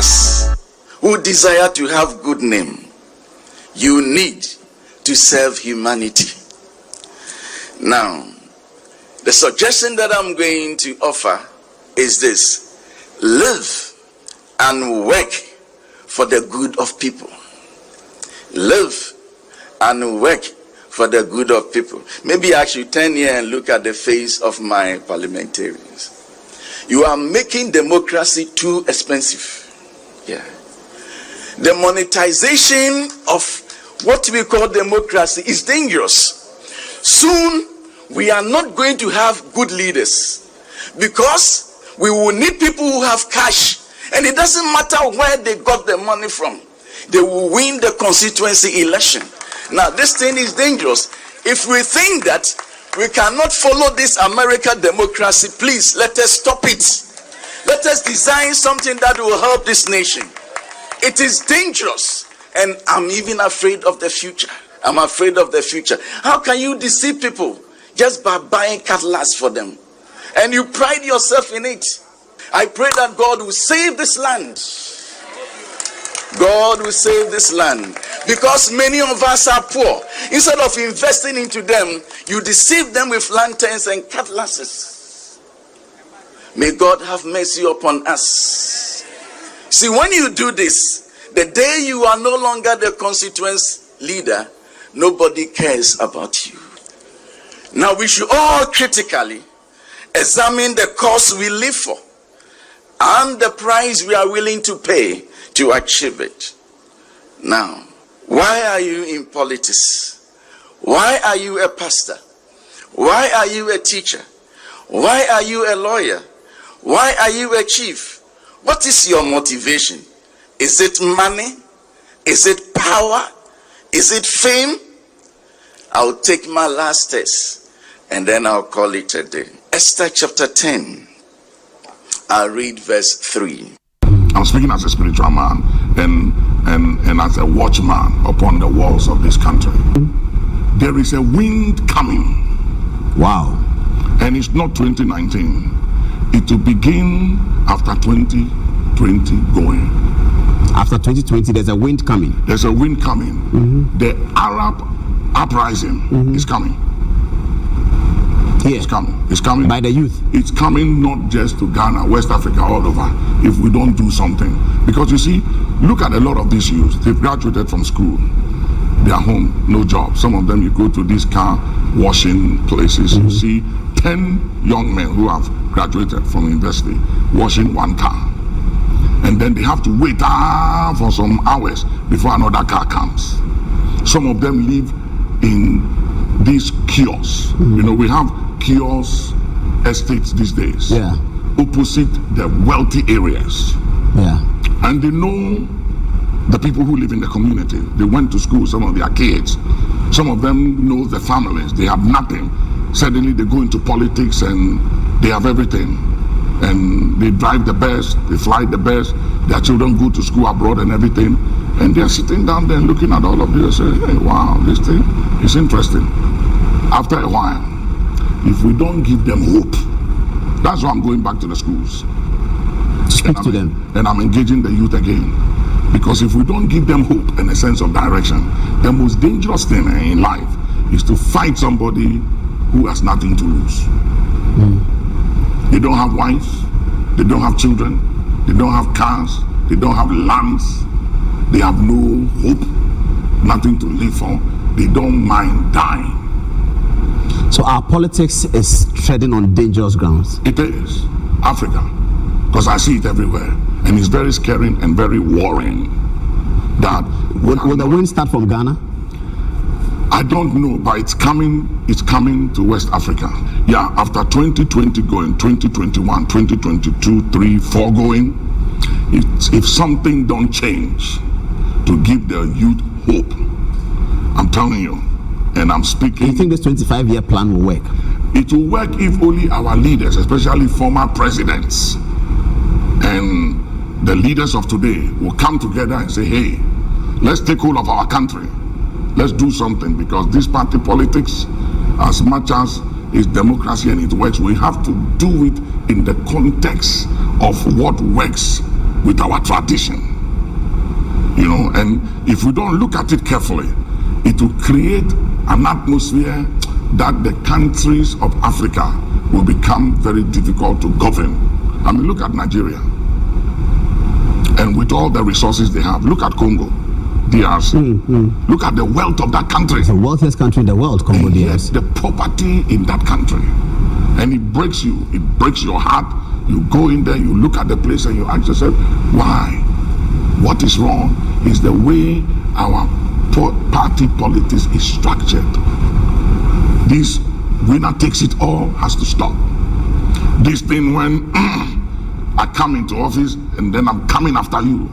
us who desire to have good name, you need to serve humanity. Now, the suggestion that I'm going to offer is this: live and work for the good of people. Live and work for the good of people. Maybe I should turn here and look at the face of my parliamentarians. You are making democracy too expensive. Yeah. The monetization of what we call democracy is dangerous. Soon, we are not going to have good leaders because we will need people who have cash, and it doesn't matter where they got the money from. They will win the constituency election. Now, this thing is dangerous. If we think that we cannot follow this American democracy, please let us stop it. Let us design something that will help this nation. It is dangerous, and I'm even afraid of the future. I'm afraid of the future. How can you deceive people just by buying cutlass for them? And you pride yourself in it. I pray that God will save this land. God will save this land, because many of us are poor. Instead of investing into them, you deceive them with lanterns and cutlasses. May God have mercy upon us. See, when you do this, the day you are no longer the constituency leader, nobody cares about you. Now, we should all critically examine the cause we live for and the price we are willing to pay to achieve it. Now, why are you in politics? Why are you a pastor? Why are you a teacher? Why are you a lawyer? Why are you a chief? What is your motivation? Is it money? Is it power? Is it fame? I'll take my last test and then I'll call it a day. Esther chapter 10. I'll read verse 3. I'm speaking as a spiritual man and as a watchman upon the walls of this country. There is a wind coming. Wow. And it's not 2019. It will begin after 2020 going. After 2020, there's a wind coming. There's a wind coming. Mm-hmm. The Arab uprising is coming. Here. It's coming. It's coming. By the youth. It's coming not just to Ghana, West Africa, all over, if we don't do something. Because you see, look at a lot of these youth. They've graduated from school. They are home, no job. Some of them, you go to these car washing places, you see 10 young men who have graduated from university washing one car. And then they have to wait for some hours before another car comes. Some of them live in these kiosks. You know, we have kiosk estates these days. Yeah. Opposite the wealthy areas. Yeah. And they know the people who live in the community. They went to school, some of their kids. Some of them know the families. They have nothing. Suddenly they go into politics and they have everything. And they drive the best, they fly the best, their children go to school abroad and everything. And they're sitting down there looking at all of this and saying, hey, wow, this thing is interesting. After a while, if we don't give them hope, that's why I'm going back to the schools. Speak to them. And I'm engaging the youth again. Because if we don't give them hope and a sense of direction, the most dangerous thing in life is to fight somebody who has nothing to lose. They don't have wives, they don't have children, they don't have cars, they don't have lands, they have no hope, nothing to live for. They don't mind dying. So our politics is treading on dangerous grounds. It is. Africa. Because I see it everywhere. And it's very scary and very worrying. That will the wind start from Ghana? I don't know, but it's coming to West Africa. Yeah, after 2020 going, 2021, 2022, 3, 4 going, if something don't change to give the youth hope, I'm telling you, and I'm speaking. Do you think this 25-year plan will work? It will work if only our leaders, especially former presidents and the leaders of today, will come together and say, hey, let's take hold of our country. Let's do something, because this party politics, as much as it's democracy and it works, we have to do it in the context of what works with our tradition. You know, and if we don't look at it carefully, it will create an atmosphere that the countries of Africa will become very difficult to govern. I mean, look at Nigeria. And with all the resources they have, look at Congo, DRC. Look at the wealth of that country. It's the wealthiest country in the world, Congo, DRC. The poverty in that country. And it breaks you. It breaks your heart. You go in there, you look at the place and you ask yourself, why? What is wrong is the way our party politics is structured. This winner takes it all has to stop. This thing when I come into office and then I'm coming after you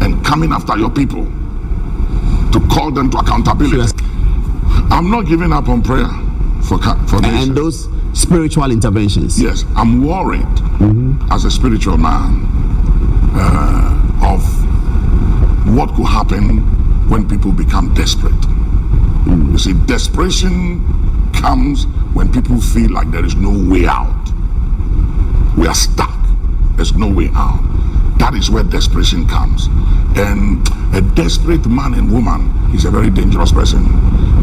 and coming after your people to call them to accountability. Yes. I'm not giving up on prayer for this. And those spiritual interventions. Yes, I'm worried as a spiritual man of what could happen when people become desperate. You see, desperation comes when people feel like there is no way out. We are stuck. There's no way out. That is where desperation comes. And a desperate man and woman is a very dangerous person.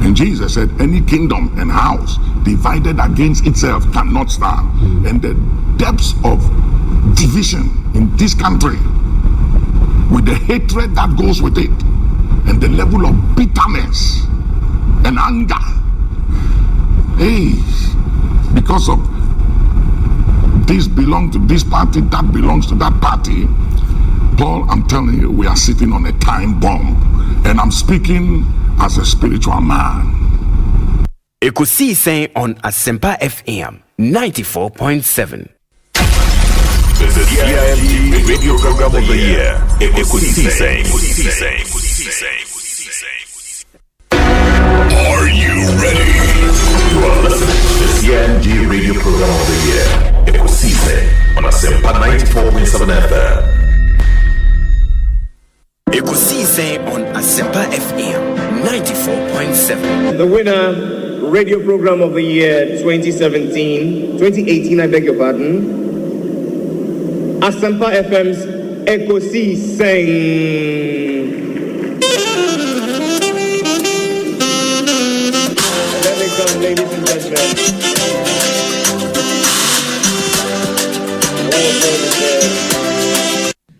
And Jesus said, any kingdom and house divided against itself cannot stand. And the depths of division in this country, with the hatred that goes with it, and the level of bitterness and anger, because of this belongs to this party, that belongs to that party. Paul, I'm telling you, we are sitting on a time bomb, and I'm speaking as a spiritual man. Ekosiisen On Asempa FM 94.7. The CIMT Radio Program of the Year. Ekosiisen. Are you ready? You are listening to the CIMT Radio Program of the Year. Ekosiisen on Asempa 94.7 FM. Ekosiisen On Asempa FM 94.7. The winner, Radio Program of the Year 2018, I beg your pardon. Asempa FM's Ekosiisen. And then they come, ladies and gentlemen.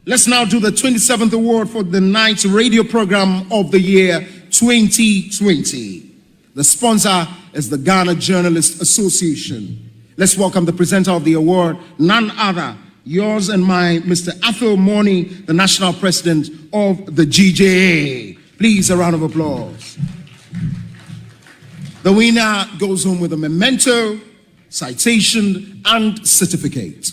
Let's now do the 27th award for the Night Radio Program of the Year 2020. The sponsor is the Ghana Journalists Association. Let's welcome the presenter of the award, none other, yours and mine, Mr. Athol Morning, the National President of the GJA. Please, a round of applause. The winner goes home with a memento, citation, and certificate.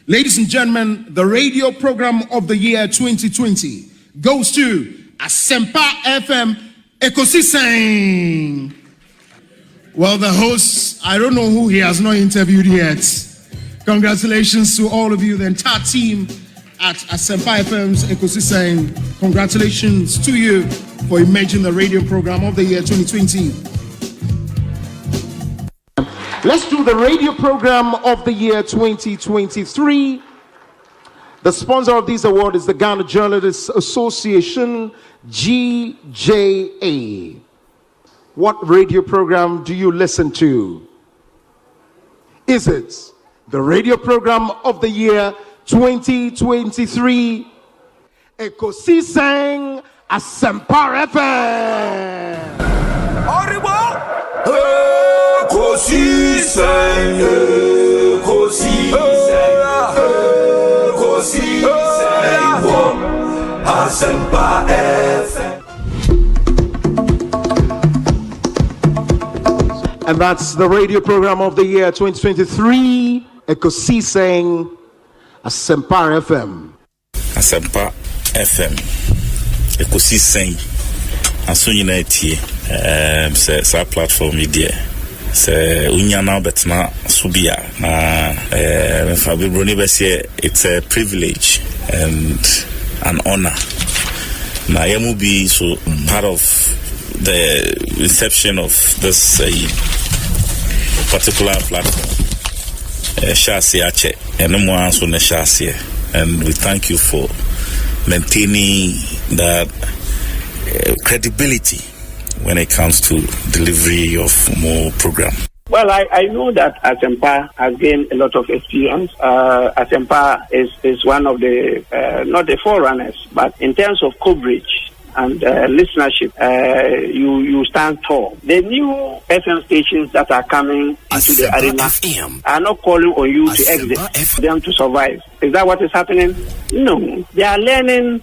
Ladies and gentlemen, the Radio Program of the Year 2020 goes to Asempa FM Ekosiisen. Well, the host, I don't know who he has not interviewed yet. Congratulations to all of you, the entire team at Asempa FM's Ekosiisen. Congratulations to you for emerging the Radio Program of the Year 2020. Let's do the Radio Program of the Year 2023. The sponsor of this award is the Ghana Journalists Association, GJA. What radio program do you listen to? Is it the Radio Program of the Year 2023? Ekosiisen Asempa FM. Asempa FM. And that's the Radio Program of the Year 2023, Ekosiisen Asempa FM. Asempa FM. Ekosiisen. Aso nyina tie. Sa platform media. Se unya now betna subia na Fabibroni bese, it's a privilege and an honor. Na yamu be so part of the inception of this particular platform. Shasi ache ene mo anso ne shasi and we thank you for maintaining that credibility when it comes to delivery of more program. Well, I know that Asempa has gained a lot of experience. Asempa is one of the, not the forerunners, but in terms of coverage and listenership, you stand tall. The new FM stations that are coming into the arena are not calling on you to exit, them to survive. Is that what is happening? No. They are learning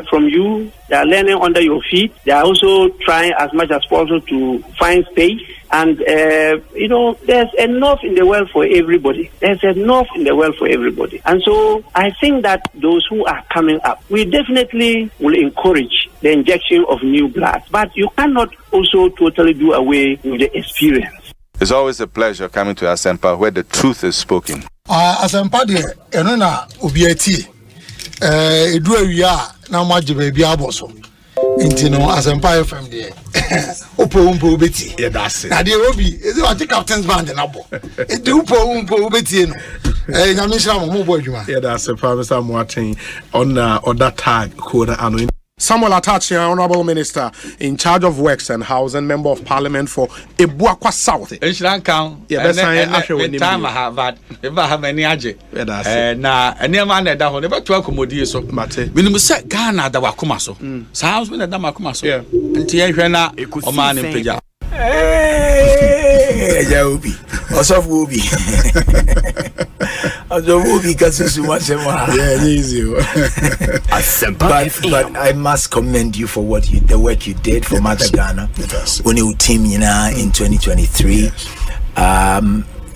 from you. They are learning under your feet. They are also trying as much as possible to find space. And, there's enough in the world for everybody. There's enough in the world for everybody. And so I think that those who are coming up, we definitely will encourage the injection of new blood. But you cannot also totally do away with the experience. It's always a pleasure coming to Asempa where the truth is spoken. Asempa de enona obiati edu awia na maje baby aboso nti no Asempa FM de opo obeti yeah that's it na de obi is what the captain's band na bo e de opo obeti no nyame shira mo bo adwuma yeah that's it Mr. Moatin on that tag code ano Samuel Atachi, Honorable Minister in charge of Works and Housing, Member of Parliament for Ebuakwa South. Yeah, time I have that. If I have any aje, na any man that down never to accommodate so. Mate, we must say Ghana that wakuma so. Sounds when that makuma so. Yeah, and Tiana, or man in Peja. Obi, Osofuobi. Osofuobi kasusu masema. Yeah, easy. But I must commend you for the work you did for Mother Ghana. When you team in 2023.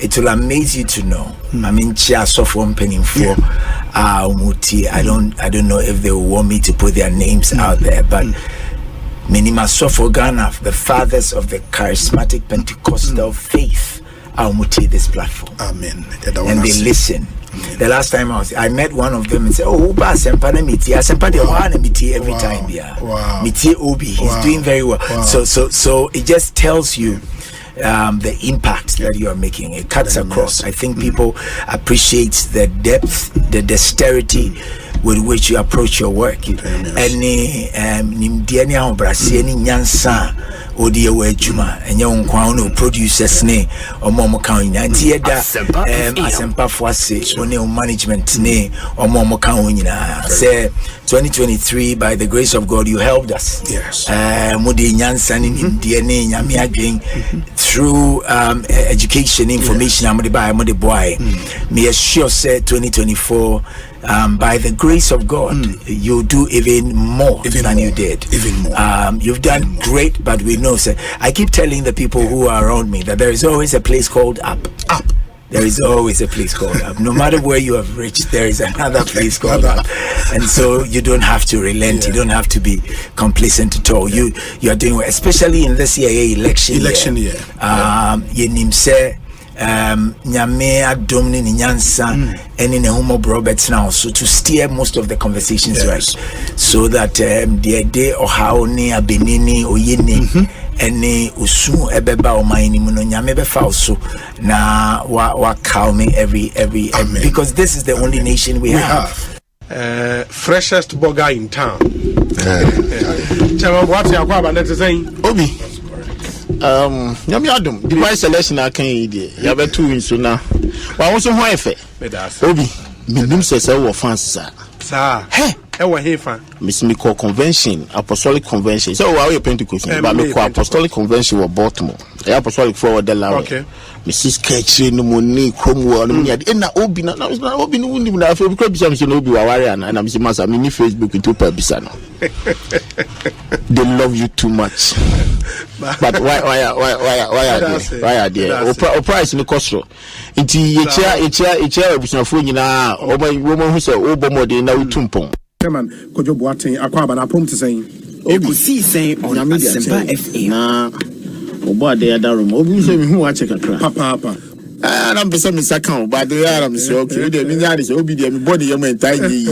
It will amaze you to know. I mean, Chia Sofon Penning for Umuti. I don't know if they will want me to put their names out there, but Minima Sofo Ghana, the fathers of the charismatic Pentecostal faith, Umuti this platform. Amen. And they listen. The last time I met one of them and said, "Oh, Asempa na miti, Asempa de wana miti every time there. Wow. Miti Obi, he's doing very well. Wow. So it just tells you the impact that you are making. It cuts across. I think people appreciate the depth, the dexterity with which you approach your work. Any nimdiania obrasi any nyansa odi ewe juma enye onkwa no producers ne omo kan nyanti eda Asempa Fuase one management ne omo kan nyina say 2023 by the grace of God you helped us. Yes. Mudi nyansa ni nimdie ne nyame adwen through education information amode buy amode boy. Me assure say 2024 by the grace of God, you do even more than you did. Even more. You've done great, but we know, sir. I keep telling the people who are around me that there is always a place called up. Up. There is always a place called up. No matter where you have reached, there is another place called up. And so you don't have to relent. You don't have to be complacent at all. You are doing well, especially in this year election year. Yenimse. Nyame adomni ni nyansa eni ne homo Roberts now so to steer most of the conversations right so that the day or how ni abenini oyini eni usu ebeba o maini muno nyame befa so na wa call me every because this is the only nation we have. Freshest burger in town. Chama what ya kwa bandete saying Obi nyame adom the boy selection akan yi de ya betu nso na wa won ho efe Obi minim sese wo fans sa he wo he fan miss me call convention apostolic convention so wa we Pentecost but me call apostolic convention wo Baltimore apostolic forward the law okay Mrs. Ketchy no money cromwell no me na Obi na Obi no wunim na afi because bisa me no Obi wa ware ana na me masa me ni Facebook to pa bisa no they love you too much but why are there o price no cost nti echa abusafo nyina o mo hu se o bomode na utumpon man kojo boaten akwaba na prom to saying Ekosiisen On Asempa FM na obo ade adarum obi se me hu wa check akra papa I'm person me second but they are I'm say okay they me nyade say obi dey me body yam entai yi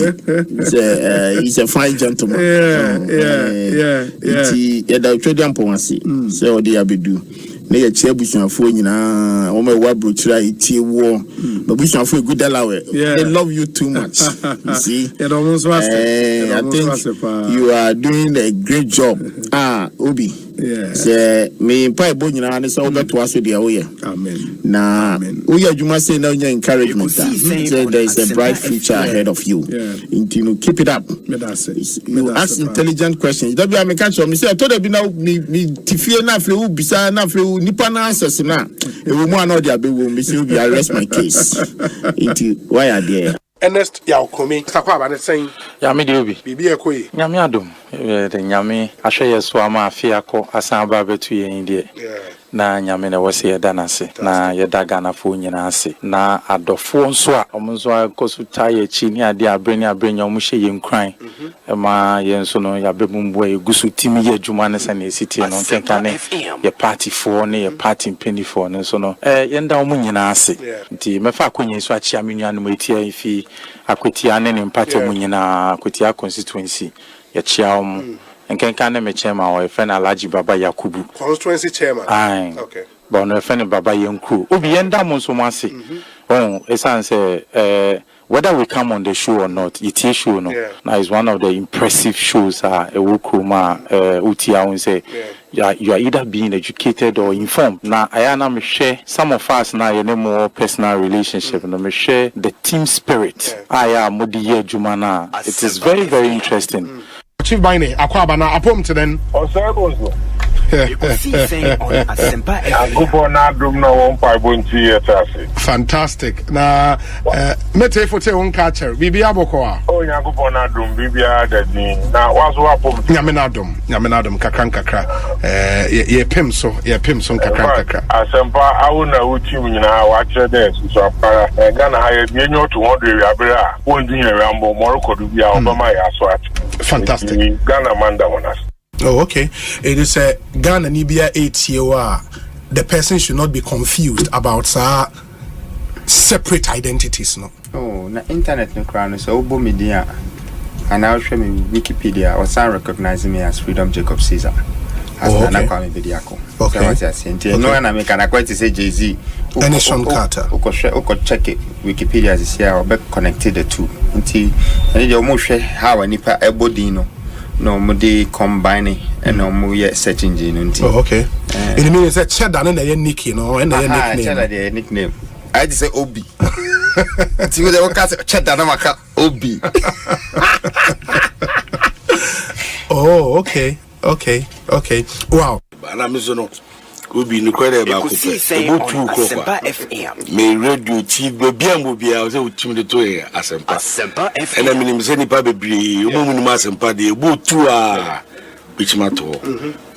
he's a fine gentleman yeah it's ya da twedi ampon ase say o dey abedu ne ye chia busuafo nyina o me wa brochira itie wo but busuafo good delawe they love you too much you see I think you are doing a great job Obi say me pa ebo nyina ne so beto aso de awoye amen na we adwuma say na your encouragement say there is a bright future ahead of you you keep it up you ask intelligent questions that be I catch me say I told you now me tifie na afle u bisa na afle u nipa na access na e wo mu ana de abewo me say you arrest my case why are there Ernest Yaokomi takwa ba ne sen ya me de obi bibi ekoyi nyame adom de nyame ahwe yeso ama afia ko asan ba betu yen de na nyame na wose yeda nase na yeda gana fo nyina ase na adofo nso a omonso akosu taye chi ni ade abreni omo hye yen kran ma yen so no ya bebumbu egusu timi ye adwuma ne sane esiti no kenka ne ye party for ne ye party penny for ne so no yenda omo nyina ase nti mefa akonye so achi amenu anu etia ifi akwetia ne party omo nyina akwetia constituency ye chia omo Nkenka ne me chairman o efe na Alhaji Baba Yakubu constituency chairman okay but no efe ne Baba Yenku obi yenda mo so mase esan say whether we come on the show or not it is show no now is one of the impressive shows ewokuma utia won say you are either being educated or informed now ayana me share some of us now you know more personal relationship no me share the team spirit aya modi ye adwuma na it is very very interesting. Chief Bine, Akwaba na apom to then. Osei Bonsu. Ekosiisen On Asempa FM. Fantastic. Na mete fote won catcher. Bibi abokoa. Oh Nyankopon adum bibi adadin. Na wazo apom. Nyame na adum kakra. Ye pem so kakra. Asempa awuna utim nyina wa kire dey so apara. Ghana ha ye bi enyo to 100 abere a. Won din ye rambo moroko du bia obama ya so at. Fantastic. Ghana manda wonas. Oh, okay. It is a Ghana Nibia 8 year. The person should not be confused about separate identities, no. Oh, na internet no crown so obo media. And I'll show me Wikipedia or some recognize me as Freedom Jacob Caesar. Okay. Okay. No, and I make an acquaintance say Jay-Z. And Sean Carter. Oko check it. Wikipedia is here or be connected the two. Until I need almost how any pa ebodino. No, mudi combine and no more search engine. Oh, okay. It means that cheddar and a nick, you know, and a nickname. I just say Obi. See what they will cast cheddar namaka Obi. Oh, okay. Wow. Obi no kwere ba ko obutu ko me radio ti bia o se utim de to Asempa FM ena minim se nipa bebre o mu numa Asempa de obutu a bichimato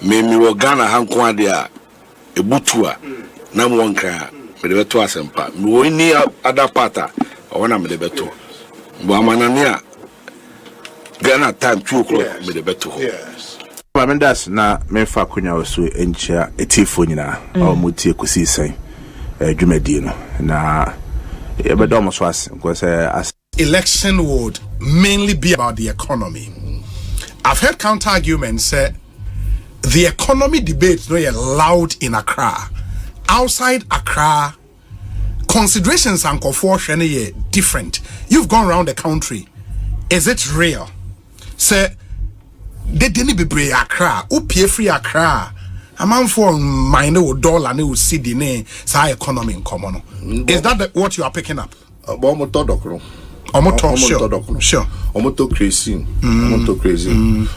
me wo Ghana hanko ade a ebutu a na mo nka me de beto Asempa me wo ni ada pata o wana me de beto bo amanane a Ghana time 2 o'clock me de beto Mendas na memfa konya oso enchia etifo nyina o muti Ekosiisen dwumadi no na ebedo mo so as election would mainly be about the economy. I've heard counter arguments say the economy debate no loud in Accra. Outside Accra, considerations and confusion are different. You've gone around the country. Is it real? Say they didn't be brave Accra, pay free Accra. A man for mine or dollar no city ne sa economy in common. Is that what you are picking up? Sure. Omoto crazy.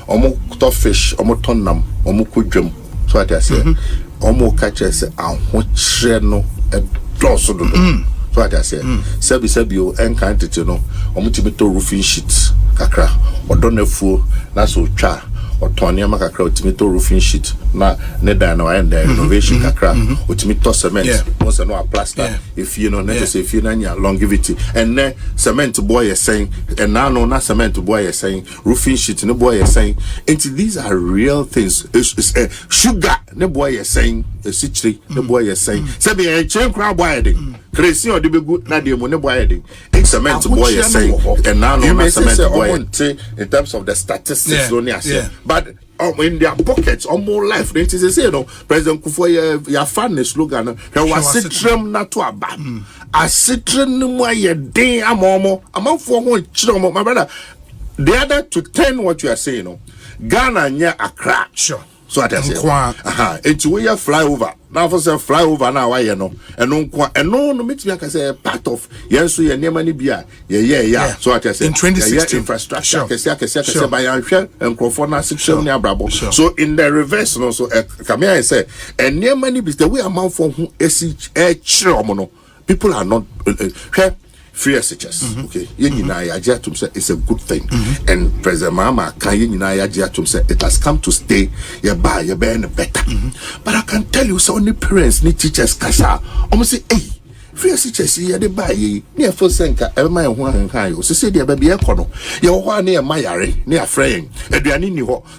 Omoto fish, omoto nam, omoku drum. So I say, omo catches and what no a dosso do. So I say, Sebi encountered you know, omotimito roofing sheets, kakra, or don't fool, that's so cha. Or Tony Macacra, Timito roofing sheet, na Nedano and the renovation kakra, or Timito cement, once and no plaster, if you know, necessary, if you know longevity, and then cement boy is saying, and now no, not cement boy is saying, roofing sheet, no boy is saying, and these are real things. It's sugar, no boy is saying, a citry, no boy is saying, Sabi a chain crowd winding, crazy or the good Nadia, no boy, it's cement boy is saying, and now no cement boy in terms of the statistics, but in their pockets, almost life. They say, no, President Kufuor, your fan slogan, there was citrem not to a bam. A citron, why you day, I'm for one children, my brother. The other to 10 what you are saying, no, Ghana near Accra. Sure. So I say, it's where you fly over. Now for say fly over now, why you know, and no, makes me like say part of yes, so you near money beer, yeah. So I say in 2016 infrastructure, by and Crawford 6 near Brabo. So in the reverse, no, so come here, I say, and near money is the way amount for who people are not free SHS. Okay, it's a good thing. And President Mama can it has come to stay. You're better. But I can tell you, so many parents need teachers kasa. Almost say, hey, free SHS here they buy near full senka. Every one can you say the baby econo. You're one near Mayari, near Fraying.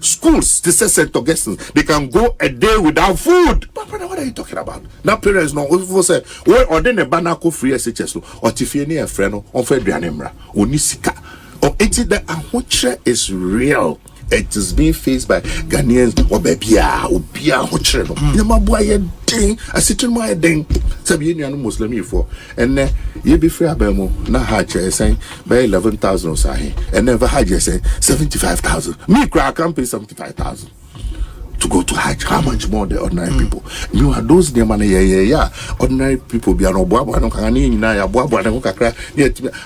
Schools, this is St. Augustine. They can go a day without food. But what are you talking about? Now parents know if say well or then a banako free SHS or Tiffany a friend on Fedrianemra or Nisika or it's that a is real. It is being faced by Ghanaians or Bebia or Bia Hochero. Yamaboy ding, I sit in my ding. Sabian Muslim for and then you be free Abemo, not hard saying by 11,000 or Sahi, and never had you say 75,000. Me crack can pay 75,000 to go to Hajj. How much more the ordinary people? You are those the money, ordinary people be an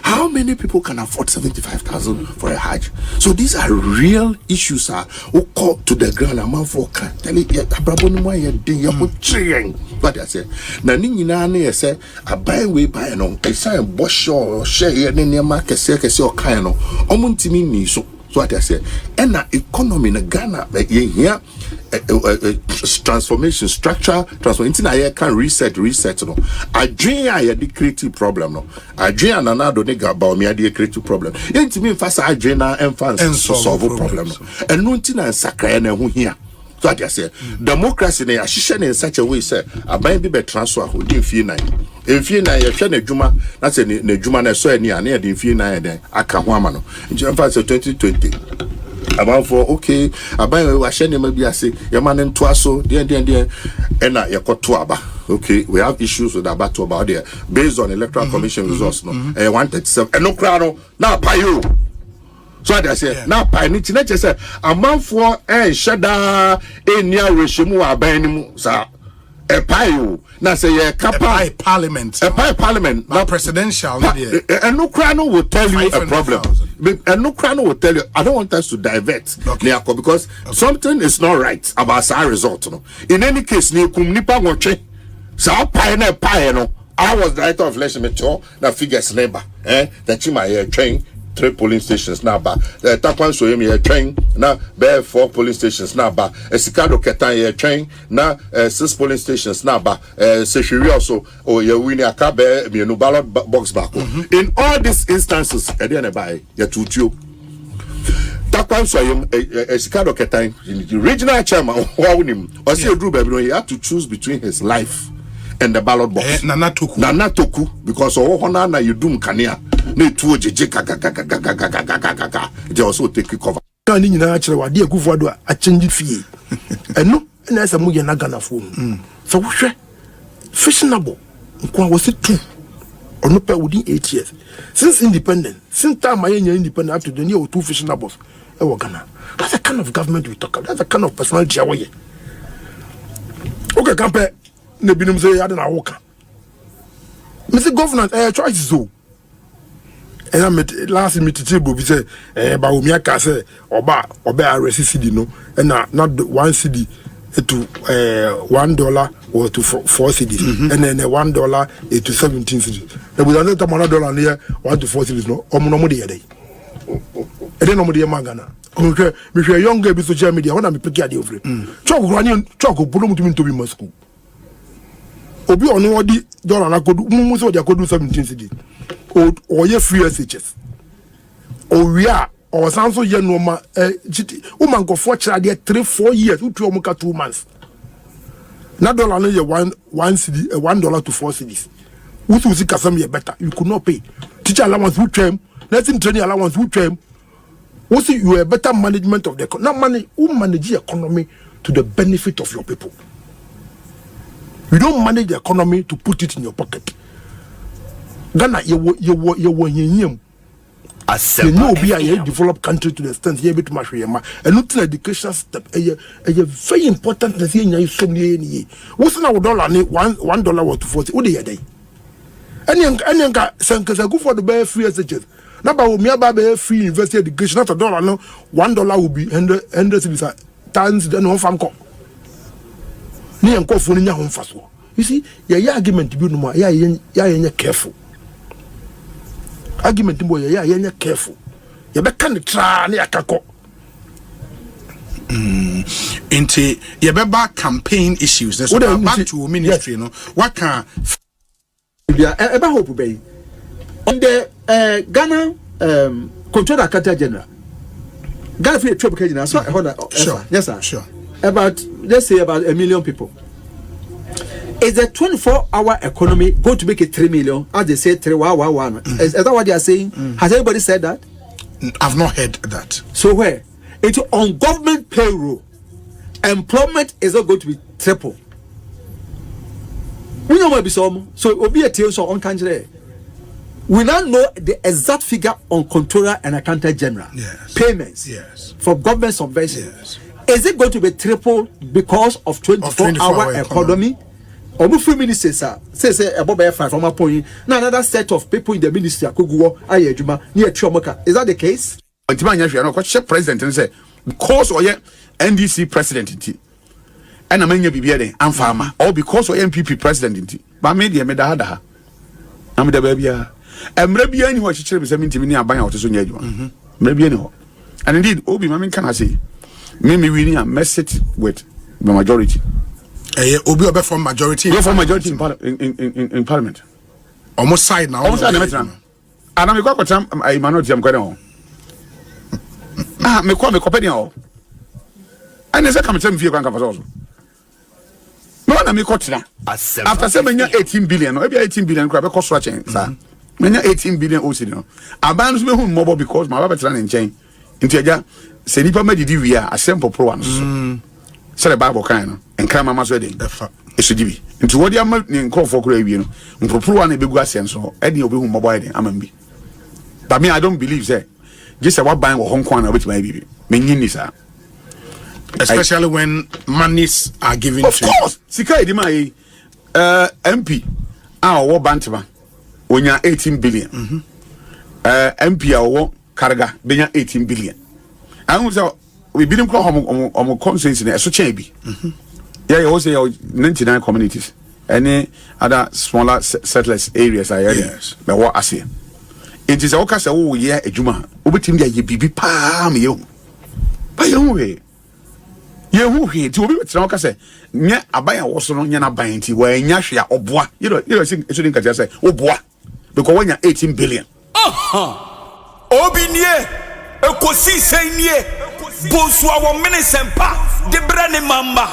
how many people can afford 75,000 for a Hajj? So these are real issues who call to the ground amount for tell it but I say na ni say I buy way buy no I say bosh or share here near market say or kind no omuntimi ni so what I say and na economy in Ghana here transformation structure transformation I can reset no I dream I the creative problem no I dream another nigga about me the creative problem ain't me fast I dream na emphasis solve problem no and no tin and sakra na hu here. So I just say democracy na yahye in such a way say aban bi be transfer ho di fie nan efie nan ye hwe na dwuma na say na dwuma na so ani ana ye fie nan den aka ho ama no nti emphasis 2020 about for okay aban we hye ne ma bi ase ye ma ne nto aso den and na ye koto aba. Okay, we have issues with about there based on electoral commission results no 137 and no crowd now pay you. So I say now by need to just say a man for shada near regime abanimu sa a pie now say a parliament now presidential and no crano will tell you a problem and no crano will tell you I don't want us to divert because something is not right about our result no. In any case ni nipa ngoche sa pie na pie no I was director of election meteor na figures labor that you my train 3 polling stations now ba Takwan so yemi train na be 4 polling stations now ba Esikado Ketan train na 6 polling stations now ba Seshiri also or you win a car be no ballot box back in all these instances e dey na buy ya tutuo Takwan so yem Esikado Ketan the regional chairman or say Drew baby he had to choose between his life and the ballot box Nana Toku because Hona na you doom kania ne tuo jeje they also take cover kan ni nyina akere wade akufo ado a change fie eno na esa mu ye na Ghana fo so wo hwe fashionable nko was it 2 ono pa within 8 years since independence since time I independent up to the new 2 fashionables e wo Ghana. That's the kind of government we talk about. That's the kind of personality awoye okay compare ne binum say ya na woka Mr. Governor choice so and I met last meeting table we say ba omi aka say oba arrest CD no and not 1 CD to $1 or to 4 cedis and then $1 to 17 cedis. There was another $1 here 1 to 4 cedis no omo dey dey e dey no mo dey magana me hwe young girl bi social media when am pick ya dey over chok rani chok bolo mutumi to bi school obi ono odi dollar na kodu mumu so dia kodu 17 cedis or ye free SHS or we are or sanso ye no ma woman go for chira there 3-4 years who 2 months na dollar no ye 1 cedi $1 to 4 cedis who see kasam ye better you could not pay teacher allowance who twem nothing training allowance who twem What's you a better management of the economy? Not who manage the economy to the benefit of your people. You don't manage the economy to put it in your pocket. Ghana, you know, be a developed country to the extent you bit much and not education step. A very important thing. You so many. What's now $1 $1 worth to 40? What day? Any go for the bare free SHS. Now, but we have free university education. Not $1. No, $1 will be 100 times then one farm call. You see, your argument to be no more. Yeah, careful. Argument boy, yeah, careful. You be can try ni akako. Into you be back campaign issues. That's back to ministry, no. What can eba hope be on the Ghana Controller Carter General. Ghana free trade general. So sure. Yes, sir. Sure. About let's say about 1 million people. Is the 24-hour economy going to make it 3 million? As they say, 3 wow. Is that what they are saying? Has anybody said that? I've not heard that. So where? It's on government payroll. Employment is not going to be triple. We know what be some. So it will be a tail so on country. We now know the exact figure on controller and accountant general. Yes. Payments. Yes. For government subvention. Yes. Is it going to be triple because of 24-hour economy? Or free ministers say about 5 from a point. Now another set of people in the ministry could go near Chomoka. Is that the case? President and say because or NDC president and I'm in farmer or because or MPP president but media medada I'm the baby and maybe anyone should be 70 million buying out to Sunya. Maybe anyhow. And indeed, Obi Mamin can I say, maybe we need a message with the majority. Obi Obe from majority. You're from majority in parliament. Almost side now. Almost side now. And I'm going to I minority. I'm going on. Me call me company. And there's a committee for you can cover also. No, I'm going to after 18 billion, maybe 18 billion. Grab a cost watching, sir. 18 billion OCD. I ban me home mobile because my baby trying to change. Into a say nipa me did we are Asempa pro one. Say the Bible kind and crime mama's wedding. It should be. Into what you are in call for Korea, you know, pro one a big sense or any of whom mobile I'm be. But me, I don't believe that. Just about buying a Hong Kong which my baby. Meaning, especially when monies are given of course. Sika di my MP our Bantama when you're 18 billion. MP our Karaga benya 18 billion. I was we been call on consensus in so change. Yeah, you also 99 communities. Any other smaller settlers areas are yes. But what I say. It is okay say oh yeah ejuma. Obetim dia ye bibi pa me yo. Ba yo we. Ye hu hwe ti obi betra okay say nya aban wo so no nya na ban ti wa nya hwe a oboa. You know say it shouldn't say oboa because when you 18 billion. Obi nie ekosiisen nie Bonsu awo Asempa de brane mamba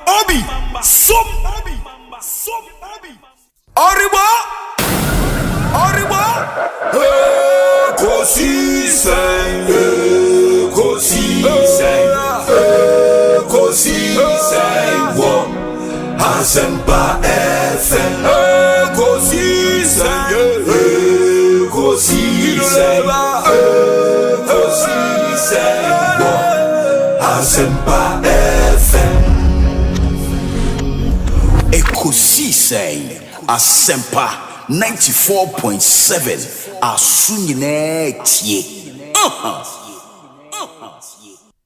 Obi som Oribo Ekosiisen wo Asempa FM Ekosiisen wo Asempa FM Ekosiisen Asempa 94.7 Asunyine tie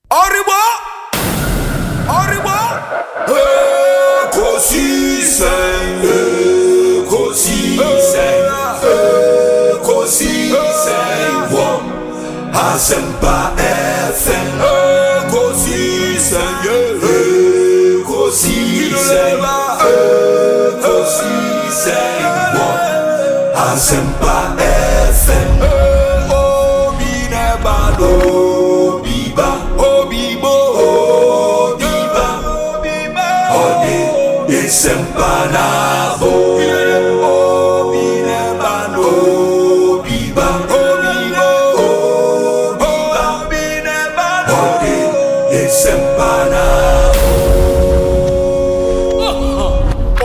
Oribo Ekosiisen wo Asempa FM Ekosiisen wo Asempa FM Obi ne balo Obibo Ode Asempa na bo Obi ne balo Asempa na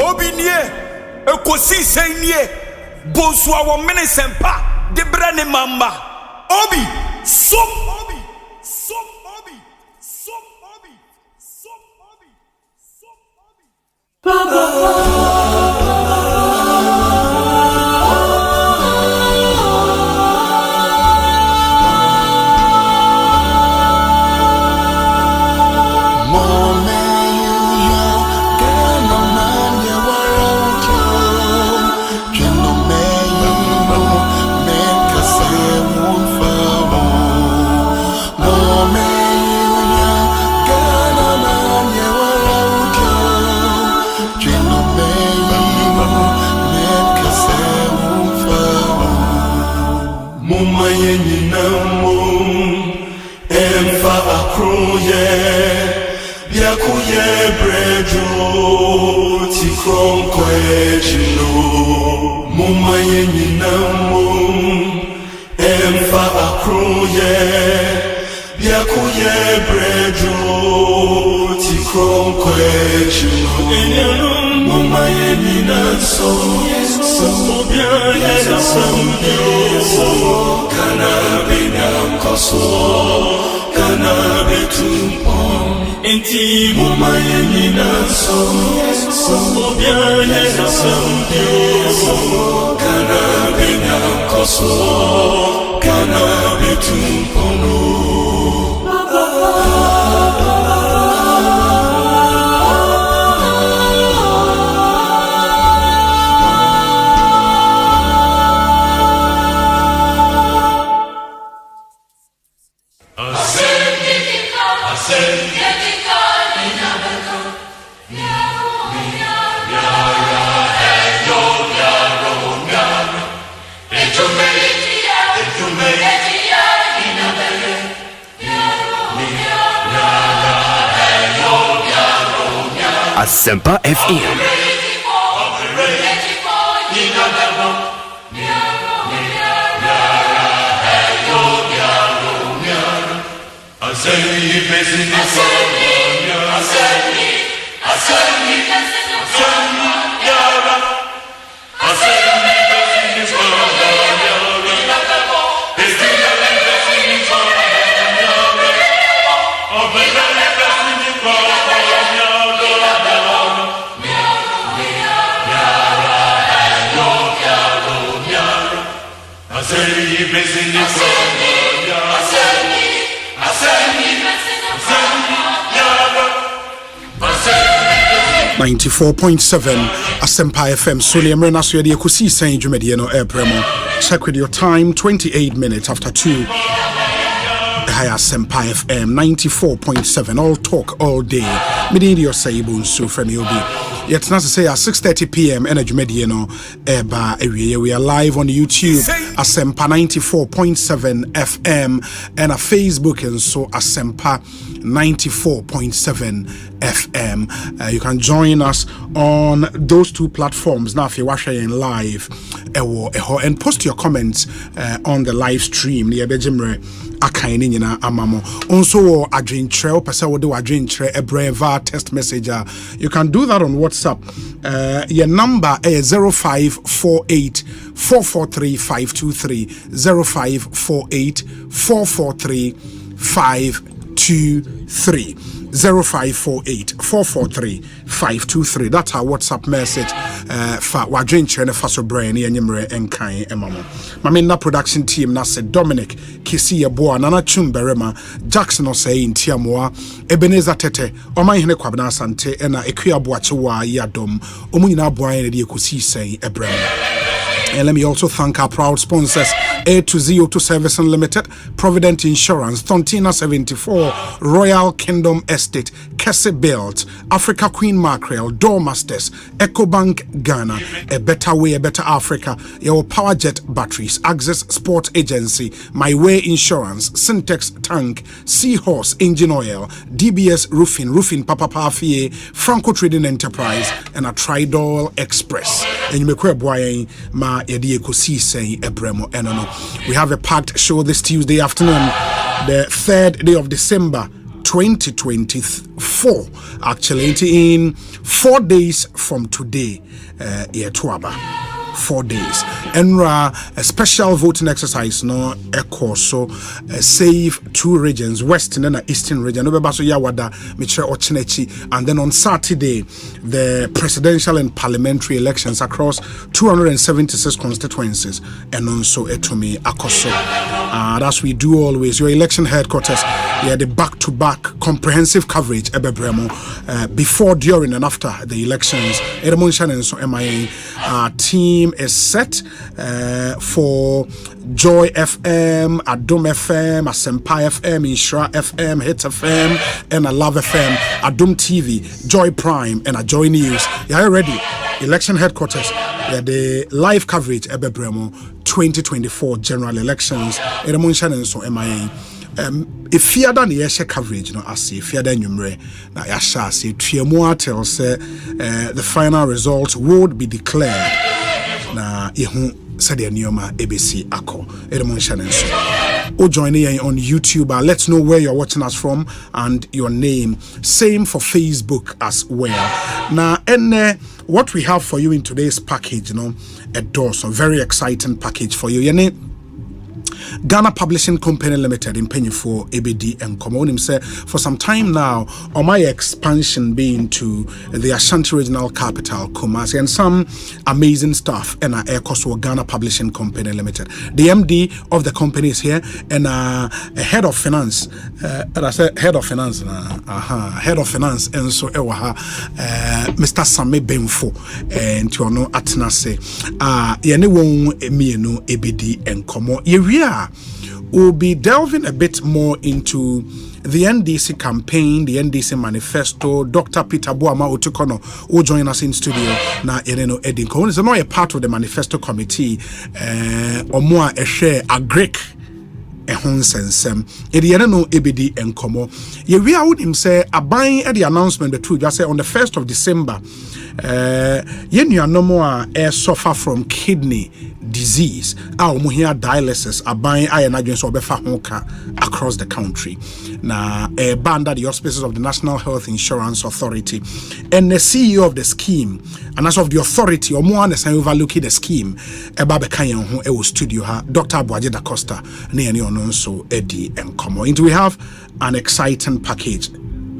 Obinie Ekosiisen nie Bonsu awo mene sempa de brane mamba Obi som Obi som Obi som Obi som Obi som Obi Emfa akroye Yakuye brejo Tikron kwejino Muma yenyi namu Emfa akroye Yakuye brejo Tikron kwejino Muma yenyi nanso Sobya yesamyo Kana binam koso Kana betumpon Enti muma yenyi nanso Sobya yesamyo Kana binam koso Kana betumpon Asempa FM. Asempa FM. Suli Emrena so yedi Ekosiisen dwumadiye no airpremo. Check with your time, 28 minutes after 2. Asempa FM 94.7. All talk all day. Midini Osei Bonsu from Yobi. Yet not to say at 6:30 p.m. Energy Media no eba area. We are live on YouTube Asempa 94.7 FM and a Facebook and so Asempa 94.7 FM. You can join us on those two platforms. Now if you're watching live and post your comments on the live stream. Akaini nyina amamo onso adwen trɛ pesa wo de adwen trɛ ebreva text messenger. You can do that on WhatsApp. Your number is 0548 443 523 0548 443 523 0548 443 523. That's our WhatsApp message. For wadwen trɛ fa so brain ne nyimre enkan emamo. Mamina production team na se Dominic Kisi Yeboa Nana Chumberema Jackson Osei Ntiamoa Ebenezer Tete Omahene Kwabena Asante ena Ekuya Boachewa Yadom Omunyina Boa ne de Ekosiisen Ebrem. And let me also thank our proud sponsors A to Z Auto Service Unlimited, Provident Insurance, Thontina 74, Royal Kingdom Estate, Kesse Belt, Africa Queen Mackerel, Doormasters, EcoBank Ghana, A Better Way, A Better Africa, your Powerjet Batteries, Access Sport Agency, My Way Insurance, Syntex Tank, Seahorse Engine Oil, DBS Roofing Papa Pafie, Franco Trading Enterprise, and a Tridol Express. And you make ma yedi Ekosiisen Ebremo enono. We have a packed show this Tuesday afternoon, the 3rd day of December 2024. Actually, in 4 days from today, Tuaba. 4 days. Enra a special voting exercise no echo so save 2 regions, western and eastern region. Obebaso Yawada, Mitre Ochinechi, and then on Saturday the presidential and parliamentary elections across 276 constituencies, and also Etomi Akoso. As we do always, your election headquarters, the back-to-back comprehensive coverage before, during, and after the elections. Edemonshane and so MIA team is set for Joy FM, Adom FM, Asempa FM, Inshra FM, Hit FM, and a Love FM, Adom TV, Joy Prime, and a Joy News. You are ready. Election headquarters, the live coverage Ebebremo 2024 general elections. Edemonshane and so MIA. If you done the coverage, no, I see if you done number, now Yasha say Triamua tells the final results would be declared. Na ihu said the Nioma ABC Ako Edemonshane and so. Or joining on YouTube. Let's know where you're watching us from and your name. Same for Facebook as well. Now, and what we have for you in today's package, a doors, a very exciting package for you. Ghana Publishing Company Limited in Penny for ABD and Common say for some time now on my expansion being to the Ashanti Regional Capital, Kumasi, and some amazing stuff and Ekosiise Ghana Publishing Company Limited. The MD of the company is here and a head of finance. I said head of finance and so Mr. Same Benfo and to know Atnase yene won emienu ABD and Common. We'll be delving a bit more into the NDC campaign, the NDC manifesto. Dr. Peter Boama Otukono will join us in studio. Now, Edinco is not a part of the manifesto committee. Or more a share a Greek. Ehonsensem no ABD and Komo. We are with him say a buying at the announcement the truth just say on the 1st of December you no more suffer from kidney disease muhia dialysis a buying iron agents or befa honka across the country na band at the auspices of the National Health Insurance Authority and the CEO of the scheme and as of the authority or more and overlooking the scheme Babe Kanyan who was studio her Dr. Abuaje da Costa near also Eddie and Komo. And we have an exciting package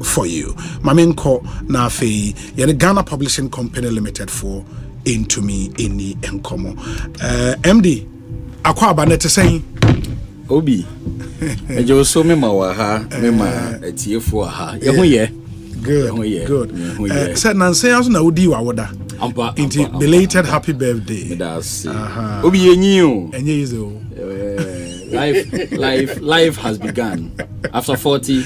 for you. Mamenko na fe yene Ghana Publishing Company Limited for into me inni and Komo. MD akwa banete saying Obi ejo so me ma wa ha me ma etiefo ha ye ho ye good said Nancy as na odi wa woda into belated happy birthday. Obi yenyi o enye izo Life has begun. After 40,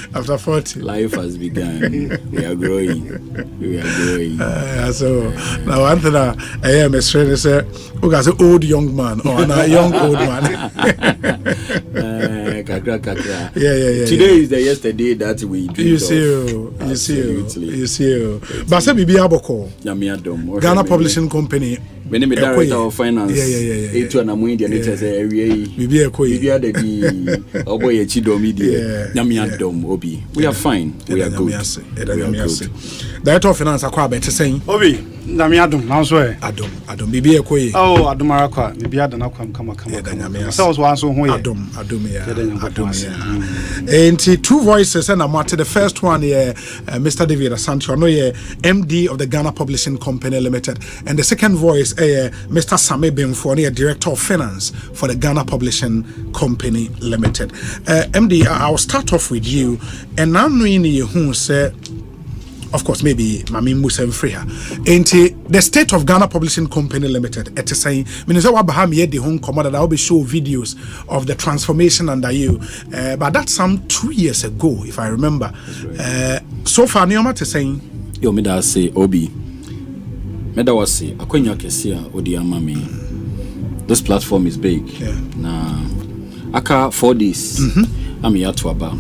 life has begun. We are growing. So now one thing I am a stranger say, who got an old young man or a young old man. Yeah. Today is the yesterday that we do. You see. But say bibi aboko. Ghana Publishing Company. When the director of finance, Etu and Amu India, it says area. Bibi the Oboy Chido Media. Yamiadom Obi. We are fine. We are good. Director of finance, Akwa better saying Obi. Namiadum, now swear. Adum, Bibi Ekwe. Oh, Adumarakwa, Bibi Adana come. So was one so Adum. And two voices, and I'm at the first one here, Mr. David Asante, MD of the Ghana Publishing Company Limited, and the second voice, Mr. Same Benfo, Director of Finance for the Ghana Publishing Company Limited. MD, I'll start off with you, and I'm knowing you who said. Of course, maybe Mami Musa and Freya. And the state of Ghana Publishing Company Limited, it's saying, Minister Bahami the home commander, that will be show videos of the transformation under you. But that's some 2 years ago, if I remember. So far, Nioma to saying, Yo, me da say, Obi, me da was say, Akonya Kesia, Odi Amami. This platform is big. Nah, Aka 4 days, I'm here to about.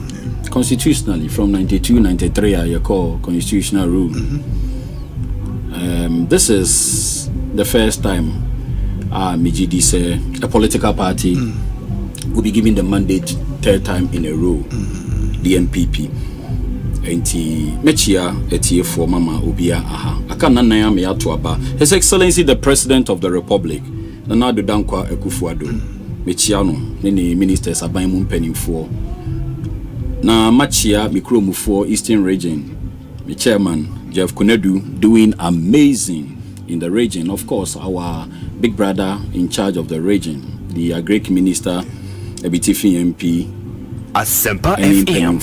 Constitutionally, from 92-93, I call constitutional rule. This is the first time Mijidi say a political party will be given the mandate third time in a row, the NPP. enti mechia etiefo mama obia aha aka nanan ya me ato aba His Excellency the President of the Republic Nana Addo Dankwa Akufo-Addo mechia no ne ministers aban mu mpanimfo na machia mikromufo Eastern Region the chairman Jeff Kunedu doing amazing in the region. Of course, our big brother in charge of the region, the Agric Minister Ebitifi MP Asempa FM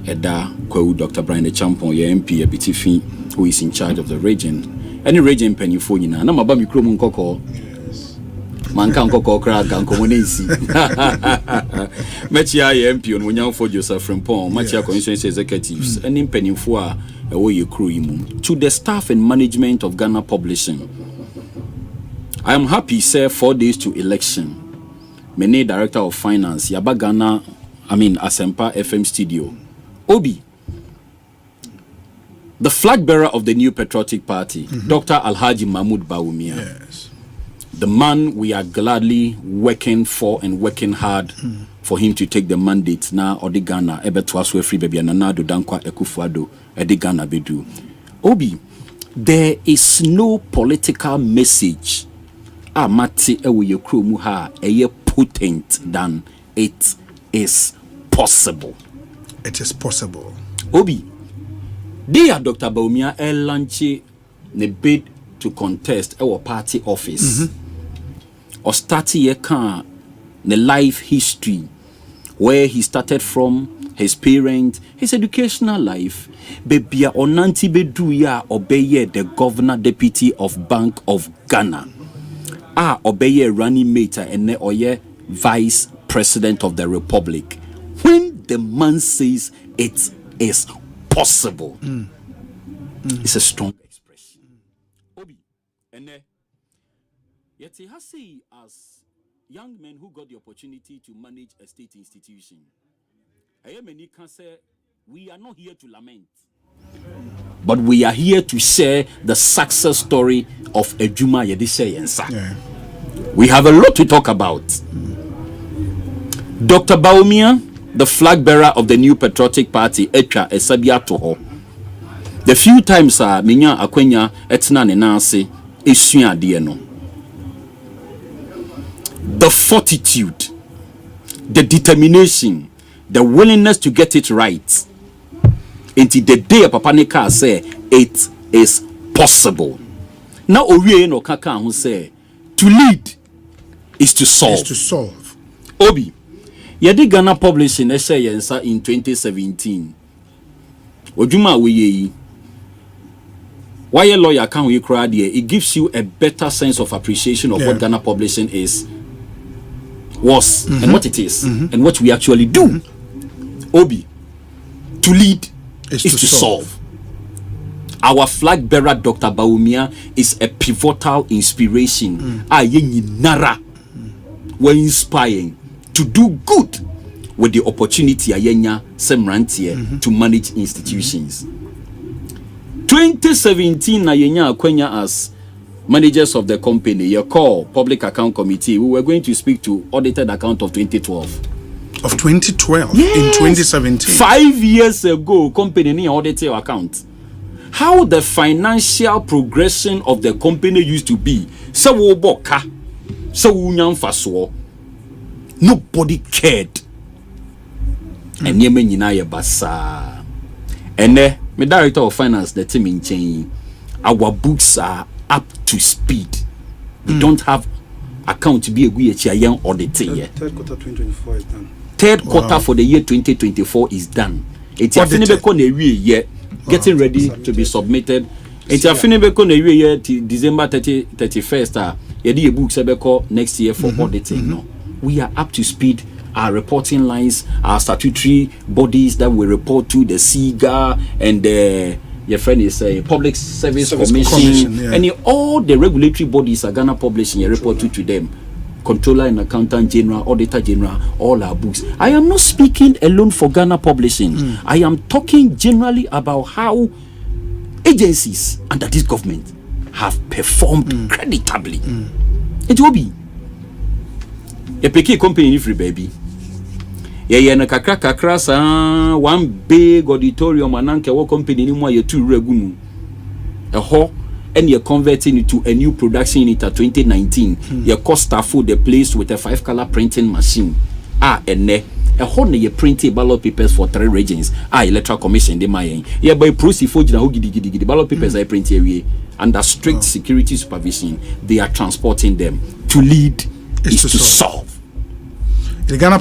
Eda Kwewu Dr. Brian Champon MP Ebitifi, who is in charge of the region. Any region penifo nyina na maba mikromu nkoko manka nkoko kra ganko monesi mechia MP on wonyamfo Joseph Frimpong machia constituency executives any penifo a to the staff and management of Ghana Publishing. I am happy, sir, 4 days to election. Mene Director of Finance, Yaba Ghana, Asempa FM Studio. Obi, the flag bearer of the new patriotic party, Dr. Alhaji Mahmoud Bawumia. Yes. The man we are gladly working for and working hard for him to take the mandate now or the Ghana ebetwaswe free baby Nana Addo Dankwa Akufo-Addo edi Ghana bedu. Obi, there is no political message amati ewe yekromu ha eye potent than it is possible. It is possible. Obi, dear Dr. Bawumia launch ne bid to contest our party office. Or starting ye can the life history where he started from, his parents, his educational life. Bebia onanti beduya obeye the governor deputy of Bank of Ghana. Obeye running mate and ne oye vice president of the republic. When the man says it is possible, it's a strong expression. Obi, and yet he has said as young men who got the opportunity to manage a state institution, many can say we are not here to lament, but we are here to share the success story of Ejuma Yedise Yensa. We have a lot to talk about. Dr. Bawumia, the flag bearer of the new patriotic party, Echa Esabia Toho. The few times minya akwenya etna ne nanse esua de no. The fortitude, the determination, the willingness to get it right. Until the day Papa Nika say it is possible. Now Oriye no kaka who say to lead is to solve. Is to solve. Obi, yedi Ghana Publishing essay yensa in 2017. Ojuma we why a lawyer can we cry there? It gives you a better sense of appreciation of what Ghana Publishing was and what it is and what we actually do. Obi, to lead is to solve. Our flag bearer Dr. Bawumia is a pivotal inspiration. Nara were inspiring to do good with the opportunity ayenya semrantie to manage institutions. 2017 na yenya akwenya as managers of the company, your call public account committee, we were going to speak to audited account of 2012. Of 2012 yes. In 2017. 5 years ago, company ni audited your account. How the financial progression of the company used to be. So woboka, so unyamfaswo. Nobody cared. And yeme nyina ye basa. And my director of finance, the team in change, our books are up to speed. We don't have account to be a good young auditing yet. Third quarter 2024 is done. Third quarter for the year 2024 is done. It's getting ready to be submitted. It's December 31st. Yedi books next year for auditing. No, we are up to speed. Our reporting lines, our statutory bodies that we report to, the SIGA and the your friend is a Public Service Commission, and all the regulatory bodies are Ghana Publishing. You report to them. Controller and Accountant General, Auditor General, all our books. I am not speaking alone for Ghana Publishing. I am talking generally about how agencies under this government have performed creditably. It will be a PK company free baby. na kakra sa one big auditorium ananke wo company ni mu aye tu regumu ho and you're converting it to a new production unit at 2019 your cost staff for the place with a 5-color printing machine ene ye printing ballot papers for 3 regions electoral commission de mayen ye by proceed for gina ho gidi ballot papers I print here under strict security supervision. They are transporting them. To lead is to solve. The Ghana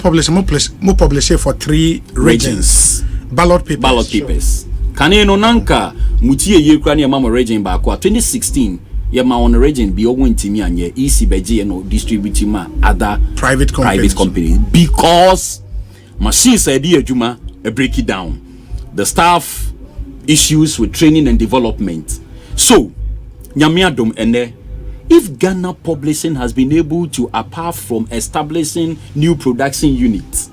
more publish for 3 regions. Ballot papers. Kane no nanka mutie ye kra ne mama region ba kwa 2016 ye ma on region bi owo ntimi anye EC beje no distribute ma other private companies because machines are the adwuma break it down. The staff issues with training and development. So Nyamiadom ene, if Ghana Publishing has been able to, apart from establishing new production units,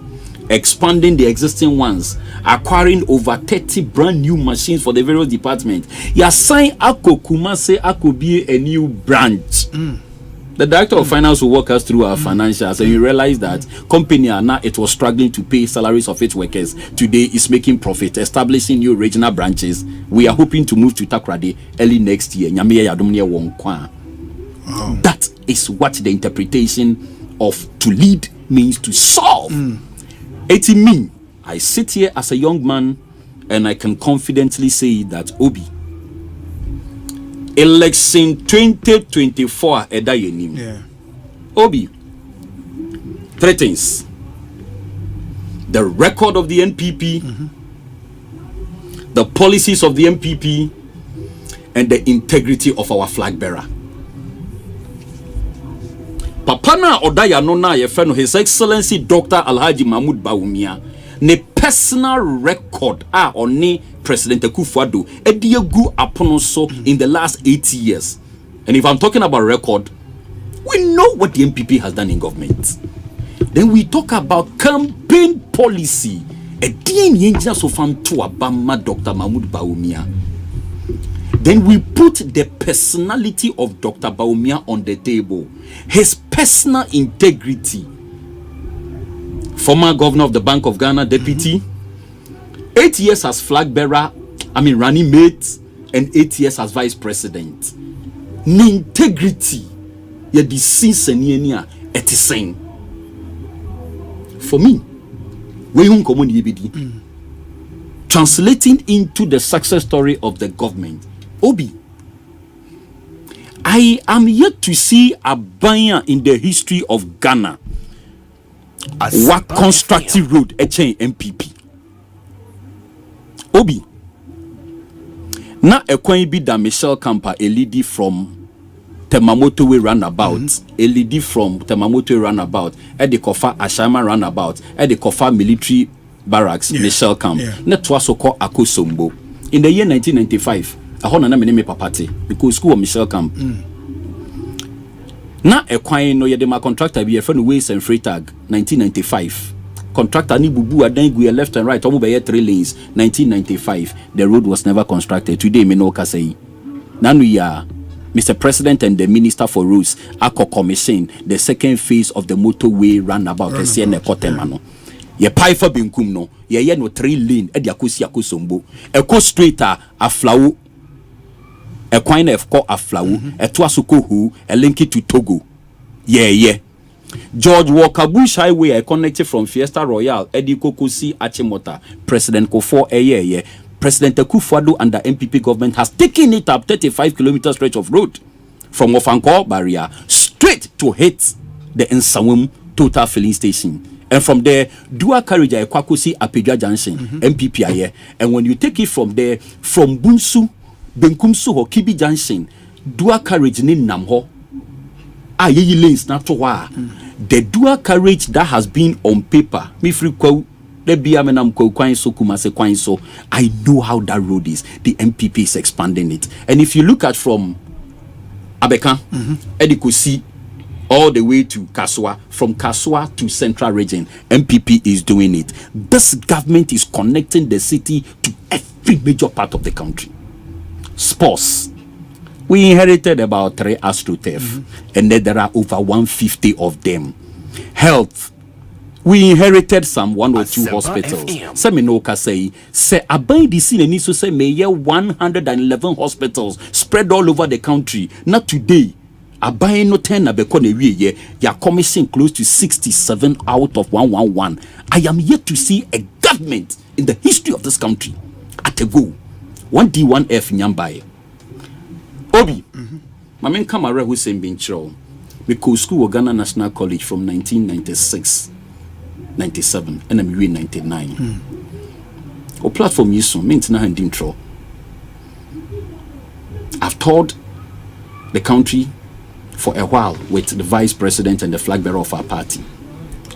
expanding the existing ones, acquiring over 30 brand new machines for the various departments, you assign Ako Kumase Ako be a new branch. The director of finance will walk us through our financials, and you realize that company now it was struggling to pay salaries of its workers. Today is making profit, establishing new regional branches. We are hoping to move to Takrade early next year. That is what the interpretation of to lead means to solve. It means I sit here as a young man and I can confidently say that Obi election 2024 Obi 3 things: the record of the NPP, the policies of the NPP, and the integrity of our flag bearer. Papana Odaya no na yefeno His Excellency Dr. Alhaji Mahmoud Bawumia ne personal record oni President Akufo-Addo ediegu apono so in the last 80 years. And if I'm talking about record, we know what the MPP has done in government. Then we talk about campaign policy. Dr. Mahmoud Bawumia. Then we put the personality of Dr. Bawumia on the table. His personal integrity. Former governor of the Bank of Ghana, deputy. 8 years as flag bearer, running mate, and 8 years as vice president. Integrity. Yet the sense it is saying. For me, translating into the success story of the government, Obi, I am yet to see a buyer in the history of Ghana what constructive road a chain MPP. Obi, na ekwan bi da Michelle Camper a lady from Temamoto Way roundabout, a lady from Temamoto Way roundabout, at the Kofa Ashama roundabout, at the Kofa military barracks, Michelle Camp. Net was so called Akosombo. In the year 1995, I hold na me papati because school of Michelle Camp. Na ekwan no yede ma contractor bi efo no Waste and Freight Tag 1995. Contractor ni bubu adangu left and right, omo be 3 lanes 1995. The road was never constructed. Today me no kasei. Nanu ya Mr. President and the Minister for Roads Ako commission the second phase of the motorway roundabout Kesiene Kotemano. Ye paifa binkum no ye no 3 lane e dia kosi akosombo. Eko straighter aflawo. Ekwan na efko aflawo. Eto asoko hu e link it to Togo. George Walker Bush Highway connected from Fiesta Royal Edi Kokosi Achimota. President Kofo President Akufo-Addo and the MPP government has taken it up 35 kilometer stretch of road from Ofanko barrier straight to hit the Nsawam total filling station. And from there, dual carriage Kwakosi Apedja Junction, MPP aye. And when you take it from there, from Bonsu, Benkumsu ho Kibi Junction, dual carriage ni Namho. Aye lanes na to wa. The dual carriage that has been on paper, me free quote. I know how that road is. The MPP is expanding it. And if you look at from Abeka, Edikosi, all the way to Kaswa, from Kaswa to Central Region, MPP is doing it. This government is connecting the city to every major part of the country. Sports. We inherited about 3 AstroTurf, and then there are over 150 of them. Health. we inherited some 1 or 2 hospitals. Seminoka say abai di sine so say may 111 hospitals spread all over the country. Not today. Abai no 10 na beko ne wie ye ya commission close to 67 out of 111. I am yet to see a government in the history of this country at a go 1D1F nyambaye. Obi, my man Kamara Hussein Binchro, we go school Ghana National College from 1996, 97, and I'm 99. O platform you so means na intro. I've toured the country for a while with the vice president and the flag bearer of our party.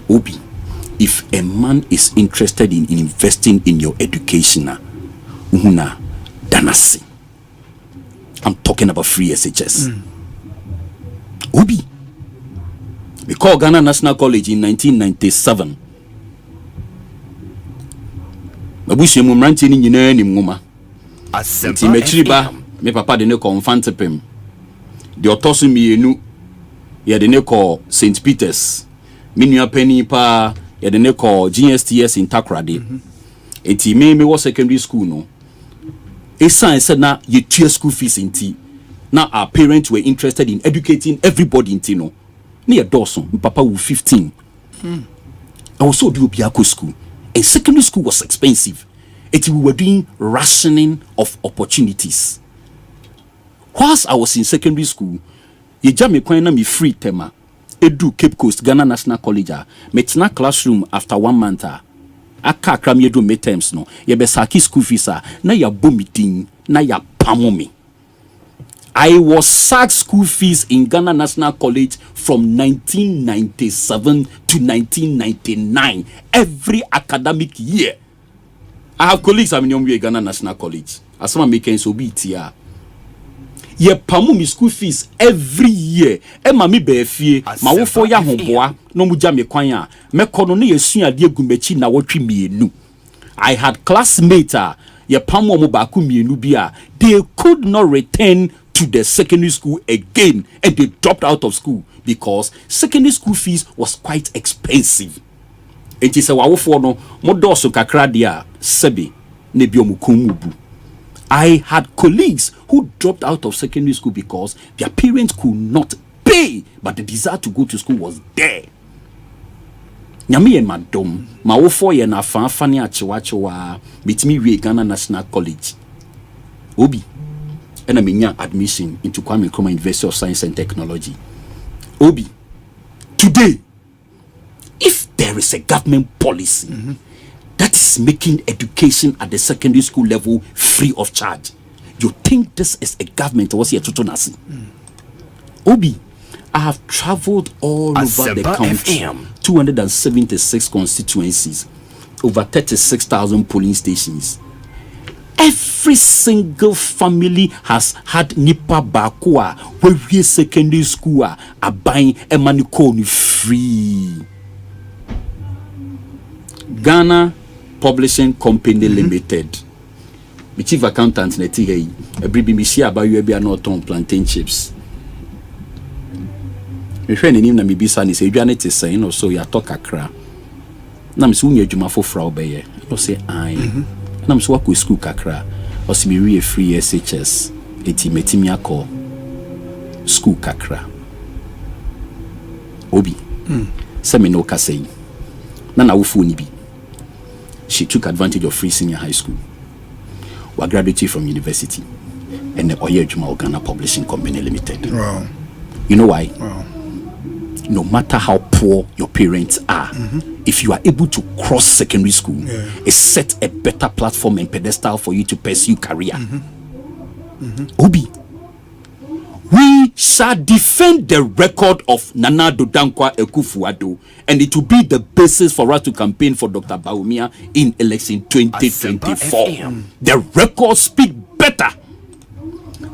Obi, if a man is interested in investing in your education, uhuna danasi. I'm talking about free SHS. Obi, we called Ghana National College in 1997. Mabushi mumranti ni nyina ni muma. Asempa mechiriba me papa de ne ko mfantepem. De otoso mienu ye de ne ko St Peter's. Minua pani pa ye de ne ko GSTS in Takrade. Enti me was secondary school no. Esan said na ye tuition school fees inti. Now our parents were interested in educating everybody in Tino. Near Dawson, papa was 15. I also do Biako school. And secondary school was expensive. We were doing rationing of opportunities. Whilst I was in secondary school, ye jam me me free tema. Edu Cape Coast Ghana National College. Metina classroom after 1 month. Aka kram ye do midterms no. Ye be saki school fees na ya bomiting na ya pamomi. I was sacked school fees in Ghana National College from 1997 to 1999 every academic year. I have colleagues I'm in Ghana National College. As some making so be here. Ye pamu mi school fees every year. E mami be fie ma wo fo ya honboa no mu ja me kwan a me kono ne yesua de agumechi na wotwe mienu. I had classmates ye pamu mo ba ku mienu bi a they could not return to the secondary school again and they dropped out of school because secondary school fees was quite expensive. Enti se wa wo fo no mo doso kakra dia sebe ne bi omukomubu. I had colleagues who dropped out of secondary school because their parents could not pay, but the desire to go to school was there. Nyame and madam, ma wo for ye na fa ne achewachewa bitimi we Ghana National College. Obi, and I mean admission into Kwame Nkrumah University of Science and Technology. Obi, today, if there is a government policy that is making education at the secondary school level free of charge, you think this is a government was here to Tonasi? Obi, I have traveled all over the country, 276 constituencies, over 36,000 polling stations. Every single family has had Nipa Bakua, where we secondary school are buying a manicone free. Ghana Publishing Company Limited. My chief accountant neti hey, every be share about you be not on plantain chips. Me friend ni na me bisa ni say aduane te say no so ya talk akra. Na me so nya adwuma fofra obeye. No say ai. Na me so wa school kakra. O si me we free SHS. Eti metimi akọ school kakra. Obi. Se me no ka say. Na na wo fu ni bi. She took advantage of free senior high school. We graduated from university and the Oyejuma Ghana Publishing Company Limited. Wow. You know why? Wow. No matter how poor your parents are, if you are able to cross secondary school, it sets a better platform and pedestal for you to pursue career. Obi, we shall defend the record of Nana Dankwa Ekufuado, and it will be the basis for us to campaign for Dr. Bawumia in election 2024. The records speak better.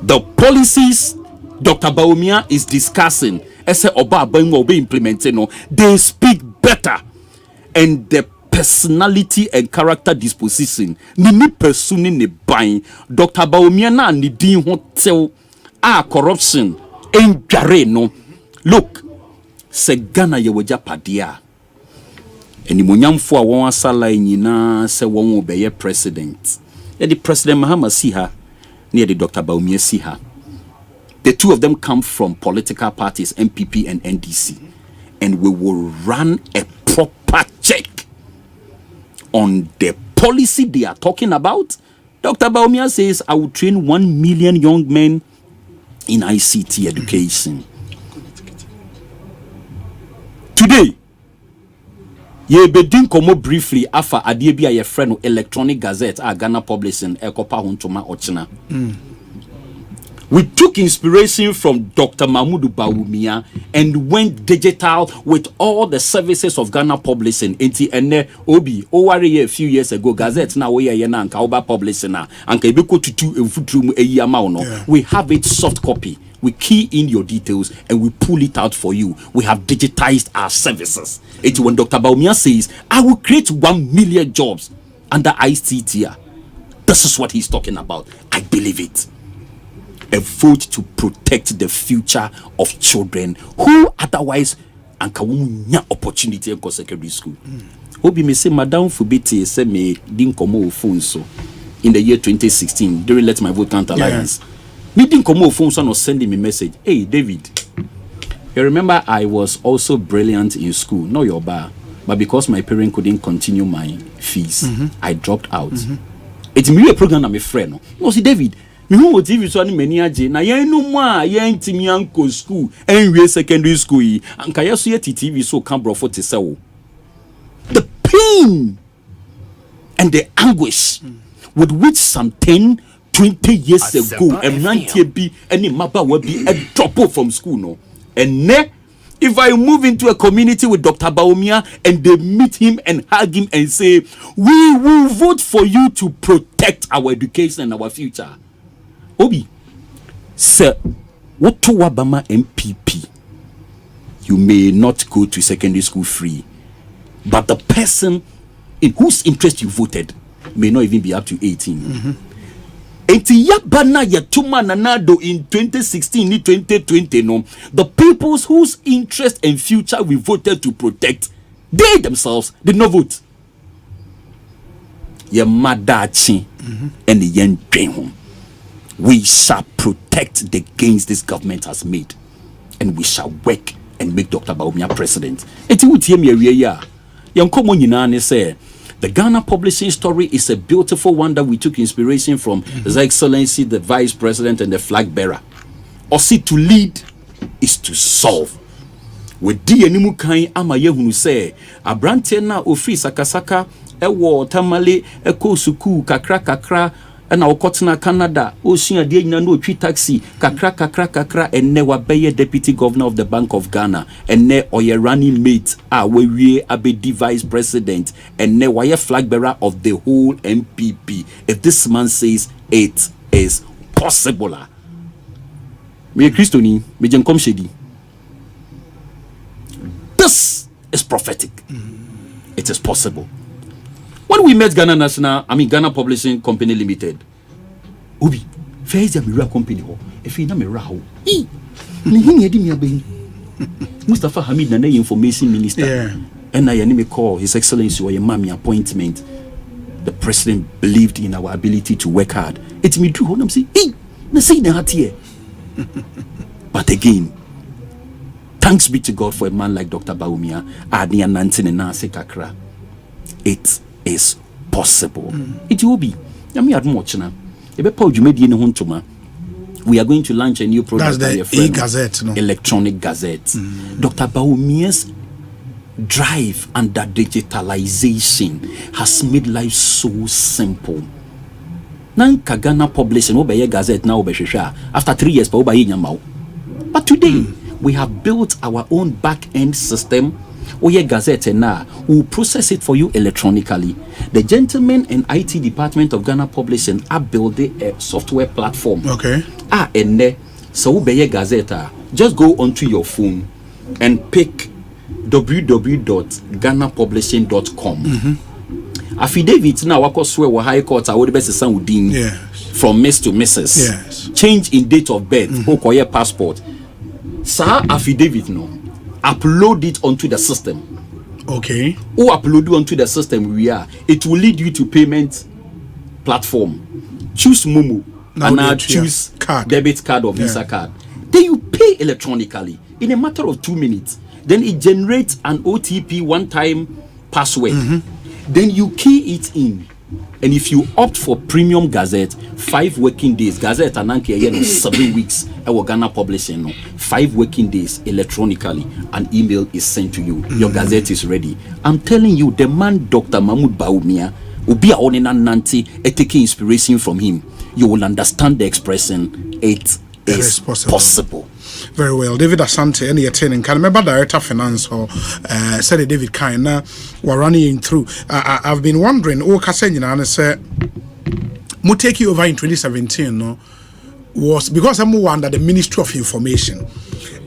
The policies Dr. Bawumia is discussing, as Oba will be implementing, they speak better. And the personality and character disposition, ni person ni buying Dr. Bawumia na ni din hotel. Corruption in no. Look, se Ghana ye waja padia. animonyamfo a wɔn asala nyinaa sɛ wɔn wo bɛyɛ president. The President Mahama Siha near the Dr. Baumia Siha. The two of them come from political parties, MPP and NDC. And we will run a proper check on the policy they are talking about. Dr. Baumia says, I will train 1 million young men in ICT education. Today, ye bedin komo briefly afa adie bi a ye frɛ no electronic gazette a Ghana publishing ekopa hontoma ochina. We took inspiration from Dr. Mahmoud Bawumia and went digital with all the services of Ghana publishing. Enti ene obi oware a few years ago gazette na we ye na anka oba publishing na anka ebeko tutu emfutrum eyi ama no. We have it soft copy. We key in your details and we pull it out for you. We have digitized our services. It's when Dr. Baumia says, I will create 1 million jobs under ICT. This is what he's talking about. I believe it. A vote to protect the future of children who otherwise and opportunity in secondary school. Obi me say, Madam Fubiti say me din komo phone so in the year 2016 during Let My Vote Count Alliance. Me didn't come over phone or sending me message. Hey David, you remember I was also brilliant in school, not your bar, but because my parent couldn't continue my fees, I dropped out. It's me a program I'm a friend. No, see David, me who would TV so many aje na yen no more yen timi anko school and we secondary school and kaya so yet TV so can bro for te say the pain and the anguish with which some 10-20 years ago, a man be any maba will be a drop off from school, no. And if I move into a community with Dr. Baumia and they meet him and hug him and say, we will vote for you to protect our education and our future. Obi, sir, what to Wabama MPP? You may not go to secondary school free, but the person in whose interest you voted may not even be up to 18. Enti yabana yatuma nanado in 2016 ni 2020 no, the peoples whose interest and future we voted to protect, they themselves did not vote. Ye madachi and the yen home. We shall protect the gains this government has made, and we shall work and make Dr. Baumia president. Enti wutie me ya yankomo nyina ne say the Ghana publishing story is a beautiful one that we took inspiration from His Excellency, the Vice President and the flag bearer. Osi to lead is to solve. With di enimu kan ama yehunu say abrante na ofri sakasaka ewo tamale ekosuku kakra na okotena Canada osua de nyina no twi taxi kakra enne wabeye deputy governor of the Bank of Ghana enne oye running mate we abedi vice president enne waye flag bearer of the whole MPP. If this man says it is possible, me Christoni me jenkom shedi, this is prophetic. It is possible. When we met Ghana Publishing Company Limited, Obi, Faizia Mira Company, if you know me Raho, Mustafa Hamid, the information minister, and I me call His Excellency or your mommy appointment. The president believed in our ability to work hard. It's me true. I'm saying, but again, thanks be to God for a man like Dr. Baumia, Adia Nantin and Nase Kakra. It is possible. It will be. We are going to launch a new product. That's the e-gazette, no? Electronic gazette. Dr. Baumia's drive under digitalization has made life so simple. Nanka Ghana publishing obey gazette now after 3 years but today we have built our own back-end system. Oye Gazette now will process it for you electronically. The gentlemen in IT department of Ghana Publishing are building a software platform. Okay. And so Oye Gazette, just go onto your phone and pick www.ghanapublishing.com. Affidavit now wako swear wa high court a would best sound from Miss to Mrs. Yes. Change in date of birth, okoye passport. Sir affidavit no. Upload it onto the system. Okay. Who upload onto the system it will lead you to payment platform. Choose Momo. And now choose card. Debit card or Visa card. Then you pay electronically in a matter of 2 minutes. Then it generates an OTP one-time password. Then you key it in. And if you opt for Premium Gazette, 5 working days, Gazette and 7 weeks, Ghana publishing, 5 working days electronically, an email is sent to you. Your Gazette is ready. I'm telling you, the man Dr. Mahmoud Baumia will be on Nanti, taking inspiration from him. You will understand the expression, it is possible. Very well. David Asante, any attending, can remember Director of Finance or said David Kaina were running through. I've been wondering, and say, mo take you over in 2017, no, was because I'm under the Ministry of Information.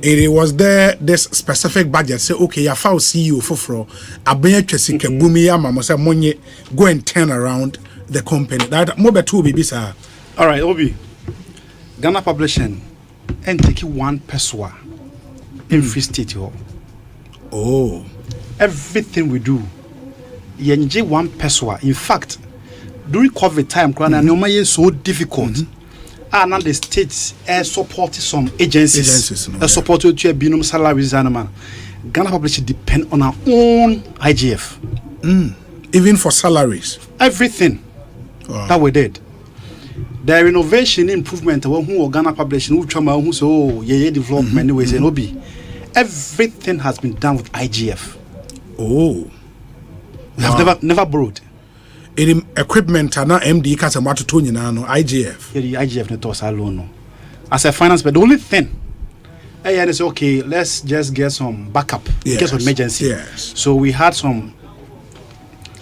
It was there this specific budget say, okay, you found CEO for Abenya Chesike Bumia Mama say money go and turn around the company. That more better be sir. All right, Obi. Ghana Publishing and take one peswa in free state. Oh, everything we do, yenje one peswa. In fact, during COVID time, Ghana is so difficult. And now the states support some agencies support to binum salaries and man. Ghana Publishing depend on our own IGF. Even for salaries, everything that we did. The renovation improvement who Ghana Publishing who trauma who so development anyways and obi. Everything has been done with IGF. Oh, we have never borrowed. Equipment and MD case matter to no IGF. The IGF not us alone. No. As a finance, but the only thing, I say okay, let's just get some backup in case of emergency. Yes. So we had some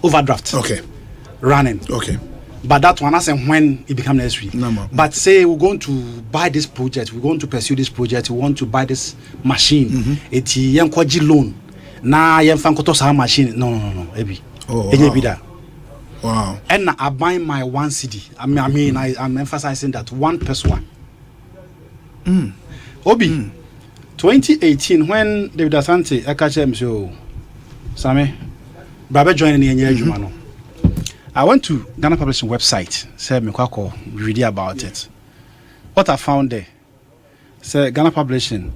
overdraft. Okay. Running. Okay. But that one, as and when it becomes necessary. But say we're going to buy this project, we're going to pursue this project, we want to buy this machine. It's young kwaji loan. Na young fankotos our machine. No. Ebi. Wow. And I buy my 1 CD. I'm emphasizing that one plus one. Obi. 2018 when David Asante Ekachem so Same Baba joined in I went to Ghana Publishing website, said Mekako read about it. What I found there, said Ghana Publishing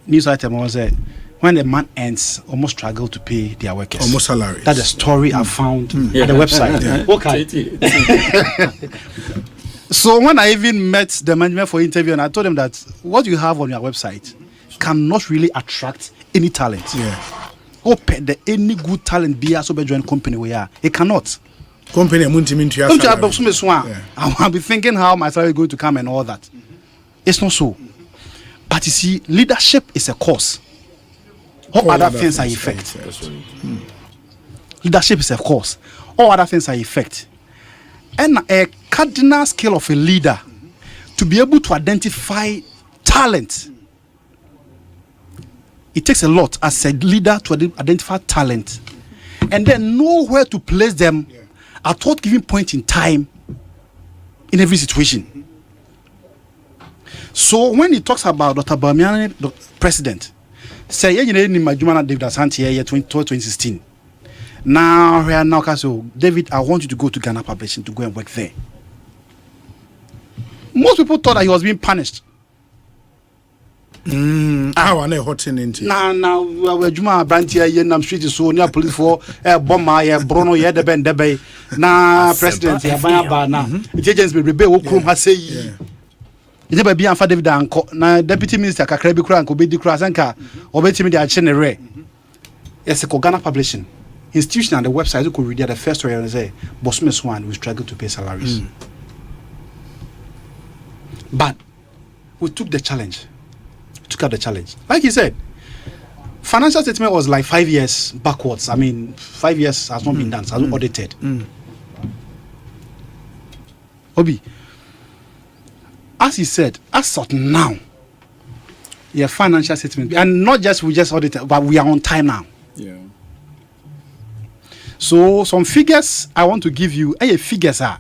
news item was that when the man ends, almost struggle to pay their workers. Almost salary. That's the story I found on the website. Okay. So when I even met the management for interview and I told them that what you have on your website cannot really attract any talent. Open the any good talent be a super joint company we are. It cannot. Company I'll be thinking how my salary is going to come and all that. It's not so. But you see, leadership is a cause. All other things are effect. Leadership is a cause. All other things are effect. And a cardinal skill of a leader to be able to identify talent. It takes a lot as a leader to identify talent and then know where to place them at what given point in time in every situation. So when he talks about Dr. Bamian, the president, say David Asante 2016. Now we are now so David, I want you to go to Ghana Publishing to go and work there. Most people thought that he was being punished. How are they hotting into? Now we're Juma Brantia Yenam Street so near police for bomber, Bruno, Debe, na president, now. The agents will rebel, Krum has say. You never be for David Anko, na deputy minister Kakrebi Kran, Kobedi Krasanka, or Betty Media Chenere. Yes, a Ghana Publishing institution and the website you could read the first story and say, Bosmes one, we struggle to pay salaries. But we took the challenge. Took up the challenge. Like he said, financial statement was like 5 years backwards. I mean, 5 years has not been done, has not audited. Obi, as he said, as of now, your financial statement, and not just we just audited, but we are on time now. Yeah. So some figures I want to give you. Figures are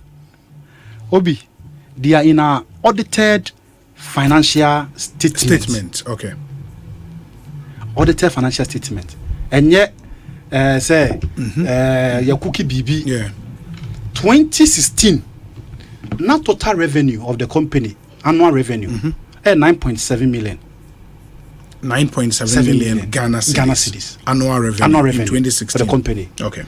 Obi, they are in our audited financial statement. Okay. Audited financial statement. And yet say your cookie BB. Yeah. 2016, not total revenue of the company, annual revenue, 9.7 million. 9.7 million Ghana cedis. Annual revenue in 2016 for the company. Okay.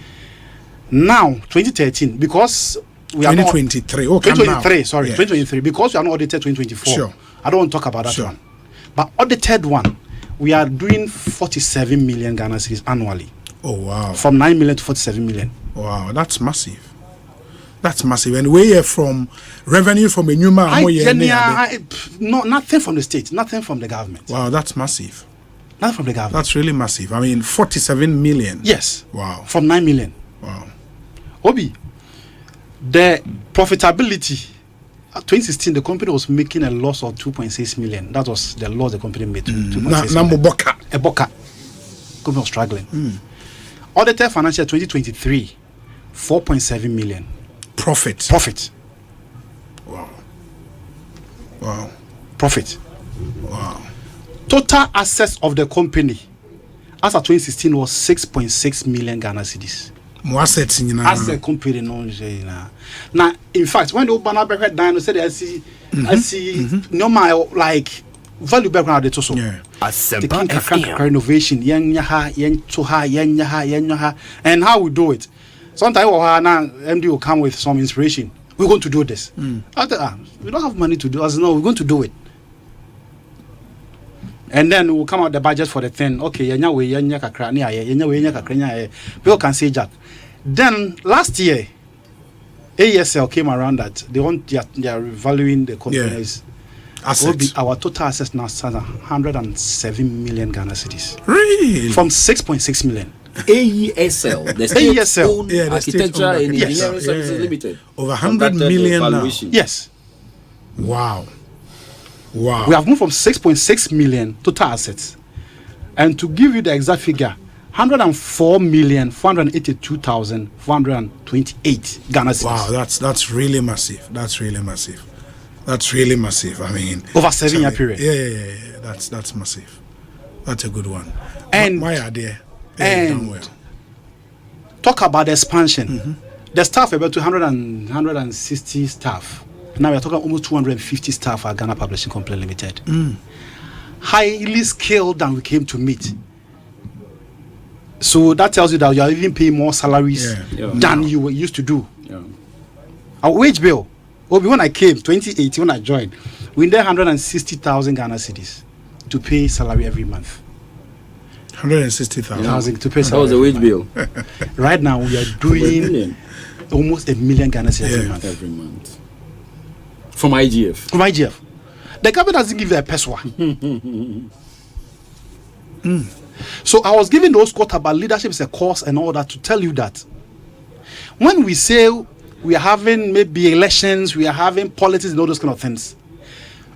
Now 2013, because we are 2023. Not, 2023. Sorry, yes. 2023. Because we are not audited 2024. Sure. I don't want to talk about that one. But audited one, we are doing 47 million Ghana cedis annually. Oh wow! From 9 million to 47 million. Wow, that's massive. That's massive. And where from revenue from a new man? No, nothing from the state, nothing from the government. Wow, that's massive. Nothing from the government. That's really massive. I mean, 47 million. Yes. Wow. From 9 million. Wow. Obi, the profitability. 2016, the company was making a loss of 2.6 million. That was the loss the company made. 2.6 million. A boka. Company was struggling. Audited financial 2023, 4.7 million. Profit. Wow. Wow. Profit. Wow. Total assets of the company as of 2016 was 6.6 million Ghana cedis. More assets in as the company now, in fact, when the Obama back down, said I see normal like value background it also. Asempa FM. Renovation, and how we do it. Sometimes MD will come with some inspiration. We're going to do this. We don't have money to do it. No, we're going to do it. And then we'll come out the budget for the thing. Okay, people can say that. Then last year, ASL came around that they are revaluing the companies. Our total assets now stands at 107 million Ghana cedis. Really? From 6.6 million. AESL, the state-owned Architecture and Engineering Services Limited. Over 100 million now. Yes. Wow. We have moved from 6.6 million total assets. And to give you the exact figure, 104,482,428 Ghana cedis. Wow, that's really massive. That's really massive. I mean, over 7-year period. Yeah. That's massive. That's a good one. And my idea. And talk about the expansion. The staff about 160 staff. Now we are talking almost 250 staff at Ghana Publishing Company Limited. Highly skilled than we came to meet. So that tells you that you are even paying more salaries than you were used to do. Our wage bill, when I came 2018, when I joined, we need 160,000 Ghana cedis to pay salary every month. 160,000 to pay salary. That was the wage bill. Right now we are doing almost 1 million Ghana cedis every month. From IGF. The government doesn't give you a peswa. So I was giving those quotes about leadership is a course and all that to tell you that when we say we are having maybe elections, we are having politics and all those kind of things,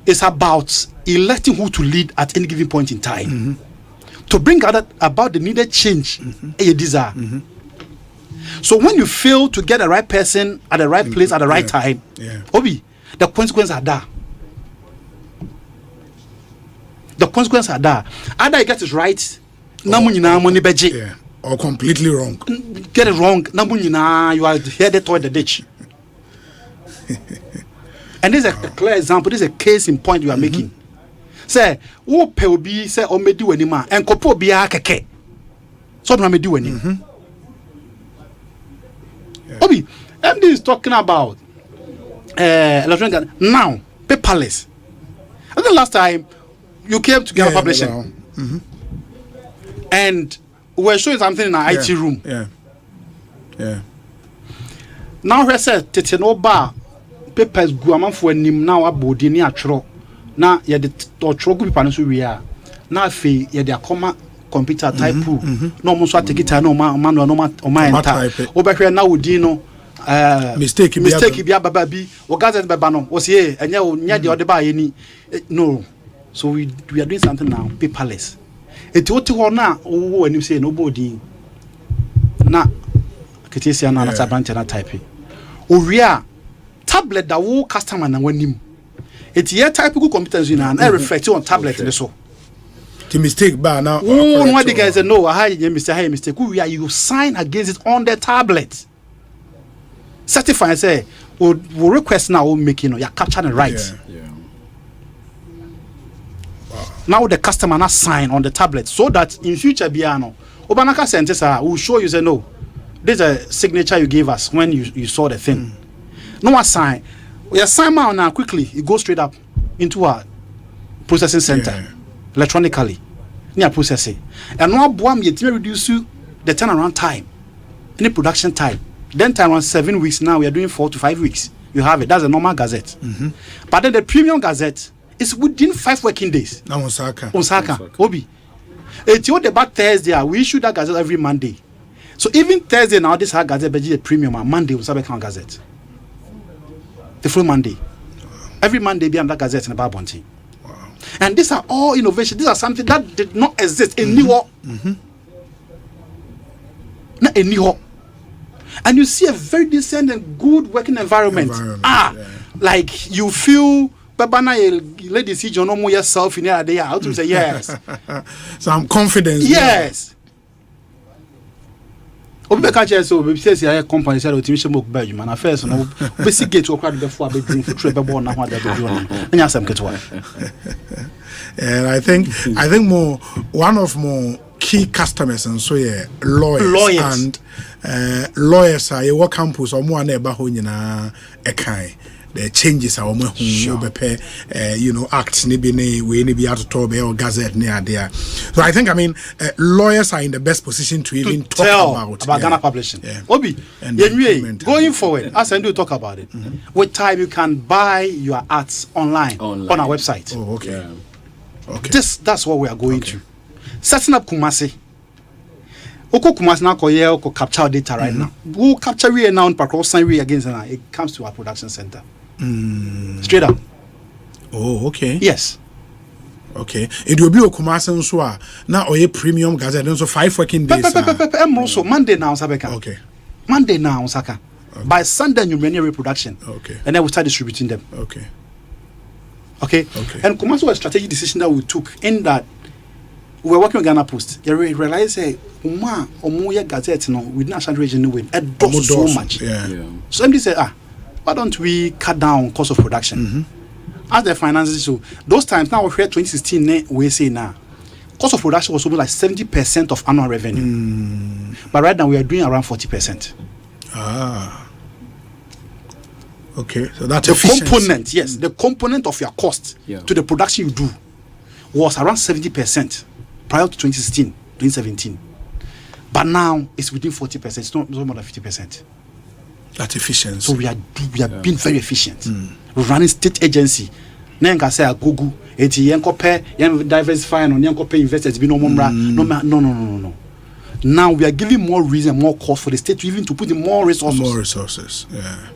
it's about electing who to lead at any given point in time. To bring about the needed change you desire. So when you fail to get the right person at the right place at the right time, Obi, the consequences are there. Either you get it right, or completely wrong. Get it wrong, you are headed toward the ditch. And this is a clear example. This is a case in point you are making. Say, who will be say or me do any man and kopo be a keke. So me do any. Obi, MD is talking about electronic now paperless. I think last time you came to Ghana Publishing, and we were showing something in our IT room. Now we said tete no bar papers go amanfo anim now abodi ni atworo na ye de otworo go paper no so wi a na afi ye de akoma computer type no mo so atekita na o manual no enter obehwe na wodi no mistake bi ababa bi o gazette beba no o se enye o nya de o de ba ye ni no. So we are doing something now paperless. Eti oti ho na wo anim say no bodi na ketesi na na tabante na type o wi a tablet that wo customer na wanim eti ye type go computers na reflect on tablet ne so The mistake, but now. What the guy said, no, I mistake. Who are you sign against it on the tablet? Certify and say, we'll request now, we'll make you capture the rights. Yeah. Wow. Now the customer not sign on the tablet so that in future, Biano, Obanaka sentence will show you, say, no, this is a signature you gave us when you saw the thing. No one sign. We assign now quickly, it goes straight up into our processing center electronically. Near processing. And now Boam yet reduce the turnaround time, any production time. Then time on 7 weeks, now we are doing 4 to 5 weeks. You have it. That's a normal gazette. But then the premium gazette is within 5 working days. Now Osaka. Obi. It's your debate Thursday. We issue that gazette every Monday. So even Thursday now, this gazette be the premium and Monday we sabe kan gazette. The full Monday. Every Monday be on that gazette in the Babonti. Wow. And these are all innovations. These are something that did not exist in New York. Not in New York. And you see a very decent and good working environment. Like you feel Babana lady see John Omo yourself in there. How to say yes. Some confidence. Yes. Obi catch so we say say company say otimishe mo ba adwuma na first no basic gate okra de before abedin for trade be na ho da be do no nya asem ketwa. And I think more one of more key customers and so lawyers and lawyers are your campus or more na eba ho nyina ekai the changes are acts we be out to talk or gazette near there. So I think lawyers are in the best position to even talk about Ghana publishing. Obi, going forward, as I do talk about it, with time you can buy your arts online. On our website. Oh, okay. Yeah. Okay. That's what we are going to. Setting up Kumasi. Oko Kumasi now ko capture data right now. We'll capture we now across we against it comes to our production center. Straight up. Oh, okay. Yes. Okay. It will be a Kumasi so now or a premium gazette so 5 working days. Also Monday now Sabeka. Okay. Monday now Saka. Okay. By Sunday you many reproduction. Okay. And then we start distributing them. Okay. Okay. And Kumasi was a strategic decision that we took in that we were working with Ghana Post. You realize Omoya Gazette within Ashanti region with so much. Yeah. So MD said, why don't we cut down cost of production? As the finances, so those times now we hear 2016 we say now cost of production was like 70% of annual revenue. But right now we are doing around 40%. Okay, so that's the component, yes, the component of your cost to the production you do was around 70% prior to 2016, 2017. But now it's within 40%, it's not more than 50%. That's efficient. So we are being very efficient. We're running state agency. Now you can say Google, diversify and investors be no. Now we are giving more reason, more cost for the state to even to put in more resources. More resources, yeah.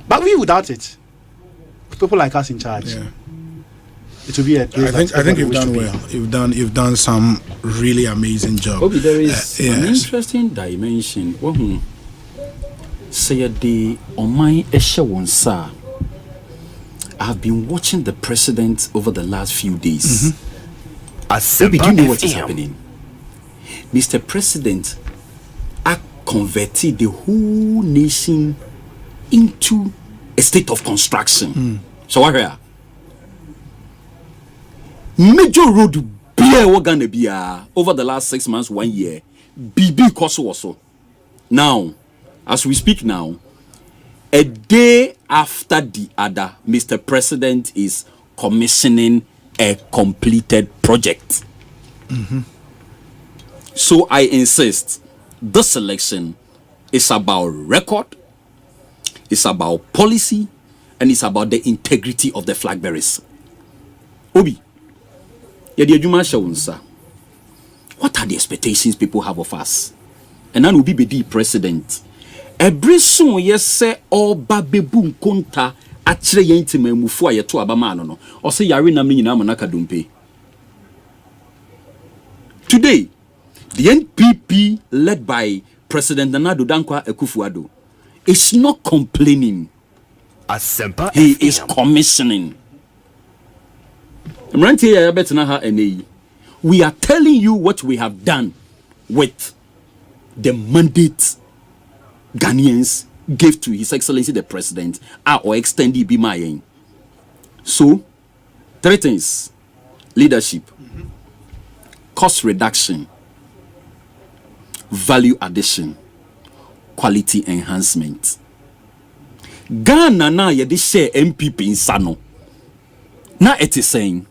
But we without it, people like us in charge. Yeah. It will be a place I think you've done well. You've done some really amazing job. Okay, there is an interesting dimension. Say the Omai Eshawonsa. I have been watching the president over the last few days. Asempa, do you know what is happening? Mr. President, I converted the whole nation into a state of construction. So what here? Major road beer gonna be over the last 6 months, 1 year. BB cost also. Now, as we speak now, a day after the other, Mr. President is commissioning a completed project. So I insist, this election is about record, it's about policy, and it's about the integrity of the flag bearers. Obi, what are the expectations people have of us? And then will be the president. Every soon, yes, say, all babebu konta, actually, intimate mufua yetu abamano, or say, Yarina Minina Manaka Dumpe. Today, the NPP, led by President Nana Dankwa Ekufuado, is not complaining. Asempa, he is commissioning. we are telling you what we have done with the mandate Ghanaians gave to His Excellency the President or extend it be my. So, 3 things: leadership, cost reduction, value addition, quality enhancement. Ghana na yedi share MPP insano. Na it is saying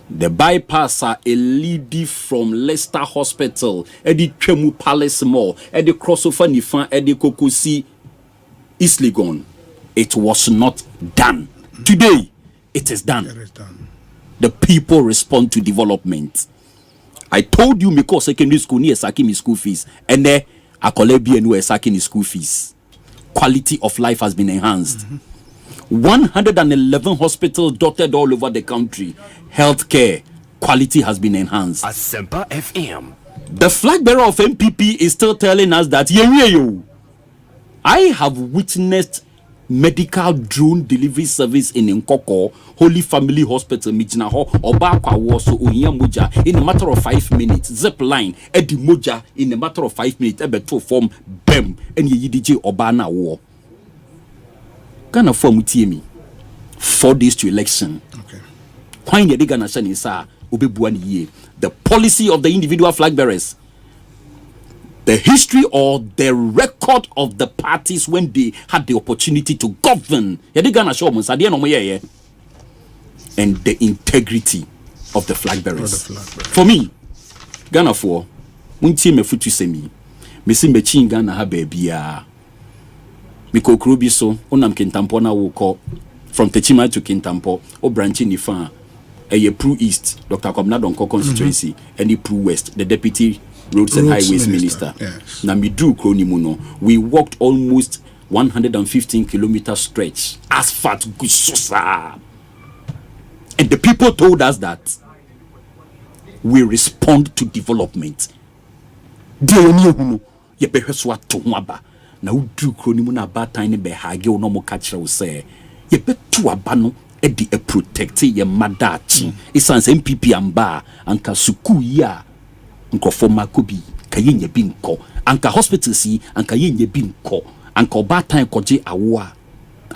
the bypasser a lady from Leicester Hospital, Edi Twemu Palace Mall, Edi crossover Nifan, Edi Kokosi East Legon. It was not done. Today, it is done. It is done. The people respond to development. I told you because secondary school near sacking me school fees, and there I collect BNU sacking school fees. Quality of life has been enhanced. 111 hospitals dotted all over the country. Healthcare quality has been enhanced. Asempa FM. The flag bearer of MPP is still telling us that I have witnessed medical drone delivery service in Nkoko Holy Family Hospital Mijina Ho Obakwa Woso Ohiya Moja in a matter of 5 minutes. Zip line Edi Moja in a matter of 5 minutes. Ebeto form BEM and Yidiji Obana War. Ghana form utiemi 4 days to election. Okay. When the Ghana Shani sa obebuani ye. The policy of the individual flag bearers, the history or the record of the parties when they had the opportunity to govern, and the integrity of the flag bearers. For me, Ghana for munti me futu semi. Me si mechi Ghana ha babia. Me ko krubi so onam Kintampo na wo ko from Techima to Kintampo o branching Nifa a Pru East, Dr. Kobna Donko constituency, and the Pru West, the deputy Roads and Highways Minister. Yes. Now, we walked almost 115 kilometer stretch. Asphalt Gusosa. And the people told us that we respond to development. Now, do Kronimuna Batine Behagio no more catcher will say, ye bet to abano. Edi e protecte ye madachi. Isanse MPP amba anka suku ya anka forma kobi kayenye binko anka hospital si anka yenye binko anka obatan koje awa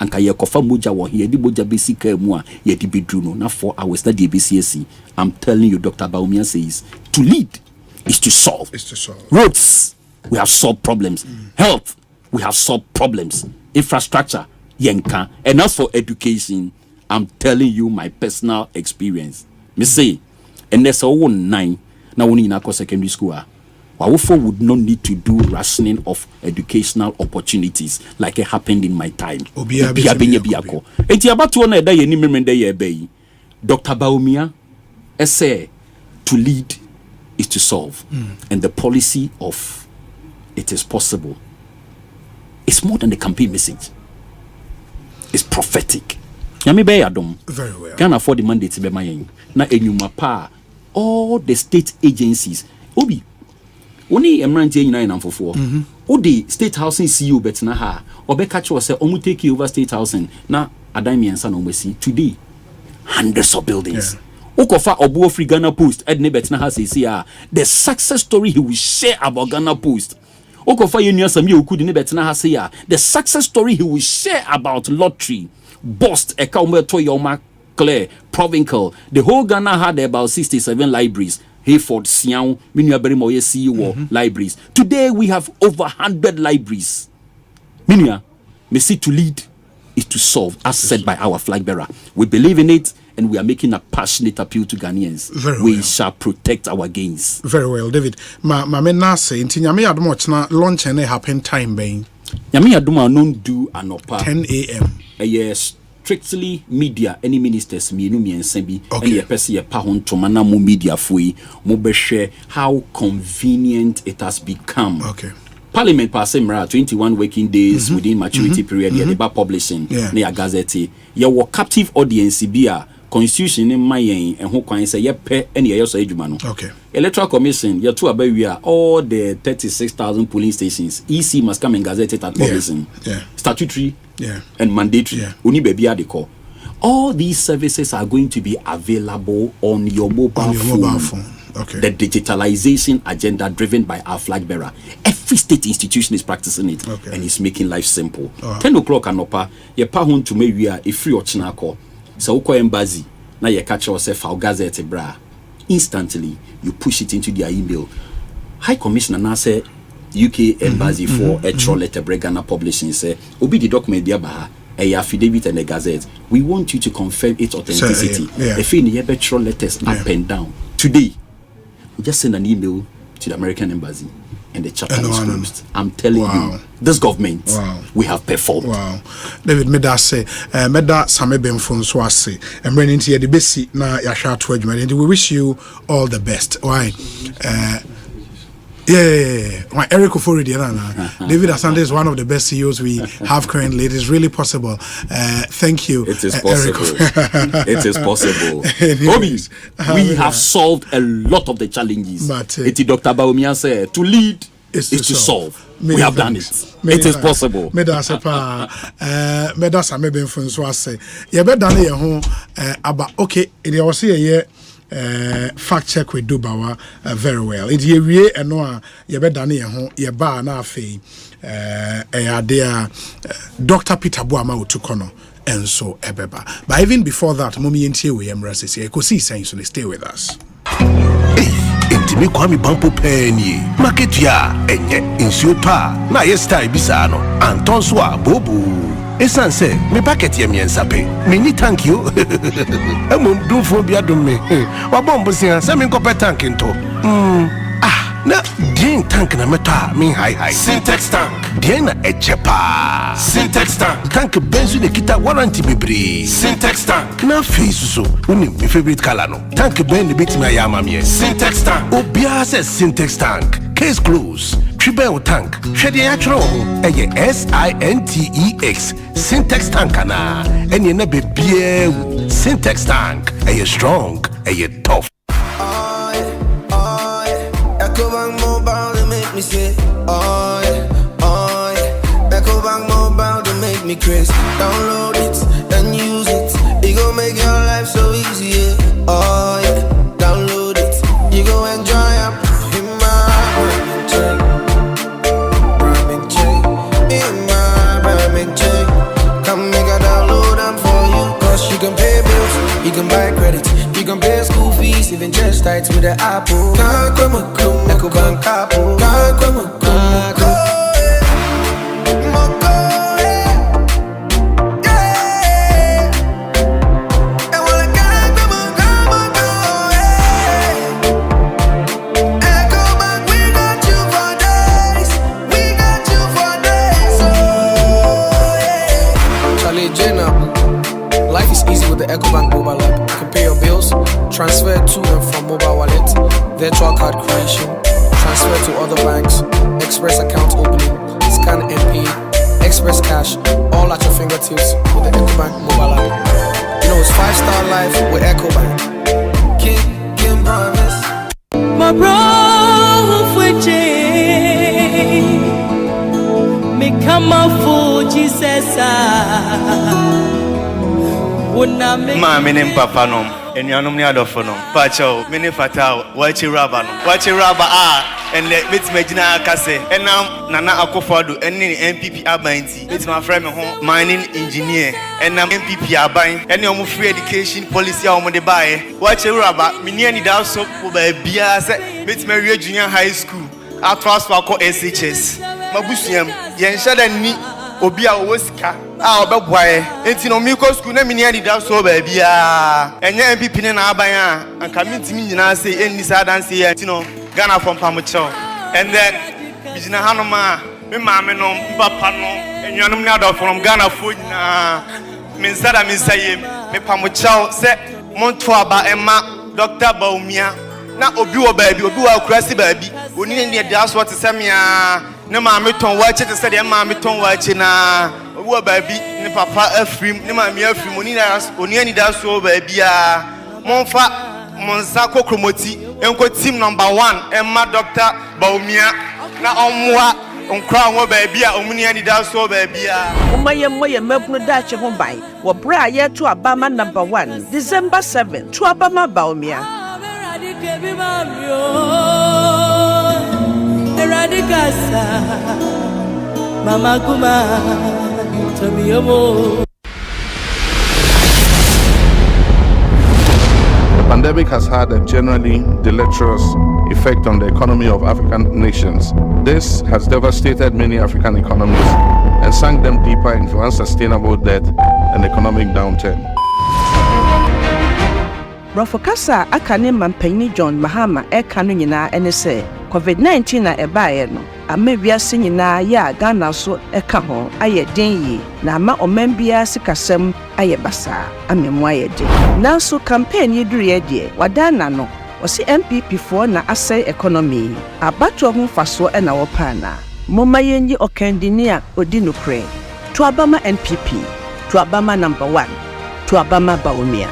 anka ye kofa moja wo he di moja besika mu a ye di bedru no na 4 hours na di BCSC. I'm telling you, Dr. Baumia says to lead is to solve. Roads, we have solved problems. Health, we have solved problems. Infrastructure, yenka. And as for education, I'm telling you my personal experience. Me say, and there's a 9 now when in a secondary school. Wawufo would not need to do rationing of educational opportunities like it happened in my time. Dr. Baumia say to lead is to solve. And the policy of it is possible. It's more than a campaign message. It's prophetic. Very well. Can't afford the mandate to be my na enyuma pa all the state agencies. Obi only emergency in 9 and 44. The state housing CEO betina ha obe catch was say omu take over state housing na adami and san omesi today hundreds of buildings. Okofa obu free Ghana Post edne betina ha say the success story he will share about Ghana Post. Okofa yenu sami okudi ne betina ha say the success story he will share about lottery. Bust a Kaumeto Yoma Claire, Provincial. The whole Ghana had about 67 libraries. Hayford, Sian, Minya Berimoye CEO libraries. Today we have over 100 libraries. Minya, Messi to lead is to solve, as said by our flag bearer. We believe in it and we are making a passionate appeal to Ghanaians. We shall protect our gains. Very well, David. Ma mena say inti nyame adom ochna launch and happen time being. Nyame adom anon do anopa 10 a.m. Yes, strictly media any ministers mienu miensa bi and ye pese ye pa hon tomana mo media foi mo be share how convenient it has become. Parliament passe mra 21 working days within maturity period ye ba publishing na ya gazette ye wo captive audience bi constitution in my and who can say ye pe any ye so adwuma no. Electoral Commission ye to abawia all the 36,000 polling stations. EC must come and gazette it at publishing. Statutory and mandatory. Uni baby they call. All these services are going to be available on your mobile phone. Okay. The digitalization agenda driven by our flag bearer. Every state institution is practicing it and it's making life simple. 10 o'clock anopa, ye pa hun to me we are a free ochinako. So uko embassy, na ye catch yourself our gazette bra. Instantly, you push it into their email. High Commissioner na say UK Embassy for a troll letter Bregana publishing say obi the document dia baha a affidavit and a gazette. We want you to confirm its authenticity. The thing you troll letters up and down. Today, we just send an email to the American Embassy and the chapter is closed. I'm telling you, this government, we have performed. Wow. David, Meda say, Meda Sameben from Swasi, and when into the basic na Yasha to and we wish you all the best. Why? My Eric Ofori David Asante is one of the best CEOs we have currently. It is really possible. Thank you. It is possible. It is possible. Hobbies, we have solved a lot of the challenges. But Dr. Baumia said to lead is to solve. We have done it. It is possible. Medasa maybe from Swase. You better done it about okay. It was here. Fact check with Dubawa very well. It's ye re and no ye be done ye ba na fe there Dr. Peter Boama utukono and so ebeba. But even before that, Mummy Ntie we embrace Ekosiise so stay with us. Intimi kwami bampo penny market ya enye insuta na yesta bisa no Anton so abobu. Esan say me packet ye miensape me ni thank you emom dum fo bia dum me wa bombo sia say me nkope tank nto na din tank na meta me high Syntex tank din na echepa Syntex tank benzu ne kita warranty bebre Syntex tank na face so uni me favorite color no tank ben ne bit me ya mamie Syntex tank obia say Syntex tank case close Tribel tank shedi atro eye SINTEX Syntex tank na eni na be bie Syntex tank eye strong eye tough. Ecobank Mobile to make me say oh yeah. Ecobank Mobile to make me crazy. Download it and use it. It gon' make your life so easy, yeah. Oh yeah. Download it. You go enjoy up in my come make a download them for you. Cause you can pay bills, you can buy credit, you can pay school fees, even just tights with the Apple. Ecobank Apple. Life is easy with the Ecobank mobile app. You can pay your bills, transfer to and from mobile wallet, virtual card creation, transfer to other banks, express account opening, scan and pay, express cash, all at your fingertips with the Ecobank mobile app. You know it's 5-star life with Ecobank. Kim promise. My bro, me come out for Jesus. Ma menim papa nom enuanom ne adofo nom pacho meni fata wachi raba and let me gina akase enam nana akofado eni MPP abanti metima frame me ho mining engineer enam MPP aban eni omo free education policy a omo de bae wachi raba meni ani da so po ba bia se metima wie junior high school atras wa ko SHS mabusuam yen shada ni obi a wosika a obeboae enti no mi ko school na mini adi da so ba bia enye MPP ne na aban a anka mitimi nyina say enni sa dance ye enti no Ghana from Pamucho and then bijina hanoma me maame no papa no enuanom ne adofo from Ghana fo nyina me nsada me sayem me Pamucho se monto aba emma Dr. Baumia na obi wo baabi obi wa kurasi baabi oni ne de aso te semia ne maame ton wache te se de maame ton wache na obi wa baabi ne papa afrim ne maame afrim oni ani da so baabi a monfa monsa kokromoti enko team number 1 emma Dr. Baumia na omwa nkra wo baby a omuni ani da so baby a umaye mabunu dache ho bai wo bra ye to abama number 1 December 7 to abama baomia eradicasa mama kuma tomiyomo. The pandemic has had a generally deleterious effect on the economy of African nations. This has devastated many African economies and sunk them deeper into unsustainable debt and economic downturn. Rofokasa akane mampani John Mahama ekanu nyina ene se COVID-19 na ebae no amewiase nyina ya Ghana so eka ho aye den yi na ama omambia sikasem aye basa amemwa ye de nanso campaign yedure de wadana no wasi MPP fo na asai economy abato ho faso e na wopana moma yenyi okandinia odinukre to abama NPP to abama number 1 to abama baomia.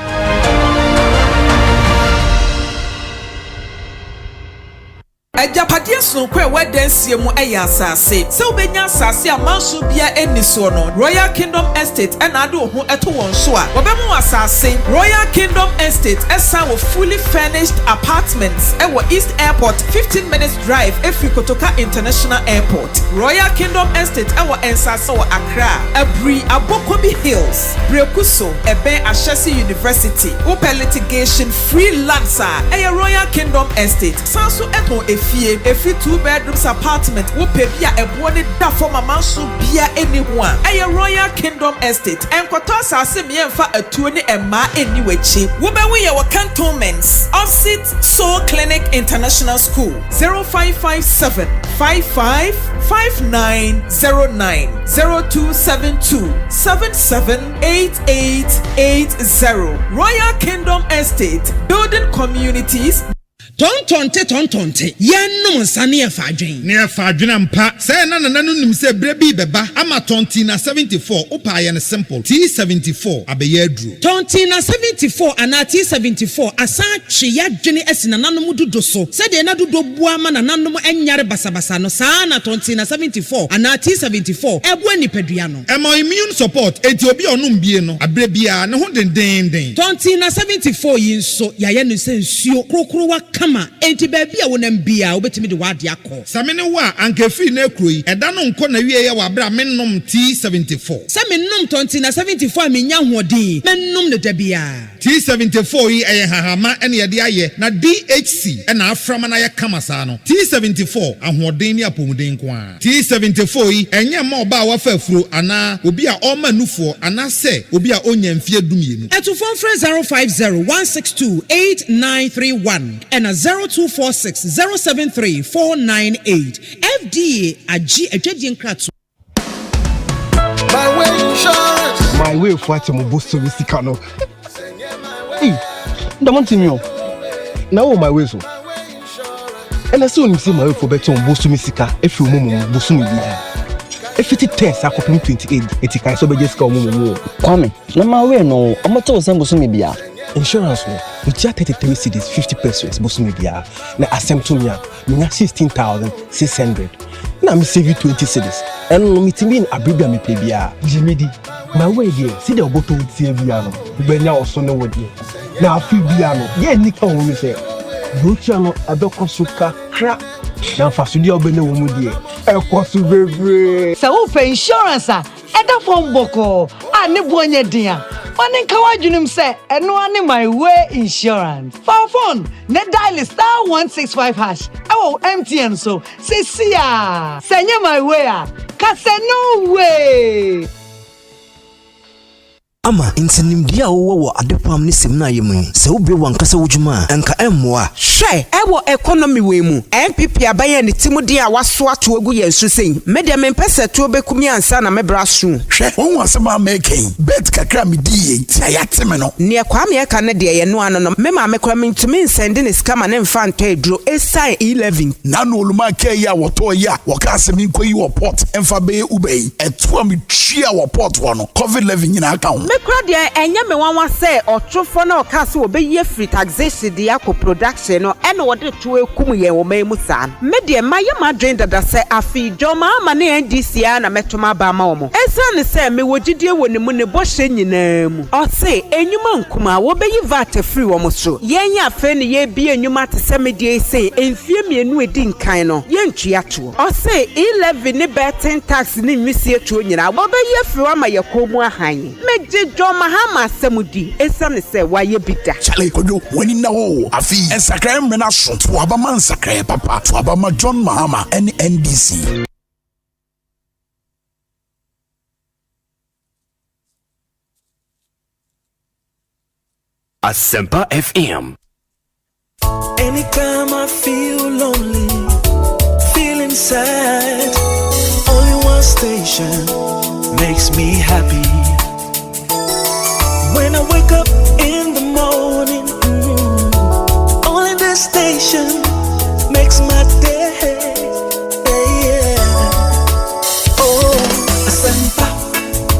Ajapadia sonkwe wedensie mu eya asase se obenya asase amanso bia eniso no Royal Kingdom Estate and ade ho eto won so a obemu asase Royal Kingdom Estate esa wo fully furnished apartments e wo East Airport 15 minutes drive efi Kotoka International Airport. Royal Kingdom Estate e wo ensase wo Accra Abri Abokobi Hills Brekuso ebe Ashesi University open litigation free lands e Royal Kingdom Estate sanso eto Every 2 bedrooms apartment wo pe bia ebo ne da for mama so bia anyone a Royal Kingdom Estate enkoto asase me emfa atuo ne emma eni wachi wo be we your cantonments opposite Soul Clinic International School 0557 555909 0272 778880 Royal Kingdom Estate building communities. Tontonte yenno nsane e fadwen ne e fadwen mpa say na nim say brebi beba ama tontina 74 upa ye ne simple T74 abeye aduru tontina 74 ana T74 asa twe yadwene esina nanom dudo so say de na dudo bua ma nanom enyare basabasa no saa na tontina 74 ana T74 ebo nipadua no emo immune support enti obi onum bie no abrebia ne ho denden tontina 74 yinso yaye no sensuo krokro wa enti baby a wonam bia obetimi de wade akọ samene wa ankefi na ekroyi eda no nko na wie ye wa bra mennom T74 samennom tontina 74 amenya hoodin mennom ne dabia T74 yi eye hahama ene ye de aye na DHC ena aframa na ye kamasa no T74 ahoodin ni apomuden ko a T74 yi enye ma oba wa fafuro ana obi a oma nufo ana se obi a onya mfie dumienu etufon frɛ 050-162-8931 and 0246-073-498 FDA agi adwadi nkratu My way insurance my way for at mo bosto we sika no don't me now my way so and I saw him say my way for better on bosto me sika if you mumu bosto me bi if it test akopim 28 etika so be just ka mumu kwame na my way no omoto sen bosto me bia insurance no with 33 cedis 50 pesos boso me bia na Asempa me 16,600 na me save you 20 cedis and no mitimi abibia me pay bia jimedi my way there see the oboto with save bia no benya oso no wodi na afi bia no ye nika wo me say docha no adokosuka kra na fasudi obene wo mu die ekosu bebre sa wo pay insurance eda from boko ani bonye dia One kawajunim say eno ani my way insurance. For phone, ne dial *165#. Oh MTN so say ya. Senya my way kase no way. Ama intinim dia wo adepam ne sem na yemu se obre wankasa wujuma enka emmoa hwe ewo economy we mu MPP abaye ne timudi a waso ato agu yensu sen media mempese to obekumi ansa na mebra so hwe won wasema making bet kakra me die ti ayateme no ne kwa me eka ne de ye no ano no mema me kwa mentumi nsende ne skama ne mfa nto edro esai 11 na no oluma kai ya woto ya woka asemi nkoyi wo port emfa be ubei eto am tria wo port wo no COVID-19 nyina aka ho kura de enye me wanwa say otrofo na okase obeyi free taxation de akọ production no ene wode to ekum ye wo memu sa me de maye madwen dada say afi dwoma ama na NDC na metoma ba ma wo esane say me wogidie woni mu ne bohye nyina mu o say enyuma nkuma wo beyi VAT free wo mo so yenya afa ne ye bi enyuma te say me de say enfie mienu edi nkan no ye ntua to o say 11 ne betting tax ni misie to nyina wo beyi free wa ma ye komu ahan me je dwoma ha ma samudi esane say wa ye bida chale kojo wani na ho afi ensakra mena so to abama nsakra papa to abama John Mahama NDC. Asempa FM. Anytime I feel lonely, feeling sad, only one station makes me happy. When I wake up in the morning, only this station makes my day. Yeah. Oh, Asempa,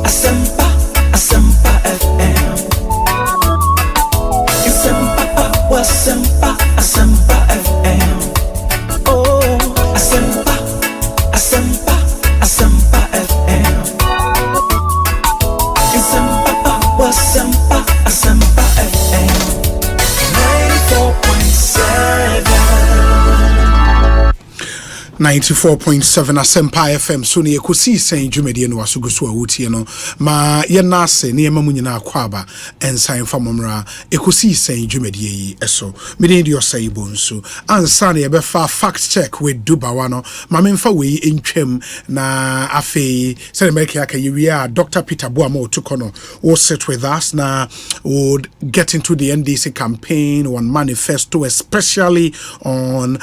Asempa, Asempa FM. Asempa, Asempa FM. Oh, Asempa, Asempa, Asempa FM. Asempa, Asempa FM. 94.7 Asempa FM so ne Ekosiisen dwumedie no wasogoso awutie no ma ye nase ne yema munyina akwaba ensan famomra Ekosiisen dwumedie yi eso me de Osei Bonsu ansa ne yebefa fact check with Dubawa no ma memfa we entwam na afei se America aka yewia Dr. Peter Boamo otukono will sit with us na would get into the NDC campaign on manifesto especially on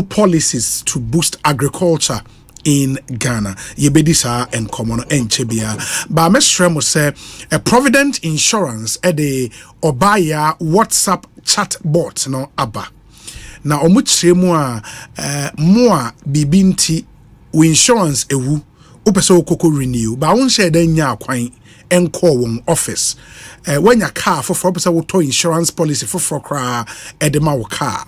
policies to boost agriculture in Ghana. Yebedisa and common and Chebia. But Mr. say a Provident Insurance at the Obaya WhatsApp chat bot no aba. Na omutre moa bibinti we insurance ewu upese okoko renew. Ba won share den nya kwan enko won office. When your car for upese wo to insurance policy for kra edema wo car.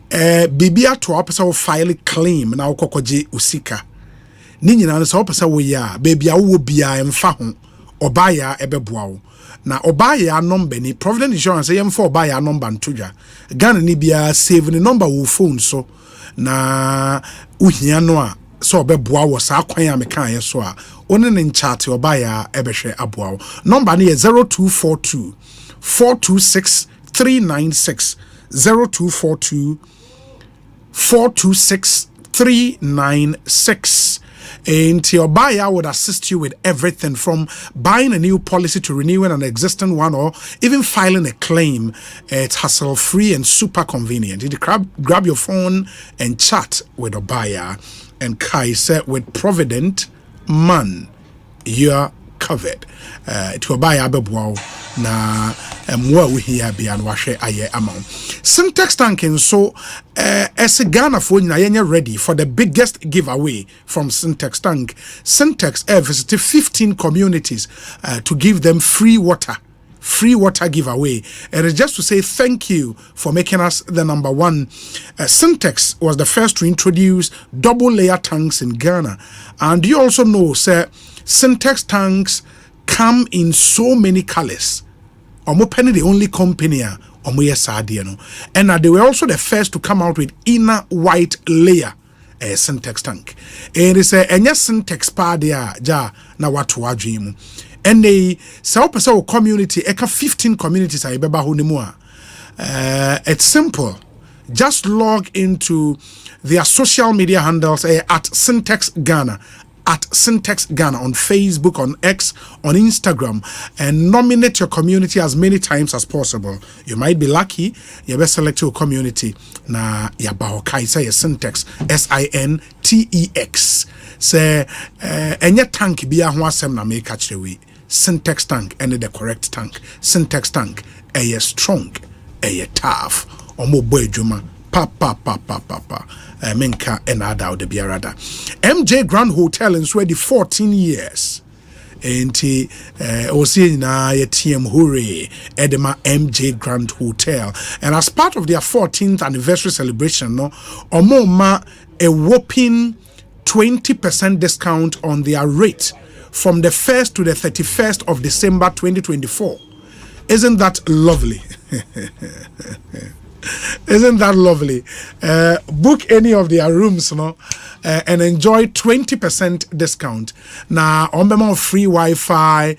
Bibia to opesa wo file claim na wokokoje usika ni nyina no so opesa wo ya bebia wo bia emfa ho obaya ebeboa wo na obaya number ni Provident Insurance yemfa obaya number ntodwa Ghana ni bia save ni number wo phone so na uhia no a so obeboa wo sa kwan a meka ye so a one ne chat obaya ebehwe aboa wo number ni 0242 426 396 0242 426 396. And your buyer would assist you with everything from buying a new policy to renewing an existing one or even filing a claim. It's hassle-free and super convenient. You grab your phone and chat with a buyer. And Kai said with Provident Man, you're covered. To buy abebo na mwa we here be and washe aye amount. Syntax tanking so as a Ghana for na ready for the biggest giveaway from Syntax Tank. Syntax visited 15 communities to give them free water giveaway. And it's just to say thank you for making us the number one. Syntax was the first to introduce double layer tanks in Ghana. And you also know, sir, Syntax tanks come in so many colors. Omo penny the only company omo yesadie no. And they were also the first to come out with inner white layer Syntax tank. And it's a Syntax pa dia ja na watu adwemu. And they say community eka 15 communities a beba ho nemu a. It's simple. Just log into their social media handles at Syntax Ghana. At Syntax Ghana on Facebook, on X, on Instagram, and nominate your community as many times as possible. You might be lucky, you best select your community. Na yabaho kaisa ya Syntax, SINTEX. Say, enye tank biya huwa sem na me catch the way. Syntax tank, and the correct tank. Syntax tank, strong, tough. Omo boy juma. Pa. Menka and Ada de Biarada. MJ Grand Hotel in Sweden 14 years. enti Osei na ye team hooray edema MJ Grand Hotel, and as part of their 14th anniversary celebration no omoma a whopping 20% discount on their rate from the 1st to the 31st of December 2024. Isn't that lovely? Isn't that lovely? Book any of their rooms, and enjoy 20% discount. Now, on free Wi-Fi,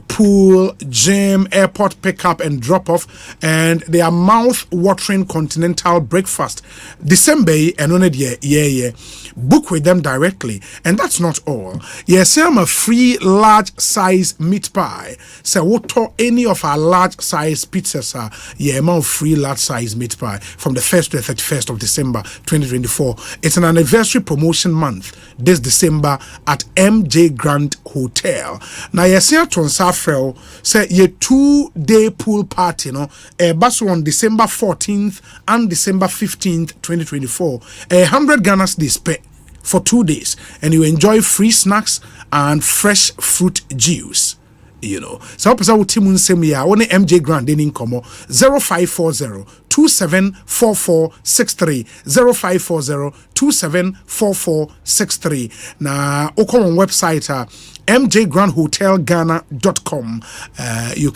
pool, gym, airport pickup and drop-off, and their mouth-watering continental breakfast. December, and on it, book with them directly. And that's not all. Yes, I'm a free large-size meat pie. So, what any of our large-size pizzas are, amount free large-size meat pie from the 1st to the 31st of December 2024. It's an anniversary promotion month this December at MJ Grand Hotel. Now, yes, Safrel say ye 2-day pool party bus on December 14th and December 15th 2024, 100 Ghana cedis pay for 2 days, and you enjoy free snacks and fresh fruit juice. So person team nsem ya one MJ Grand in komo 0540 274463 0540 274463 na oko on website mjgrandhotelghana.com. You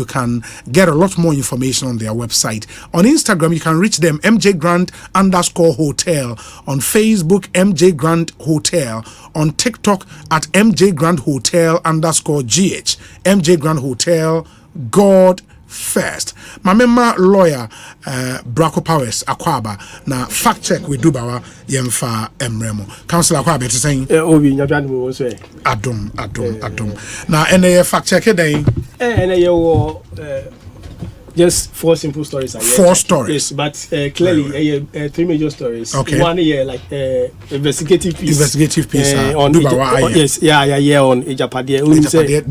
can get a lot more information on their website. On Instagram, you can reach them mjgrand_hotel. On Facebook, MJ Grand Hotel. On TikTok at MJ Grand Hotel_GH. MJ Grand Hotel, God first. My member lawyer Bracco Powers Akwaba na fact check we do bawa yemfa emremo. Councillor Akwaba is saying obi nyabyan mo so adom na ene fact check dey ene ye wo just 4 simple stories. 4 stories. Yes, but clearly 3 major stories. Okay. One like investigative piece. On yes, on Ejapade.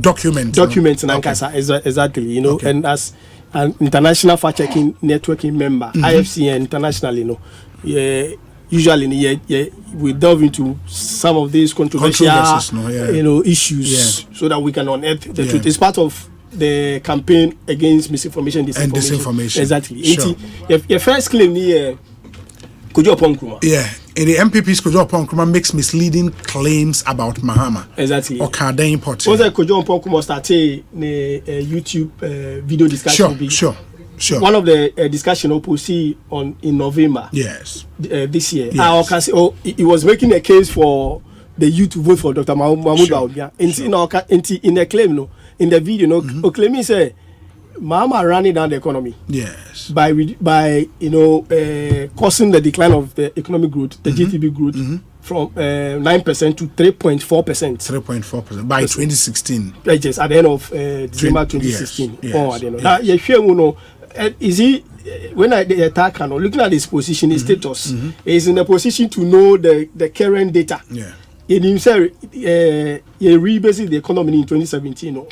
Documents and Ankasa exactly, okay. And as an international fact checking networking member, IFC internationally, usually we delve into some of these controversial issues so that we can unearth the truth. It's part of the campaign against misinformation and disinformation. Exactly. Sure. Your first claim here, Kojo Ponkruma. Yeah, and the MPP's Kojo Ponkruma makes misleading claims about Mahama. Exactly. Or Kardang Port. Was that Kojo Ponkruma started a YouTube video discussion? Sure. One of the discussion we'll see in November. Yes. This year. Yes. He was making a case for the youth to vote for Dr. Mahmoud Baumia. In the claim, in the video, Oklemi say, Mama running down the economy. Yes. By causing the decline of the economic growth, the GDP growth, from 9% to 3.4%. 3.4% by 2016. Yes, at the end of December 2016. Yes. Now, is he when the attack looking at his position, his status, is in a position to know the current data. Yeah. In himself, rebasing the economy in 2017.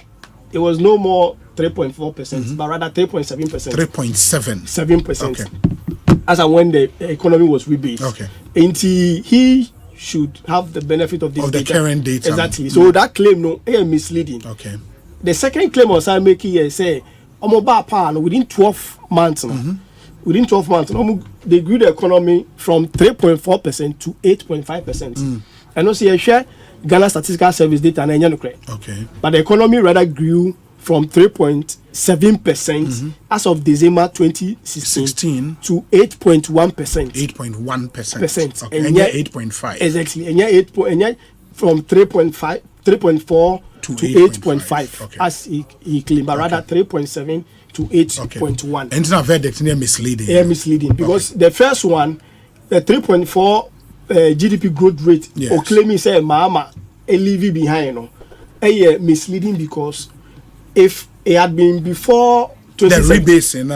It was no more 3.4%, but rather 3.7%. 3.7%. Okay. As and when the economy was rebased. Okay. And he should have the benefit of this data. The current data. Exactly. So that claim is misleading. Okay. The second claim was I making here say within 12 months within 12 months they grew the economy from 3.4% to 8.5%. And also share Ghana Statistical Service data and okay. But the economy rather grew from 3.7% as of December 2016 to 8.1%. 8.1%. Okay. And 8.5. Exactly. And from 3.4 to 8.5 okay. as he claimed, but rather 3.7 to 8.1. And it's not verdict, they're misleading. Yeah, misleading because the first one, the 3.4 GDP growth rate, or claiming say Mama a leaving behind, misleading because if it had been before the rebasing,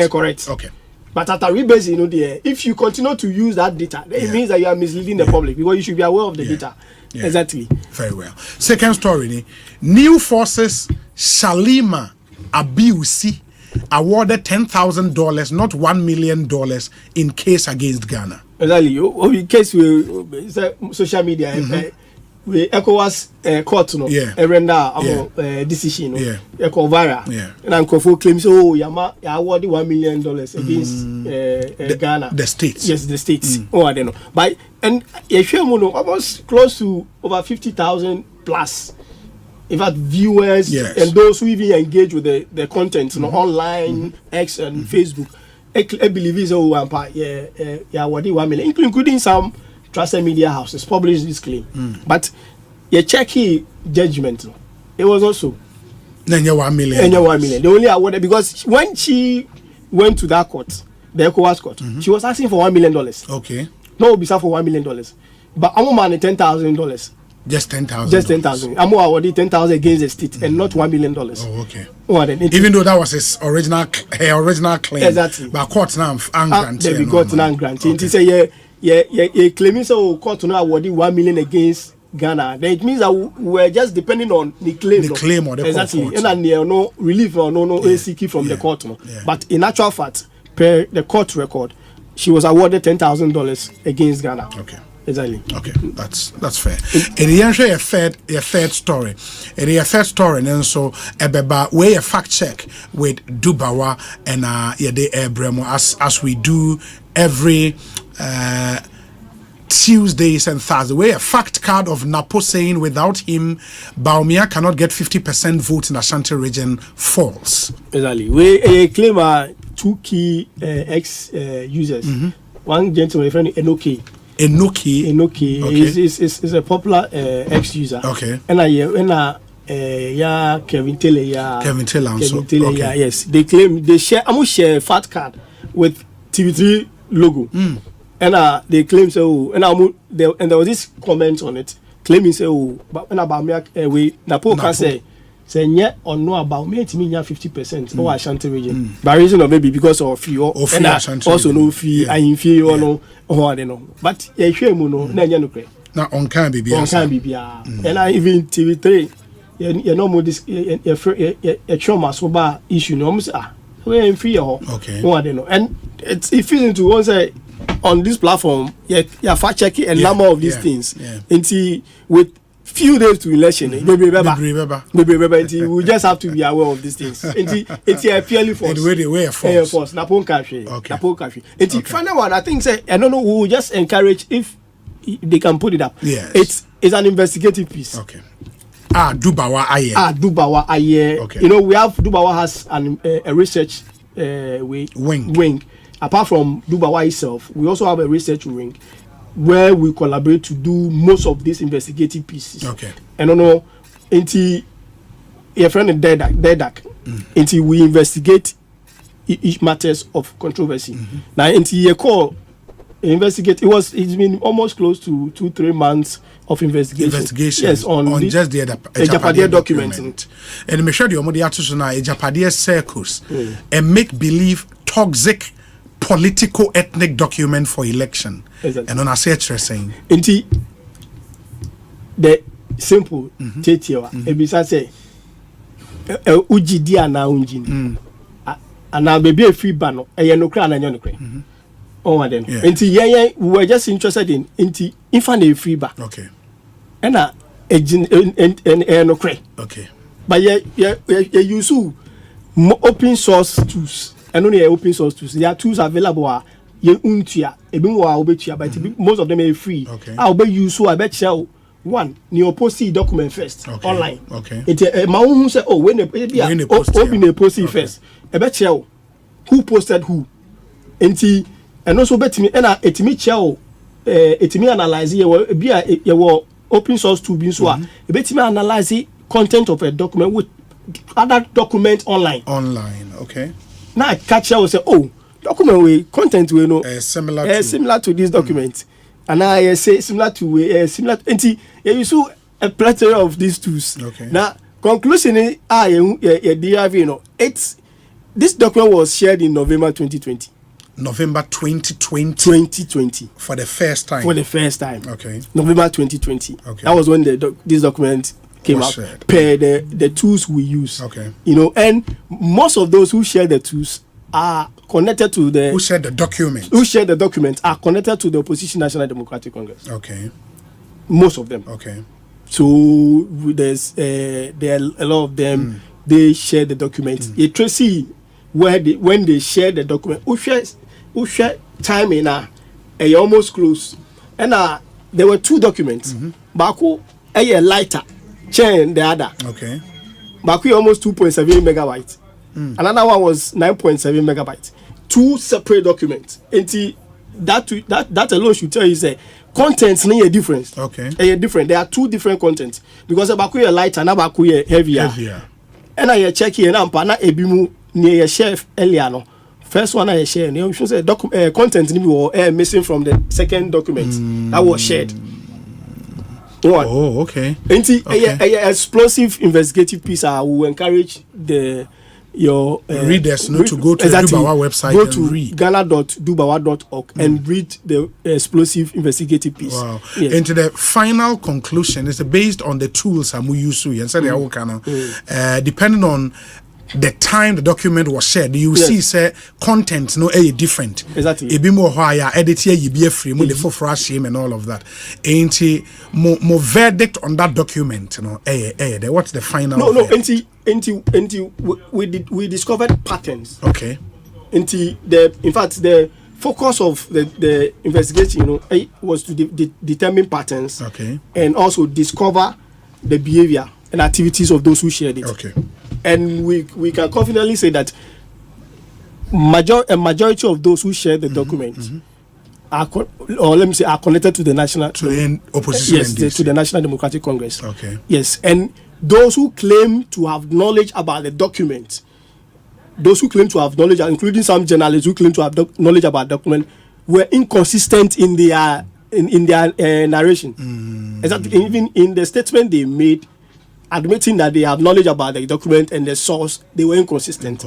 correct. Okay. But at a rebasing, if you continue to use that data, it means that you are misleading the public because you should be aware of the data. Yeah. Exactly. Very well. Second story, New Forces Shalima Abiusi awarded $10,000, not $1 million, in case against Ghana. Exactly. In case we social media, we ECOWAS court no render decision no Eco Vara and Uncofo claims yama award $1 million against Ghana the states the states I don't know but and almost close to over 50,000 plus in fact viewers and those who even engage with the content online X and Facebook I believe is what $1 million including some trusted media houses published this claim, but a checky judgment. It was also $1 million. $1 million. They only awarded because when she went to that court, the ECOWAS court, she was asking for $1 million. Okay. No, be for $1 million, but I'm money $10,000. Just 10,000. Just 10,000. I'm awarded 10,000 against the state and not $1 million. Oh, okay. Even though that was her original claim. Exactly. But court now granted. They got now granted. It say yeah, claiming so court to now awarded $1 million against Ghana. Then it means that we're just depending on the claim. The claim or the exactly. court. And no relief or no ACK from the court. No. Yeah. But in actual fact, per the court record, she was awarded $10,000 against Ghana. Okay. Exactly. Okay, that's fair. And the answer a third story. And the third story, and so ebeba we a fact check with Dubawa and the Bremo as we do every Tuesdays and Thursdays. We a fact card of Napo saying without him, Bawumia cannot get 50% votes in Ashanti region false. Exactly. We claim two key ex users. One gentleman, friend Enoki. Enoki is a popular ex-user. Okay. And Kevin Taylor. Kevin Taylor, yes. They claim they share. I'm gonna share a fat card with TV3 logo. And they claim so. And there was this comment on it claiming so. But when about me, we Napo can say yet or no about me to me 50% or Ashanti region. By reason of maybe because of you and also no fee I in fee or no. Oh, I don't know. But yeah, no, now on can be and I even TV3, you know, this a trauma so issue. No, we're in free. Okay. Oh, I don't know. And it feels into one say on this platform, yeah, fact checking a number of these things. Until with few days to election, maybe we just have to be aware of these things. It's purely false. False. Napon country. Napon country. It's final one. I think say I don't know. We will just encourage if they can put it up. Yes. It's an investigative piece. Okay. Dubawa Aye. Okay. You know, we have Dubawa has a research wing. Apart from Dubawa itself, we also have a research wing where we collaborate to do most of these investigative pieces. Okay. And until your friend Dedak, until we investigate each matters of controversy. Now until you call investigate, it's been almost close to 2-3 months of investigation. Yes, on just the Japadia document. And me sure the omodi atuso na Japadia circles and make believe toxic political ethnic document for election. Exactly. And on a search saying the simple tetiwa ebisa say uji dia na unjini ana baby free bano eye no kra na nyo no kra oh then we were just interested in infant free ba okay and no kra okay but you use open source tools and only open source tools. There are tools available. You untia, but most of them are free. Okay. I'll be useful. I bet you one. You post the document first online. Okay. It's my own say. Oh, when they post it first. I bet you who posted who. And also bet me. And it me chow. It me analyze. You open source tool being so. It bet me analyze the content of a document with other documents online. Okay. Now I catch you say, oh, document we content we know similar to this document, and I say similar to similar. You saw a plethora of these tools. Okay. Now conclusion is it's this document was shared in November 2020. November 2020. 2020 for the first time. Okay. November 2020. Okay. That was when this document came out per the tools we use. Okay. You know, and most of those who share the tools are connected to the who share the document are connected to the opposition National Democratic Congress. Okay. Most of them. Okay. So there's there are a lot of them. They share the document. You tracy when they share the document. Who share time in almost close. And there were 2 documents. Baku a lighter chain the other. Okay. Baku almost 2.7 megabytes. Another one was 9.7 megabytes. 2 separate documents. And that alone should tell you say contents need a difference. Okay. A different. There are 2 different contents because Baku a lighter and Baku a heavier. And I check here and I'm partner ebimu near a chef Eliano. First one I share, you should say content were missing from the second document that was shared. Oh, okay. And a explosive investigative piece. I will encourage your readers not to go to the Dubawa website go and to read. Ghana.dubawa.org and read the explosive investigative piece. Wow. Yes. And to the final conclusion is based on the tools I'm using and say depending on the time the document was shared, you see say content no different. Exactly. A bit more higher, edit here you be a free the for frame and all of that. Ain't more verdict on that document, what's the final we discovered patterns. Okay. In fact the focus of the investigation was to determine patterns, okay, and also discover the behavior and activities of those who shared it. Okay. And we can confidently say that a majority of those who share the document are connected to the national opposition. Yes, to the National Democratic Congress. Okay. Yes, and those who claim to have knowledge about the document, including some journalists who claim to have knowledge about the document, were inconsistent in their narration. Exactly, even in the statement they made, admitting that they have knowledge about the document and the source, they were inconsistent.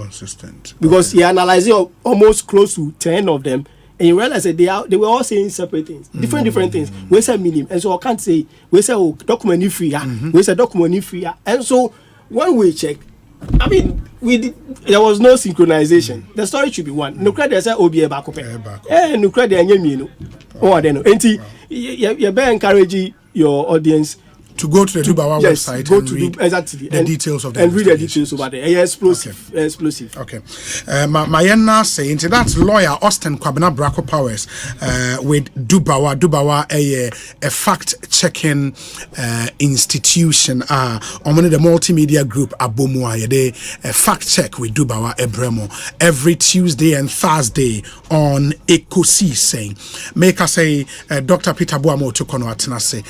Because he analyzed almost close to 10 of them, and you realize that they were all saying separate things, different things. We say meaning, and so I can't say we say document is free, we say document is free, and so when we check, I mean, there was no synchronization. The story should be one. No credit say obi e baako pe. No credit anya mienu. Oh, I don't know. Enti you better encourage your audience to go to the Dubawa website and read the details of the and read the details about it. Explosive. Okay. My saying that's lawyer Austin Kwabena Bracco Powers with Dubawa a fact checking institution on the multimedia group Abomua they fact check with Dubawa Ebremo every Tuesday and Thursday on Ekosiise. Make us say Dr. Peter Boamo to kono atenase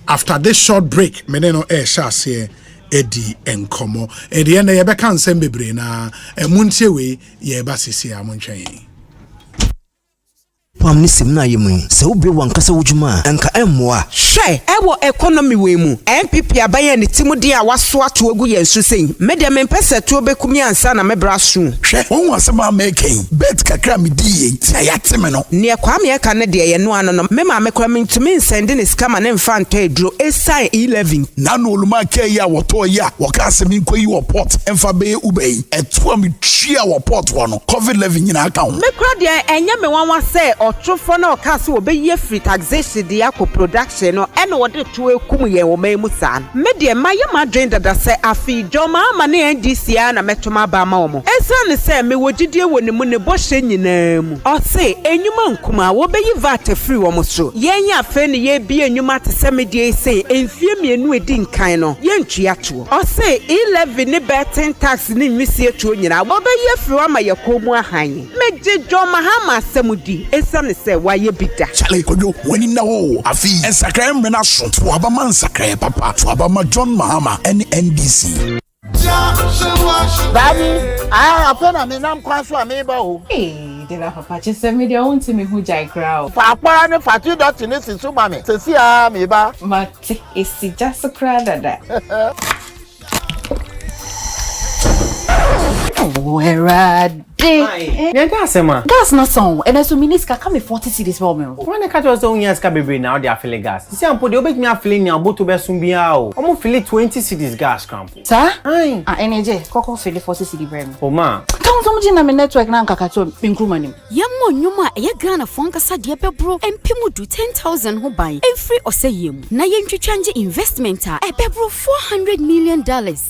after this short break meneno shase edi enkomo e de na ye beka nsem bebre na emuntie we ye ba sisi amontwen Pam ni simna yemu se obre wankasa wujuma enka emmoa hwe ewo economy we mu MPP abaye ne timudi a waso ato agu ye nsu sen media mempese to obekumi ansa na mebra su hwe won wasema making bet kakra me die tia yateme no ne kwa me ka ne de ye no ano no mema me kwa mentumi nsende ne skama ne mfa nto eduro esai 11 na no oluma ke ya woto ya woka asemi nkoyi wo port emfa be ubei eto am tria wo port wo no covid-19 nyina aka ho me kra de enye me wanwa se otrofo na okase obeyi free taxation de akọ production no ene wode to ekum ye wo mai musa me de maye madwen dada se afi joma ama ne NDC na metoma ba ma wo esane se me wogidie woni mu ne bohye nyina mu o se enyuma nkuma wo beyi vat free wo so yenya afa ne ye bi enyuma te se me de se enfie mienu edi nkan no ye ntwia to o se 11 ne betting tax ne nwisie to nyina wo beyi free wa ma ye komu ahan me je joma ha ma semudi esane se wa ye bida chale kojo woni na wo afi ensakra mena so to abama nsakra papa to abama John Mahama and NDC Baby, I apena me nam kwaso ameba o. Did I papa just send me the own to me who jai crowd. Papa ne fatu dot ni sisu mame. Sesi a me ba. Mate, is just a crowd that. Where Yeah, gas, Emma. Gas not song. And as minister come with 40 cities for me. When the cat was on years, Cabby now they are filling gas. See, I'm put the me a filling now, but to be soon be out. I'm filling 20 cities gas camp. Sir? Aye. Energy. Coco fill the 40 city brand. Oh, ma. Come some gin na network na nkakato pinkrumani. Yammo nyuma e Ghana fonka sadie bebro empimu do 10,000 ho ban. Every oseyem. Na yentwetwanje investment a e bebro $400 million.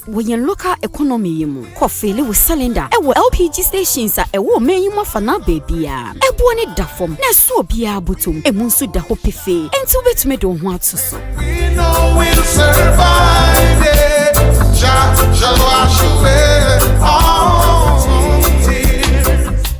We yen local economy yemu. Ko fele with cylinder. E wo LPG stations a e wo meyi mo fa na bebia. E bo ne da fom. Na so bia botom. E munso da ho pefe. Enti obetume do ho atoso. We know we'll survive it. Shall wash away all tears.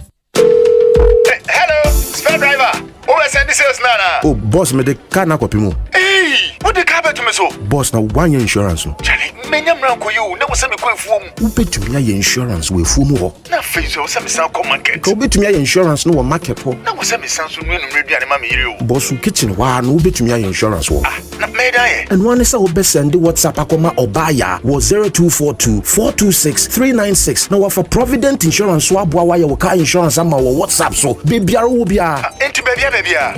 Hello, spare driver. Who is sending sales nana? Oh, boss, me the car na kopi. Hey, what the car to me so? Boss, na 1 year insurance. Charlie, menyam ranko you. Never send me going for me. Who bet to me your insurance we full more? Na face you send me some market. Who bet to me your insurance no market po? Na send me some so no ready and mama you. Boss, kitchen wa no bet to me your insurance wo. Na me die. And one is our best send the WhatsApp akoma obaya was 0242 426 396. Now for Provident Insurance so aboa your car insurance ama WhatsApp so bebia wo bia. Enti bebia.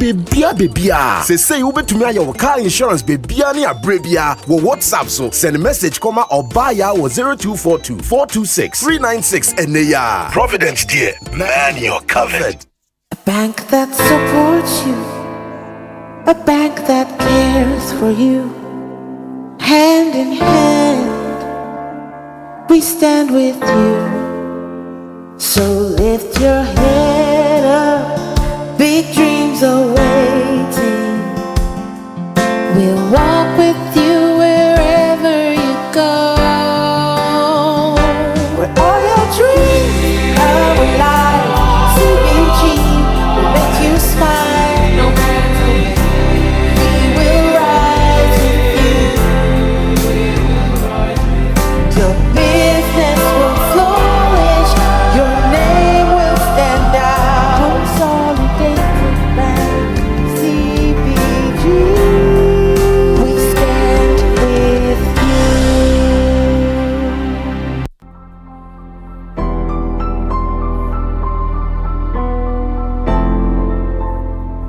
Bebia. Say you bet to me your car insurance bebia ni abrebia wo WhatsApp so send a message koma obaya was 0242 426 396 and ya. Providence dear, man you're covered. A bank that supports you, a bank that cares for you. Hand in hand, we stand with you. So lift your head up, big dreams are waiting. We'll walk with you wherever you go. Where all your dreams come alive. CBG will make you smile. No matter where, we will rise with you. Your business will flourish. Your name will stand out. Consolidated Bank, CBG. We stand with you.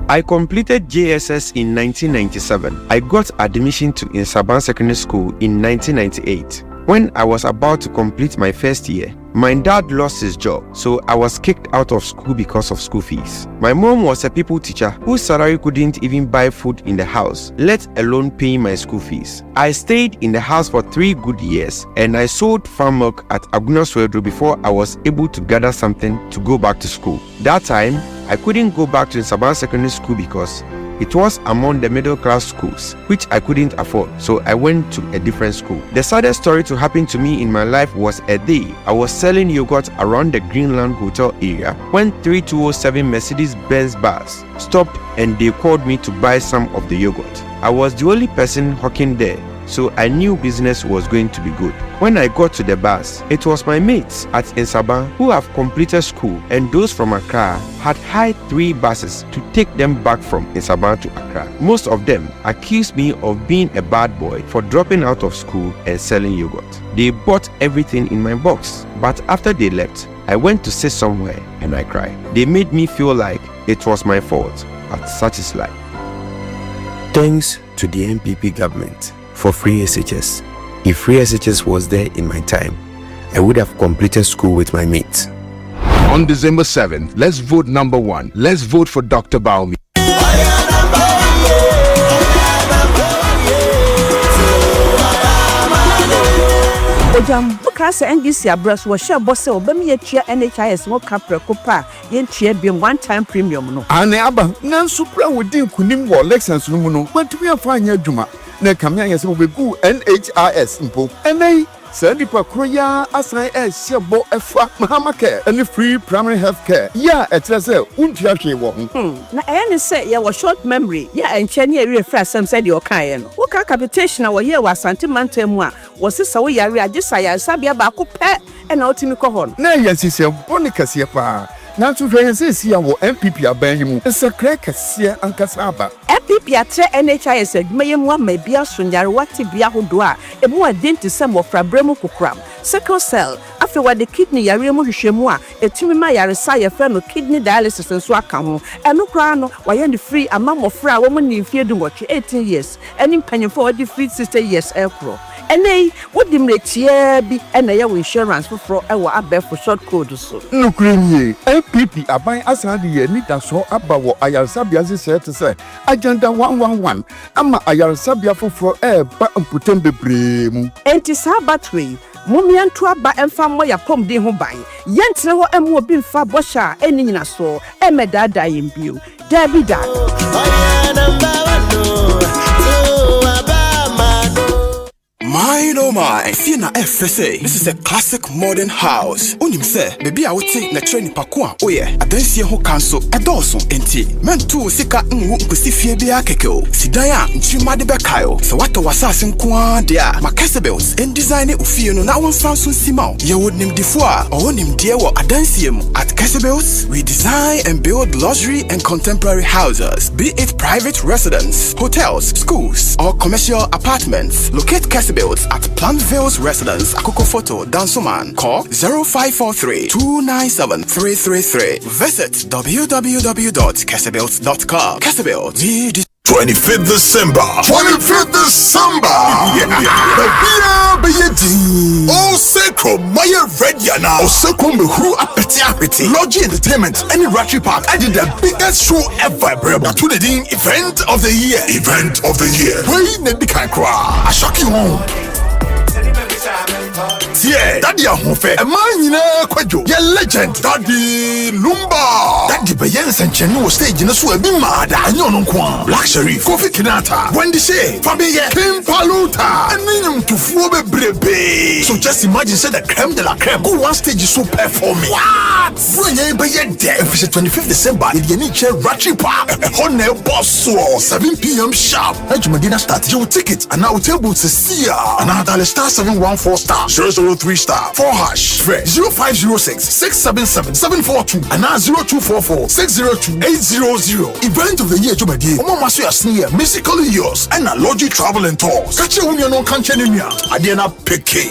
I completed JSS in 1997. I got admission to Insaban Secondary School in 1998. When I was about to complete my first year, my dad lost his job, so I was kicked out of school because of school fees. My mom was a people teacher whose salary couldn't even buy food in the house, let alone paying my school fees. I stayed in the house for 3 good years, and I sold farm milk at Aguna Swedro before I was able to gather something to go back to school. That time, I couldn't go back to Insaban Secondary School because it was among the middle class schools, which I couldn't afford, so I went to a different school. The saddest story to happen to me in my life was a day I was selling yogurt around the Greenland Hotel area when 3207 Mercedes-Benz bus stopped and they called me to buy some of the yogurt. I was the only person hawking there, so I knew business was going to be good. When I got to the bus, it was my mates at Insaban who have completed school, and those from Accra had hired 3 buses to take them back from Insaban to Accra. Most of them accused me of being a bad boy for dropping out of school and selling yogurt. They bought everything in my box, but after they left, I went to sit somewhere and I cried. They made me feel like it was my fault, but such is life. Thanks to the NPP government for free SHS. If free SHS was there in my time, I would have completed school with my mates. On December 7th, let's vote number 1. Let's vote for Dr. Baumi. Ojam bukasa NDC abras wo share boss obam ye tua NHIS wo kapre kopa ye tua bi one time premium no. Ane aba nanso pra wodin kunim wo lessons no mu no. Kwantumi afanya adwuma na kamya yese wo begu NHIS mpo. Enai Sandy Pakroya asan shebo efa mahamake and free primary health care. Yeah, etrese untia hwe wo. Na ene say ye was short memory. Yeah, enche ne refer some said your kan no. Wo ka capitation wo ye wa Asante Mantam mu a wo sesa wo yare agisa ya sabia ba ko pe e na otimi ko hon. Na yansise boni kase pa. Na to hwe yense sia wo MPP aban mu. Nsakra kase ankasa aba. MPP atre NHIS adwuma ye mu ama bia sonyare wate bia hodo a ebu adenti sem wo frabremu kokram. Sickle cell afi wade kidney yare mu hwehwemu a etumi ma yaresa ye fe no kidney dialysis nso aka ho eno kra no waye ne free ama mofra wo mu ne mfie du ngotwe 18 years eni mpanyefo wade free 60 years ekro enei wodi mretie bi ena ye insurance foforo ewo abefo short code so nukremie APP aban asande ye nida so abawo ayarsabia se se agenda 111 ama ayarsabia foforo ba mputem bebre mu enti sabatwe mumiantu aba emfa mo yapom din ho ban yentre ho emu obi mfa bosha eni nyina so emedada yembio David My no my, Fina FSA. This is a classic modern house. Unim se, baby I would take na train pakwa. Oh yeah, I don't see who cancel a dozen enti. Men too sika nwu kusifie bia kekeo. Sidaya nchima de bekayo. So what was assassin kwa dia. Makasebels and design ufie no na one Samsung Simao. You would name defua or nim dear what I don't see at Casabels. We design and build luxury and contemporary houses. Be it private residence, hotels, schools, or commercial apartments. Locate Casabels at Plantville's Residence, Akoko Photo, Dansoman. Call 0543-297-333. Visit www.casabels.com. Casabels. 25th December. 25th December. Osei Maya Rediana. Osei Mehu Apeti. Lodgy Entertainment. Any Ratchy Park. I did the biggest show ever. To the event of the year. Event of the year. Wait, Nedikankra. I shock you home. Yeah, Daddy Ahunfe, a man in a quadro, your legend, Daddy Lumba. Daddy Bayens and Chenu stage in a sweating mad, and yon Kwan, Luxury, Kofi Kinata, Wendy Shea, Fabia, Kim Paluta, and Minimum to Fube Brebe. So just imagine, said the creme de la creme, go one stage is so performing. What? When you buy a day, if it's 25th December, in the Nietzsche Ratchy Park, a Honor Bonsu, 7 p.m. sharp. Medina start your ticket, and now table to see ya. Another star 714 star 003 star 4 hash. Fred 0506 677 742 and now 0244 602 800. Event of the year to my day. Mama Masu Sneer, musically yours, and a Logi Travel and Tours. Catch you when you're not catching ya. Adiana Peke.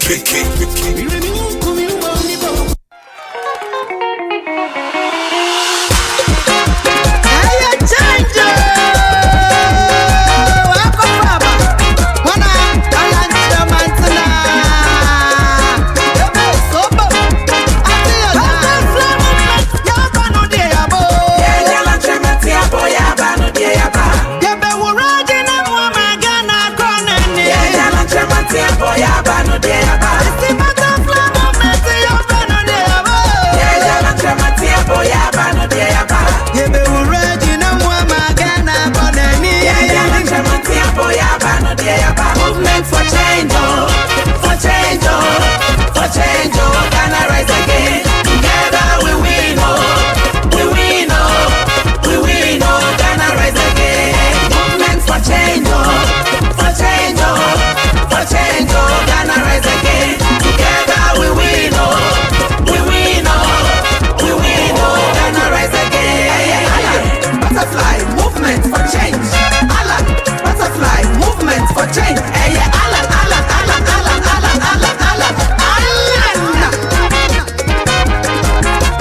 Movement for change, for change, for change, can I rise again? Together we win, we win, we win, can I rise again? Movement for change, for change, for change, can I rise again? Together we win, we win, we win, can I rise again? Butterfly movement for change. Butterfly movement for change. Hey, Alan.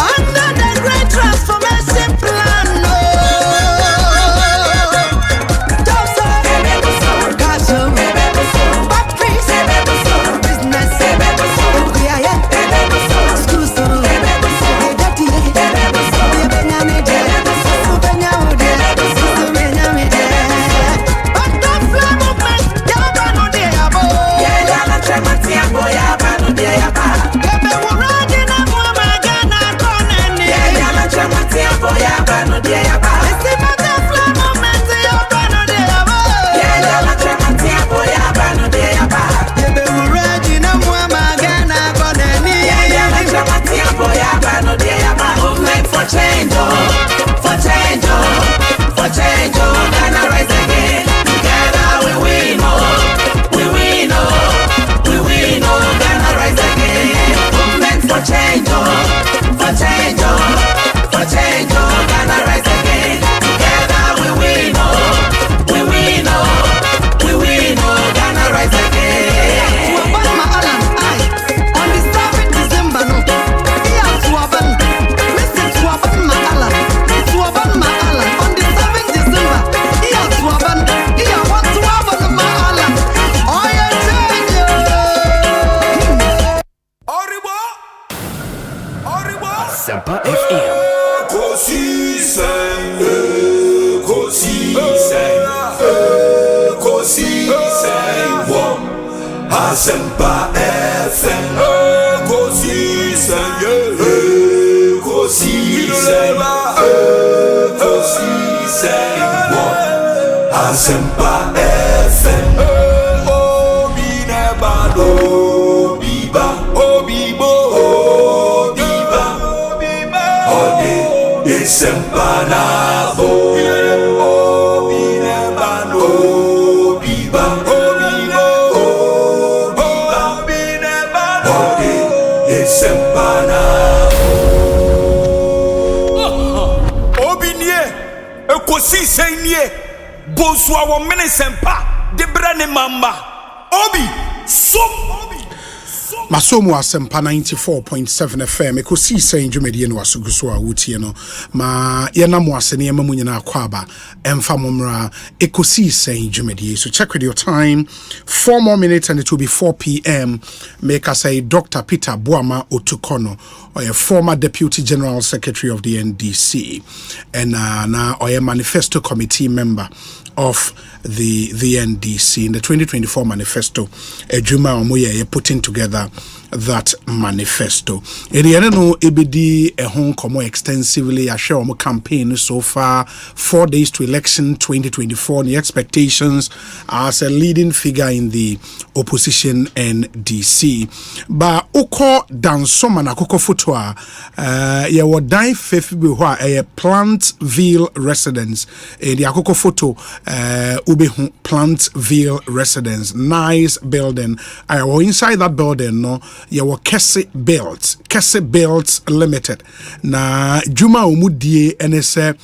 Under the great transformation plan, movement for change, for change, for change, can I rise again? Together we win, we win, we win, can I rise again? Movement for change, for change, for change, can I rise again? Together we win, we win, we win, can I rise again? On the 7th December, no. Asempa FM. Ekosiise wo Asempa FM. Ekosiise wo Asempa FM. Obi neba no biba Ode Asempa na bo. Obi neba no biba Ode Asempa na Obi nie Ekosiise nie Bonsu awo mene sempa de brane mamba Obi Masomo Asempa 94.7 FM Ekosiise Njumedie no asuguso a wutie no ma yena mo asene yema mu nyina akwaba emfa momra Ekosiise Njumedie. So check with your time, 4 more minutes and it will be 4 p.m. Make us say Dr. Peter Boama Otukono, or a former Deputy General Secretary of the NDC, and now or a manifesto committee member of the NDC in the 2024 manifesto. Juma Omoye putting together that manifesto. No ebedi ehon komo extensively a share omo campaign so far 4 days to election 2024. The expectations as a leading figure in the opposition NDC. Ba uko dansoma na koko foto ye wo dan fefi bi ho a Plantville residence the akoko photo ubehu Plantville residence, nice building. I was inside that building no ye were Kese Belts Limited. Na Juma Omudie NSA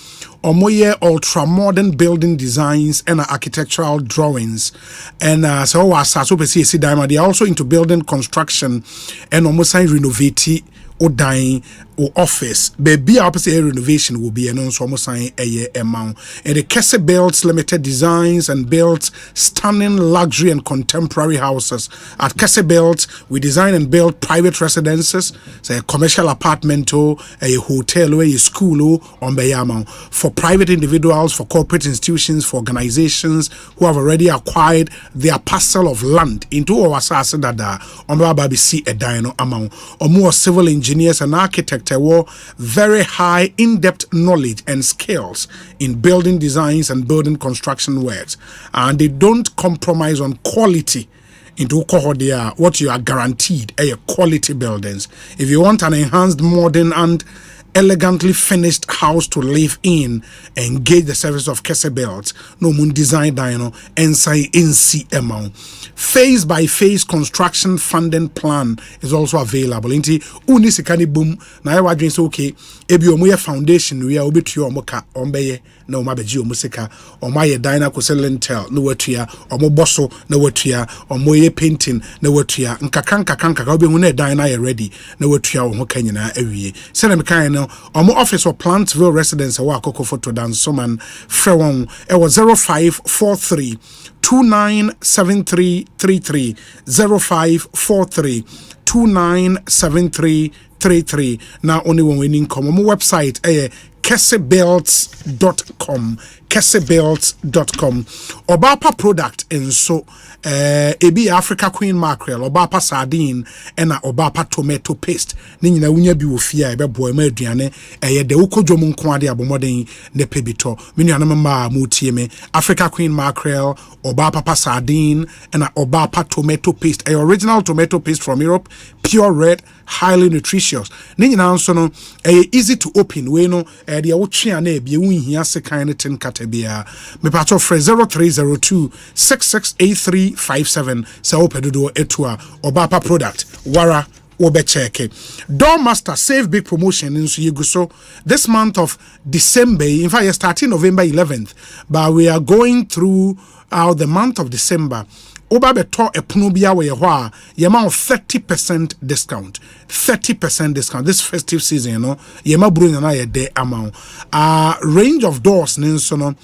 Omoye ultra modern building designs and architectural drawings. And so was Saso Diamond. They are also into building construction and almost renovate or dying or office. Baby opposite renovation will be announced almost sign a year amount. And the Kese Belts Limited designs and builds stunning luxury and contemporary houses. At Kese Belts, we design and build private residences, say a commercial apartment or a hotel or a school on Bayama for private individuals, for corporate institutions, for organizations who have already acquired their parcel of land into our Sasa Dada on Baby see a dino amount or more civil engineers and architects were very high in-depth knowledge and skills in building designs and building construction works, and they don't compromise on quality into what you are guaranteed quality buildings. If you want an enhanced, modern and elegantly finished house to live in, engage the service of Kese Belts, no moon design dino, NSI NC amount. Phase by phase construction funding plan is also available. Inti unisikani boom na ewa dreams okay. Ebi omuye foundation we are obitu omoka ombeye na omabeji omusika omaye dina ko lintel no watua omo boso na watua omoye painting na watua nkaka obi hu na dina ye ready na watua ho kanyina awie. Sene mekan no omo office of Plantville residence wa akoko photo dan soman frewon e was 0543 297333 0543 297333. Now only when we need come on my website kesebelts.com Obapa product and so ebi Africa Queen mackerel, Obapa sardine and Obapa tomato paste. Nina unya bi ofia ebe boy ma aduane de ukojo mu nkwade abomoden ne pebito. Mini anama mutie me Africa Queen mackerel, Obapa sardine and Obapa tomato paste. Original tomato paste from Europe, pure red, highly nutritious. Nina also no easy to open we no de awotwe na ebie unhia sekan ne tin katabia. Me patcho fre 0302 668357 sa opedodo etua Obapa product wara Obecheke. Doormaster save big promotion in Suyeguso this month of December. In fact, starting November 11th, but we are going through the month of December oba beto epono bia we ho a ye ma 30% discount. 30% discount this festive season, you know. Ye ma buru na ye de amount. Range of doors ninso no.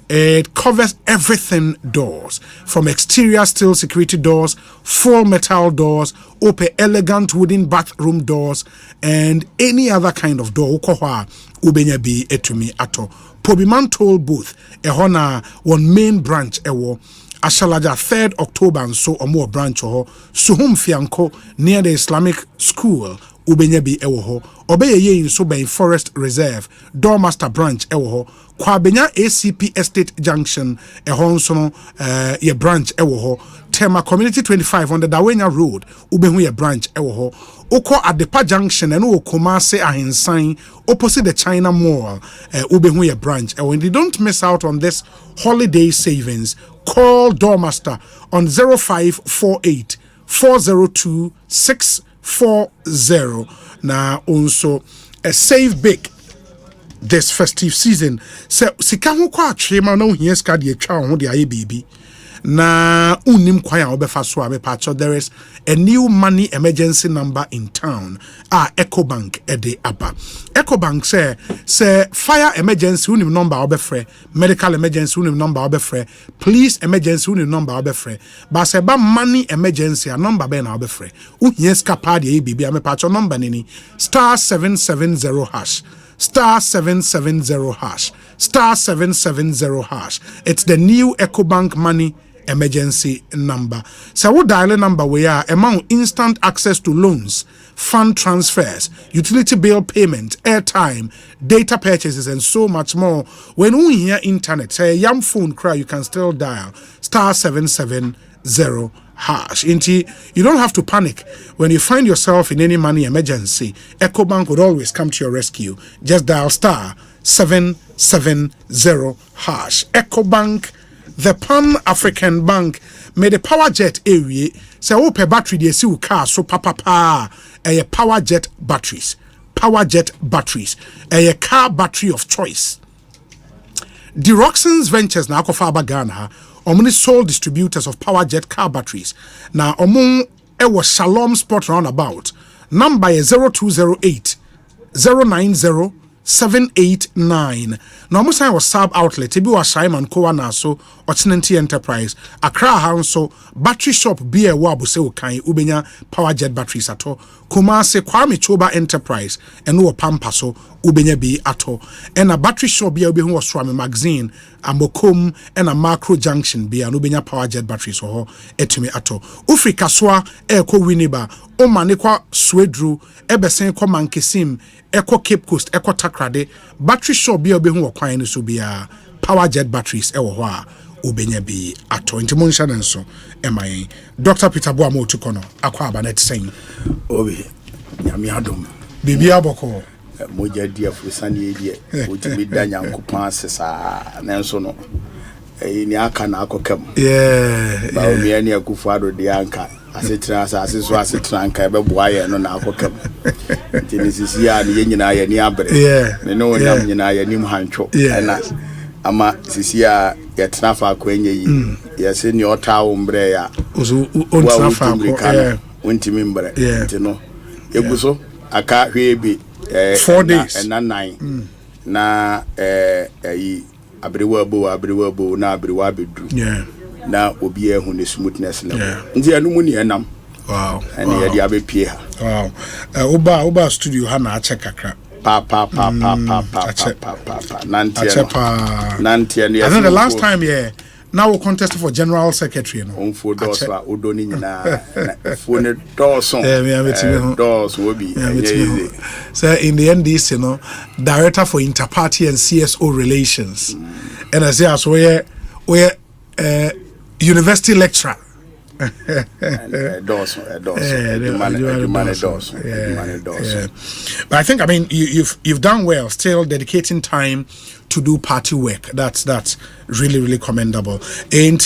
It covers everything doors, from exterior steel security doors, full metal doors, open elegant wooden bathroom doors, and any other kind of door. Ubenya bi etumi ato. Pobiman toll booth, ehona one main branch ewo. Ashalaja 3rd October and so or more branch ho. Suhum Fianco near the Islamic school. Ubenya bi ewo ho. Obeye ye in so by Forest Reserve. Doormaster branch ewo ho. Kwabenya ACP Estate Junction ehonso ye branch ewo ho. Tema Community 25 on the Dawenya Road ubehu ye branch ewo ho. Oko Adepa Junction and Kumase Ahinsan opposite the China Mall ubehu ye branch ewo. And don't miss out on this holiday savings. Call Doormaster on 0548 402 640. Now also save big this festive season. So sika ho kwa atwema na ohia ska de atwa ho de aye bibi na unim kwa ya obefa so abepacho. There is a new money emergency number in town. Ecobank ede aba. Ecobank say fire emergency unim number obefre, medical emergency unim number obefre, police emergency unim number obefre, but say ba money emergency a number be na obefre. Uhia ska pa de bibi amepacho number nini *770# *770#, *770#. It's the new EcoBank money emergency number. So what dial number we are among instant access to loans, fund transfers, utility bill payment, airtime, data purchases, and so much more. When we hear internet, say young phone cry, you can still dial *770#. You don't have to panic when you find yourself in any money emergency. EcoBank would always come to your rescue. Just dial *770#. EcoBank, the Pan-African Bank, made a power jet area. Say open battery they see car so papa a power jet batteries. Power jet batteries. A car battery of choice. The Roxan's Ventures na akofaba Ghana. Omni sole distributors of power jet car batteries. Now among was Shalom Spot roundabout. Number is 0208 090 789. Now almost I was sub outlet. Ibi was Simon Kowa na so Ochinenti Enterprise. Accra Hanso battery shop be a wabu se ukai ubenya power jet batteries ato. Kumase Kwame Choba Enterprise and no pampaso ubenya bi ato. And a battery shop be a ubi was Swami magazine. Amokum and a macro junction be an ubenya power jet batteries or etumi ato. Ufri kaswa eko winiba. O manikwa swedru ebesen kwa mankesim. Eco Cape Coast, Eco Takrade, battery shop be obi hu okwan so bia power jet batteries e wo ho a obenya bi ato ntimo nsha nanso emai Dr. Peter Boamo tukono akwa aba net sen obi nyame adom bibi aboko moja dia fusani die otimi da nyankopon asesa nanso no ni aka na akokam ba omi ani akufu ado de anka asetra nka ebe boaye no na akokam tinisi ya ni nyina ya ni abre ne no nyam nyina ya nim hantwo na ama sisi ya trafa akwenye yi ya se ni ota umbre ya on trafa ko untimi mbre tino eguso aka hwebi 4 days na 9 na yi abrewa bo na abrewa bedru na obi ehu ne smoothness na ndi anu mu ni enam wow and ye dia be pie ha wow oba studio ha na ache kakra pa nanti and I think the last time now we contest for general secretary no onfo dosa odoni nyina phone doson dos will be so in the NDC director for interparty and CSO relations and I say as we university lecturer But I think you've done well still dedicating time to do party work. That's really commendable. And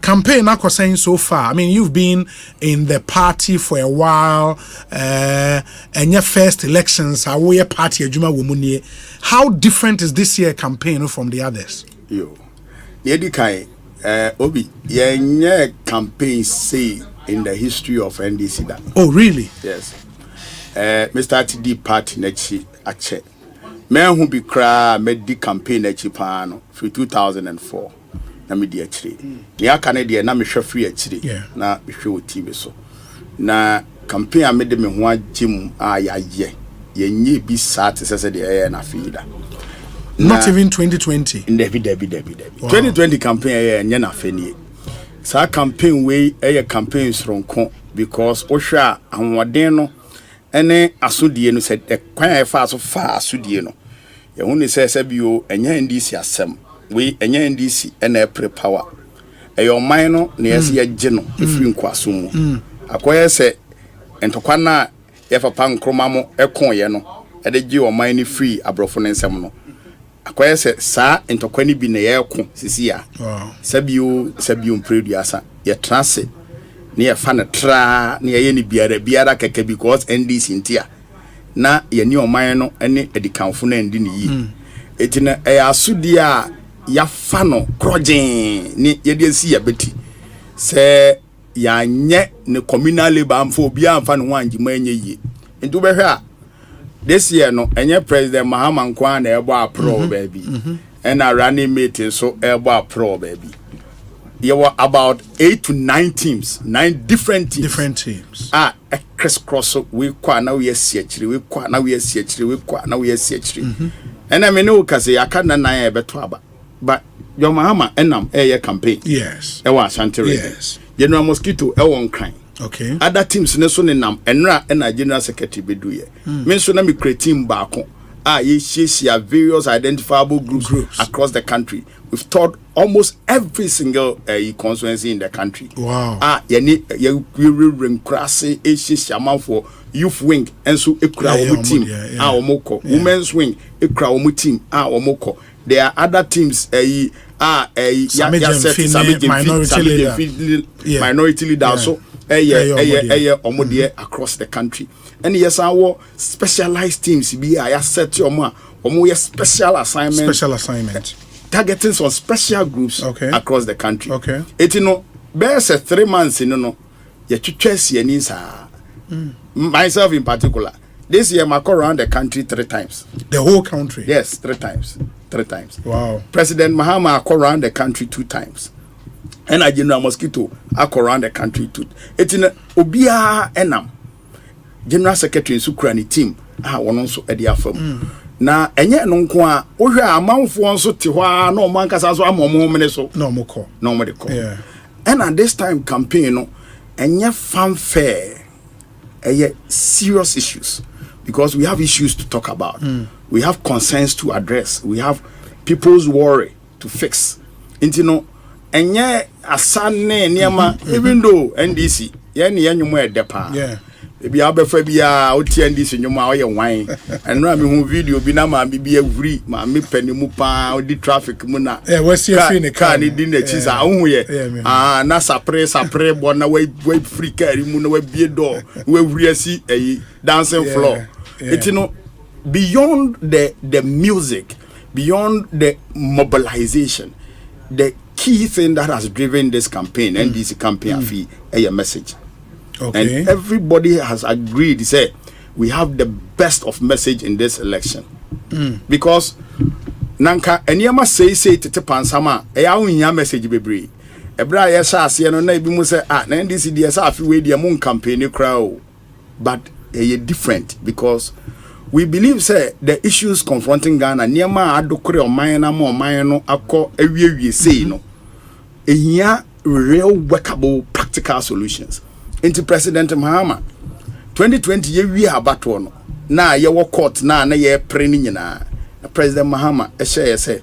campaign saying so far. I mean, you've been in the party for a while, and your first elections are where party How different is this year campaign from the others? Yedikai Obi, yeah, campaign say in the history of NDC that. Oh, really? Yes. Mr. TD party nechi ache. Men who be cry made the campaign nechi pano for 2004. Na me di achire. Ni aka ne de na me hwe free achire. Na me hwe o TV so. Na campaign a made me ho agim ayaye. Yenye bi sat se de na feeda. Not even 2020. Debi. 2020 campaign nye na fenie. Sa campaign we campaign sronko because ohwa anwoden no ene asodie no se kwan e fa so fa asodie no. Ye hu ni se bio enya ndisi asem. We enya ndisi ena pre power. Eyo man no na yesi ye gye no efiri nkwaso mu. Akoye se entokwa na ye papa nkroma mo ekon ye no ede gye o man ni free abrofo nsem no. Akoye se sa entokwa ni bi na ye ko sisi a. Sabio mpreduasa ye transit ni ye fa na tra ni ye ni biara keke because NDC ntia na ye ni oman no ene edikanfo na ndi ni yi. Etina asudi a ya fa no krojen ni ye de si ya beti se ya nye ne communal labor amfo obi amfa no wanji manye yi ntu be hwe a this year no enye president Mahama Nkwa na ebo apro baby and a running meeting so ebo apro baby there were about 8 to 9 teams, 9 different teams. Crisscross we kwa na we siachiri we kwa na we siachiri we kwa na we siachiri and I mean no kase akana na e beto aba but your Mahama enam campaign yes e wa Ashanti yes General Mosquito e won crime. Okay. Other teams ne so ne nam enra na general secretary bedu ye. Me so na me create team baako ye share various identifiable groups across the country. We've taught almost every single constituency in the country. Wow. Ye renkrase share man for youth wing enso ekura omo team omoko women's wing ekura omo team omoko. There are other teams minority leader so omodie across the country. And yes our specialized teams be set omo special assignment targeting some special groups across the country. Okay. It there's 3 months no ye twetwe myself in particular. This year I go around the country 3 times. The whole country? Yes, 3 times. 3 times. Wow. President Mahama go around the country 2 times. And I General Mosquito I go around the country 2. It's in Obia Enam. General Secretary Sukrani team one also at the afam. Na enye no nko a ohwe amanfo nso te ho a na oman kasa so amomomene so no moko yeah. And at this time campaign no enye fanfare serious issues because we have issues to talk about. We have concerns to address. We have people's worry to fix. Into no enye asane niema even though NDC ye nyumo edepa. Yeah. Ebi abefa bia oti NDC nyumo oye wan. Enra me hu video bi na ma bi avri ma me panimu pa odi traffic mu na. We see a ni car ni di na chiza hu ye. Na sapre bona we free car mu na we bie door we wriasi dancing floor. It's beyond the music, beyond the mobilization, the key thing that has driven this campaign and this campaign fee a message. Okay. And everybody has agreed, say we have the best of message in this election. Because nanka enyama say tete pansama unya message bebre. Ebra yesa ase no na ebi mu say na NDC dey say afi we dey mon campaign crowd. But different because we believe say the issues confronting Ghana niema adokore oman na ma oman no akọ awiewie sei no ehia real workable practical solutions. Into President Mahama 2020 ye wi abato no na ye wo court na ye pre ni nyina President Mahama share say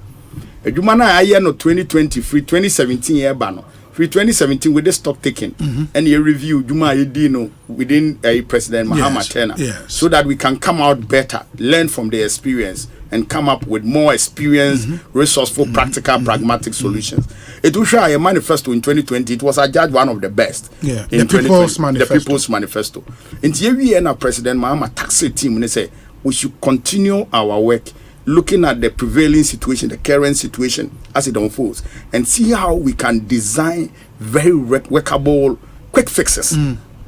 adwuma na aye no 2020 free 2017 ye ba no free 2017 with the stock taking and ye review adwuma ye di no within President Mahama tenure so that we can come out better, learn from the experience and come up with more experienced, resourceful, practical, pragmatic solutions. It will show a manifesto in 2020. It was adjudged one of the best. Yeah, in the People's Manifesto. The People's In the year, President Mahama taxi team and they say we should continue our work looking at the prevailing situation, the current situation as it unfolds, and see how we can design very workable quick fixes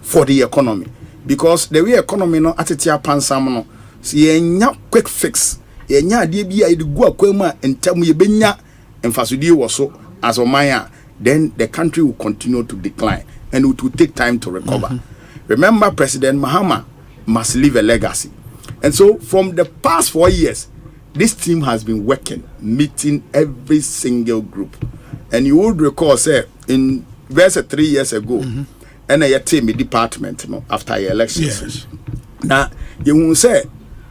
for the economy. Because the way economy no atitia pansam no, si yenya quick fix, yenya ade bia ide gu akwama entamu yebenya emfasodie wo so as omanya, then the country will continue to decline and it will take time to recover. Remember, President Mahama must leave a legacy. And so from the past 4 years, this team has been working, meeting every single group. And you would recall, say, in verse 3 years ago, and I team department after the elections. Yes. Now, you will say,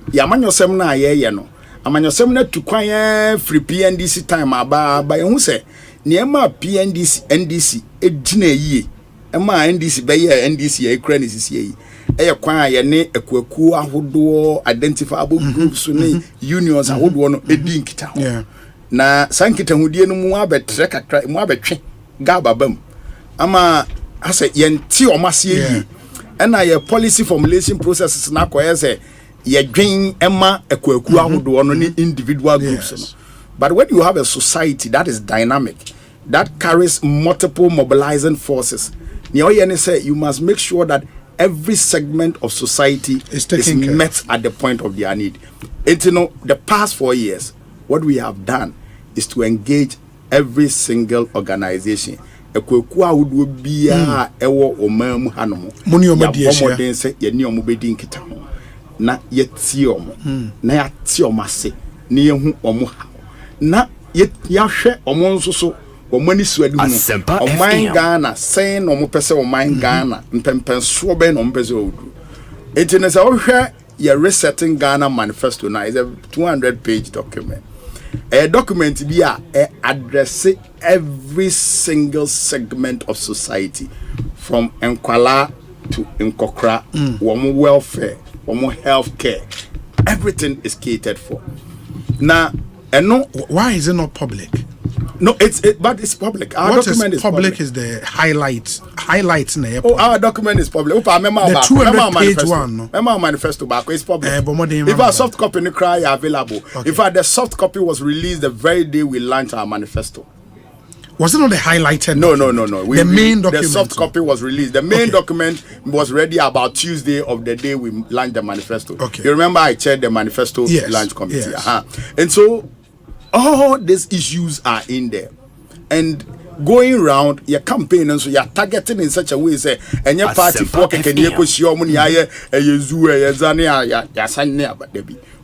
Yamanyo Semna, ye no. Amanyo Semna to quiet free PNDC time, but you say, Niema PNDC, NDC, a jine ye. Emma NDC, Bayer, NDC, a credit is ye. A choir ne a kwaku ahodo identifiable groups unions ahodo no edinkita ho na sankita hudie no mu abetre kakra mu abetwe gaba bam ama ase yenti omase yi na ye policy formulation processes na koye se ye dwen ema akwaku ahodo no ne individual groups no. But when you have a society that is dynamic, that carries multiple mobilizing forces, you must make sure that every segment of society is met at the point of their need. And the past 4 years, what we have done is to engage every single organization. Ekweku would be ewo omamu hanomo. Muni omodie se ye ni omobedi nkita ho. Na yeti omo. Na yati omase. Ni yehu omo ha. Na yahwe omo nso so omani suadu no oman Ghana sen no mo pese oman Ghana mpempenso be no mo pese odu etine sa ohwe ye resetting Ghana manifesto now is a 200-page document. A document bi a address every single segment of society from Nkwala to Nkokra, womo welfare, womo healthcare, everything is catered for. Now, and no, why is it not public? No, but it's public. Our what document is public is the highlights in the airport. Our document is public. The 200-page one. Remember manifesto back is public. If our soft copy no cry available. Okay. In fact, the soft copy was released the very day we launched our manifesto. Was it not the highlighted? No. The main document. The soft copy was released. The main document was ready about Tuesday of the day we launched the manifesto. Okay. You remember I chaired the manifesto launch committee. Yes. And so all these issues are in there, and going around your campaign, and so you're targeting in such a way, say, and your party for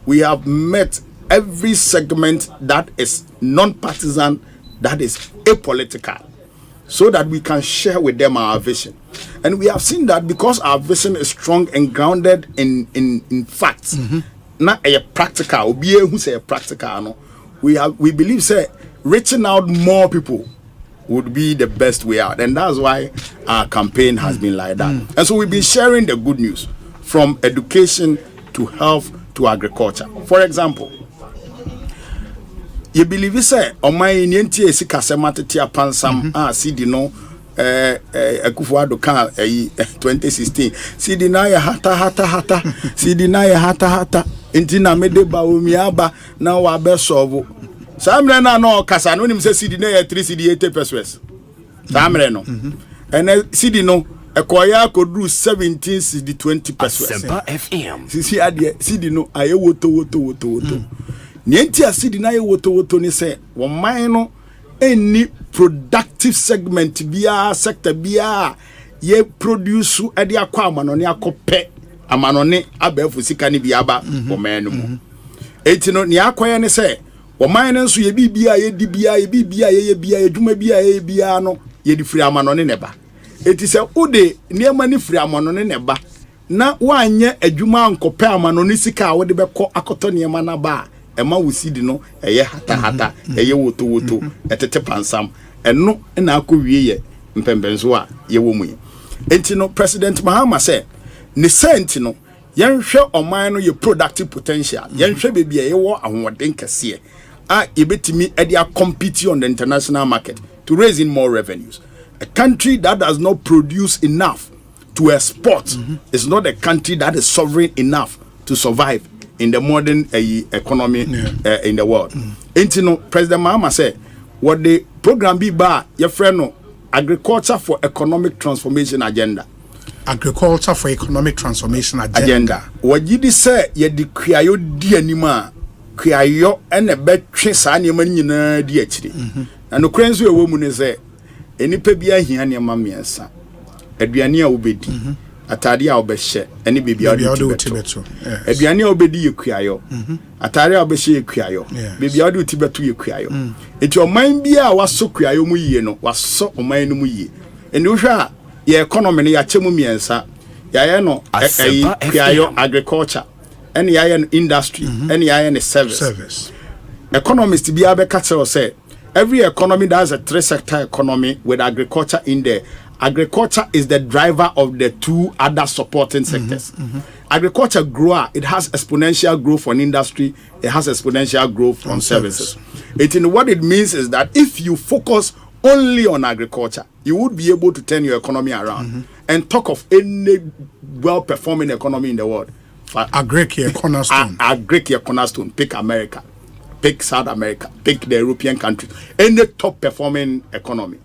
we have met every segment that is non-partisan, that is apolitical, so that we can share with them our vision. And we have seen that because our vision is strong and grounded in facts, not a practical, who say a practical, no. We believe say reaching out more people would be the best way out, and that's why our campaign has been like that. And so we've been sharing the good news from education to health to agriculture. For example, you believe say on my nienti esika sematitia pansam CD no Akufo-Addo kan 2016 CD na ya hata CD na ya hata inti na mede ba omiaba na wa be solve samre na no kasa no nim se CD na ya 3 CD 80 pesos samre no and CD no ekoya kodru 17 CD 20 pesos Asempa FM sisi ade CD no aye woto nienti a CD na ye woto ni se wo man no any productive segment bia sector bia ye produce e de akwa amanone akope amanone abafu sika ni bia ba o man mu etino ni akoye ne se o man nso ye bibia ye di bia ye bibia ye bia adwuma bia ye bia no ye di free amanone ne ba eti se ode niema ni free amanone ne ba na wanye adwuma ankope amanone sika a wo de beko akoto niema na ba ema wusidi no eye hata eye woto etete pansam eno na akowie ye mpembenzo a ye wo mu enti no President Mahama say ne senti no yenhwe oman no ye productive potential yenhwe bebi ye wo ahoden kese a ebetimi e dia compete on the international market to raise in more revenues. A country that does not produce enough to export is not a country that is sovereign enough to survive in the modern economy in the world. No, President Mahama said, what the program be by your friend no agriculture for economic transformation agenda. Agriculture for economic transformation agenda. What you say ye di kuayo di anima kuayo ene betwe saa nneema nyina di akiri. Na no krenzo ewo mu ne say enipa bia hia nneema miensa. Aduane a obedi. Atade a obehye ene bibia odi beto. Aduane a obedi ye kuayo. Atare a obehye ye kuayo. Bibia odi tibeto ye kuayo. Enti oman bia waso kuayo mu yie no waso oman no mu yie. Eni wo hwa your economy ya chemu miensa ya no kuayo agriculture and ya industry and ya service. Economists be able to say every economy that has a 3-sector economy with agriculture in there. Agriculture is the driver of the 2 other supporting sectors. Agriculture grower, it has exponential growth on industry, it has exponential growth on services. What it means is that if you focus only on agriculture, you would be able to turn your economy around and talk of any well-performing economy in the world. Agriculture cornerstone. Agriculture cornerstone. Pick America, pick South America, pick the European countries. Any top-performing economy.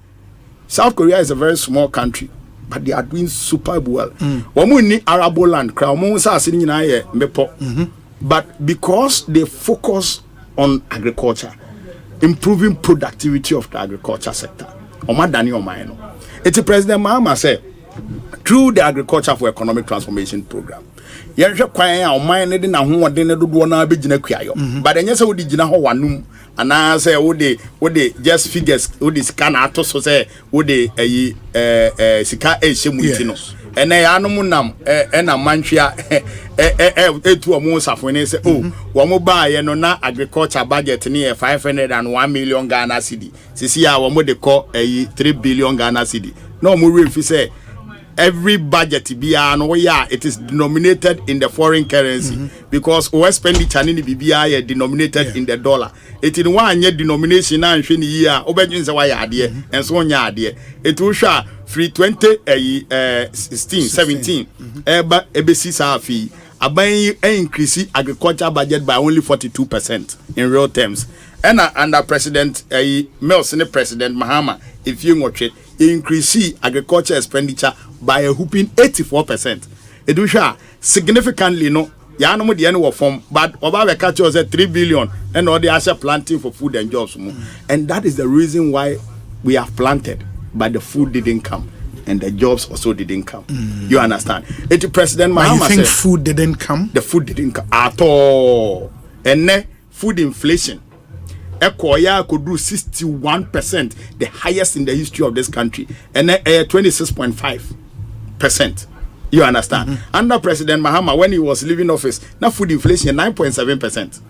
South Korea is a very small country, but they are doing super well. Wamuni Arabo land, but because they focus on agriculture, improving productivity of the agriculture sector. It's President Mahama said, through the Agriculture for Economic Transformation Program, but then yes, we did not one and I say, would they just figures, would they scan out so say, would they sika a and I anumunam and a mantra to a most of when they say, oh, one more buy and na agriculture budget near 501 million Ghana cedi. See, our what they call a 3 billion Ghana cedi. No more if you say every budget be it is denominated in the foreign currency because our expenditure in the BBI denominated in the dollar. It in 1 year denomination and year obedience why idea and so on idea. It will show free 16 17 but ABC safi abayin increase agriculture budget by only 42% in real terms. And under President Mills and President Mahama, if you watch it, increase agriculture expenditure by a whooping 84%. It will show significantly no Yanomo the annual form, but Obama catch us at 3 billion and all the asset planting for food and jobs. And that is the reason why we have planted, but the food didn't come. And the jobs also didn't come. You understand? It's President Mahama. You think food didn't come? The food didn't come at all. And then food inflation. Ekoya could do 61%, the highest in the history of this country, and 26.5%. You understand? Under President Mahama, when he was leaving office, now food inflation 9.7%.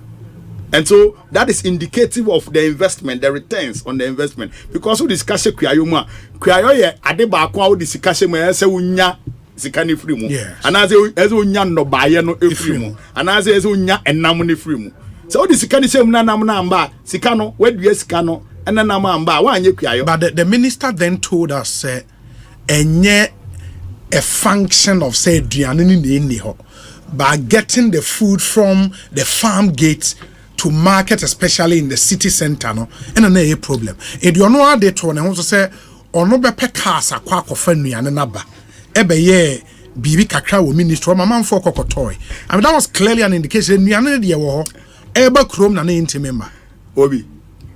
And so that is indicative of the investment, the returns on the investment. Because we discuss Kuyayuma, Kuyayo Adeba Kwa discuss unya Sikani Frimu, and as unya no buyer no Efrimu, and as unya and namuni frimu. So this Sikani Namamba, Sikano, where do you Sikano, and Namamba, one Kuyayo. But the minister then told us, a function of say Drianini by getting the food from the farm gates to market, especially in the city center, no, and a problem. If you know how they told, and also say, or no be cars a quack of friendly and another. Ebe ye bibi kakra wo minister, my man for kokotoy. I mean that was clearly an indication. We are not the war. Eba chrome na intimemba. Obi,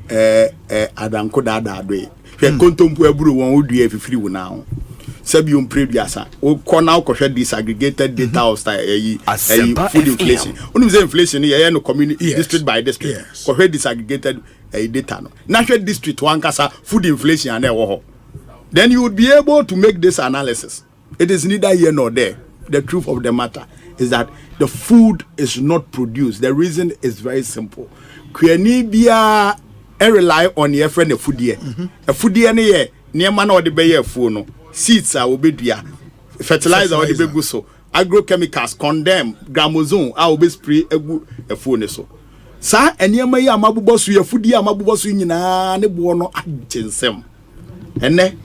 Adanko dada adwe. Kontompu eburu won wo dua fifiri wo now. Sebium previasa o corner ko disaggregated data of food inflation. When say inflation here no community district by district ko disaggregated data no. National district one kasa food inflation and then you would be able to make this analysis. It is neither here nor there. The truth of the matter is that the food is not produced. The reason is very simple. Kweni bia rely on your friend a foodie. A foodie ne near man or the bayer food. Seeds are obedient, fertilizer or the beguso, agrochemicals condemn, gramozone, I will spray a phone so. Sa and your maya mabubosu, your foodie, mabubosu in a bono agensem. And then,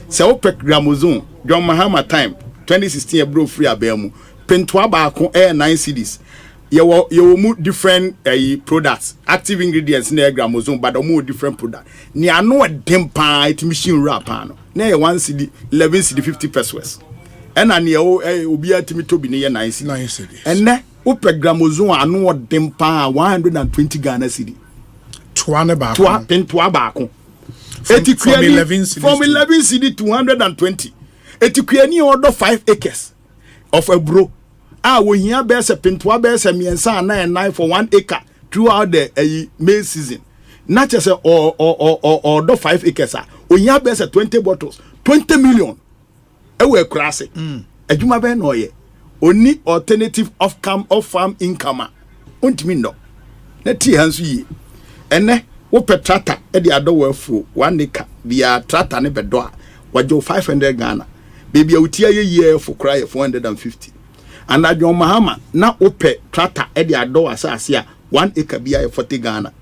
so pek gramozone, John Mahama time, 2016 bro free abemu, pentwa bako air 9 CDs. you mu different products, active ingredients in the gramozone, but more different product. Ni ano dempa it machine wrap ano. Na 1 cedi 11 cedi 50 pesos. And an ye obi atimi to bi ne 9 cedi. And na upe gramozone ano dempa 120 Ghana cedi. Tuane ba. Tua ba ko. From 11 cedi 220. Etikweni order 5 acres of a bro. We here bears a pintua bears a miensa and 9 for 1 acre throughout the maize season. Not just or 5 acres. We here bears a 20 bottles, 20 million. Ewe krasi. Ejuma be no ye. Only alternative of farm income. Untimi no. Na ti hansu yi. Ene wo petrata e de ado fu 1 acre. Via trata ne bedo a wajo 500 Ghana. Baby utia ye for cry 450. And I John Mahama na ope trata e de ado asase a 1 acre bia 40 Ghana.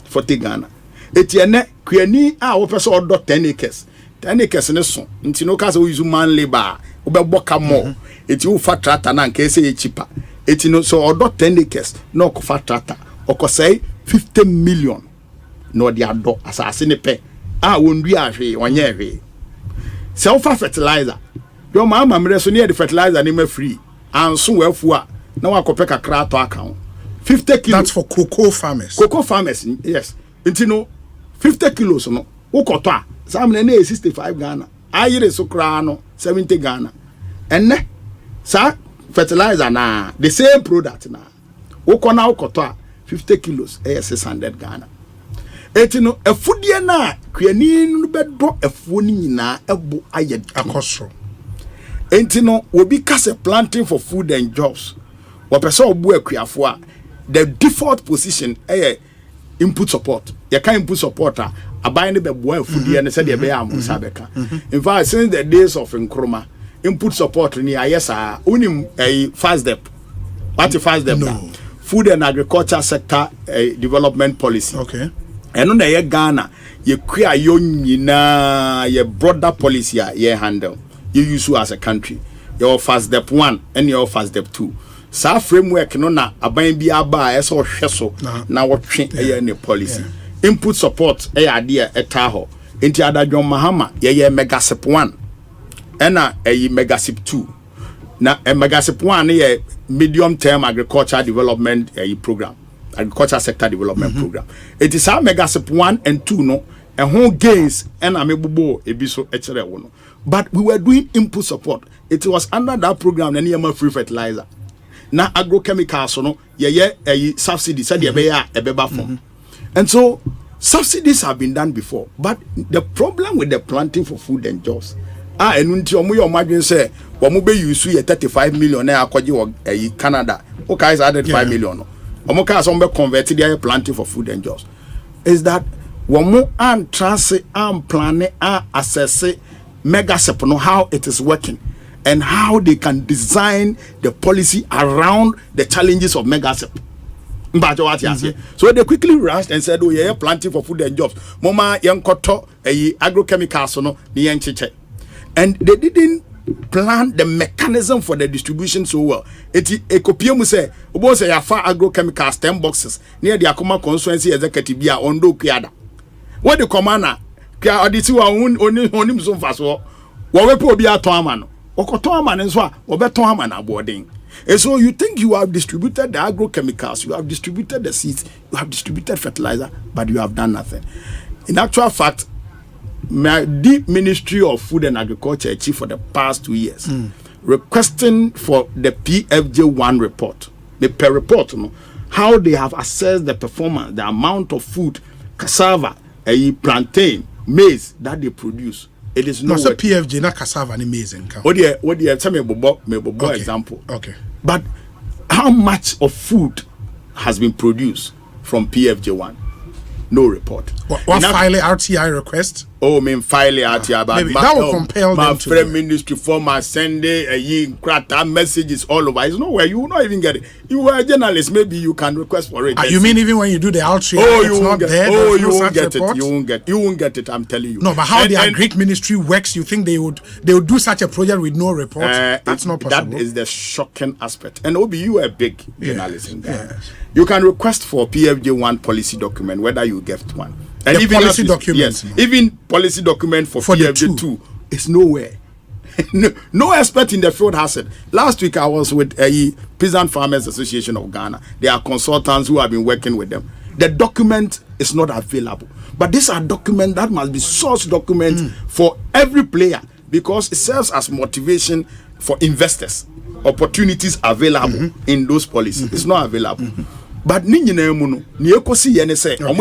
40 Ghana. Etienne kwani a wo pese odo 10 acres. 10 acres ne so. Nti no ka se use man labor. Obeboka mo. Eti wo fa trata na nka ese cheaper. Eti no so odo 10 acres no ko fa trata. Okosai 50 million. No de ado asase ne pe. A wondu ahwe wonye ahwe. Self fertilizer. Your mama mreso near the fertilizer name free. And so wherefore now I could kakra to account 50 kilos. That's for cocoa farmers. Cocoa farmers, yes. It's 50 kilos no. Ukotwa. Some nene 65 Ghana. Ayire so krano 70 Ghana. And ne sa fertilizer na the same product na. Ukona ukotwa 50 kilos 600 Ghana. Etino efudie na kwani no bedo efuni nyina ebo ayed akosro. Entino will be cast planting for food and jobs. What person obu akuafo a the default position input support. You can input supporter abai ne be boa food and say dey be am sabeka. In fact, since the days of Nkrumah, input support ni ayesa unim fast step. What is fast step? No. Food and agriculture sector development policy. Okay. And on the Ghana, you create your nyina your broader policy ye handle. You use as a country. Your fast step 1 and your fast step 2. Sa framework no na aban bi aba eso hweso na wotwe any policy. Input support idea etaho. Enti adadwo Mahama ye megasip 1 ena megasip 2. Na megasip 1 ye medium term agriculture development program. Agriculture sector development program. It is our megasip 1 and 2 no and whole gains and amebubo ebiso echere wono. But we were doing input support. It was under that program na free fertilizer. Na agrochemicals no ye subsidies said ye be ebeba form. And so subsidies have been done before, but the problem with the planting for food and jobs enunti omo yo madwen say omo be use ye 35 million na akwaje wo Canada. Okay, is added 5 million no. Omo ka so be convert their planting for food and jobs. Is that womo an transit an plan assess megasep no how it is working and how they can design the policy around the challenges of megasep. So they quickly rushed and said, oh yeah, planting for food and jobs. Mama yankoto agrochemicals no ni yanchiche. And they didn't plan the mechanism for the distribution so well. Ekopie say obo say yafa agrochemicals 10 boxes near the Akoma constituency executive bia ondo kuada. What the commander kia oditi wa onim so faso wo we po bia ton ama no. Okoton ama nso a wo beton ama na boarding. And so you think you have distributed the agrochemicals, you have distributed the seeds, you have distributed fertilizer, but you have done nothing. In actual fact, my deep Ministry of Food and Agriculture chief for the past 2 years requesting for the PFJ1 report, the per report, how they have assessed the performance, the amount of food, cassava, plantain, maize that they produce. It is not a PFJ, not cassava and maize. What do you tell me about example? Okay. But how much of food has been produced from PFJ1? No report. What file RTI request? Oh, me file it out here, but maybe that will compel them to. My friend ministry form my Sunday a year messages all over. It's nowhere. You will not even get it. You are a journalist. Maybe you can request for it. You mean even when you do the outreach? You won't get it. You won't get it. You won't get it. I'm telling you. No, but how the Greek ministry works? You think they would do such a project with no report? That's not possible. That is the shocking aspect. And Obi, you are a big journalist in Ghana. Yes. You can request for PFJ1 policy document, whether you get one. And the even policy documents. Yes, even policy document for PFJ2 is nowhere. No expert in the field has it. Last week I was with a Peasant Farmers Association of Ghana. They are consultants who have been working with them. The document is not available. But these are documents that must be source documents for every player, because it serves as motivation for investors. Opportunities available in those policies. It's not available. But the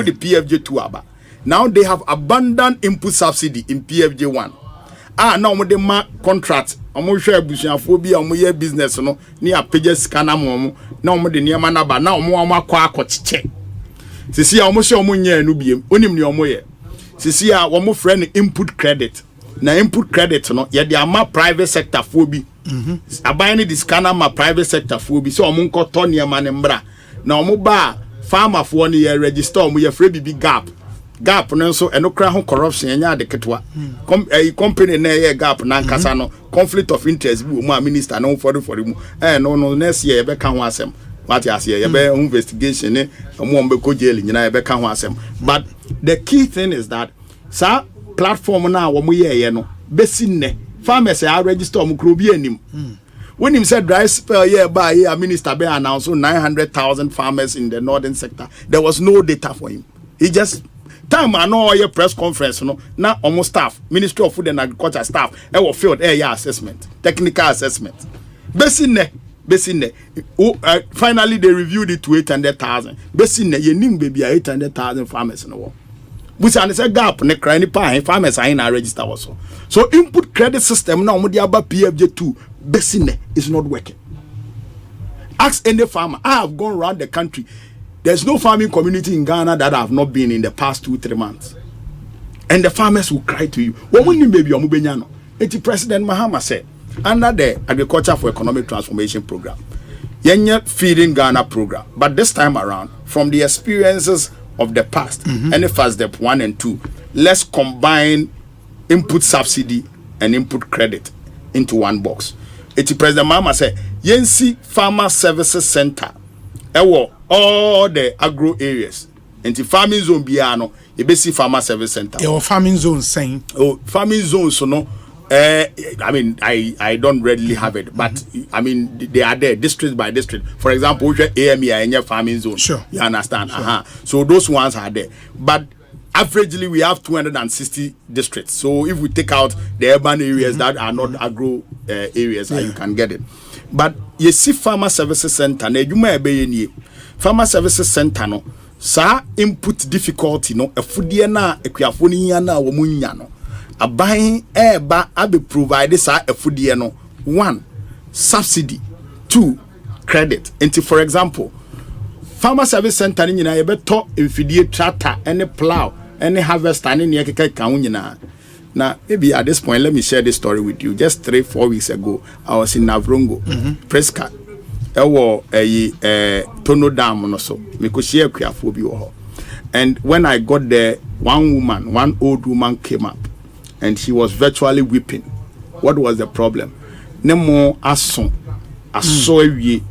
PFJ2 aba. Now they have abundant input subsidy in PFJ1. Now they mark contract. Share phobia, business, no near pages scanner mom. Now the near manaba. Now more check. Sisi almost show munye nubium. Unim ni omoye. Sisi one friend input credit. Na input credit no ye the ama private sector phobia. Abani the scanner ma private sector phobia. So omunko ton ye manembra. Na omuba farmer for 1 year register omu ye free bibi gap no so enokra ho corruption enya de ketwa company na ye gap na nkasa no conflict of interest bi omu minister no for mu no next year be kan ho asem what you say ye be investigation ne omu be ko jail nyina ye be kan ho asem. But the key thing is that sa platform na wo mu ye no besi ne farmers are register omu kro bi anim. When he said dry spell by year, Minister Bay announced 900,000 farmers in the northern sector. There was no data for him. He just time I know your press conference, now almost staff, Ministry of Food and Agriculture staff, our field assessment, technical assessment. Besine. Finally they reviewed it to 800,000. Besine, you need baby 800,000 farmers in the world. Which is a gap ne cry ni farmers are in our register also. So input credit system now about PFJ2 Besine is not working. Ask any farmer. I have gone around the country. There's no farming community in Ghana that I have not been in the past 2-3 months. And the farmers will cry to you. What will you baby omubenyano? President Mahama said under the Agriculture for Economic Transformation program, Yenya Feeding Ghana program. But this time around, from the experiences of the past, and the first step 1 and 2, let's combine input subsidy and input credit into one box. President Mahama said, Yensi Farmer Services Center, all the agro areas. Farming zone biano, basic farmer service center. Your farming zone saying. Oh, farming zone so no. I mean, I don't readily have it, but I mean they are there district by district. For example, AME in your farming zone. Sure. You understand? Sure. So those ones are there, but averagely we have 260 districts. So if we take out the urban areas that are not agro areas, you can get it. But you see farmer services center, farmer services center no, sa input difficulty no, efudie na ekuafoni ya na wo munya no. Abahin eba abe provide sa efudie no. 1, subsidy. 2, credit. Into for example, farmer service center ni nyina ye beto infidie tractor, any plow, any harvester ni ye keka kan nyina. Now, maybe at this point, let me share this story with you. Just 3-4 weeks ago, I was in Navrongo, Prescott. I was a Tono Dam or so. And when I got there, one old woman came up, and she was virtually weeping. What was the problem? Nemo ason, asoye,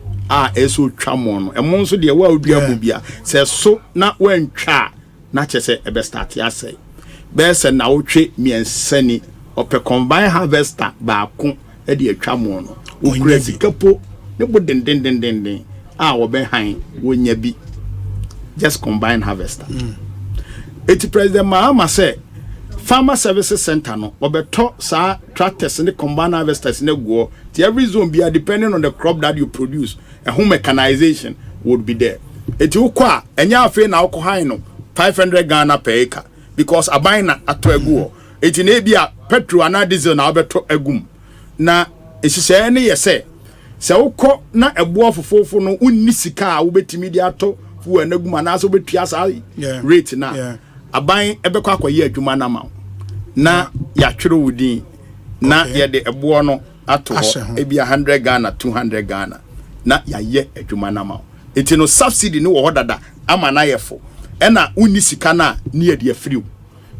eso chamon. Amongst the world, bia says so not when cha, not just a bestati say. Bese na uche mienseni ope combine harvester baako e de atwa mo no okura sikapo ne bo den wo ben han wonya bi just combine harvester. President Mahama say farmer services center no obeto sa tractors ne combine harvesters ne go to every zone be depending on the crop that you produce, a home mechanization would be there. Ukwa enya afi na uko no 500 Ghana per acre. Because a buying at Twego, it in Abia petrol and diesel now better egum. Na, it's any say. So, na a boy for no unisika, ubet mediato, who and egum and also bet rate now. A buying ebequa year to manamount. na yatwere wudin na yɛde ɛboɔ no ato hɔ ebi 100 Ghana 200 Ghana na yɛyɛ adwuma na ma enti no subsidy no wɔ hɔ dada ama na yɛfo ɛna unni sika na ne yɛde afiriw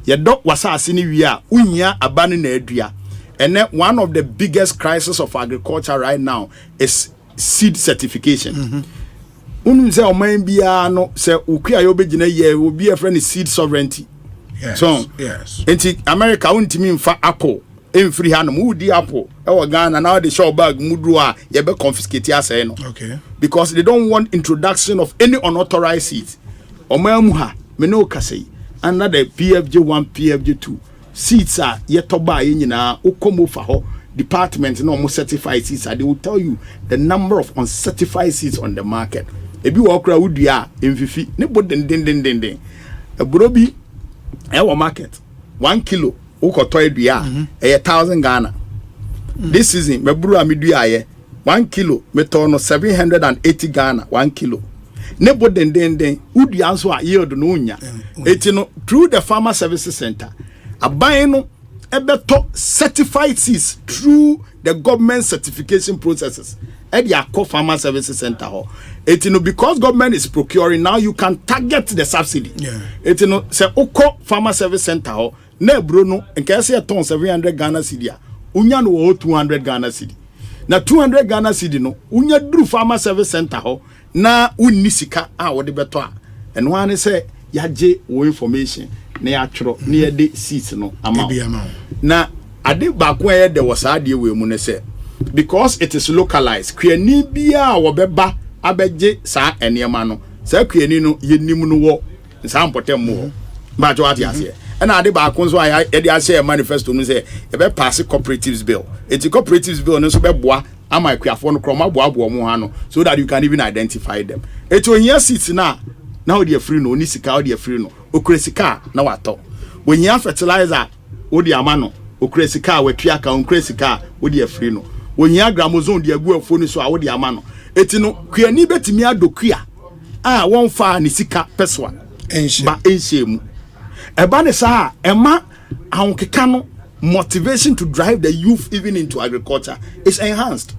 yɛdɔ wasase ne wie a unya abane na adua and one of the biggest crises of agriculture right now is seed certification. Say oman bia no say ukua yo begina ye will be a friend seed sovereignty. Yes. So yes. Enti America untimi mfa apple em free hand mu di apple e wo Ghana now the show bag mudru a ye be confiscate asay no. Okay. Because they don't want introduction of any unauthorized seeds. Oman mu ha me no kasei another PFJ1 PFJ2 seeds are yet to buy in na ukomo fa ho department no more certified seeds they will tell you the number of uncertified seeds on the market. Ebi wo kra wudua emfifi ne bodden den e brobi e wo market 1 kilo ukoto edua e 1000 Ghana. This season me buru amedua ye 1 kilo me to no 780 Ghana 1 kilo. Ne bodden den udua so a yield no nya. Eti no through the farmer services center aban no ebeto certified seeds through the government certification processes at the Akko Farmer Services Center. It you know because government is procuring now you can target the subsidy. Yeah. It you know say Akko Farmer Service Center ne Bruno and can say a ton 700 Ghana cedi. Unya no 200 Ghana cedi. Na 200 Ghana cedi no unya dru Farmer Service Center na unisika wo de beto a. And one say yaje wo information na yatro na yede seats no ama. Na ade ba ko e de wasade we mu ne say because it is localized kwani bia wo beba abeje sa enema no sa kwani no yenim no wo sa mpotem mo ba jo ati ase na ade ba ko so ya e de ase manifesto no say e be pass cooperatives bill it cooperatives bill no so be boa ama kwafo no kroma boa mo ha no so that you can even identify them it ohia seats na o de free no oni sika o de free no okure sika na wato ohia fertilizer o de ama no okure sika watua ka okure sika o de free no ohia gramozone de agu afo ni so a wo de ama no eti no kwani betimi adokua a won fa ni sika peswa ba enhyemu eba ne sa ema ahonkeka no motivation to drive the youth even into agriculture is enhanced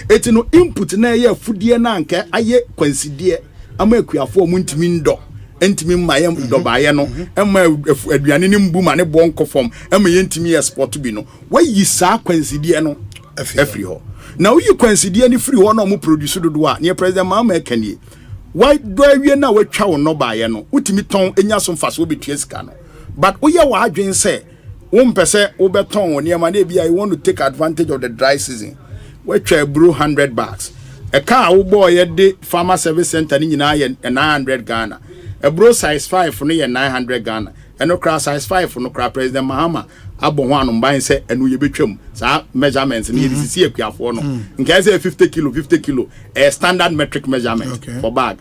eti no input na ye afudie na anka aye kwansidie ama akuafo mu ntimi ndo entimi mmayem ndo baaye no ema aduane ni mbu ma ne bonko fom ema ye ntimi export bi no wayi saa kwansidie no afri ho na uyi kwansidie ni free ho na mo produce dodo a ne president mama ekanie why do awie na watwa wo no baaye no utimi ton enya so mfaso obetua sika no but uye wa adwen say wo mpese wo beton wo ne ma na bia you want to take advantage of the dry season watwa bro 100 bags a car wo boy ye de farmer service center ni nyina ye 900 Ghana a bro size 5 no ye 900 Ghana eno cra size 5 no cra president mahama abo ho anomban se enu ye betwam sa measurements ni sisi akuafo no nka say 50 kilo a standard metric measurement for bag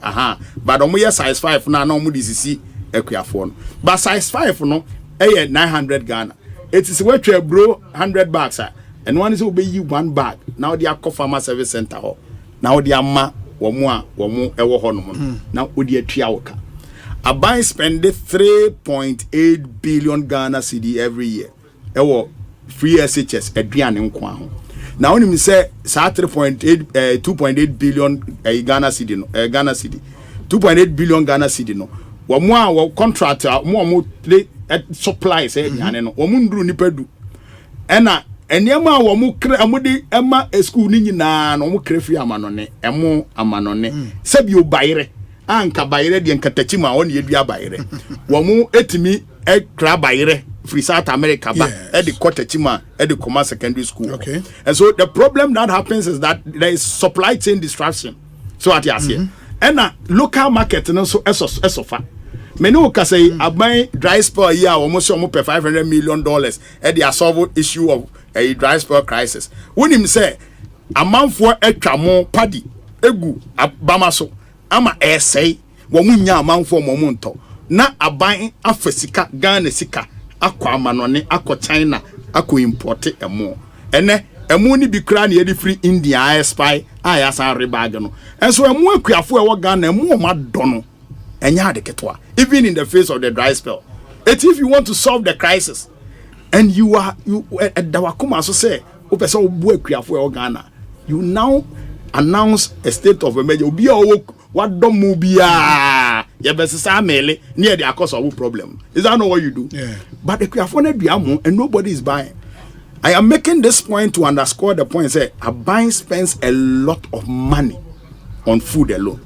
but omo ye size 5 na omo di sisi akuafo no but size 5 no e 900 Ghana it is we twa bro 100 bags and one is will be you one bag now the Akko Farmer Service Center now the ama womo ewo ho no now odi atua woka aban spend 3.8 billion Ghana cedi every year ewo free SHS aduane nko aho now when me say 2.8 billion Ghana cedi no Ghana cedi 2.8 billion Ghana cedi no wo contract mo supply say aduane no wo nduru nipa du ena eniema wo mu kre amudi ema school ni nyina no mu kre free amanone emo amanone sabi obayire anka bayire de nkatachi ma won ye dua bayire wo mu etimi kra bayire free South America ba e de kotachi ma e de Koma secondary school and so the problem that happens is that there is supply chain disruption so at here ena local market no so esofa many who can say aban dry spell here almost pay $500 million at the solve issue of a dry spell crisis. When him say a man for a tramo paddy egu abamaso ama essay womunya man for momonto na aban afesika Ghana sika akwa manone akwa China akwa import emo ene emu ni bi kra na yedi free India spy ayasa rebag no enso emu akuafo e wo Ghana emu ma dono enya de ketwa even in the face of the dry spell if you want to solve the crisis and you at Dawakuma so say opesa obu akuafo e Ghana, you now announce a state of emergency. Obi what don't move bia ye besisa mele near the cause of problem. Is that not what you do? Yeah. But the akuafo na duamo and nobody is buying. I am making this point to underscore the point say a buying spends a lot of money on food alone.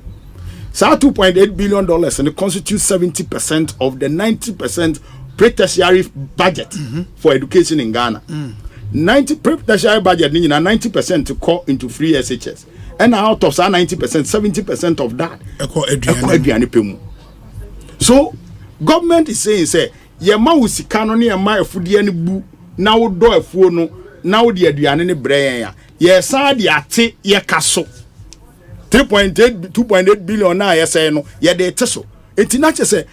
So $2.8 billion and it constitutes 70% of the 90% pre-tertiary budget for education in Ghana. 90 pre-tertiary budget means 90% to call into free SHS. And out of that 90%, 70% of that so government is saying say ye ma usika ni ye ma afudie ni bu na wo do afuo no na wo de aduane ni brɛ ya ye san de ate ye kaso 2.8 billion na ye say no ye de te so enti na che say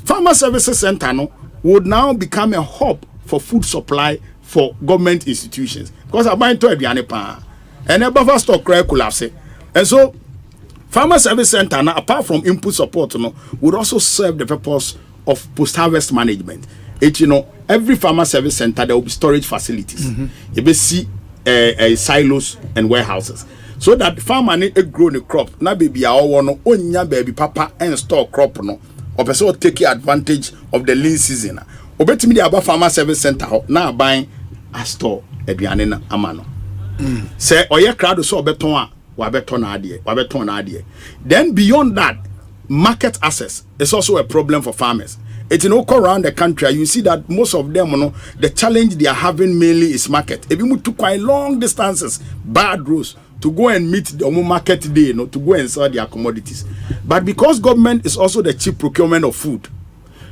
farmer services center no would now become a hub for food supply for government institutions because aban to aduane pa and a buffer stock cry collapse. And so farmer service center now, apart from input support no would also serve the purpose of post-harvest management. Every farmer service center there will be storage facilities. You will see silos and warehouses. So that farmer need to grow the crop. Na baby all no onya baby papa and store crop no. Or person take advantage of the lean season. Obetimi the about farmer service center now buying a store eduane na amano. Say oye crowd so obeton a wabeton adie. Then beyond that, market access is also a problem for farmers. It's around the country, you see that most of them, the challenge they are having mainly is market. If you move to quite long distances, bad roads, to go and meet the market day, to go and sell their commodities. But because government is also the chief procurement of food,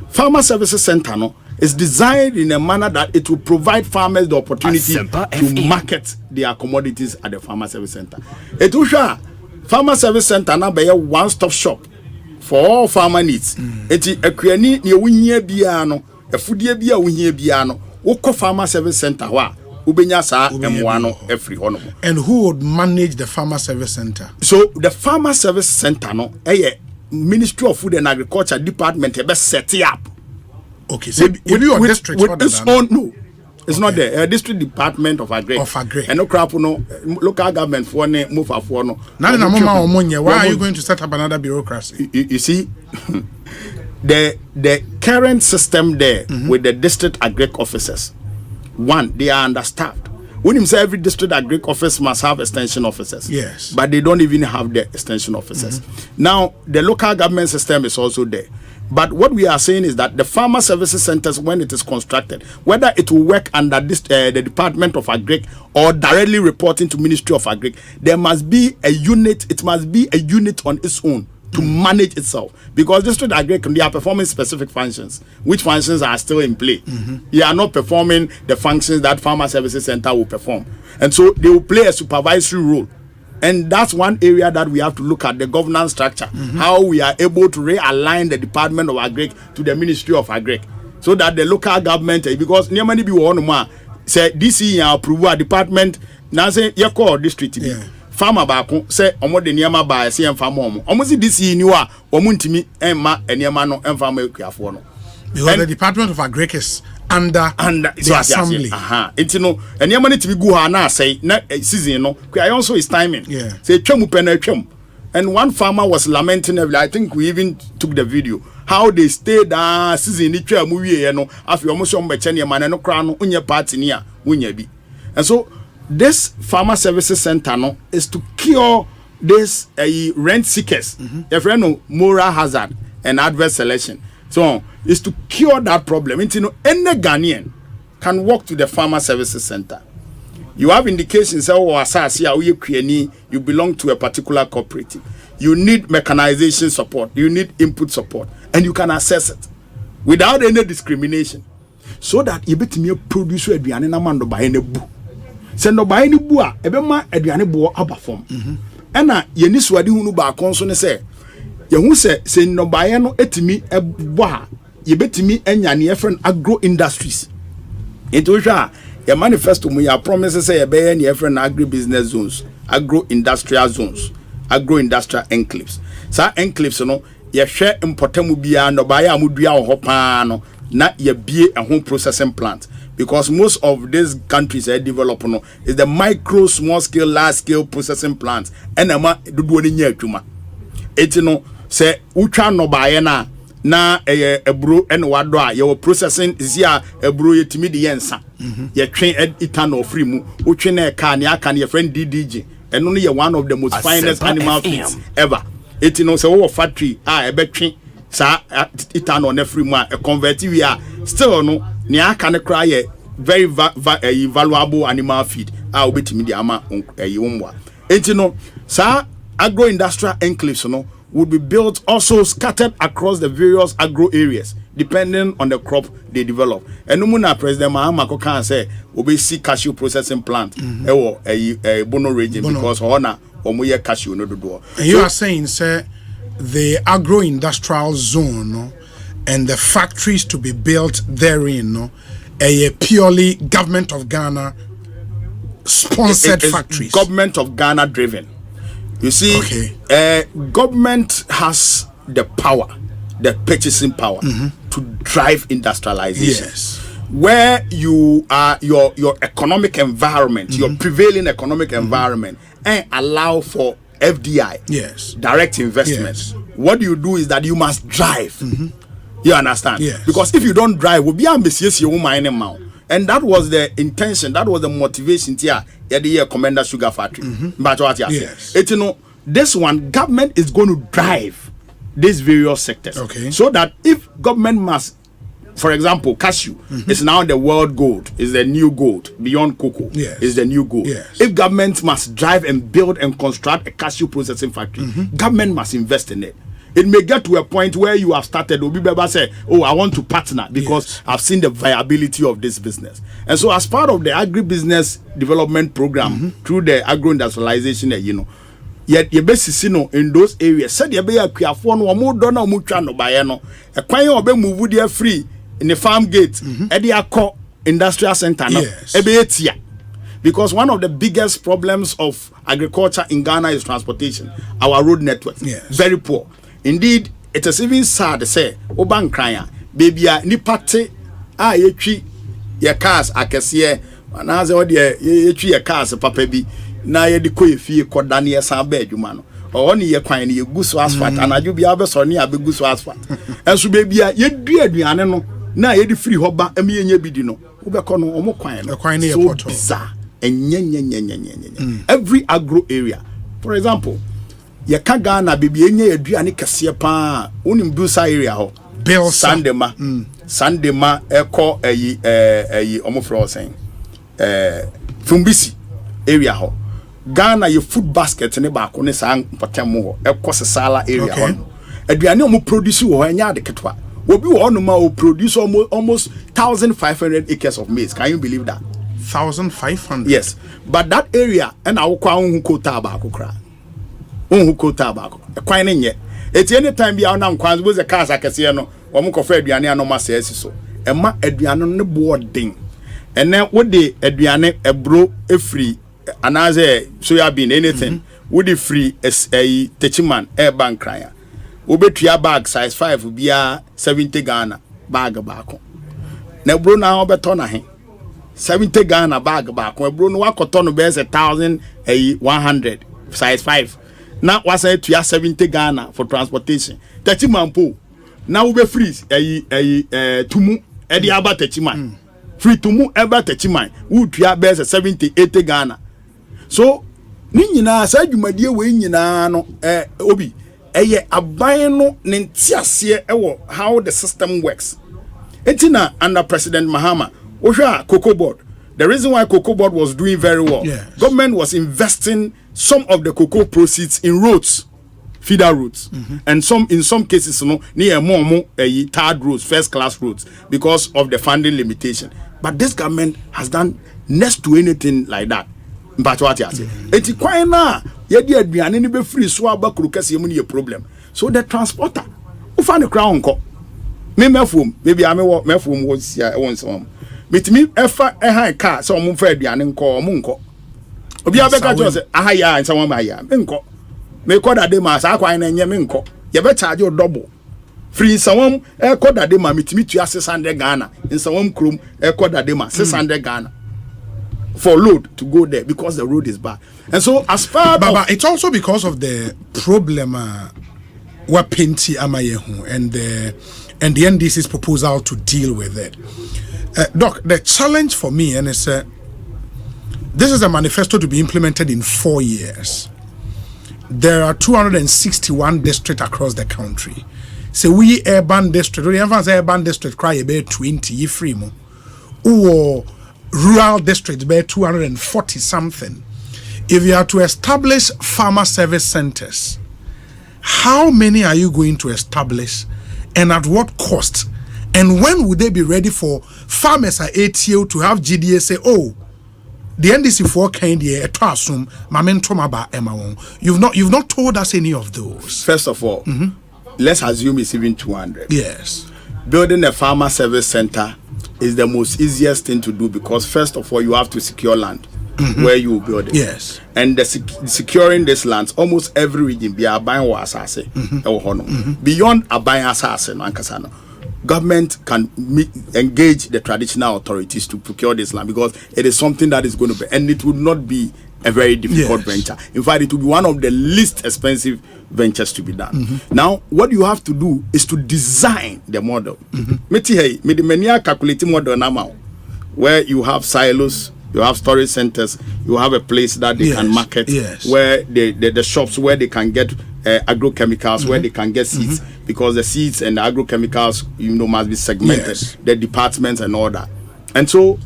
Farmer Services Center is designed in a manner that it will provide farmers the opportunity to market their commodities at the Farmer Service Center. It will show Farmer Service Center now be a one-stop shop for all farmer needs. It is a creani ni winye biano, a foodie bia winye biano. Oko Farmer Service Center wa ubenya sa emwano every hono. And who would manage the Farmer Service Center? So the Farmer Service Center Ministry of Food and Agriculture Department be set it up. Okay, so with your district with its own it's not the district department of agri. And no crap local government for move for no. Why are you going to set up another bureaucracy? You see, the current system there with the district agri officers, one, they are understaffed. When you say every district agri office must have extension officers, yes, but they don't even have the extension officers. Now the local government system is also there. But what we are saying is that the farmer services centers, when it is constructed, whether it will work under this, the Department of Agri or directly reporting to Ministry of Agri, there must be a unit. It must be a unit on its own to manage itself, because district agri they are performing specific functions, which functions are still in play. They are not performing the functions that farmer services center will perform, and so they will play a supervisory role. And that's one area that we have to look at, the governance structure, how we are able to realign the Department of Agri to the Ministry of Agri, so that the local government, because Niamani be one more say this year approve department now say your core district farmer baako say omo de niama ba say farmer omo see this year ni wa omo ntimi emma eniama no emfarmer ekuafo no, because the Department of Agri is under the assembly. It's and your money to be go na say na season no. I also is timing. Say twemu pena twem. And one farmer was lamenting. I think we even took the video how they stayed season ni twemu wie no. Afi omo so mbeche ne man no kra no unye party ni a unya bi. And so this farmer services center no is to cure this rent seekers. Your friend no moral hazard and adverse selection. So is to cure that problem. Any Ghanaian can walk to the farmer services center. You have indications you belong to a particular cooperative. You need mechanization support. You need input support, and you can access it without any discrimination, so that you bet me produce eduane na mando ba ene bu. Se no ba ene bu a ebe ma eduane bo aba form. Ena ye ni suade hunu ba konso ne se Yehu se no baye no etimi ebo a yebetimi anya ne efren agro industries. Into hwa ya manifesto mu ya promise say ye ne efren agri business zones, agro industrial zones, agro industrial enclaves. Sa enclaves no ye hwe importamu bia no baye amudua ho pa no na ye bie ehon processing plant, because most of these countries are developing is the micro, small scale, large scale processing plants. And do one year tuma. It's no say ucha no bayena na a bro and wadwa your processing is ya a bro yetimi di yensa. Ye train etano free mu uche na can ya can your friend DDG and only one of the most finest animal feeds ever. It's no say factory a between sa etano na free mu a convert we are still no nia can cry very valuable animal feed a obetimi di ama umwa. It's no sa agro-industrial enclaves no would be built also scattered across the various agro areas depending on the crop they develop. And Numuna President Mahama can say obesi cashew processing plant a Bono region because honor omuye cashew no do. And you are saying sir the agro-industrial zone and the factories to be built therein a purely government of Ghana sponsored factories. Government of Ghana driven. You see, government has the power, the purchasing power to drive industrialization. Yes. Where you are your economic environment, your prevailing economic environment, and allow for FDI, yes, direct investments. Yes. What you do is that you must drive. You understand? Yes. Because if you don't drive, we'll be ambitious, you won't mind them. And that was the intention, that was the motivation here at the Commander Sugar Factory. But what you say, you know, this one government is going to drive these various sectors. Okay. So that if government must, for example, cashew is now the world gold, is the new gold beyond cocoa. Yes. Is the new gold. Yes. If government must drive and build and construct a cashew processing factory, government must invest in it. It may get to a point where you have started, Obi Beba say, oh, I want to partner because I've seen the viability of this business. And so as part of the agribusiness development program through the agro-industrialization, you know, yet you basically know in those areas, said you be a creafon or more donor mutuano bayano, a quay or be move there free in the farm gate, at the industrial center, because one of the biggest problems of agriculture in Ghana is transportation. Our road network, very poor. Indeed, it is even sad to say, Oban Kraya, baby, nipate, yetri, your cars, I can see, and as all the yetri, your cars, papa be, na ye de koefi kodani ya sambe adwuma or only ye kwan ye gu so asphalt and aju bia be so ne abegu so asphalt enso be bia ye du aduane no na ye de free hoba am ye nya bidi no wo be ko no omo kwan no kwan ne so bizarre enye every agro area. For example, ye ka Ghana bibia enye aduane kese pa onim Busa area ho Bill Sandema Sandema eko eyi omo fro sen Fumbisi area ho Ghana your food basket ne ba ko ne san potemo ho ekosesala area ho aduane omo produce wo anya de ketwa obi wo no ma o produce almost 1,500 acres of maize. Can you believe that? 1,500. Yes, but that area and our kwan hu ba ko kra hu kota ba ko kwan ne nye eti anytime bi na kwan bo ze cars akese no omo ko fa aduane anoma se so ema aduane ne boarding ene wo de aduane ebro efri anaze soya bean anything wo de free techiman bank kraya wo betua bag size 5 bia 70 Ghana bag baako na bro na obeto na he 70 Ghana bag baako bro no wakoto no be 1,100 size 5 na wasa tua 70 Ghana for transportation techiman po na wo be free tumu e de aba techiman free tumu eba techiman wo tua be 70-80 Ghana. So ni nyina sa dwumadie we nyina no obi eye aban no ne ntiase how the system works. Etina under President Mahama ohwa cocoa board, the reason why cocoa board was doing very well, government was investing some of the cocoa proceeds in roads, feeder roads, and in some cases near more third roads, first class roads, because of the funding limitation. But this government has done next to anything like that. But what you say? Eti kwan na ye di aduane ni be free so abakuru kase mu ni problem. So the transporter ufa ne crown nko. Me mefum, maybe I mefum wo sia won some. Metimi efa high car so mo fa aduane nko o mo nko. Obi abeka jo say aha ya nsa won ma ya. Me nko. Me ko da de ma sa kwan na nye me nko. Ye be charge you double. Free Sawam Koda Dema Mitimitu 600 Ghana. In Sawam Krum Koda Dema 600 Ghana. For load to go there because the road is bad. And so as far but it's also because of the problem Wapinti Amayehu and the NDC's proposal to deal with it. Doc, the challenge for me, and it's this is a manifesto to be implemented in 4 years. There are 261 districts across the country. So we urban district, urban district cry about 20 free mo. Or rural districts by 240 something. If you are to establish farmer service centers, how many are you going to establish and at what cost? And when would they be ready for farmers at ATO to have GDA say, oh, the NDC for kind year you've not told us any of those. First of all, let's assume it's even 200. Yes. Building a farmer service center is the most easiest thing to do because first of all you have to secure land where you build it. Yes. And securing this lands, almost every region be Aban or Asase. Beyond Aban Asase no Ankasano. Government can engage the traditional authorities to procure this land because it is something that is going to be, and it would not be a very difficult venture. In fact, it will be one of the least expensive ventures to be done. Now, what you have to do is to design the model. Calculating model now, where you have silos, you have storage centers, you have a place that they can market, where the shops where they can get agrochemicals, where they can get seeds, because the seeds and the agrochemicals, must be segmented, the departments and all that. And so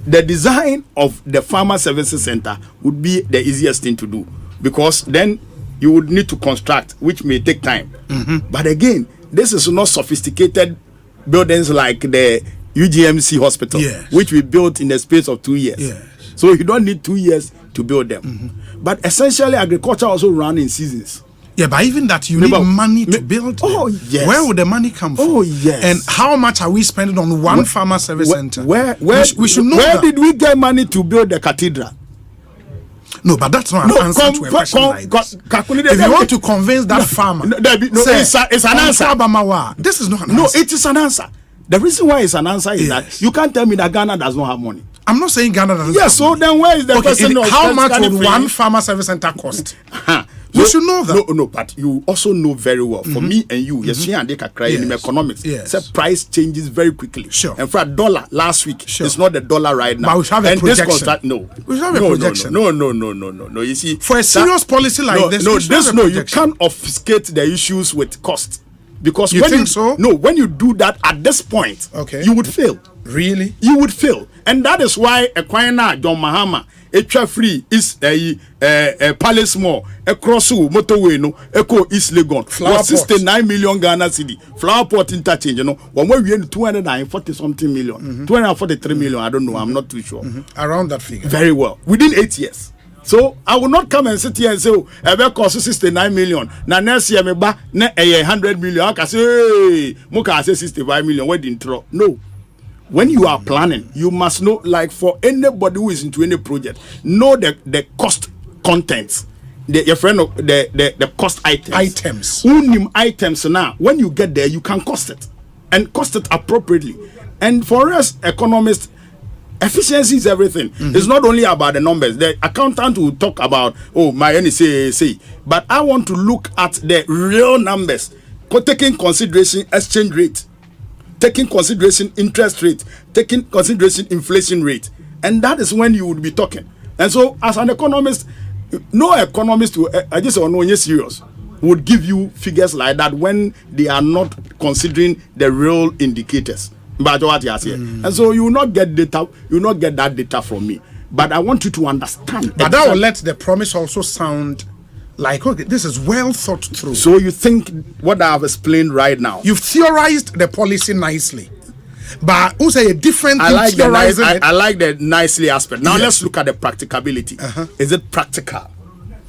the design of the farmer services center would be the easiest thing to do, because then you would need to construct, which may take time. But again, this is not sophisticated buildings like the UGMC hospital, which we built in the space of 2 years. So you don't need 2 years to build them. But essentially, agriculture also runs in seasons. Yeah, but even that you need money to build them. Oh, yes. Where would the money come from? Oh, yes. And how much are we spending on one farmer service center? We should know where did we get money to build the cathedral? No, but that's not an answer to a question like this. If you want to convince that farmer, it's an answer. This is not an answer. No, it is an answer. The reason why it's an answer is that you can't tell me that Ghana does not have money. I'm not saying Ghana doesn't have money. So then where is the person of how much would one farmer service center cost? You should know that. No, but you also know very well. For me and you, yes, and they can cry in economics. Say price changes very quickly. Sure. And for a dollar last week, it's not the dollar right now. But we have a projection. We have a projection. No. You see, for a serious policy like this, you can't obfuscate the issues with cost. Because you think so? No, when you do that at this point, you would fail. Really? You would fail. And that is why Equina John Mahama, Echa Free is a Palace Mall, a Crossu, Motorway, no, Eco East Legon, Flower 69 million Ghana city, flower pot interchange, when we in 240 something million, 243 million, I don't know, I'm not too sure. Around that figure. Very well. Within 8 years. So I will not come and sit here and say, oh, I cost 69 million. Now next year, me ba 100 million. I can say, hey, Moka say 65 million. Where didn't throw? No. When you are planning, you must know, like for anybody who is into any project, know the cost contents. Your friend, the cost items. Unim items now. When you get there, you can cost it and cost it appropriately. And for us economists, efficiency is everything. It's not only about the numbers. The accountant will talk about, oh, my NSA, but I want to look at the real numbers, taking consideration exchange rate, taking consideration interest rate, taking consideration inflation rate, and that is when you would be talking. And so, as an economist, no economist, I just don't know, serious, would give you figures like that when they are not considering the real indicators. But what you are saying, and so you will not get data. You will not get that data from me. But I want you to understand. But that will let the promise also sound like, okay, this is well thought through. So you think what I have explained right now? You've theorized the policy nicely, but also a different. I like the nicely aspect. Now let's look at the practicability. Is it practical?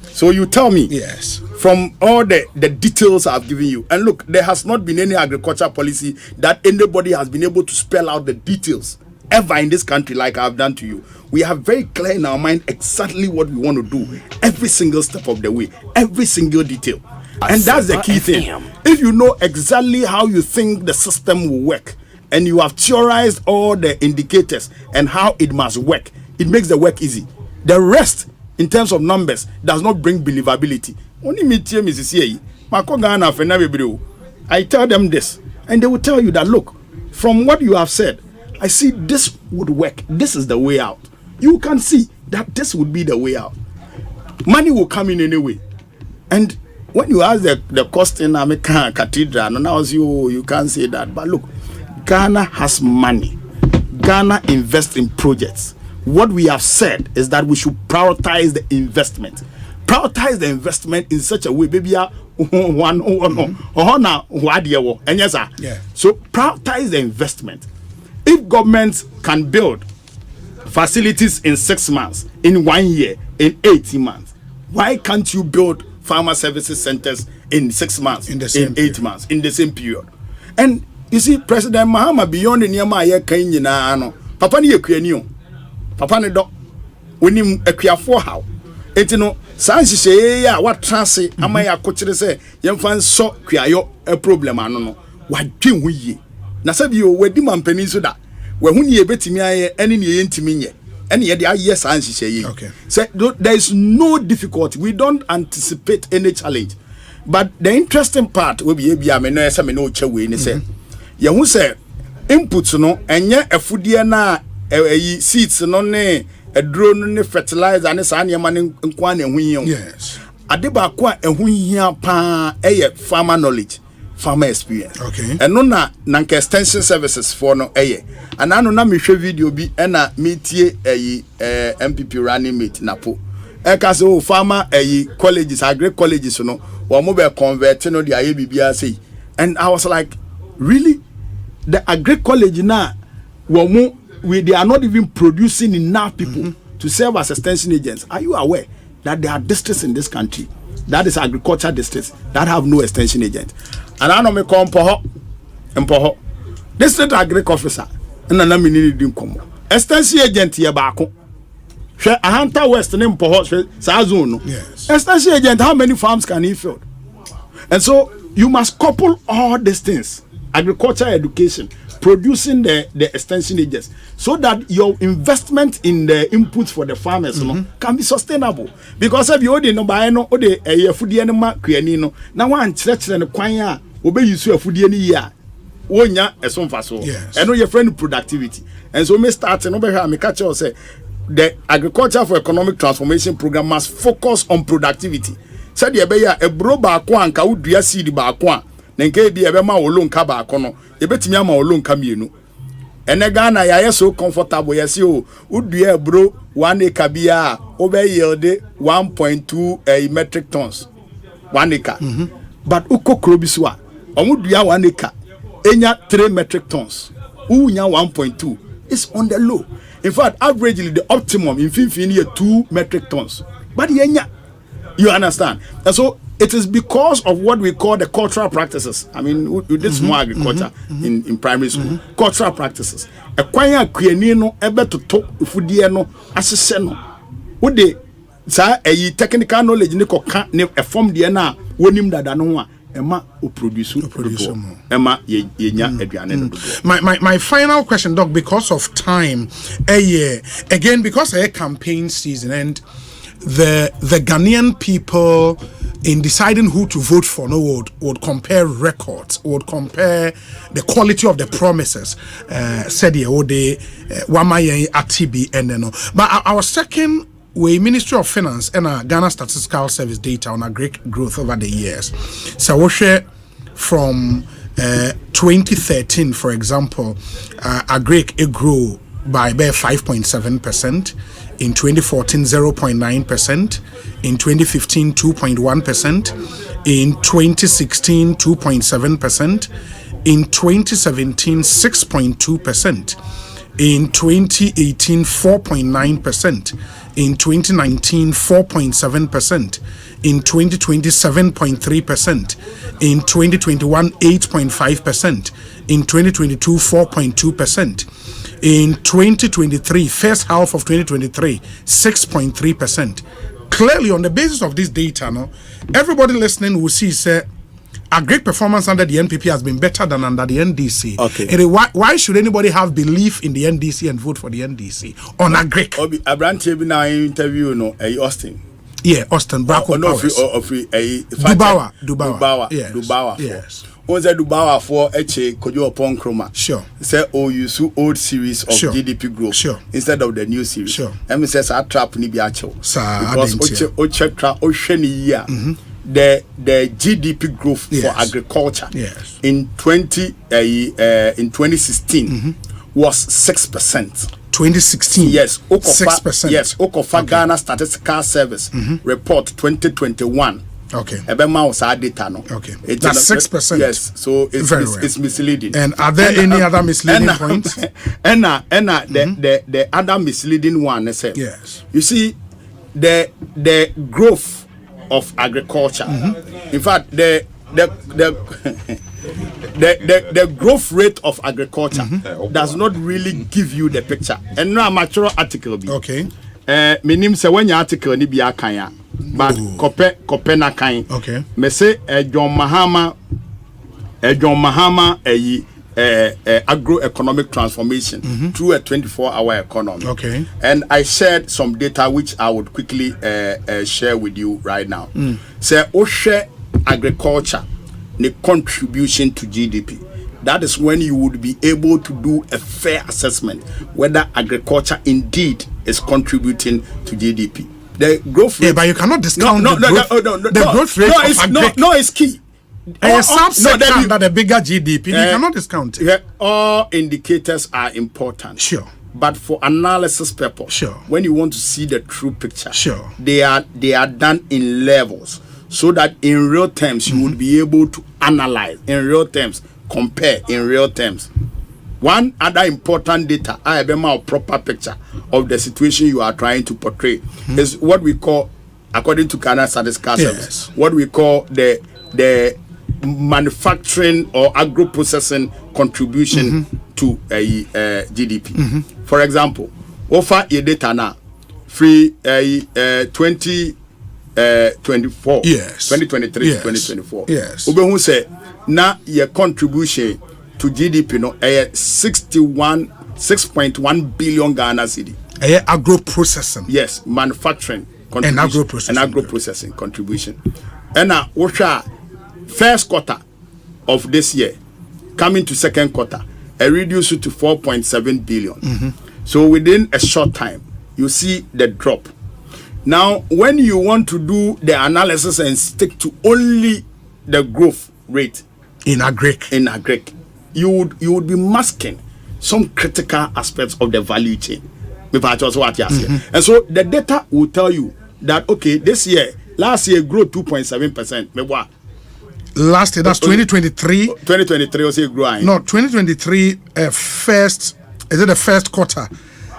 So you tell me. Yes. From all the details I've given you, and look, there has not been any agriculture policy that anybody has been able to spell out the details ever in this country like I've done to you. We have very clear in our mind exactly what we want to do, every single step of the way, every single detail. And that's the key thing. If you know exactly how you think the system will work, and you have theorized all the indicators and how it must work, it makes the work easy. The rest, in terms of numbers, does not bring believability. Only me tell me I tell them this, and they will tell you that, look, from what you have said, I see this would work. This is the way out. You can see that this would be the way out. Money will come in anyway. And when you ask the cost in American cathedral, now you can't say that. But look, Ghana has money. Ghana invests in projects. What we have said is that we should prioritize the investment. Prioritize the investment in such a way, baby. So prioritize the investment. If governments can build facilities in 6 months, in 1 year, in 18 months, why can't you build farmer services centers in 6 months, in 8 months, in the same period? And you see, President Mahama, beyond the Niamaya Kanyina, Papa ni Equanium, Papa ni dog, when him a for how. It no, Sansi say, yeah, what transit, Amaya coach say, young fans so Kiayo a problem, I don't know. What do we? Nasabio, where Diman Peninsula, where when ye bet me, any intimate, and yet, yes, Sansi say, okay. So there is no difficulty. We don't anticipate any challenge. But the interesting part will be a no chewe, say. Ya who say inputs no enye afudie na seeds no ne drone ne fertilizer ne sa ne man nkwa na ehu yin. Yes. Ade ba kwa ehu hia pa farmer knowledge, farmer experience. Okay. Eno na extension services for no anano na me hwe video bi na metie MPP running mate napo. Eka so farmer colleges, agri colleges no wo mo be convert no dia ye bibia say. And I was like, really? The agri college now, they are not even producing enough people to serve as extension agents. Are you aware that there are districts in this country, that is agriculture districts, that have no extension agent? And I know me call Mpoho, district agri officer, and I need come. Extension agent here back. A Hunter West and Mpoho, Sazono. Yes. Extension agent, how many farms can he fill? And so you must couple all these things. Agriculture education, producing the extension agents, so that your investment in the inputs for the farmers can be sustainable. Because if you only know by no food animal no now one church and choir obey you so food any year wonya eson faso and your friend productivity. And so me start and over here me catch you say the agriculture for economic transformation program must focus on productivity. Said ye be ya ebro ba ko anka udua seed ba ko nenke bi ebe ma olonka ba kono ebetimi ama olonka mienu ene Ghana ya so comfortable yesi o udua bro 1 acre bia obe yield 1.2 metric tons 1 acre but ukokro bi so a omudua 1 acre enya 3 metric tons unya 1.2 is on the low. In fact, averagely the optimum in 15 years 2 metric tons, but yenya, you understand? And so it is because of what we call the cultural practices. I mean, we did small agriculture in primary school. Cultural practices. A kwanya kwenino ebe to talk foodie no asese no. Wo de sa technical knowledge ne koka ne form de na wonim dada no a ema o produce ema yenya aduane no. My final question, Doc, because of time, again because a campaign season and the Ghanaian people in deciding who to vote for would compare records, would compare the quality of the promises said wamaye atibi and no. But our second way, Ministry of Finance and Ghana Statistical Service data on agri growth over the years. So we share from 2013, for example, agri grew by about 5.7%. In 2014, 0.9%. In 2015, 2.1%. In 2016, 2.7%. In 2017, 6.2%. In 2018, 4.9%. In 2019, 4.7%. In 2020, 7.3%. In 2021, 8.5%. In 2022, 4.2%. In 2023, first half of 2023, 6.3%. clearly on the basis of this data, no, everybody listening will see say agri performance under the NPP has been better than under the NDC. Okay. And why should anybody have belief in the NDC and vote for the NDC on agri? Obi Abrante bi na interview no Austin. Yeah, Austin Bracco Dubawa. Yes. Dubawa. Yes. On the Dubawa for Kojo upon Chroma. Sure. Say use old series of GDP growth instead of the new series. Sure. Says I trap ni bi acho. Because the GDP growth for agriculture in 2016 was 6%. 2016. Yes, 6%. Yes, Okofa Ghana Statistical Service report 2021. Okay. Ebema was our data no. Okay. That's 6%. Yes. So it's misleading. And are there any other misleading points? The other misleading one is yes. You see the growth of agriculture. In fact, the growth rate of agriculture does not really give you the picture. And no amateur article be. Okay. Minim se when your article ni bi akanya, but kope na kan. Okay. Me say John Mahama agroeconomic transformation through a 24-hour economy. Okay. And I shared some data which I would quickly share with you right now. Say Osei agriculture, the contribution to GDP. That is when you would be able to do a fair assessment whether agriculture indeed is contributing to GDP. The growth rate. Yeah, but you cannot discount the growth rate of agriculture. No, it's key. A subset under the bigger GDP, you cannot discount it. Yeah, all indicators are important. Sure. But for analysis purpose, sure. When you want to see the true picture, sure. they are done in levels so that in real terms you would be able to analyze in real terms, compare in real terms. One other important data, I have a proper picture of the situation you are trying to portray is what we call, according to Ghana Statistical Service, what we call the manufacturing or agro-processing contribution to GDP. For example, offer your data now, free 2024, 2023 to 2024. Yes. Who say now your contribution to GDP no 6.1 billion Ghana cedi. Agro-processing. Yes, manufacturing and agro-processing contribution. And now first quarter of this year coming to second quarter, a reduce to 4.7 billion. So within a short time, you see the drop. Now, when you want to do the analysis and stick to only the growth rate in agri, you would be masking some critical aspects of the value chain. And so the data will tell you that okay, last year grew 2.7%. Last year, that's 2023. 2023 also growing. No, 2023 first. Is it the first quarter?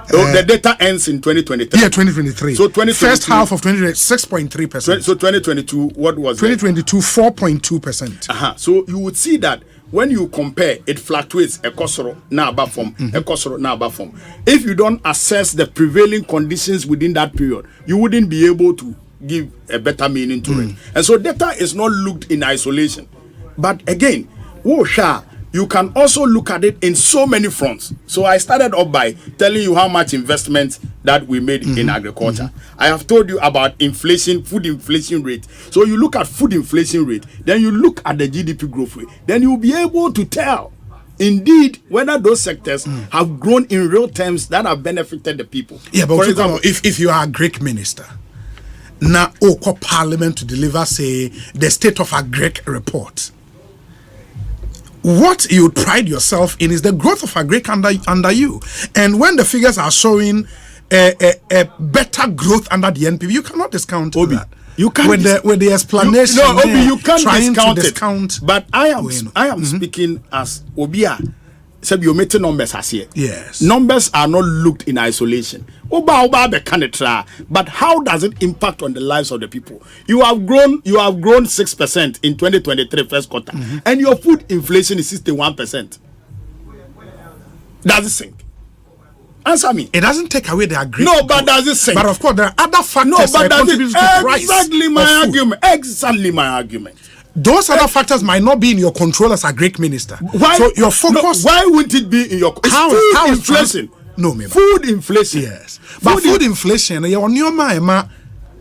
The data ends in 2023. Yeah, 2023. So first half of 2023, 6.3%. So 2022, what was 2022, 4.2%. So you would see that when you compare, it fluctuates. Ekosoro na above form. Ekosoro na above form. If you don't assess the prevailing conditions within that period, you wouldn't be able to give a better meaning to it. And so data is not looked in isolation. But again, you can also look at it in so many fronts. So I started off by telling you how much investment that we made in agriculture. I have told you about inflation, food inflation rate. So you look at food inflation rate, then you look at the GDP growth rate, then you'll be able to tell indeed whether those sectors have grown in real terms that have benefited the people. Yeah, but for example, if you are a Greek minister, now Parliament to deliver, say, the state of agri report, what you pride yourself in is the growth of agri under you. And when the figures are showing a better growth under the NPP, you cannot discount that. You can't with the explanation. You can't discount it. But I am speaking as Obia. Said you meet numbers as here. Yes. Numbers are not looked in isolation. But how does it impact on the lives of the people? You have grown 6% in 2023 first quarter, and your food inflation is 61%. Does it sink? Answer me. It doesn't take away the agreement. No, but does it say? But of course, there are other factors that contribute to the price. Exactly my argument. Those other factors might not be in your control as a Greek minister. Why? So your focus. No, why wouldn't it be in your? How is inflation? No, maybe. Food inflation. Yes, but food inflation. Your new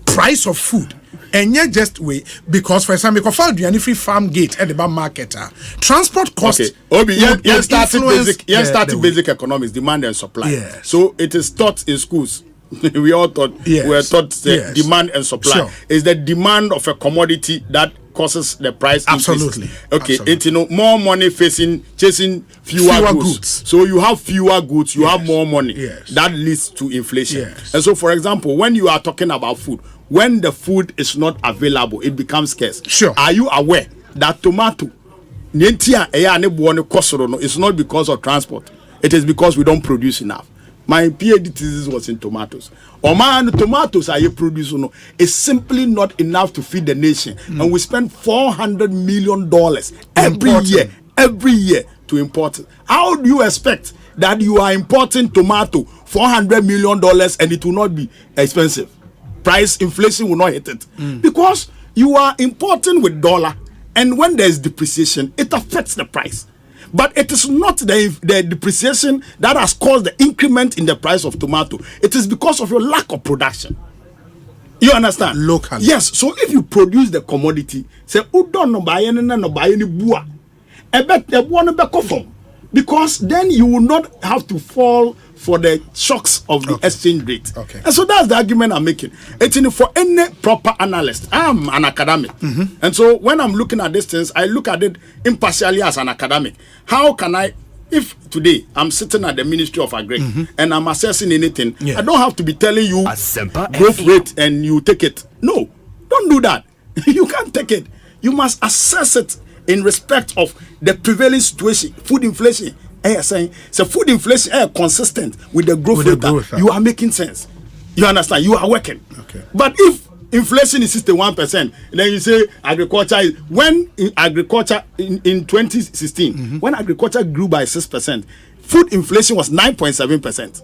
price of food. And yet just wait because for example, because for the free farm gate at the bar market, transport cost. Okay. Obi, starting basic economics, demand and supply. Yes. So it is taught in schools. We all thought we were taught demand and supply. Sure. Is the demand of a commodity that causes the price absolutely increase. Okay, it's more money chasing fewer goods. So you have fewer goods, you have more money. Yes. That leads to inflation. Yes. And so, for example, when you are talking about food, when the food is not available, it becomes scarce. Sure. Are you aware that tomato is not because of transport? It is because we don't produce enough. My PhD thesis was in tomatoes. Tomatoes are you produce is simply not enough to feed the nation, and we spend $400 million every year to import it. How do you expect that you are importing tomato $400 million and it will not be expensive? Price inflation will not hit it because you are importing with dollar, and when there is depreciation, it affects the price. But it is not the depreciation that has caused the increment in the price of tomato. It is because of your lack of production. You understand? Locally. Yes. So if you produce the commodity, say udon no buy any bua, because then you will not have to fall for the shocks of the exchange rate. Okay. And so that's the argument I'm making. It's for any proper analyst. I'm an academic. And so when I'm looking at these things, I look at it impartially as an academic. How can I, if today I'm sitting at the Ministry of Agri and I'm assessing anything, I don't have to be telling you growth rate and you take it. No, don't do that. You can't take it. You must assess it in respect of the prevailing situation, food inflation. Saying so food inflation consistent with the growth rate. You are making sense. You understand? You are working. Okay. But if inflation is 61%, then you say agriculture is, when in agriculture in 2016, when agriculture grew by 6%, food inflation was 9.7%.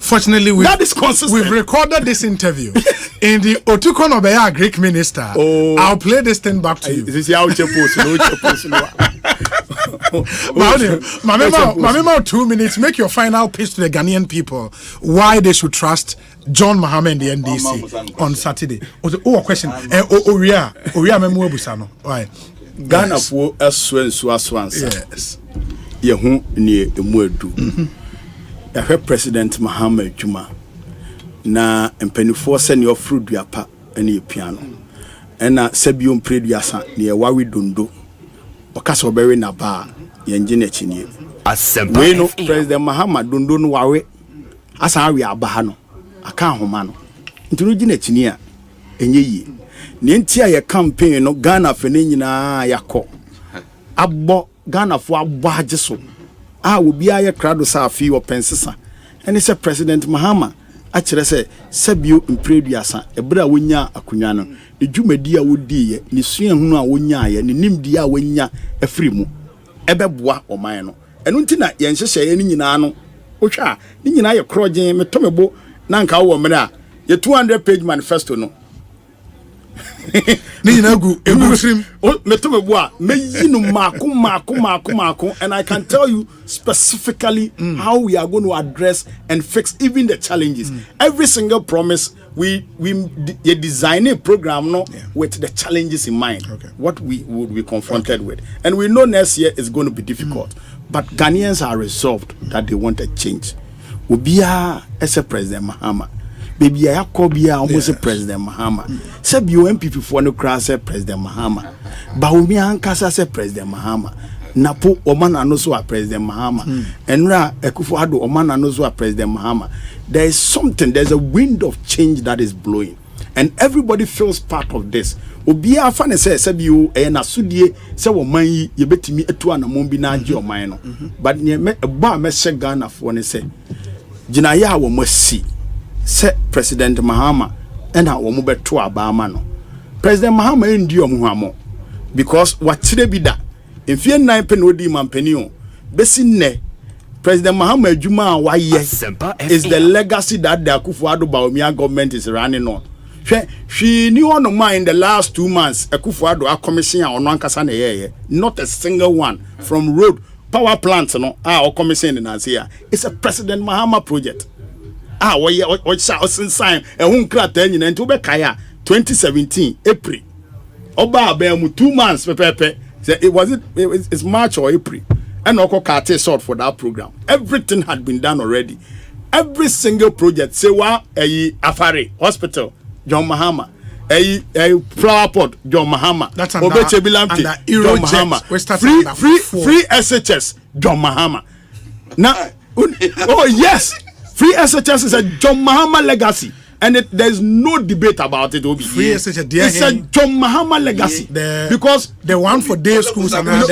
Fortunately, that is consistent. We've recorded this interview in the Otukon Obeya Greek minister. I'll play this thing back to you. This is how Mamema, 2 minutes. Make your final pitch to the Ghanaian people why they should trust John Mahama and the NDC on Saturday. Oh, question. Oria Memu Busano. Why? Ghana for Aswansa. Yes. Yehu ni Emuedu. President Mahama Juma na mpanifo se ne ofru duapa ene epiano ena sabiom preduasa ne wawi dondo okasa obewe na ba yenje na chinie Asempa we no President Mahama dondo no wawe asa awe aba no aka homa no ntino gi na chinie a enye yi ne ntia ye campaign no Ghana fe ne nyina yakọ abbo Ghana fo abbo ageso obi aye krado sa afi wo pensesa ene se President Mahama a kire se sabio impreduasa ebra wonya akunwa no edwumadi a wodi ye ne suahunu a wonya ye ne nimdi a wonya afiri mu ebeboa oman no eno nti na ye nhyehyɛ ye nyina no wohwa ne nyina ye krogen metomebo na nka wo mere a ye 200 page manifesto no and I can tell you specifically how we are going to address and fix even the challenges. Every single promise we design a program with the challenges in mind, what we would be confronted with, and we know next year is going to be difficult, but Ghanaians are resolved that they want a change. Ubia as a President Mahama. Baby, I call be almost President Mahama. Said you MPP for no cross President Mahama. Baumi Ankasa said President Mahama. Napo Oman Anoso President Mahama. And Ra Ekufuado Oman Anoso President Mahama. There is something, there's a wind of change that is blowing. And everybody feels part of this. Obia fan said you na sudie se wo man yi ye betimi etu anamon bi na age o man no. But ne ba me she Ghana for ne say. Gina ya wo masi. Se President Mahama and our beto abama no. President Mahama ndi omuhamo because what today be that if you 9 penodi man penio besi ne President Mahama Juma is the legacy that the Akufo-Addo Bawumia government is running on. She knew on in the last 2 months, Akufo-Addo commission on one kasa not a single one from road power plants or commission in Asia. It's a President Mahama project. What sign a home crat engine and to be kaya 2017 April. Oba Bemu 2 months it's March or April. And Oko Kate sought for that program. Everything had been done already. Every single project, say wa Afari Hospital, John Mahama, a flower pot, John Mahama, that's under John Mahama, free SHS, John Mahama. Now, oh yes, free SHS is a John Mahama legacy. And there's no debate about it. Obi. It's a John Mahama legacy. Because the one for day schools and free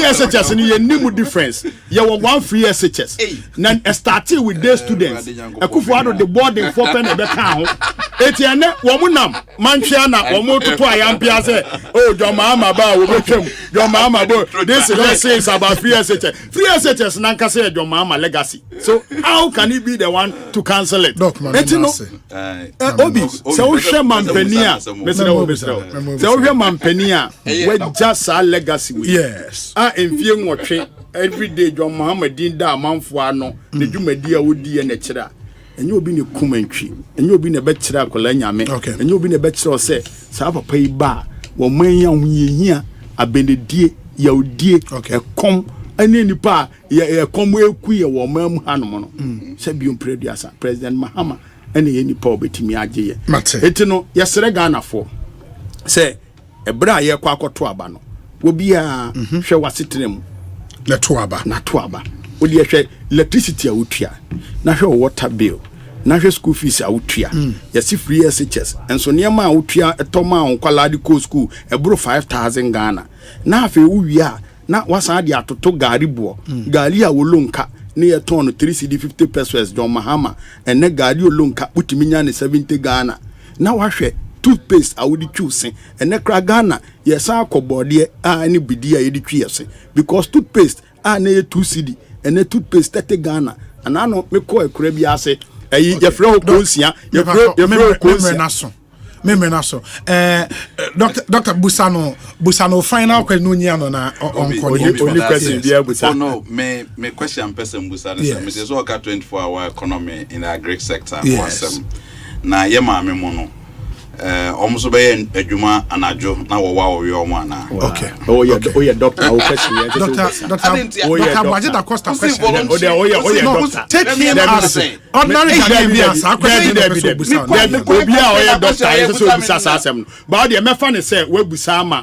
SHS and you need difference. You want one free SHS. Now starting with day students. Akufo-Addo the boarding for pen and account. Etienne womunam manchiana womoto to ayampia say oh John Mahama ba wo betwam John Mahama bo this is about free SHS. Free SHS nanka say John Mahama legacy. So how can he be the one to cancel it? Obi so we share mampenia so we share mampenia we just our legacy. Yes enfie nwotwe every day John Mahama din da amanfo ano ne dwumadi a wodi na kira enye obi ne kumantwi enye obi ne be kira akola nyame enye obi ne be kira se sa papa yi ba wo manya hunyehia abenedie yaudie ekom ane nipa ye komo eku ye wo mam hanom no se biom producer President Mahama ane ye nipa obetimi agye ye eti no yesere Ghana fo se ebra ye kwa akoto aba no obi a hwe wasetrem na to aba odi hwe electricity a wotua na hwe water bill na hwe school fees a wotua yesi free SHS enso niam a wotua etoma onkwala di co school ebro 5,000 Ghana na afi wuwia na wasa di atoto gari bo gari a wolonka ne ye ton 3 cedi 50 pesos John Mahama ene gari olonka utimi nya ne 70 Ghana na wahwe toothpaste a wodi twuse ene kra Ghana ye sa akobode a ne bidi a ye di twese because toothpaste a na ye 2 cedi ene toothpaste 30 Ghana anano meko ekura bi ase eyi ye frɛ okonsia ye frɛ okonsia Memenaso. Dr. Busano final question no na only question be Busano. Oh no, me question person Busano. Me say so ka 24-hour economy in the agri sector. Yes. Na ye ma me mo no. Almost be adwuma anajo na wo wa wo mo ana. Okay. Oh yeah, doctor. Oh question. Doctor Budget that cost a question. Doctor. Take him as ordinary Ghanaians. But the me fan say we busa ama.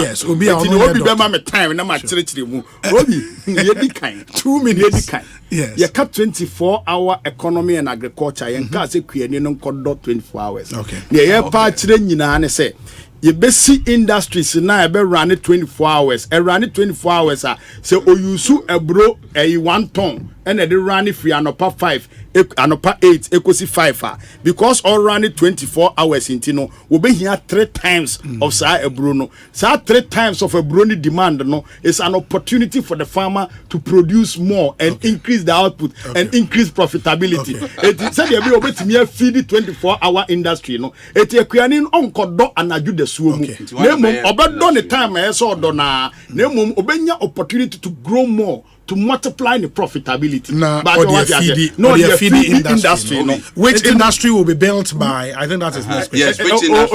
Yes, obi a obi be ma me time na ma chire mu. Obi ye di kan. 2 minutes di kan. Yes. You cut 24-hour economy and agriculture. You can't say create no 24 hours. Okay. Yeah, part chire nyina ne say you be see industries na be run it 24 hours. E run it 24 hours say oyusu ebro 1 ton and they run it free anopa 5 anopa 8 ekosi 5 because all run it 24 hours intino we be here 3 times of sa ebro no. Sa 3 times of ebro ni demand no is an opportunity for the farmer to produce more and increase the output and increase profitability. It said you be obetimi feed the 24-hour industry no. It ekuani onkodo anaju de suomu. Nemum obedo ne time e so do na nemum obenya opportunity to grow more, to multiply the profitability. The feeding industry. No. Which industry will be built by? I think that is next question. Yes, which industry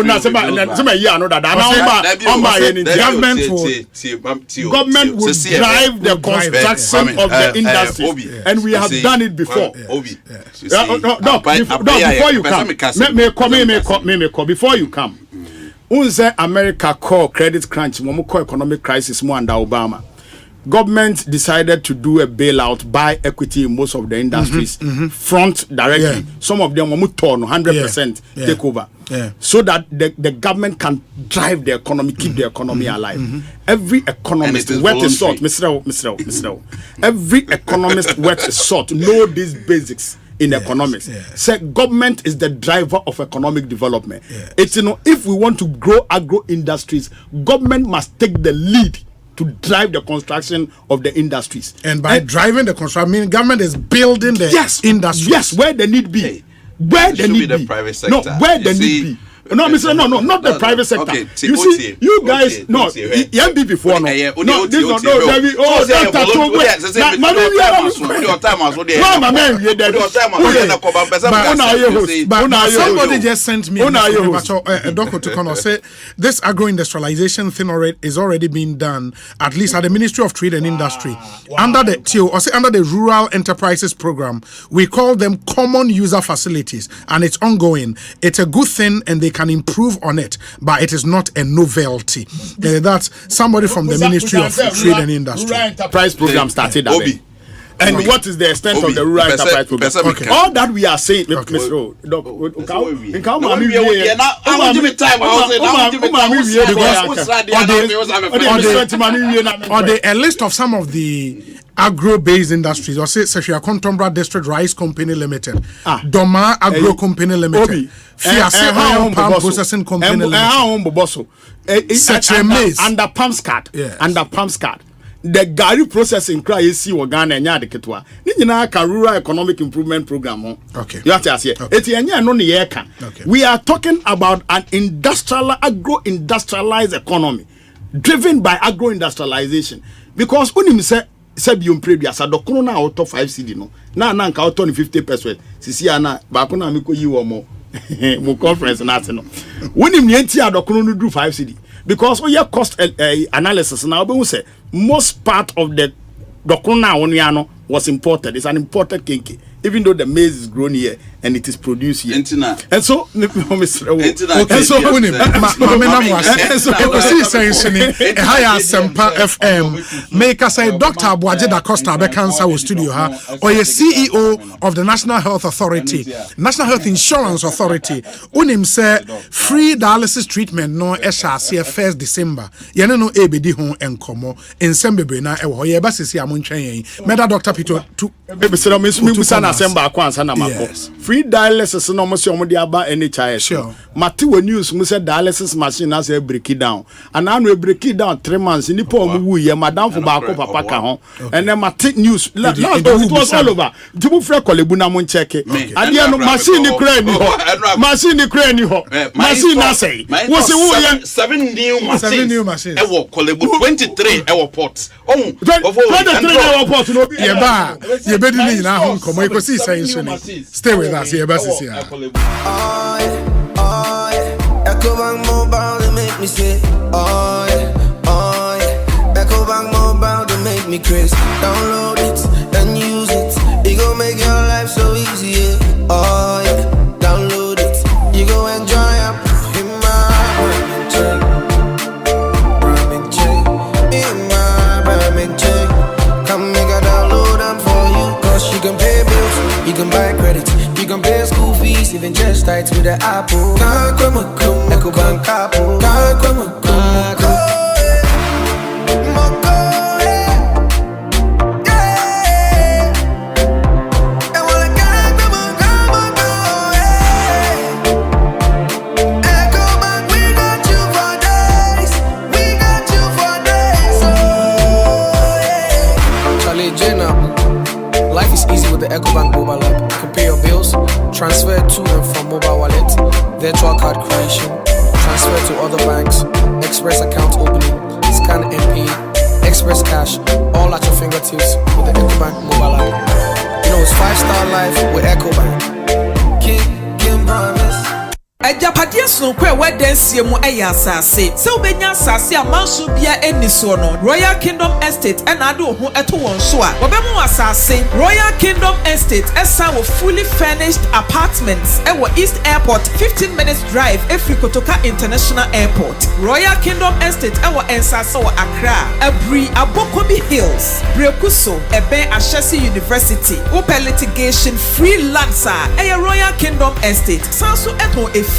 government will drive the construction of the industry, and we have done it before. Before you come, before you come, unse America call credit crunch, momo economic crisis mo under Obama. Government decided to do a bailout, buy equity in most of the industries, front directly. Yeah. Some of them will turn 100% take over, so that the government can drive the economy, keep the economy alive. Every economist worth a salt, Mr. Every economist worth a salt know these basics in economics. Say government is the driver of economic development. It's if we want to grow agro industries, government must take the lead to drive the construction of the industries. And by driving the construction, I mean government is building the industries. Yes, where the need be. Where the need be. Private sector. No, where the need be. No, Mr. No, not the private sector. Okay, you see, you guys, no, MB before no. No, this is no, David. Oh, that's somebody just sent me a doco to Kono say this agro-industrialization thing is already being done, at least at the Ministry of Trade and Industry, under the Rural Enterprises Program. We call them common user facilities, and it's ongoing. It's a good thing, and they can improve on it, but it is not a novelty. That's somebody from the Ministry of Trade and Industry. Rural Enterprise Program started that. And what is the extent of the Rural Enterprise Program? Okay. All that we are saying, Mr. Or a list of some of the agro-based industries, or say Sefia Contombra District Rice Company Limited, Doma Agro Company Limited, Fiase Iron Palm Processing Company Limited, under Pumpscart. The Gary processing cry is see Ghana and Yadiketwa. Nina Rural Economic Improvement Program. Okay. You have to say it. We are talking about an agro-industrialized economy driven by agro-industrialization. Because unim Sebium previous a docuna out of 5 CD no. Na nka out on 50%. Sisi ana bakuna miko yi wo mo conference na no. Unim nienti a docuna do 5 CD. Because we have cost analysis now, we say most part of the docuna was imported. It's an imported kinky, even though the maize is grown here and it is produced here. And so, Asempa FM make us say Dr. Abuaje da Costa be cancer with studio or a CEO of the National Health Authority, National Health Insurance Authority. Unim say free dialysis treatment no esha see 1st December. Yene no ebedi ho enkomo ensembebe na ewo ye ba sisi amontwen meda Dr. Peter to free dialysis no mo se omo de aba NHIS. Sure. Mate we news mo se dialysis machine na say break it down. And now we break it down 3 months. Ni po omo wu ye madam for ba ko papa ka ho. And then mate news last it was all over. Tibu free kolebu na mo check. Ade no machine ni kra ni ho. Machine ni kra ni ho. Machine na say. Wo se wu ye 7 new machines. E wo kolebu 23 e wo port. 23 e wo port no ye ba ye be di ni na ho nkomo Ekosiisen. Stay with us here, Basis. Ecobank Mobile to make me say, oh yeah. Ecobank Mobile to make me crazy. Download it and use it. It gon' make your life so easy, yeah. Oh yeah. Download it. You go enjoy up in my ramen chain. In my ramen chain. Come make a download them for you. Cause you can pay bills, you can buy credit, you can pay school fees, even just tight with the Apple. Ecobank Apple. Life is easy with the Ecobank mobile app. You can pay your bills, transfer to and from mobile wallet, virtual card creation, transfer to other banks, express account opening, scan and pay, express cash, all at your fingertips with the Ecobank mobile app. You know it's 5-star life with Ecobank. King promise. Ejapadia so kwe wedensie mu asase se obenya asase amanso bia eniso no Royal Kingdom Estate enade ho eto won so a obemu asase Royal Kingdom Estate esa wo fully furnished apartments ewo East Airport 15 minutes drive every Kotoka International Airport. Royal Kingdom Estate ewo ensase wo Accra Abri Abokobi Hills Brekuso ebe Ashesi University open litigation free lands a Royal Kingdom Estate sanso eto efie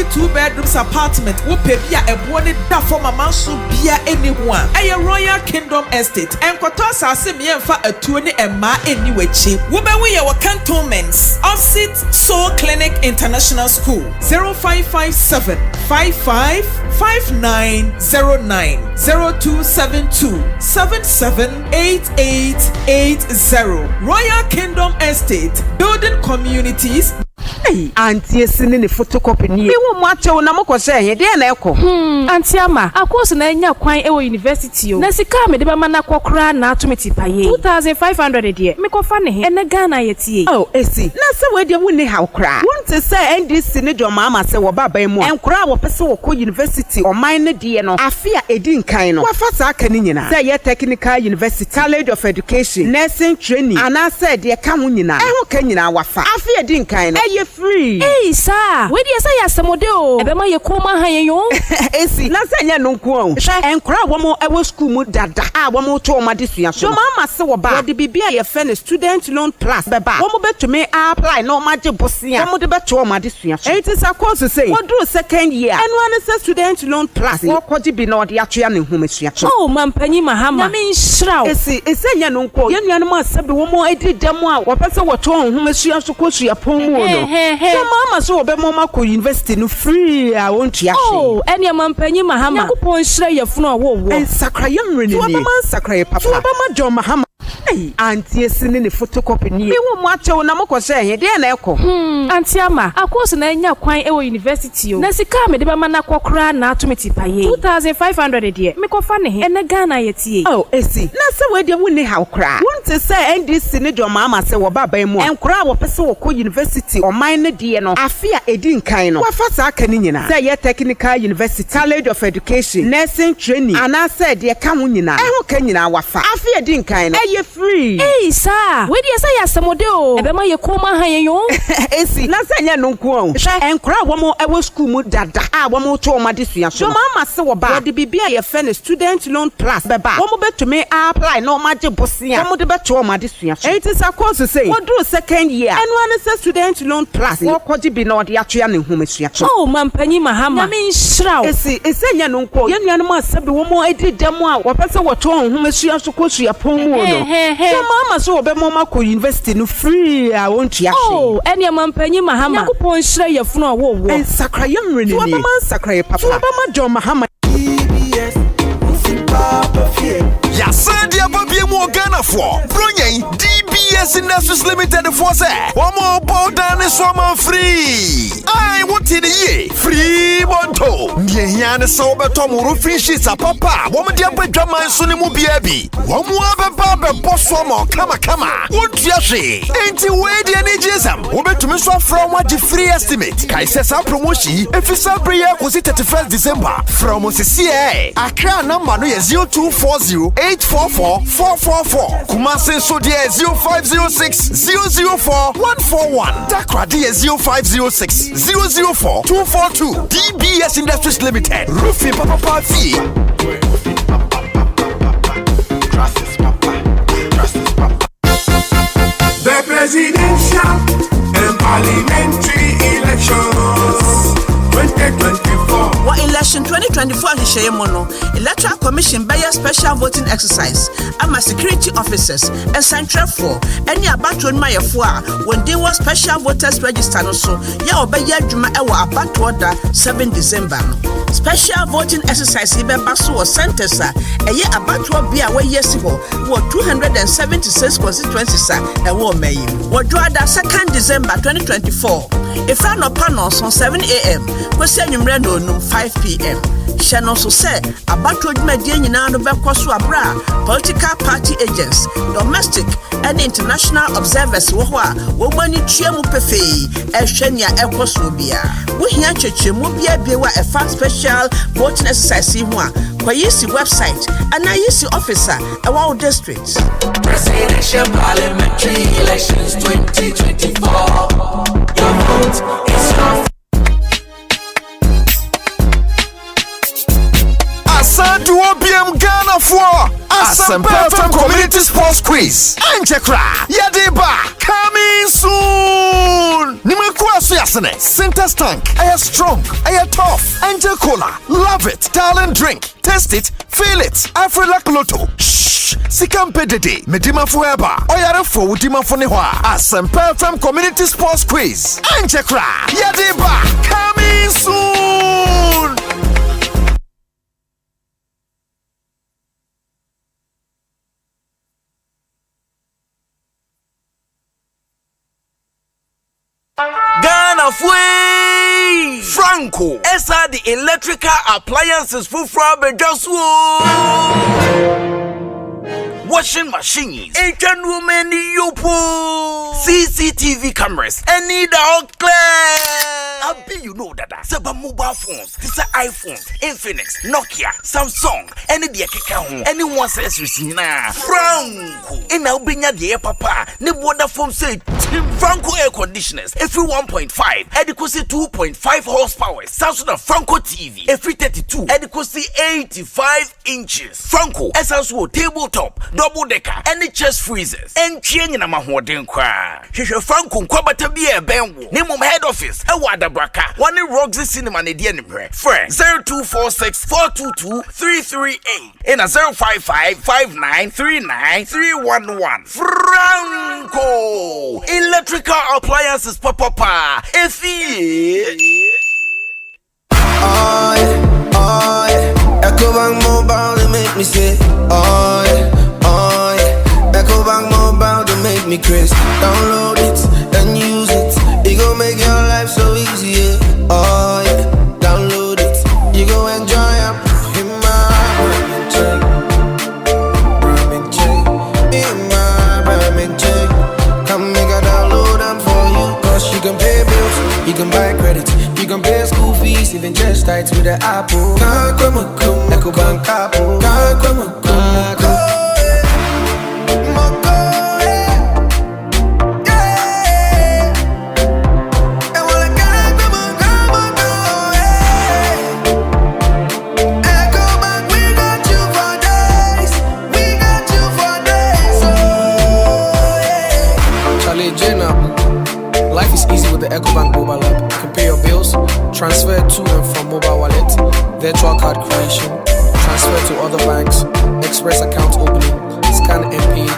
quality 2-bedrooms apartment. Wupe bia ebone da for mama so bia anyone. Eye Royal Kingdom Estate. Enkoto asase miemfa atuo ne emma eni wechi. Wube we ye cantonments. Opposite Soul Clinic International School. 0557 555909 0272 778880. Royal Kingdom Estate. Building communities. Hey, auntie sini ni photocopy ni. Me wo mache wo na mokose he de na eko. Auntie ama, akoso na nya kwan e wo university o. Na sika me de ba mana kwokra na atometi paye. 2500 de. Me kofa ne he. Ene Ghana yetie. Oh, esi. Na se we de wo ne ha okra. Wonte se NDC ne do mama se wo baba mu. Enkra wo pese wo ko university o man ne de no. Afia edi nkan no. Wa fa sa aka ni nyina. Se ye technical university, college of education, nursing training. Ana se de ka ho nyina. E ho ka nyina wa fa. Afia edi nkan no. Ye free. Hey sir, we dey say yasemode o. Ebe ma ye koma han yo. Esi, na se nya no nko o. Hwe enkra wo mo ewo school mu dada. Wo mo to ma desua so. So mama se wo ba. De bibia ye fe ne student loan plus beba. Wo mo betumi apply na o ma je bosia. Wo mo de beto ma desua so. It is a course say. Wo do second year. And one say student loan plus. Wo kwaji bi na o de atwea ne humesua so. Oh mampanyi mahama. Na me nhyira o. Esi, nya no nko. Ye nua no ma se be wo mo edi dam a wo pese wo to humesua so ko sua pon mu no. So mama so obe mama ko university no free I want ya. Oh, eni amampanyi mahama. Yakupon hire yefunu awo wo. Ensakra yemre ni. So obe man sakra papa. So obe ma John mahama. Hey, auntie sini ni photocopy ni. Me wo mo ache wo na mokose he de na eko. Auntie ama, akoso na nya kwan e wo university o. Na sika me de ba mana kwokra na atometi paye. 2500 de. Me kofa ne he. Ene Ghana yetie. Oh, esi. Na se we de wo ne ha okra. Wonte se NDC ne do mama se wo baba mu. Enkra wo pese wo ko university o man ne de no. Afia edi nkan no. Wa fa sa aka ni nyina. Se ye technical university, college of education, nursing training. Ana se de ka ho nyina. E ho ka nyina wa fa. Afia edi nkan no. Ye free. Hey sir, we dey say yasemode o. Ebe ma ye koma han yo. Esi, na se nya no nko o. Hwe enkra wo mo ewo school mu dada. Wo mo to ma desua so. So mama se wo ba. De bibia ye fe ne student loan plus beba. Wo mo betumi apply na o ma je bosia. Wo mo de beto ma desua so. It is a course say. Wo do second year. And one say student loan plus. Wo kwaji bi na o de atwea ne humesua so. Oh mampanyi mahama. Na me nhyira o. Esi, nya no nko. Ye nua no ma se be wo mo edi dam a wo pese wo to humesua so ko sua pon mu no. So mama so obe mama ko university no free I want ya. Oh, eni amampanyi mahama. Yakupon hire yefunu awo wo. Ensakra yemre ni. So obe man sakra papa. So obe ma John mahama. Yasadia babie mu Ghana for. Bronyen DBS Industries Limited for say. Omo bow down is one free. I want in the year. Free monto. Nye hiane so beto mu roofing sheets a papa. Woman dia bedwama nsuni mu biabi. Womu abeba be boss womo kama. Untiashi. Enti we dia ni jesam. Wobetumi so from what the free estimate. Kai say some promotion efisa breya kosi 31st December. From CCA. Accra number no 0240-844-444. Kumasi so dia 0506-004-141. Dakra dia 0506-004-242. DBS Industries Limited. Roofing Papa fee. The presidential and parliamentary elections 2024. What election 2024 hisheye mono Electoral Commission by a special voting exercise ama security officers and central for any abattoir mayefo when they were special voters register no so ya obeye adwuma e wo abattoir da 7 December no special voting exercise be baso wo centers a eye abattoir bia we yesi ho wo 276 constituencies e wo mayi wo dwada 2nd December 2024 if I no panels on 7 a.m. kwesi anwumre no 5 p.m. Shano so say abattoir dwumadie nyina no bekoso abra political party agents domestic and international observers wo ho a wo mani tue mu pefei ehwe nia ekoso bia wo hia chechemu bia biewa a fast special voting exercise ho a kwayisi website and ayisi officer e wa district Presidential parliamentary elections 2024. Your vote is your Asante obiam Ghana for Asempa Community Sports Quiz. Anjekra, Yadiba, coming soon. Nimekura Suyasene, Centers Tank, I strong, I tough, Angel Cola, love it, darling drink, taste it, feel it, Afrelac Lotto, shh, Sikampe Dede, Medima Fueba, Oyare Fo, Udima Fonehwa, Asempa FM Community Sports Quiz, Anjekra, Yadiba, coming soon! Ghana Fui Franco Esa the electrical appliances for washing machines, Asian women yopo, CCTV cameras, any dog clear. I be you know that several mobile phones, these are iPhones, Infinix, Nokia, Samsung, any the account, anyone says you see now. Franco, and now be the papa, ne water foam say Franco air conditioners, every 1.5, adequacy 2.5 horsepower, Samsung Franco TV, every 32, adequacy 85 inches. Franco, essential tabletop, double decker, any chest freezers, and chain in a mahoden cry. Franco, Kwabata be a benwo, name of head office, a wada braka, one in Roxy Cinema, Nedian, friend 0246 422 338, and a 055 5939 311. Franco, electrical appliances, papa, if he. Ecobank Mobile, they make me say, Ecobank Mobile, they make me crazy. Download it and use it. It gon' make your life so easy, yeah. Download it. You go enjoy it. In my Ramen check. Come make a download them for you. Cause you can pay bills, you can buy credit, you can pay school fees, even just tights with the Apple. Ecobank Apple. Life is easy with the Ecobank mobile app. You can pay your bills, transfer to and from mobile wallet, virtual card creation, transfer to other banks, express account opening, scan and pay,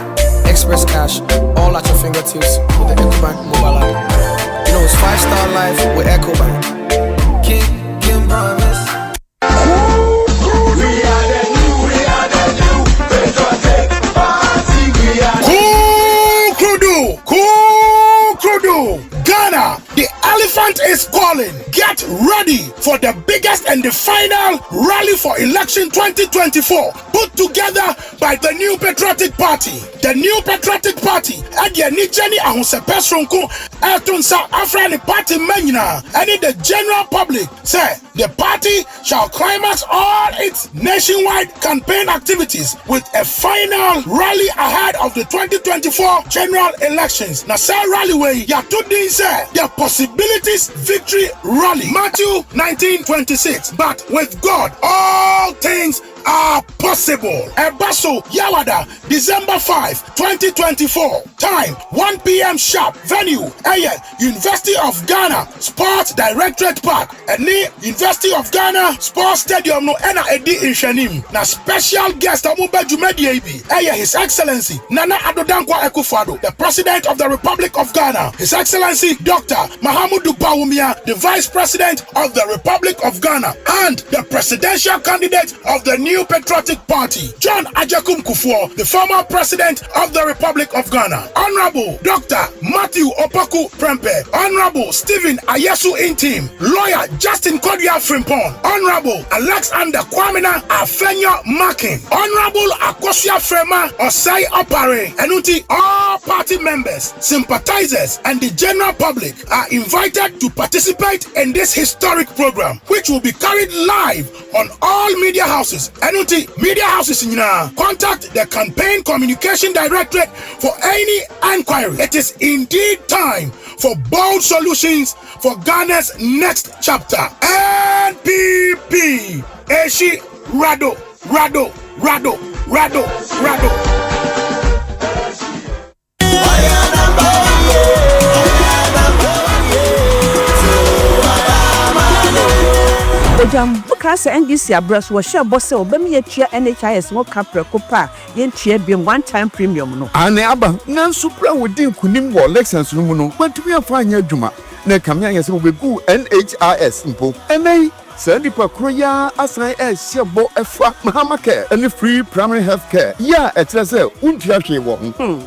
express cash, all at your fingertips with the Ecobank mobile app. You know it's 5-star life with Ecobank. King promise. We are the new patriotic party. We are Kudu, Ghana, the elephant is calling. Get ready for the biggest and the final rally for election 2024 put together by the New Patriotic Party. The New Patriotic Party at the Nijani Ahusepesronko Eltunsa Afrani Party Menina and in the general public say the party shall climax all its nationwide campaign activities with a final rally ahead of the 2024 general elections. Now say rally way ya today say the possibilities victory rally Matthew 19:26. But with God all things are possible. Ebaso Yawada, December 5, 2024. Time 1 p.m. sharp. Venue University of Ghana Sports Directorate Park. And University of Ghana Sports Stadium no ena edi inshanim. Na special guest Amuba Jumedi Ebi. His Excellency Nana Adodankwa Akufo-Addo, the President of the Republic of Ghana. His Excellency Dr. Mahamudu Bawumia, the Vice President of the Republic of Ghana and the presidential candidate of the New Patriotic Party, John Ajakum Kufuor, the former President of the Republic of Ghana. Honorable Dr. Matthew Opaku Prempe, Honorable Stephen Ayesu Intim, Lawyer Justin Kodia Frimpon, Honorable Alexander Kwamina Afenyo Makin, Honorable Akosia Frema Osei Opare, Enuti, all party members, sympathizers, and the general public are invited to participate in this historic program, which will be carried live on all media houses. Enuti media houses in contact the Campaign Communication Directorate for any inquiry. It is indeed time for bold solutions for Ghana's next chapter. NPP Eshi Rado. Jam Bukrasa NDC abras was share boss or Bemia Chia NHIS more capra copa, yen chia be one-time premium no. Ane aba na supra within kunim wo Lexans no but we are fine Juma. Na kamya yesi we go NHIS mpo. Enai Sandy Pakroya asan shebo efa mahama care and free primary health care. Yeah, etrese untiahwe wo.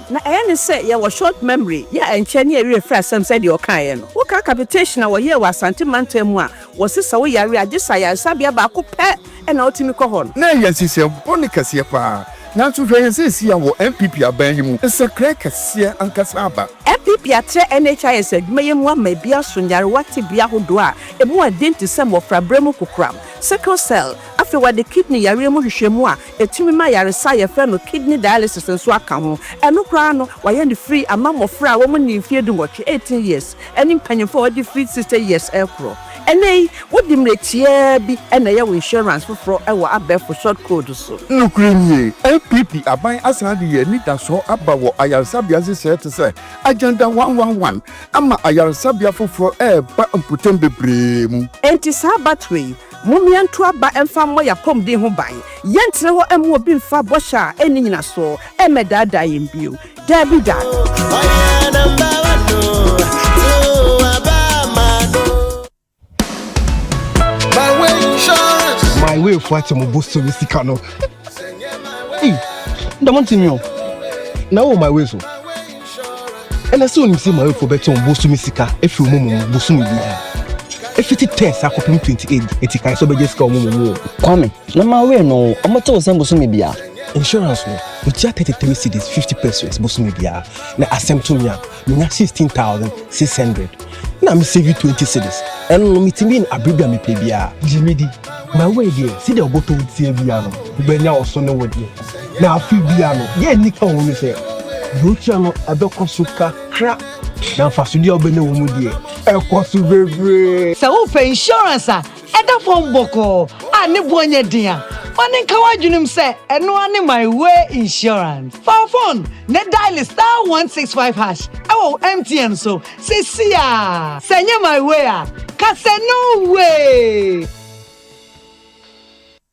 Na ene say ya was short memory. Ya enche ne area fresh some said your kan no. Wo ka capitation na wo here wa Asante Mantam a wo sesa wo yare agisa ya sabia ba ko pe e na otimi ko ho. Na yensise boni kase pa. Na to hwe yensisi ya wo MPP aban himu. Ese kra kase ankasa aba. MPP atre NHIS adwumaye mu ama bia sonyare wate bia hodo a emu adenti sem wo frabremu kokram. Sickle cell after what the kidney yare mu hwehwemu a etumi ma yare sa ye fe no kidney dialysis nso aka ho. Eno kra no waye the free amamofra a wo mu ni mfie dunwoche 18 years. Eni mpanyefo wo the free 60 years ekro. Enei wodi mretie bi ena ye insurance for ewo abẹ for short code so. Nukrenie MPP aban asande ye ni da so abawo ayarsabia se te agenda 111 ama ayarsabia foforo ba amputem bebre mu. Enti sa battery mumiantu aba emfa mo ya pom din ho ban. Yentre ho emu obi mfa bosha eni nyina so emedada yembio. Dabi da. My way for what mo boss so sika no. Don't me. Now my way so. And I saw him say my way for better on boss so sika if you mo boss me bia. If it test akopim 28 etika so be just ka mo. Kwame, na my way no, omo to say boss me bia. Insurance no. Utia 33 cedis 50 pesos boss me bia. Na Asempa me na 16,600. Na me save you 20 cedis. And no me timi abribia me pay bia. Jimidi. My way there, see the bottle with Viano. But now also no way. Now feel Viano. Yeah, Nika will say, Luciano, a doctor suka crap. Now for studio Bene Wumudi. Ekosu very. So pay insurance, Eda from Boko. I ne bonya dia. One in Kawajunim say, and one my way insurance. For phone, net dial *165#. Oh, MTN so. Say, see ya. Send my way. Cause no way.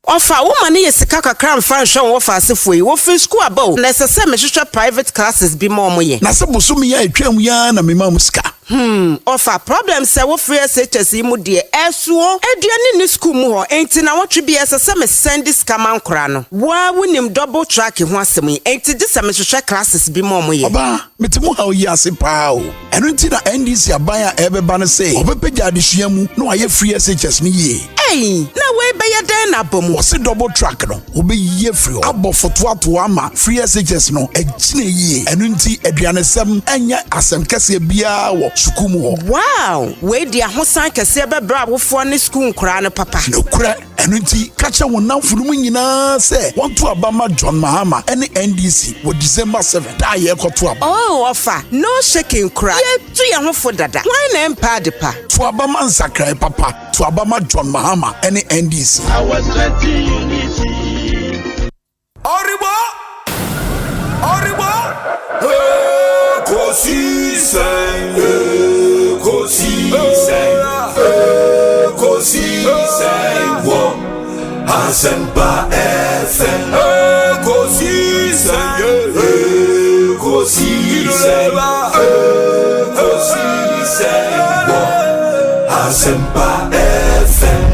Ofa woman is kaka kram fan show ofa asefo yi wo fi school abo na sese me hwehwe private classes bi mo ye na se boso me ya atwam ya na me mam ska ofa problem se wo free SHS yi mu de esuo aduane ni school mu ho enti na wo twe bi sese me send scam ankora no wa wonim double track ho asem yi enti de se me hwehwe classes bi mo ye oba metemu ha yi ase pa o eno nti na NDC abaya ebeba no se obepegya adesua mu no aye free SHS ni ye na we be ye den na bom what's double track no obe ye free abo foto ato ama free SHS no agine ye eno nti aduanesem enya asem kese bia wo sukumu ho wow we dia hosan kese be bra wofo ne school nkora no papa no kura eno nti kacha wonam funu nyina se want to abama John Mahama any NDC wo December 7 da ye koto aba oh ofa no shaking cry ye tu ye ho fo dada why na empa de pa to abama nsakrai papa to abama John Mahama any NDC I was 20 unity Oribo Ekosiisen wo Asempa FM Ekosiisen wo Asempa FM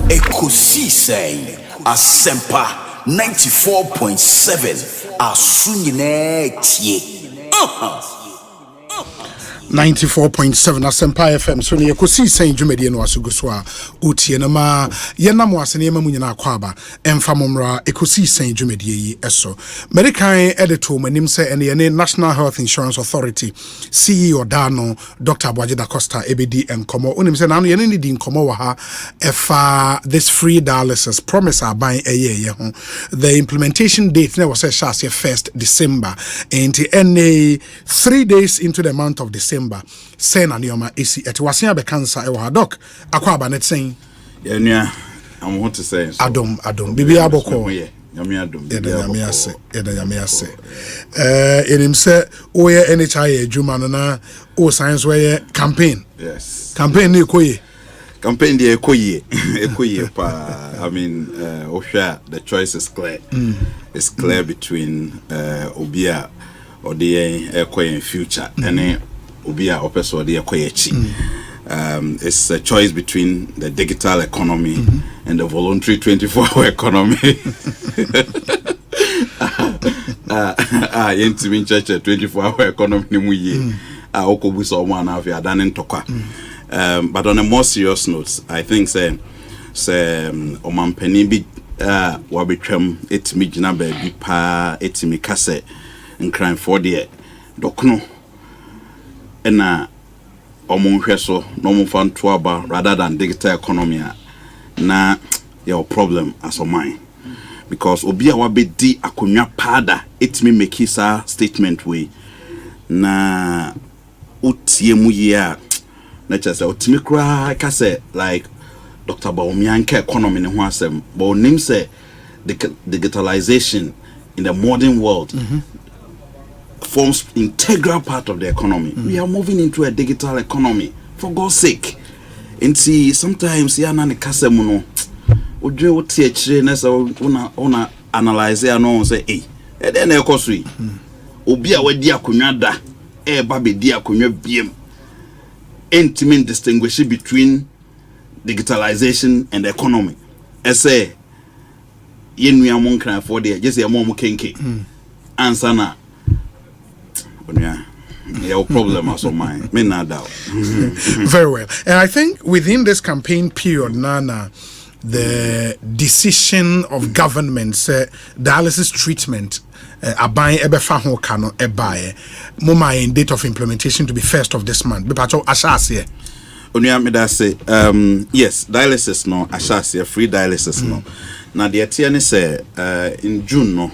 Ekosiisen Asempa 94.7 Asunyine tie 94.7 Asempa FM so ne Ekosiisen dwumadi no asuguso a otie na ma yenam wasene ma munyina akwaba emfa momra Ekosiisen dwumadi yi eso American editor manim se ene ne National Health Insurance Authority CEO Dano Dr. Abwaje da Costa ebedi enkomo onim se na no yene ne di enkomo wa ha efa this free dialysis promise aban eye ho the implementation date na was set 1st December and ene 3 days into the month of December sena nioma esi etwasen abe cancer e wa doc akwaba net sen ya nua am want to say adom bibi aboko nyame adom yame ase enim se oye NHI adwuma no na o science we campaign yes campaign ni koye campaign the Ekoye pa. I mean, the choice is clear. It's clear between Obia or the Ekoye in future and Obia Opes or the Ekoye chi. It's a choice between the digital economy and the voluntary 24-hour economy. Yentimin church 24-hour economy mu ye. Okobuso one have you done in Toka. But on a more serious note, I think say omampeni bi wabetwam etimi gina ba bi pa etimi kase nkran for the dokno na omonhwe so no mo fan to aba rather than digital economy na your problem as a mine. Because obi a wabedi akonwa pada etimi make his statement way na utie mu ye na chese otimi kra ka say like Dr. Baumianke economy ne ho asem but onim say the digitalization in the modern world forms integral part of the economy. We are moving into a digital economy for God's sake. And see sometimes ya na ne kasa mu no odwe wote akire na say una analyze ya no say eh then na ekoso yi obi a wadi akonwa da ba be di akonwa biem intimate distinguish between digitalization and the economy. I say yenua mon kan for there just ya mo kenke answer na your problem as of mine. Me not doubt. Very well. And I think within this campaign period, Nana, the decision of government dialysis treatment abain ebefa ho kano ebae moma in date of implementation to be 1st of this month. Be pacho ashase. Onua me da say yes, dialysis no ashase free dialysis no. Na the tie ne say in June no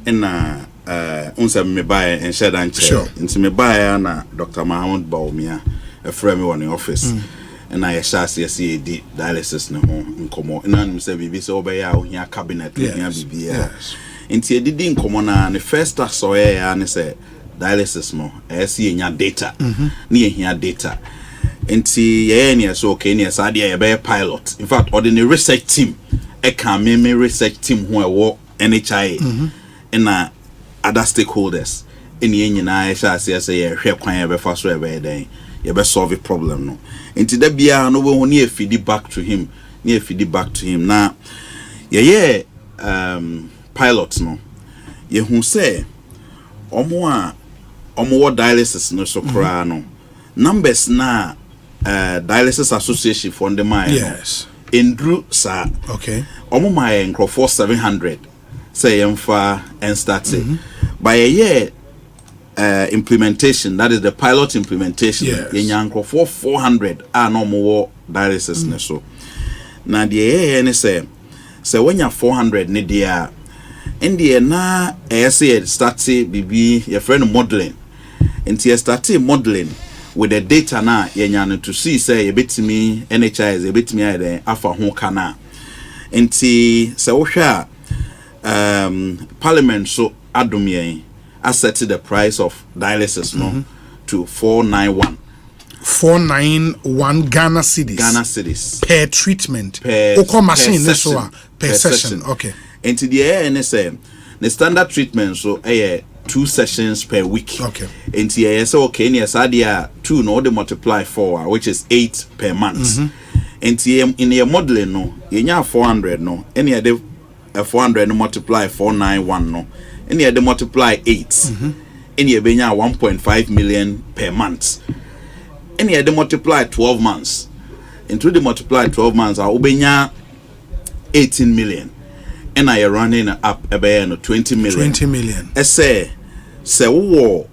na unsa me buy and share and check. Into me buy na Dr. Mahmoud Baumia a friend me in the office. And I shall see dialysis no nkomo. And I'm say bibi so obey ya here cabinet here bibi. Into didn't come na the first so ya ne say dialysis no e see nya data. Ni here data. Into ye ne so okay ne sa dia be pilot. In fact, ordinary research team e can me research team who e wo NHI and other stakeholders in nyina shall say hwe kwan e be fa so e be den ye be solve a problem no enti da bia no we ho ne feedback to him na ye pilot no ye hu say omo wo dialysis no so kra no numbers na dialysis association for the mine yes endru sa okay omo my encro 700 say emfa and started by a year implementation, that is the pilot implementation. In Yanko for 400 are no more dialysis so. Now the year say when you're 400 ne dia in the na say started BB your friend modeling. And you started modeling with the data na yenyan to see say a bit me NHI is a bit me there afa ho kana. And say wo Parliament so adumye set the price of dialysis no to 491 Ghana cedis per treatment per machine session. Per session. Okay. And to the NSM the standard treatment so 2 sessions per week. Okay. And to so okay yes adia 2 no they multiply 4 which is 8 per month. And to in your modeling no you 400 no any other 400 multiply 491 no and you multiply 8 and you benya 1.5 million per month and you multiply 12 months into the multiply 12 months I benya 18 million and I running up about 20 million I say wo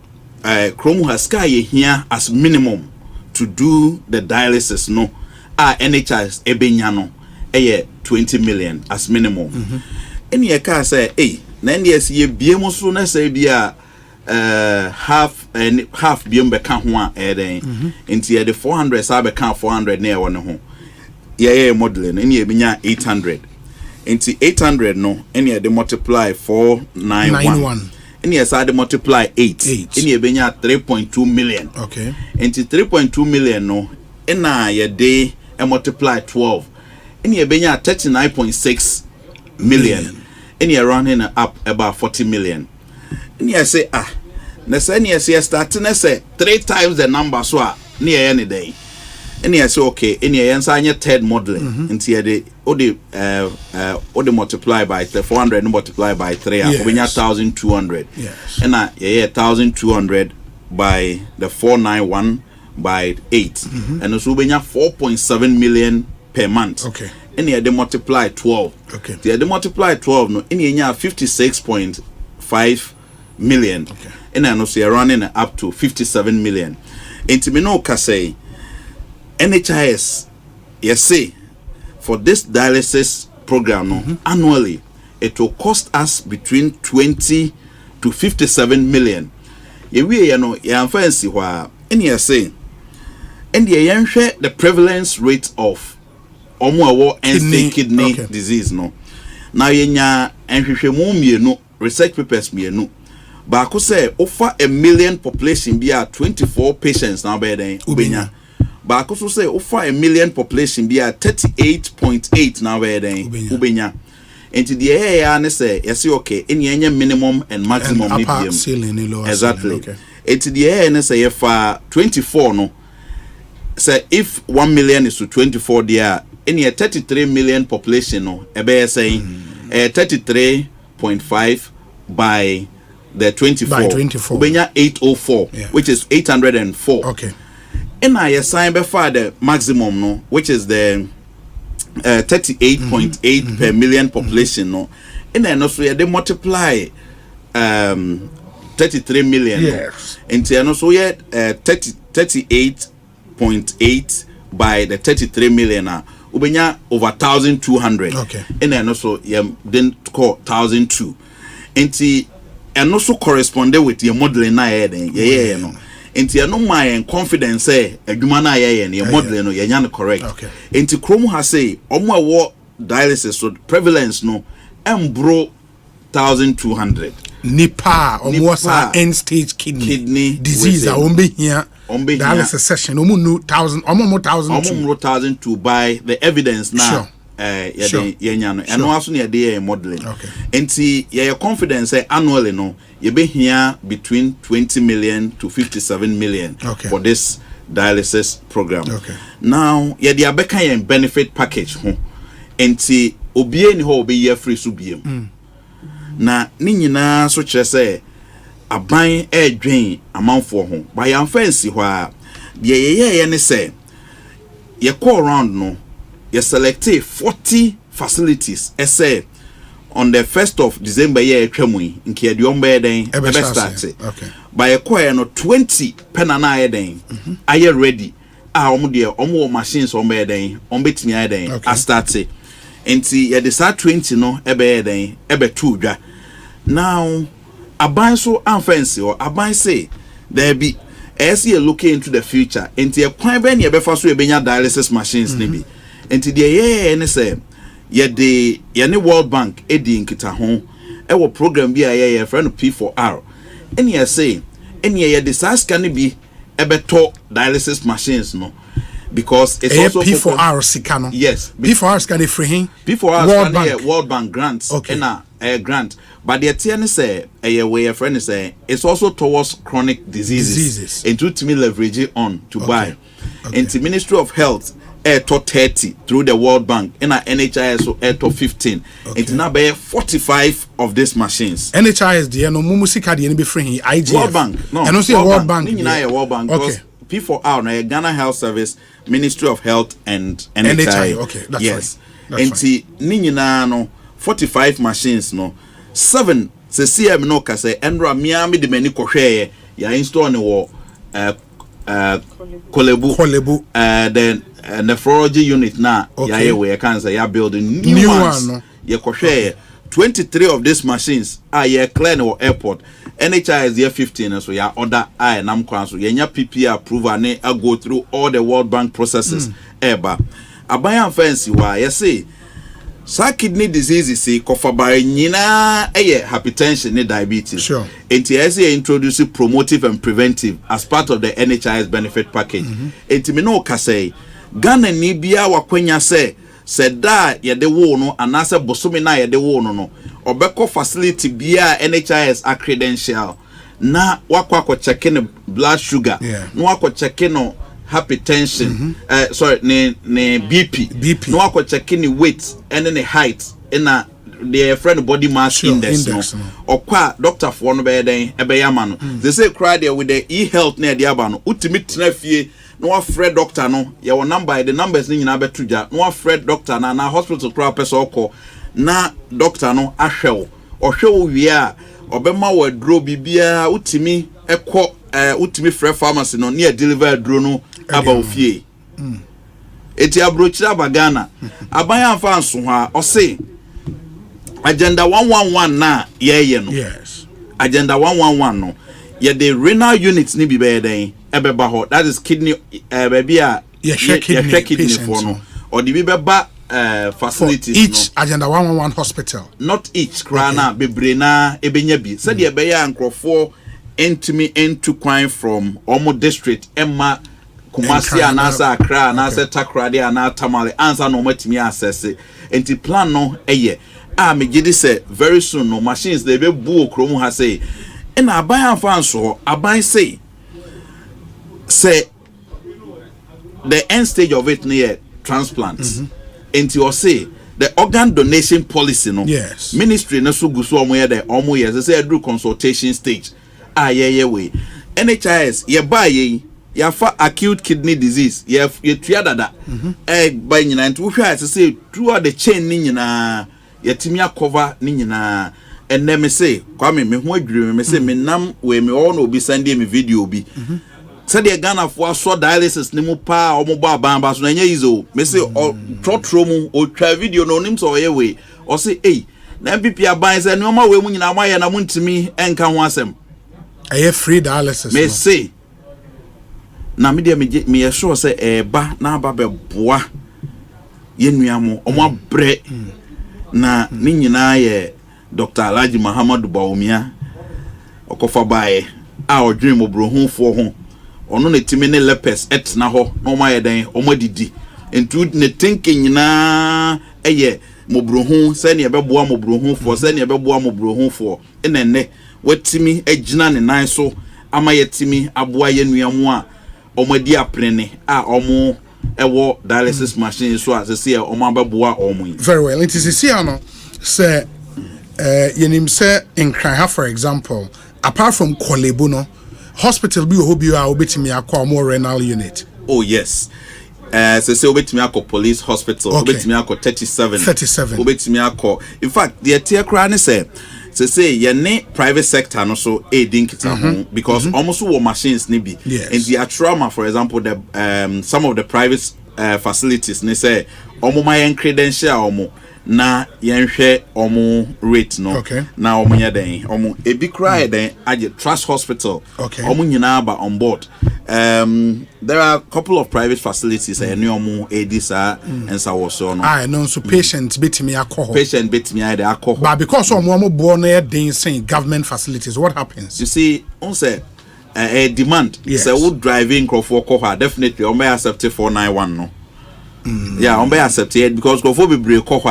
Chrome has sky here as minimum to do the dialysis no NHS ebenya no 20 million as minimum. And ye can say, hey, then yes, ye be almost na say be half be become one into the 400 sabe become 400 near one home. Yeah, modeling, and ye be 800. Into 800 no, and ye they multiply 491. And yes, I multiply 8. And ye be 3.2 million. Okay. Into 3.2 million no, and na ye day and multiply 12. And you benya 39.6 million. And you're running up about 40 million. And you say, starting say 3 times the number so near any day. And you say, okay, and you answer third modeling. And you the multiply by 400 multiply by 3. Yes. 1,200. Yes. And 1,200 by the 491 by 8. And so we have 4.7 million per month. Okay. And you they multiply 12. Okay. They multiply 12 no. And you have 56.5 million. Okay. And I know so you're running up to 57 million. And to me no can say NHIS, yes say for this dialysis program annually it will cost us between 20 to 57 million. You know fancy why and you say and the prevalence rate of end-stage kidney disease no. Now yenya enhwehwemu research papers mienu. Ba ko say over 1 million population be 24 patients now be den ubenya. Ba ko so say over 1 million population be 38.8 now be den ubenya. Enti the area ne say yes okay any minimum and maximum medium. Exactly. Okay. Enti the area ne say if 24 no say if 1 million is to 24 there any 33 million population no ebe saying 33.5 by the 24 ubenya 804 which is 804. Okay. And I assign before the maximum no which is the 38.8 per million population no. And then also they multiply 33 million. Yes. And then also 38.8 by the 33 million ubenya over 1,200. Okay. And then also then call 1,002. And also corresponded with your modeling na no. Enti no my confidence say adwuma na your modeling no your correct. Okay. Enti Chrome has say omo dialysis so prevalence no embro 1,200. Nipa omo end stage kidney disease a ombe here dialysis session omo no 1,000 omo 1,000 to buy the evidence now. Sure. Yenya no and also near the modeling. Okay. Enti your confidence say annually no you be here between 20 million to 57 million for this dialysis program. Okay. Now yeah the abeka benefit package ho enti obie ni ho obe year free so biem. Na ni nyina so kire say aban edwen amanfo ho ba yan fancy ho a de ye ne say ye call around no you select 40 facilities essay on the 1st of December year twamui nke ye ombe den ebe start. Okay. By a choir no 20 penana eden are you ready omo machines ombe den ombetimi eden a start enti ye the start 20 no ebe den ebe 2 dwa now aban so amfancy or aban say there be as you look into the future enti e kwan be ne ebe fa so ebenya dialysis machines ne bi enti de ne say ye ne World Bank edi nkita ho e wo program bi a ye friend P4R any ye say any ye disaster can be ebeto dialysis machines no because it's also P4R sikano. Yes, P4R scan free him. P4R World Bank grants. Okay. And a grant, but the TN say a way a friend say it's also towards chronic diseases. And to me leverage it on to buy. And the Ministry of Health to 30 through the World Bank and NHIS so to 15. It's now by 45 of these machines. NHIS the no mumusika the be free IGF. World Bank. No. And also World Bank. World Bank. Okay. P4R na Ghana Health Service, Ministry of Health and NHI. Okay, that's yes. Right. And ti ninyina no 45 machines no 7 se CM no ka say enra miami de mani kohwe ya install ne wo Kolebu then nephrology unit na ya we can say ya building new ones no. Ya kohwe 23 of these machines are ya clear no airport. NHI is year 15 so ya order I nam kwan so yenya PPA approval ne go through all the World Bank processes eba aban fancy wa you say sa kidney disease say kofa bare nyina hypertension ne diabetes. Sure. NTSA introduce promotive and preventive as part of the NHI's benefit package. Me no ka say Ghana ni bia wakwanya se da ye de wo no anase bosome na ye de wo no obeko facility bia NHIS a credential na wakwa check in blood sugar no wakwa check no hypertension sorry ne BP no wakwa check in weight and the height na the friend body mass index no okwa doctor for no be den ebe yama no they say cry there with the e-health na de aba no utimi tena fie no afred doctor no your number the numbers ni nyina betuja no afred doctor na hospital crowd person okọ na doctor no ahwew ohwew wie a obema wadro bibia utimi ekọ utimi free pharmacy no near deliver dro no aba ofie eti abrochira bagana abanya amfa nso ha ose agenda 111 na ye no yes agenda 111 no ye the renal units ni bibe den ebeba ho that is kidney baby a ye kidney for no or the bibe facilities for each no. Agenda 111 hospital not each krana bebre na ebenya bi said ye be ya nkrofo entimi into crime from omo district emma Kumasi anasa Accra anasa Takrade ana Tamale ansa no matimi access enti plan no eye me gidi say very soon no machines they be bu okromu ha say na aban afan so aban say the end stage of it near transplants enti or say the organ donation policy no yes ministry no so guso omo ye the omo ye say do consultation stage ye we NHIS ye buy ye yafa acute kidney disease ye tua dada by nyina nti wo hwa say throughout the chain ni nyina yetimi cover ni nyina enne me say kwame me ho adwire me say me nam we me all no obi send me video bi said the Ghana for so dialysis ni mu pa o mo ba bamba so na nya yizo me say trotro mu o twa video no nim so ye we o say na MPP aban say no ma we mu nyina ma ye na mu ntimi enka ho asem free dialysis me say na me dey me sure say ba na ba be boa ye nuamo o mo abre na ni nyina ye Dr. Alhaji Muhammadu Bawumia okofa bae a odwen mobrohunfo ho ono na timi ne lepers etna ho no ma ye den o madidi entu ne thinking nyina mobrohun se ne be boa mobrohunfo se ne be boa mobrohunfo enenne watimi agina ne nan so ama yetimi aboa ye nuamu a omadi aprene a omo ewo dialysis machine so as say omo ababoa omo. Very well. It is here no say yenim say in Kranha for example apart from Kolebo no hospital bi obi a obetimi akwa more renal unit. Oh yes. Say obetimi akwa police hospital obetimi akwa 37 obetimi akwa in fact the tier kra ne say ye ne private sector no so dinkita ho because almost all machines ni bi and the trauma for example the some of the private facilities ne say omo my credential omo na yenhwe omo rate no na omo nya den omo ebi cry den age trust hospital omo nyina ba on board. There are a couple of private facilities and omo edisa and so no I know so patients betimi akọ patient betimi ide akọ but because omo born na den saying government facilities what happens you see on say a demand say would driving crofo ko definitely on may accept 491 no yeah on may accept it because crofo be break ko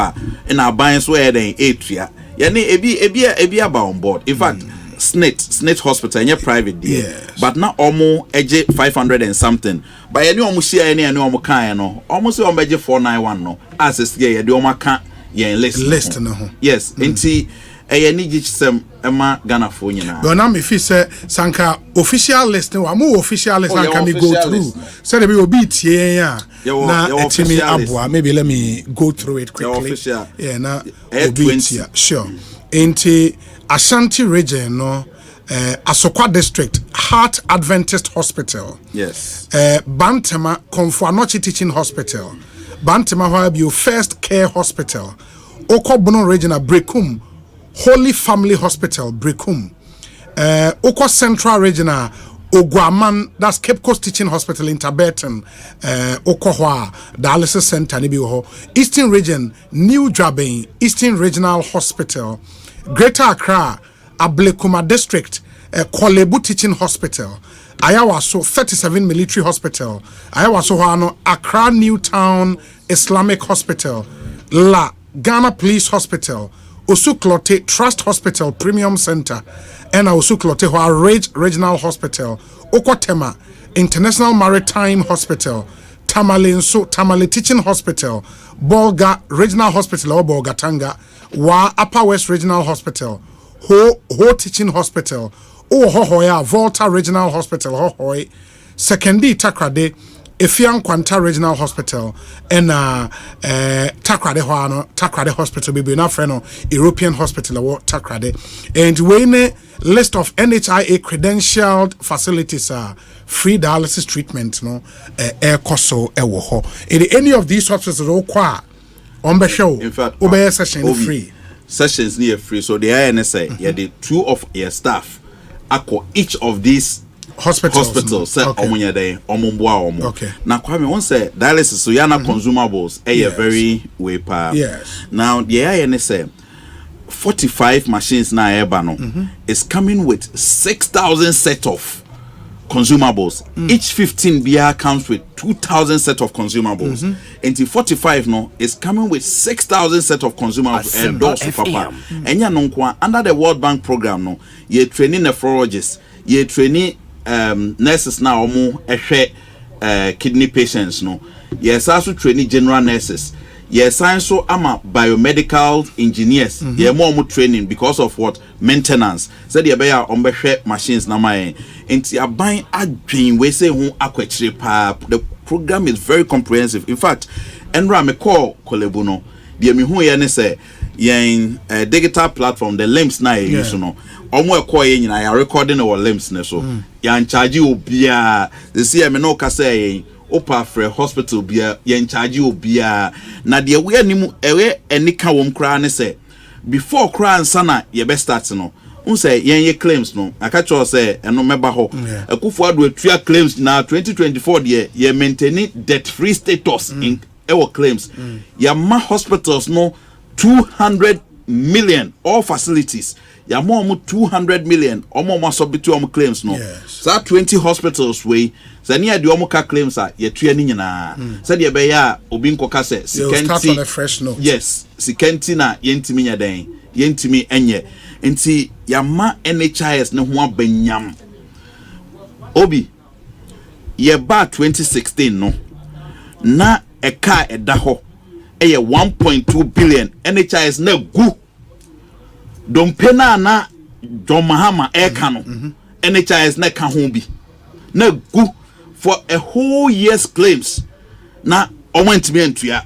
na ban so e den etua ye ne ebi aba on board in fact SNIT hospital and private there but now omo eje 500 and something but any omo share any omo kan no omo say omo eje 491 no as is ye de omo kan ye list no yes enti ni gisem ema Ghana fo nyina but now me feel say sanka official list no am official list can me go through say there be obi tie ya na etimi aboa maybe let me go through it quickly yeah na obi tie sure enti Ashanti region no Asokwa district Heart Adventist Hospital yes Bantama Komfuanochi Teaching Hospital Bantama Hoabio First Care Hospital Okobono region Brekum Holy Family Hospital Brekum Oko Central region Ogwaman, that's Cape Coast Teaching Hospital in Taberton, Okohwa, Dialysis Center, Nibiho, Eastern Region, New Jabin, Eastern Regional Hospital, Greater Accra, Ablekuma District, Kolebu Teaching Hospital, Ayawaso 37 Military Hospital, Ayawaso Hano Accra Newtown Islamic Hospital, La Ghana Police Hospital, Osuklote Trust Hospital Premium Center, and Osuklote Rage Regional Hospital, Okwatema International Maritime Hospital, Tamale Teaching Hospital, Bolga Regional Hospital or Bolgatanga, Wa Upper West Regional Hospital, Ho Teaching Hospital, Hohoya Volta Regional Hospital, Hohoi, Sekendi Takrade, Efian Kwanta Regional Hospital, and Takrade Hospital, Bibi na freno European Hospital or Takrade, and when list of NHIA credentialed facilities are free dialysis treatment, no Ekoso Ewoho. In any of these hospitals, on the show, in fact, session free. Sessions near free, so the INSA, yeah, the two of your staff, each of these hospitals say omunya dey omumboa omo. Okay. Now Kwame won say dialysis so yana consumables very way pa. Yes. Now the INSA 45 machines na eba no is coming with 6,000 set of consumables. Each 15 BR comes with 2,000 set of consumables. Until 45 no is coming with 6,000 set of consumables and those papa. Enya no kwa under the World Bank program no, ye training nephrologists, ye training nurses now omo ehwe kidney patients no. Yes also training general nurses. Yes, so I'm a biomedical engineers. Yeah, more training because of what maintenance. Said you buy on machines na my. And you buying a dream. We say who aquature pap. The program is very comprehensive. In fact, Enra me call Kolebuno. The me who ye say yen digital platform. The limbs na use no. Omo call ye na recording our limbs na so. Yan charge you obia. The see me no kase opa for hospital bia yen charge obia na de we animu ewe enika wom kra ne say before kra ansana ye be start no un say yen ye claims no aka cho say eno meba ho akufo ado atua claims na 2024 de ye maintaining debt free status in our claims ya ma hospitals no 200 million all facilities ya mo 200 million omo so bitu claims no so 20 hospitals we Zania the omuka claims are ye tuani nyina. Said ye be ya obi nkoka se sikenti on a fresh note. Yes, sikenti na yentimi nya den. Yentimi enye. Enti yama NHIS ne ho abanyam. Obi ye ba 2016 no. Na eka eda ho. Eye 1.2 billion NHIS na gu. Dompena na Domahama eka no. NHIS na ka ho bi. Na gu for a whole year's claims. Na went me into ya.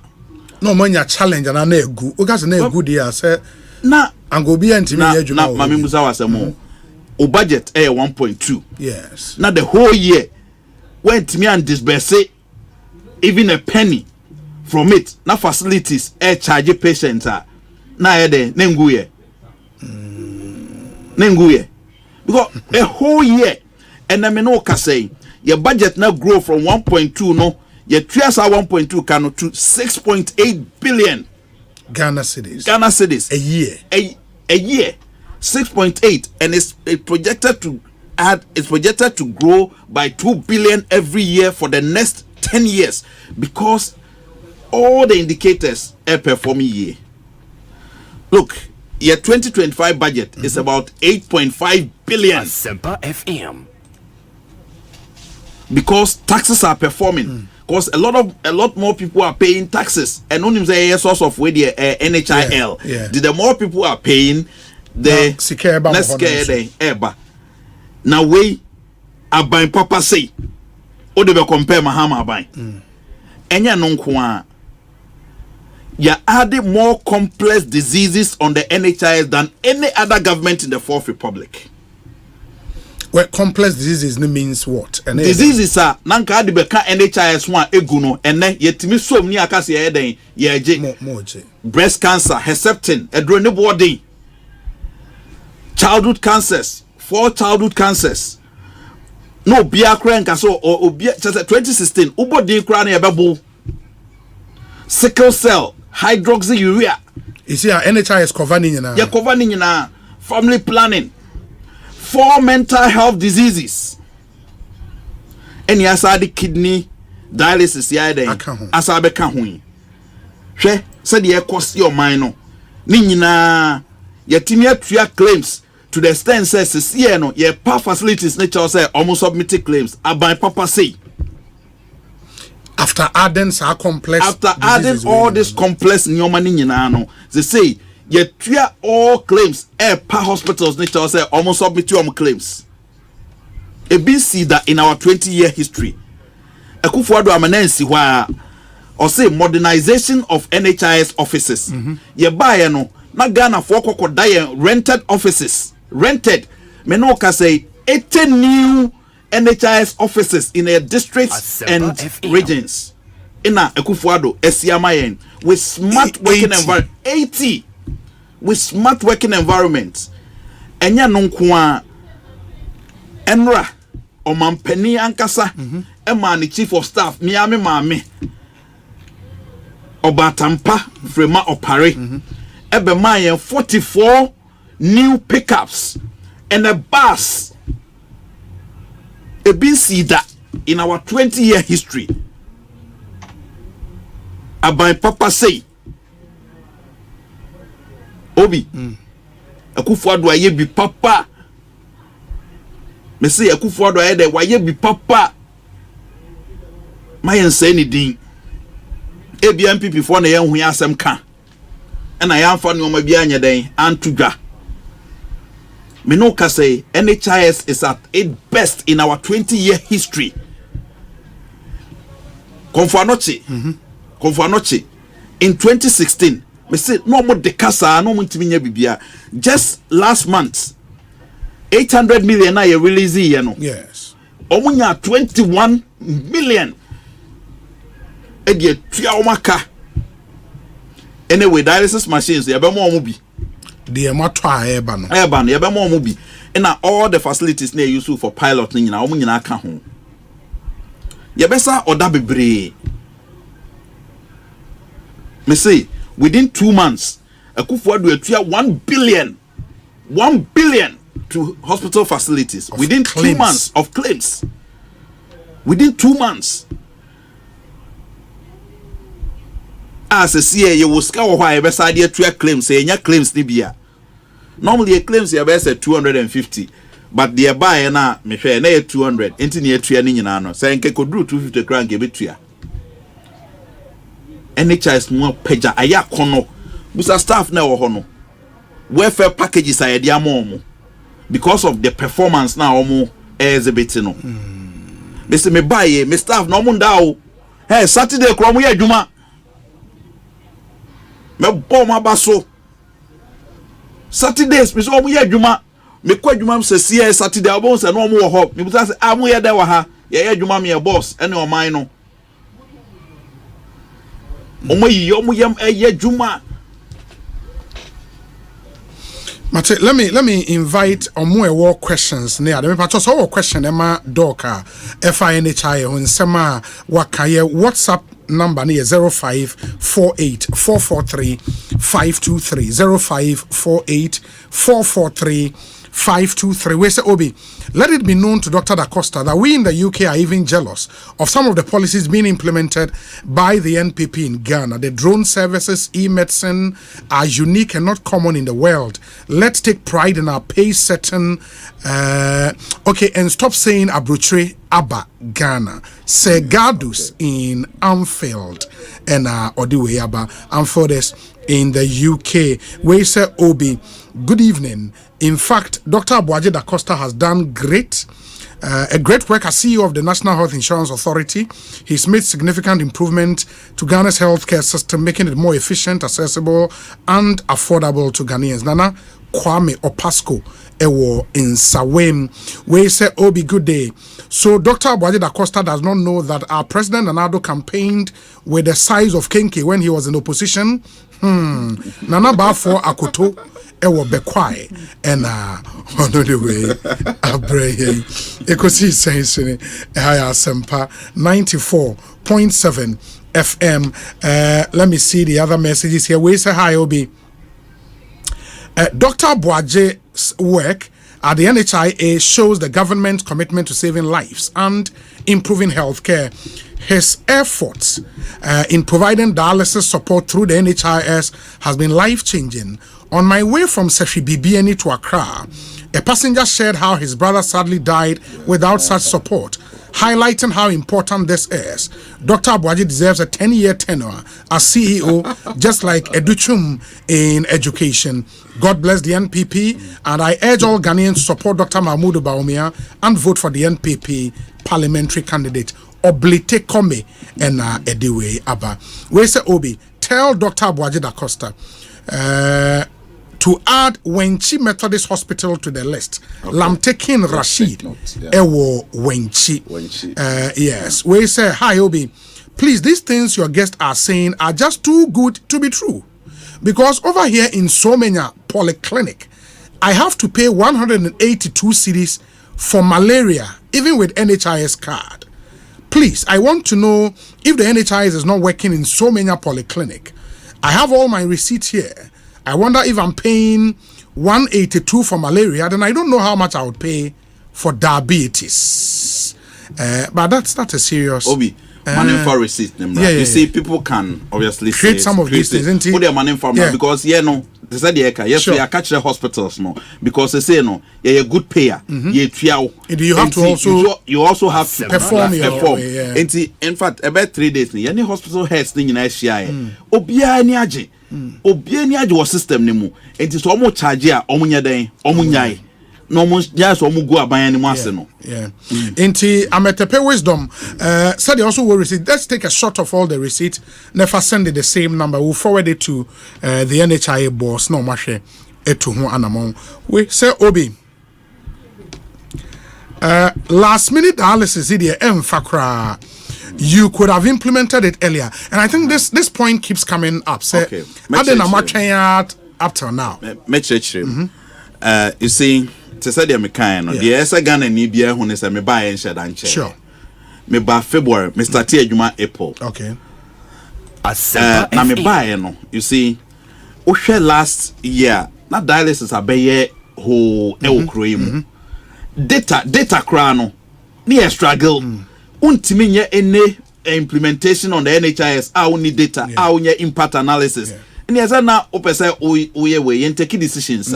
No manya challenge and na egu. O gas na egu dia say na ango bi enti me adwuma. Na mami musa wa say mo. O budget 1.2. Yes. Na the whole year went me and disburse even a penny from it. Na facilities charge patients na de nenguye. Nenguye. Because a whole year and I mean no ka say your budget now grow from 1.2 no your trias are 1.2 can to 6.8 billion Ghana cedis a year 6.8 and it's projected to grow by 2 billion every year for the next 10 years because all the indicators are performing year. Look, your 2025 budget is about 8.5 billion. Asempa FM. Because taxes are performing. Because a lot more people are paying taxes. And only a source of where the NHIL. The more people are paying, the less care they ever. Now we are buying papa say. Or they will compare Mahama buying. And ya non kwa. You're adding more complex diseases on the NHIS than any other government in the Fourth Republic. Well, complex diseases means what? And diseases are nanka adi beka NHIS one eguno ene yetimi som ni akase ye den ye je breast cancer, herceptin, edrone body, childhood cancers, 4 childhood cancers. No bia kra nka so obi 2016 ubodi kra na yebebo sickle cell, hydroxyurea. You see, NHIS covering na. Yeah, covering na family planning, 4 mental health diseases. Any aside kidney dialysis ya den asabe ka ho. Hwe said ye cost your mind ni nyina yetimi atua claims to the extent says here no ye pa facilities nature say almost submitted claims aban papa say after adding our complex all this complex nyoma ni nyina no they say ye tua all claims pa hospitals nature say almost submit your claims e be see that in our 20-year history Ekufuado amanensi wa or say modernization of NHIS offices. Ye buy no na Ghana for kokodaye rented offices. Rented. Menoka say 80 new NHIS offices in their districts and regions. Ina Ekufuado esiamayen with smart working environment 80 with smart working environments. Enya nonkwa enra omampeni ankasa Emani chief of staff Miami Mami Obatampa Frema Opare Ebe Mayen 44 new pickups and a bus. A see that in our 20-year history. Abai Papa say Obi Akufuado aye bi papa. Me say Akufuado aye de waye bi papa. Mayen say anything. ABMP before na yen hu asem ka. E na yan fa no ma bia anya den antudwa. Me no ka say NHIS is at its best in our 20-year history. Konfanoche. In 2016, me say no more de kasa no mo ntimi nya bibia. Just last month 800 million na ye release ye no. Yes. Omunya 21 million. Edie tua omaka. Anyway, dialysis machines ye be mo omubi. The matwa eba no. Eba no ye be mo omubi. And all the facilities na use for pilot ni nyina omu nyina aka ho. Ye be sa oda bebre. Me say within 2 months Akufuado atua 1 billion to hospital facilities of within claims. 2 months of claims. Within 2 months. As a CA, you will scour why ever side to your claims, say your claims Libya. Normally a claims you best at 250, but the buyer na me share na 200, into near 3 no, saying could do 250 grand give it to ya. NHS more peja aya kono. Busa staff na hono. Welfare packages are dia momo. Because of the performance now omo exhibit no. Me say me buy me staff no mo ndao. Hey Saturday kro mo ye adwuma. Me bom abaso. Saturdays me so mo ye adwuma. Me kwa adwuma se sie Saturday obon se no mo wo ho. Me busa se amu ye da wa ha. Ye adwuma me boss ene o man no. Mate, let me invite more questions near. Let me pass all question Emma Doka FINHI on Sema Wakaye WhatsApp number near 0548-443-523 0548-443-523. We say Obi, let it be known to Dr. Da Costa that we in the UK are even jealous of some of the policies being implemented by the NPP in Ghana. The drone services, e-medicine are unique and not common in the world. Let's take pride in our pace setting. And stop saying Abrutre Abba Ghana. Segadus in Anfield and Odiwe Abba Anfields in the UK. We say Obi, good evening. In fact, Dr. Abuaje Da Costa has done a great work as CEO of the National Health Insurance Authority. He's made significant improvement to Ghana's healthcare system, making it more efficient, accessible, and affordable to Ghanaians. Nana Kwame Opasco Ewo in Sawem. We say, Obi, good day. So Dr. Abuaje Da Costa does not know that our President Nana campaigned with the size of Kenke when he was in opposition. Nana Bafo Akoto Ewo Bekwai and on the way Abraham Ekosiisen Asempa 94.7 FM. Let me see the other messages here. We say hi Obi. Dr. Abuaje's work at the NHIA shows the government's commitment to saving lives and improving healthcare. His efforts in providing dialysis support through the NHIS has been life-changing. On my way from Sefi Bibiani to Accra, a passenger shared how his brother sadly died without such support, highlighting how important this is. Dr. Abuaji deserves a 10-year tenure as CEO, just like Educhum in education. God bless the NPP, and I urge all Ghanaians to support Dr. Mahmoud Bawumia and vote for the NPP parliamentary candidate. Oblite Kome and Ediwe Abba. We say Obi, tell Dr. Abuaji da Costa to add Wenchi Methodist Hospital to the list. Okay. Lamtekin Rashid Ewo Wenchi. Yes. We say, hi Obi, please, these things your guests are saying are just too good to be true. Because over here in Somenya Polyclinic, I have to pay 182 cedis for malaria, even with NHIS card. Please, I want to know if the NHIS is not working in Somenya Polyclinic. I have all my receipts here. I wonder if I'm paying 182 for malaria, then I don't know how much I would pay for diabetes. But that's not a serious. Obi, money for receipt. You see, people can obviously create some of these things, isn't it? Put their money for because they said yes, we are catch the hospitals no because they say no, you're a good payer. You have to also have to perform. In fact, about 3 days, any hospital heads in Asia, Obia Niaji. Obiani ajo system nemu enti so omo charge a omo nya den omo nyai no omo just omo go aban ni ase no enti ametepe wisdom said also will receipt. Let's take a shot of all the receipt, never send it the same number, we'll forward it to the NHIA boss no mahwe eto ho anamon. We say Obi last minute dialysis idia emfakra. You could have implemented it earlier, and I think this point keeps coming up. Say, okay, up till now. You see, to say the mechanic, the ESA Ghana ni bia who say me buy and shed and check. Sure. Me by February, me start here Juma April. Okay. Na me buy no. You see, we share last year. Na dialysis abeye ho ewo data crano. Ni struggle. Untimi nye ene implementation on the NHIS we need data we need impact analysis and yes na opese we take decisions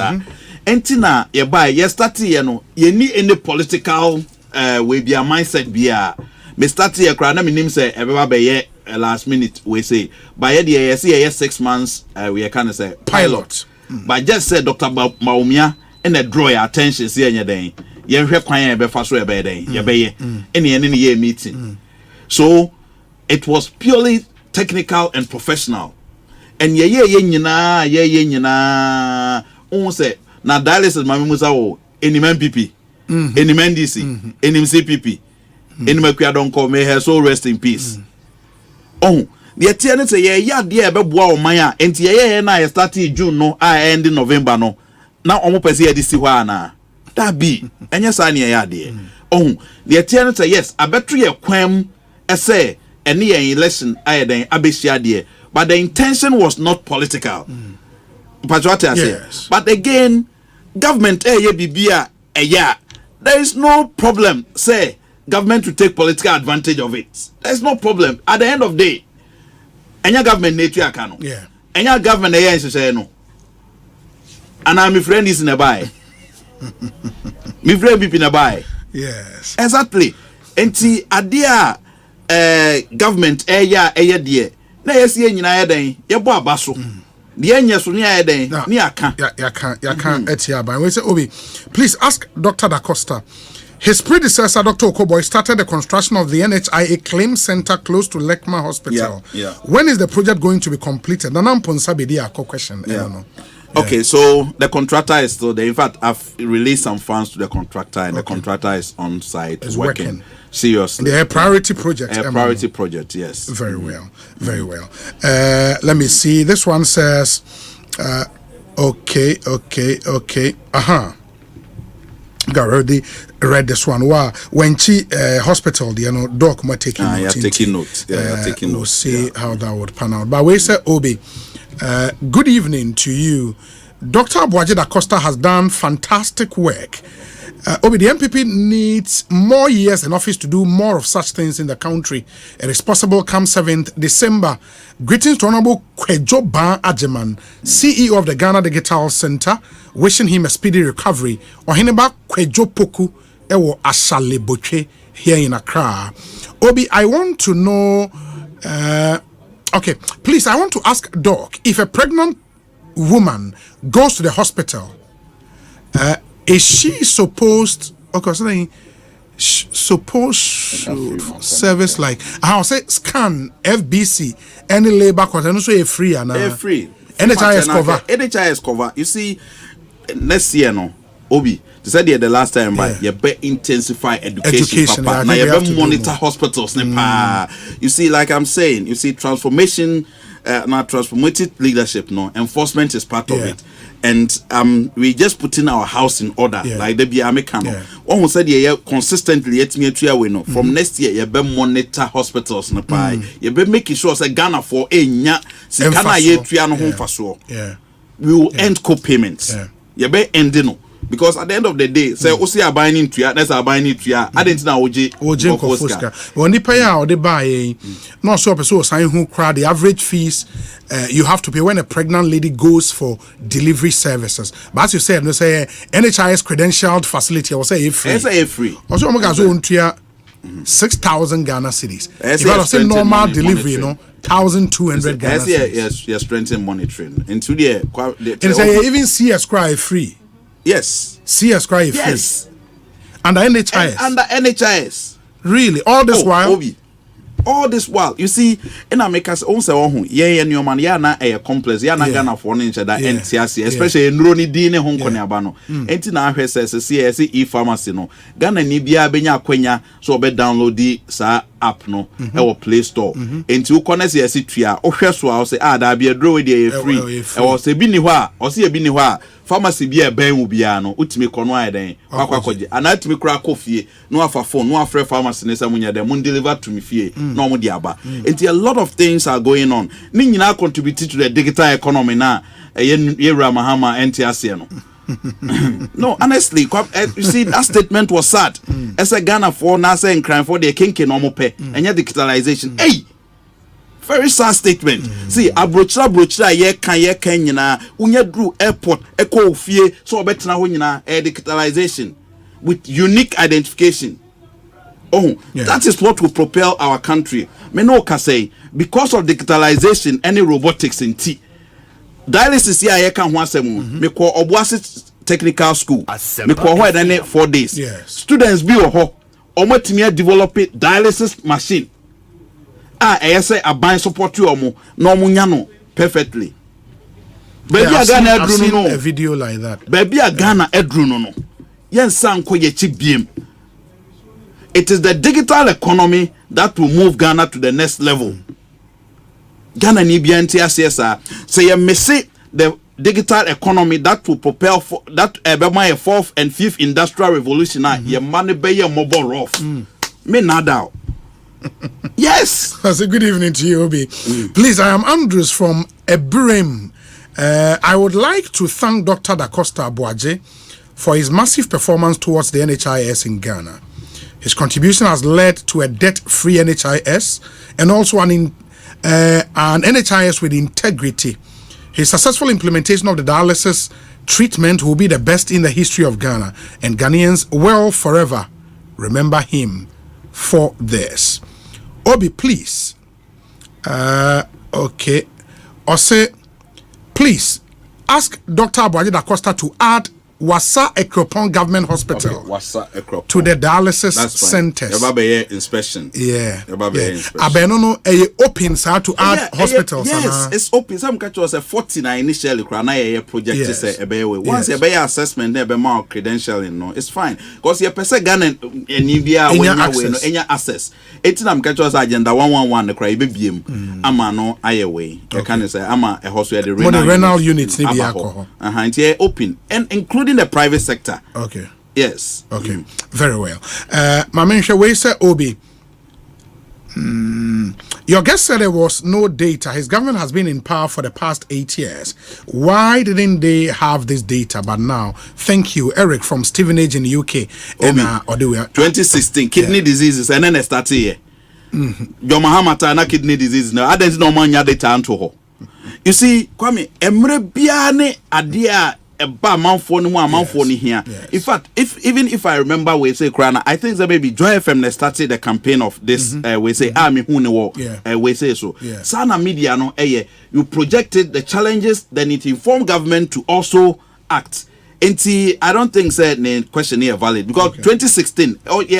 enti na ye buy ye start ye no ye ni any political we be a mindset bia me start ye kra na me nim say ebeba be ye last minute we say by ye dey say 6 months we can say pilot but just say Dr. Maumia and draw your attention see anya den ye hwe kwan e be fa so e be den ye be ye ene ye meeting so it was purely technical and professional and ye nyina on say na dialysis mama musa wo eni man pp eni man dc eni cpp eni makua don call me her so rest in peace the tie ne say ye ya de e be boa o man a enti ye na ye start June no a end November no na omo pese ye di si hwa na that be enya sa ne ya de the tie ne say yes abeto ye kwam say any election ayeden abeshia de but the intention was not political but what I say but again government bibia there is no problem say government to take political advantage of it. There's no problem at the end of the day any government nature akano any government say no and my friend is in a buy my friend be in a buy yes exactly enti adia government de na yesi nyina yeden ye bo abaso de enya so ne yeden ne aka yaka etia ban we say Obi please ask Dr. Da Costa. His predecessor Dr. Okoboy started the construction of the NHIA claim center close to Lekma Hospital. When is the project going to be completed? Question. I don't know. Okay, so the contractor is still there. In fact, I've released some funds to the contractor, and the contractor is on site working seriously. The priority project. A priority project, yes. Very well, very well. Let me see. This one says, okay. Already read this one. Wow, when hospital, doc might take taking note. Taking note. We'll see how that would pan out. But we say Obi. Good evening to you. Dr. Boaji Da Costa has done fantastic work. Obi, the MPP needs more years in office to do more of such things in the country. It is possible come 7th December. Greetings to Honorable Kwejo Ban Ajeman, CEO of the Ghana Digital Center, wishing him a speedy recovery. Ohineba Kwejo Poku Ewo Ashale Boche here in Accra. Obi, I want to know, okay, please, I want to ask Doc, if a pregnant woman goes to the hospital, is she supposed, okay, supposed to service like, I'll say scan, FBC, any labor cost, and also a free and free. NHIS cover. NHIS cover. You see, next year, no, Obi, they said the last time, but you better intensify education. Papa. Now you better monitor hospitals. You see, like I'm saying, you see, transformation, now transformative leadership, no, enforcement is part of it. And we just put in our house in order, like the Biamekano. One who said, yeah, consistently, from next year, you better monitor hospitals. You better make sure that Ghana for a nya, we will end co-payments. You better end no. Because at the end of the day, say Osei are buying into ya, that's are buying into ya. I didn't know OJ Kofuska. When they pay out, they buy not so person sign who crowd the average fees you have to pay when a pregnant lady goes for delivery services. But as you said, no say NHIS credentialed facility, I will say free. It's a free. Also, I'm going to go 6,000 Ghana cedis. If I say normal delivery, you know, 1,200 Ghana cedis. Yes, strengthen monitoring. Into the even CS cry free. Yes. CS cry free. Yes. Under NHIS. Under NHIS. Really? All this while? Obi. All this while, you see, in America's own say, oh, yeah, and your man, yeah, na a complex, yeah, na Ghana for inch that NCC, especially in Roni Dine Hong Kong Abano. Entina says, CSE e-pharmacy, no, Ghana Nibia Benya Quenya, so be download the sa app, no, our Play Store. Into connect the CTR, or Sheswa, I'll say, there be a draw with free. I was a biniwa, or see a biniwa. Pharmacy be a ben will be no ultimate conway then and I to me crack coffee no afa phone no afre pharmacy nesa munya dem deliver to me fie no mo diaba until a lot of things are going on ni nyina contribute to the digital economy na Yera Mahama NTAC no no honestly you see that statement was sad as a Ghana for na say crime for the kinke no mo pe enya digitalization hey very sad statement. See, abrochra ye kan nyina unya dru airport eko fie so obetena ho nyina digitalization with unique identification. That is what will propel our country. Me no ka say because of digitalization any robotics in tea. Dialysis here ye kan ho asem me ko Obuasi technical school. Me ko ho e 4 days. Students bi wo ho omatimi develop dialysis machine. I say a bind support you no munyano perfectly. Baby a Ghana edru no. A video like that. Baby a Ghana edru no. Yen san ko ye chip biem. It is the digital economy that will move Ghana to the next level. Ghana ni bi NTAC say ye messy the digital economy that will propel for that be my 4th and 5th industrial revolution ye money be ye mobile rough. Me nada. Yes. That's a good evening to you, Obi. Please, I am Andrews from Ebrem. I would like to thank Dr. Da Costa Boaji for his massive performance towards the NHIS in Ghana. His contribution has led to a debt-free NHIS and also an NHIS with integrity. His successful implementation of the dialysis treatment will be the best in the history of Ghana, and Ghanaians will forever remember him for this. Obi, please. Okay. Osei, please ask Dr. Boaji Da Costa to add Wasa Ekropon Government Hospital to the dialysis centers. Inspection. Yeah. Abenono open to add hospitals. Yes, it's open. Some catch was a 49 initially. Krana project say once you buy assessment, there be more credentialing. No, it's fine because you person Ghana and India when you access. It's nam catch was agenda 111. The cry be BM. Ama no ayeway. You can say ama a hospital the renal units need be alcohol. It's open and including the private sector. Okay. Yes. Okay. Very well. Mamenshwe we say Obi. Your guest said there was no data. His government has been in power for the past 8 years. Why didn't they have this data? But now, thank you, Eric from Stevenage in the UK. 2016 kidney diseases, and then they started here. Your Mahamata na kidney disease now. I don't know man data anto. You see, Kwame, emre biane adia eba manfo ni mu amanfo ni here. In fact, if I remember we say Krana, I think that maybe Joy FM started the campaign of this we say me hu ne wo we say so. Sana media no you projected the challenges, then it informed government to also act. I don't think said the question here valid because 2016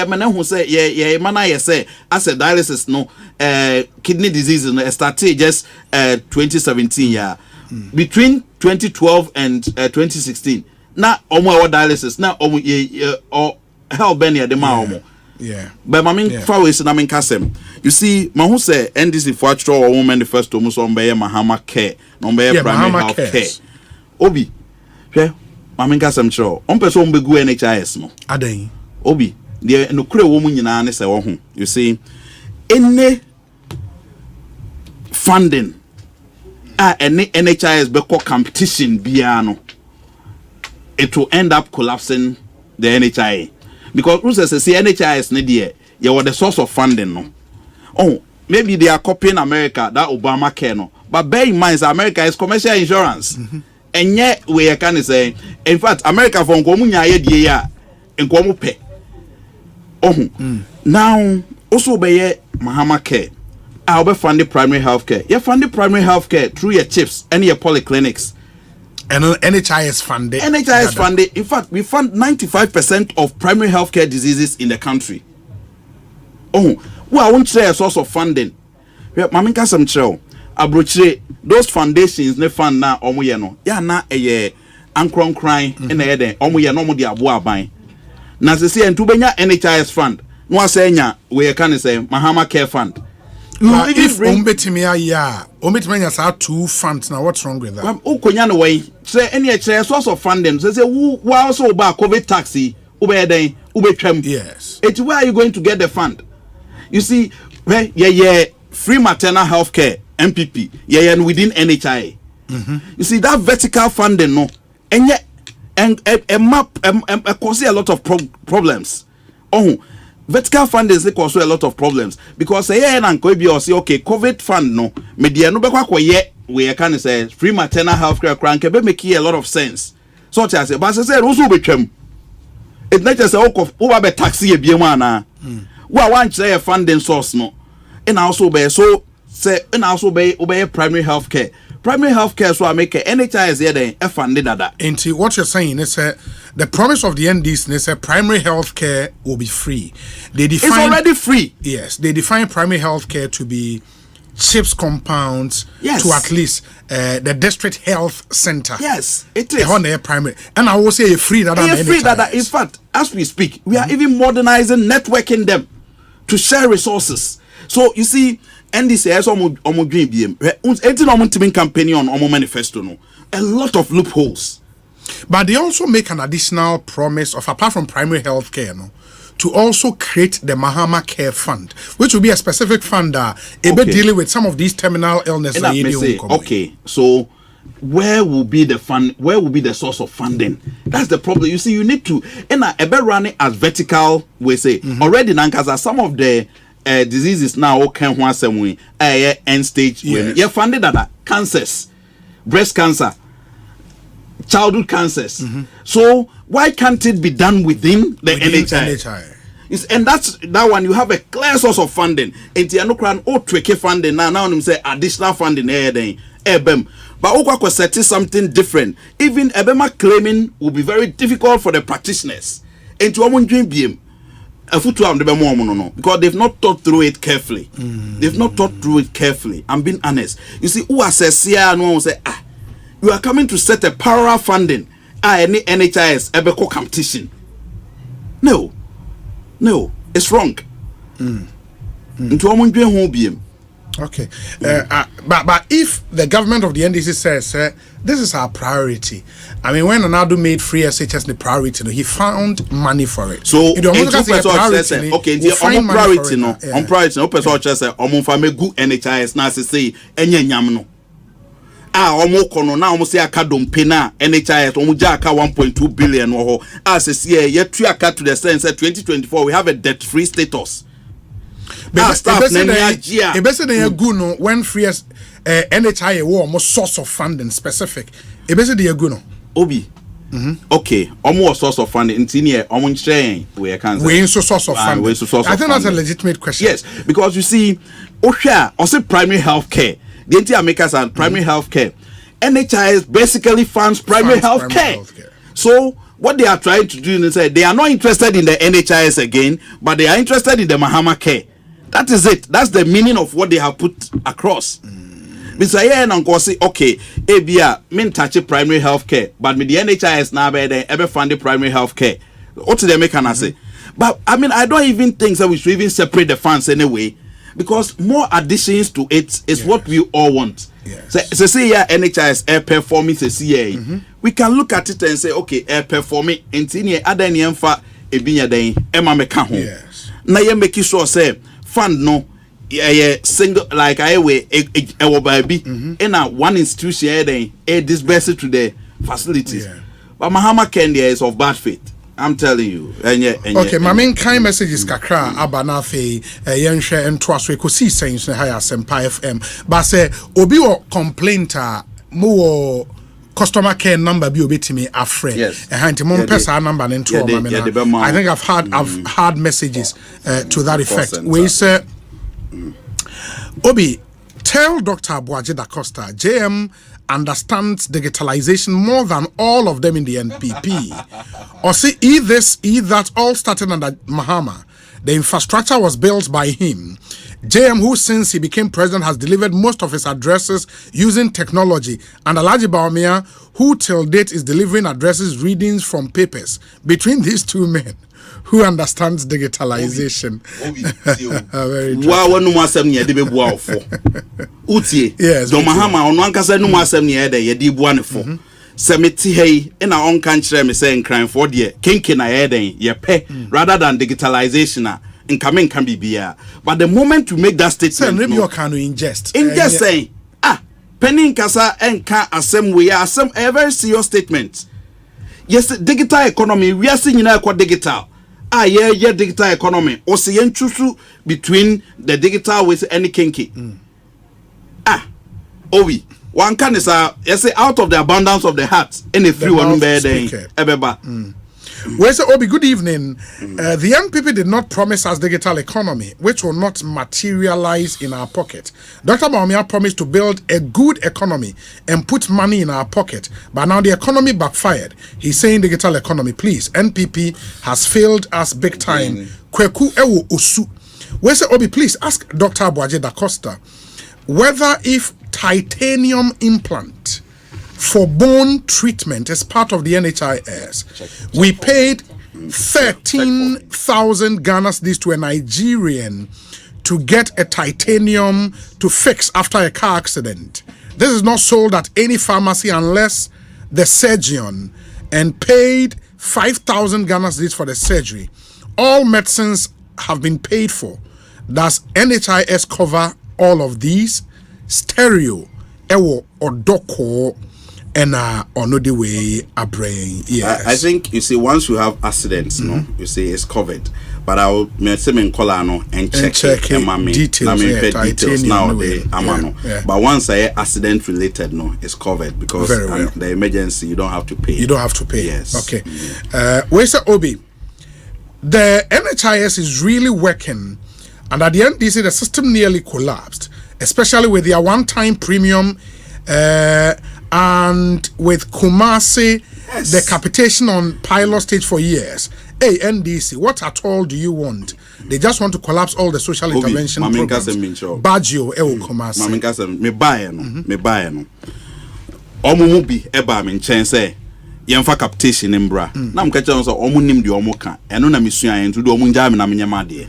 man who say man say as a dialysis no kidney disease no started just 2017 between 2012 and 2016 na omo dialysis na omo help benia de ma omo but mamin fawes na min kasem you see man who say NDC for actual woman manifesto mo so be Mahama care no be primary health care obi Maminga some show. On person be go NHIS no. Aden. Obi, the no kure wo mu nyina ne se wo ho. You see, any funding any NHIS be call competition bia no, it will end up collapsing the NHIS. Because who says see NHIS ne there, you were the source of funding no. Oh, maybe they are copying America that Obamacare no. But bear in mind America is commercial insurance. And yet we can say, in fact, America from Gomunya idea and Gomupe. Now also by Mahama care. I'll be funding primary health care. You fund the primary health care through your chips and your polyclinics. And NHIS funded. NHIS funded. In fact, we fund 95% of primary health care diseases in the country. Well, I won't say a source of funding. Maminka some show. Abrochire those foundations ne fund na omo ye no ya na ankron crying na ye den omo ye no mo de abo aban na se se entu benya NHIS fund no asenya we can say Mahama care fund if ombetimi aya ombetimi nya sa two funds now what's wrong with that ukonya no way say any source of funding say who also ba COVID taxi ube den ubetwam yes it's where are you going to get the fund you see free maternal health care MPP, and within NHI. You see that vertical funding, no, and yet cause a lot of problems. Vertical funding cause a lot of problems because say okay, COVID fund no, media no we can say free maternal health care crank make a lot of sense. So I say, but I say also be it's not just a taxi a biomana. Well, one say a funding source no, and also be so. Say and also obey primary health care. Primary health care so I make NHIS here then funded that. Into what you're saying is the promise of the NDs is primary health care will be free. They define it's already free. Yes, they define primary health care to be CHIPS compounds to at least the district health center. Yes, it is. On their primary, and I will say free that. In fact, as we speak, we are even modernizing, networking them to share resources. So you see. NDC has almost dream BM. Campaign on Omo manifesto no. A lot of loopholes. But they also make an additional promise of apart from primary health care no, to also create the Mahama Care Fund, which will be a specific fund dealing with some of these terminal illnesses. Okay, so where will be the fund? Where will be the source of funding? That's the problem. You see, you need to running as vertical. We say already Nankasa some of the diseases now can end stage when you funded that cancers, breast cancer, childhood cancers. So why can't it be done within the NHI? And that's that one. You have a clear source of funding. And you know, tricky funding now. You say additional funding but Okwa set something different. Even Ebema claiming will be very difficult for the practitioners. And to BM. Because they've not thought through it carefully. They've not thought through it carefully. I'm being honest. You see, who says no say you are coming to set a parallel funding any NHIS ever competition. No, it's wrong. Okay. But if the government of the NDC says, this is our priority. I mean, when Ronaldo made free SHS the priority, he found money for it. So, okay, the priority, no, on priority, no person just say, "Omunfame gu NHIS na say enye nyam no." Omo kono na omo say aka dompe na NHIS omo ja aka 1.2 billion wo ho. As say ye tu aka to the sense 2024 we have a debt free status. But basically good no when free NHIS wo almost source of funding specific. Basically good no. Obi. Okay, almost source of funding. Intinia, almost saying we can. We in source of funding. I think that's a legitimate question. Yes, because you see, Osei, also primary health care. The entire makers are primary health care. NHIS basically funds primary health care. So what they are trying to do is say they are not interested in the NHIS again, but they are interested in the Mahama care. That is it. That's the meaning of what they have put across. Mr. Yen and say, okay, ABA, men touch primary health care, but with the NHIS now, they ever fund the primary health care. What do they make? Can I say? But I mean, I don't even think that we should even separate the funds anyway, because more additions to it is what we all want. So say, yeah, NHIS air performing, we can look at it and say, okay, air performing, and see, other than for a binya day, Emma Mekaho. Now, you make sure, say, fund no. Single like I way a baby in a one institution then disperse to the facilities. But Mahama Kenya is of bad faith. I'm telling you. Okay, my main kind message is kakra abanafe yenhwe entwaso Ekosiisen On Asempa FM. But say obi o complainta mo customer care number be obetimi afre. Yes. Mom pesa number into I think I've had messages to that effect. We say Obi, tell Dr. Boaji da Costa, JM understands digitalization more than all of them in the NPP. Or see, this, that, all started under Mahama. The infrastructure was built by him. JM, who since he became president has delivered most of his addresses using technology, and Alhaji Bawumia, who till date is delivering addresses readings from papers. Between these two men, who understands digitalization? Yes. Do Mahama on one kasa no asem ne de ye di bua ne fo. Semeti hey na on kan kire me say nkran for de kenke na ye den ye pe rather than digitalization nkamen kan bibia. But the moment to make that statement, maybe you can ingest saying penny kasa enka asem we asem a very serious statement. Yes, digital economy we are seeing na kwa digital. Yeah, digital economy. Or say choose between the digital with any kinky. Obi, one can is say out of the abundance of the heart, any free one bed Well, Obi, good evening. The NPP did not promise us digital economy, which will not materialize in our pocket. Dr. Bawumia promised to build a good economy and put money in our pocket, but now the economy backfired. He's saying digital economy, please. NPP has failed us big time. Kweku ewo osu. Well, Obi, please ask Dr. Boaji da Costa whether if titanium implant for bone treatment as part of the NHIS, we paid 13,000 Ghana cedis to a Nigerian to get a titanium to fix after a car accident. This is not sold at any pharmacy unless the surgeon, and paid 5,000 Ghana cedis for the surgery. All medicines have been paid for. Does NHIS cover all of these? Stereo, ewo, or doko, and on the way a brain. Yes. I think you see once you have accidents, no, you see it's covered. But I will me call no and check details. Details now But once I accident related, no, it's covered because the emergency you don't have to pay. You don't have to pay. Yes. Okay. Where's the Obi? The NHIS is really working, and at the end, the system nearly collapsed, especially with their one-time premium. And with Kumasi, the capitation on pilot stage for years. Hey, NDC, what at all do you want? They just want to collapse all the social intervention programs. Baggio, Kumasi. Me buy no. Omo bi eba me nchen say yemfa capitation mbra. Na mka che so omo nim de omo ka. Eno na mesua en to do omo nja me na menyama de.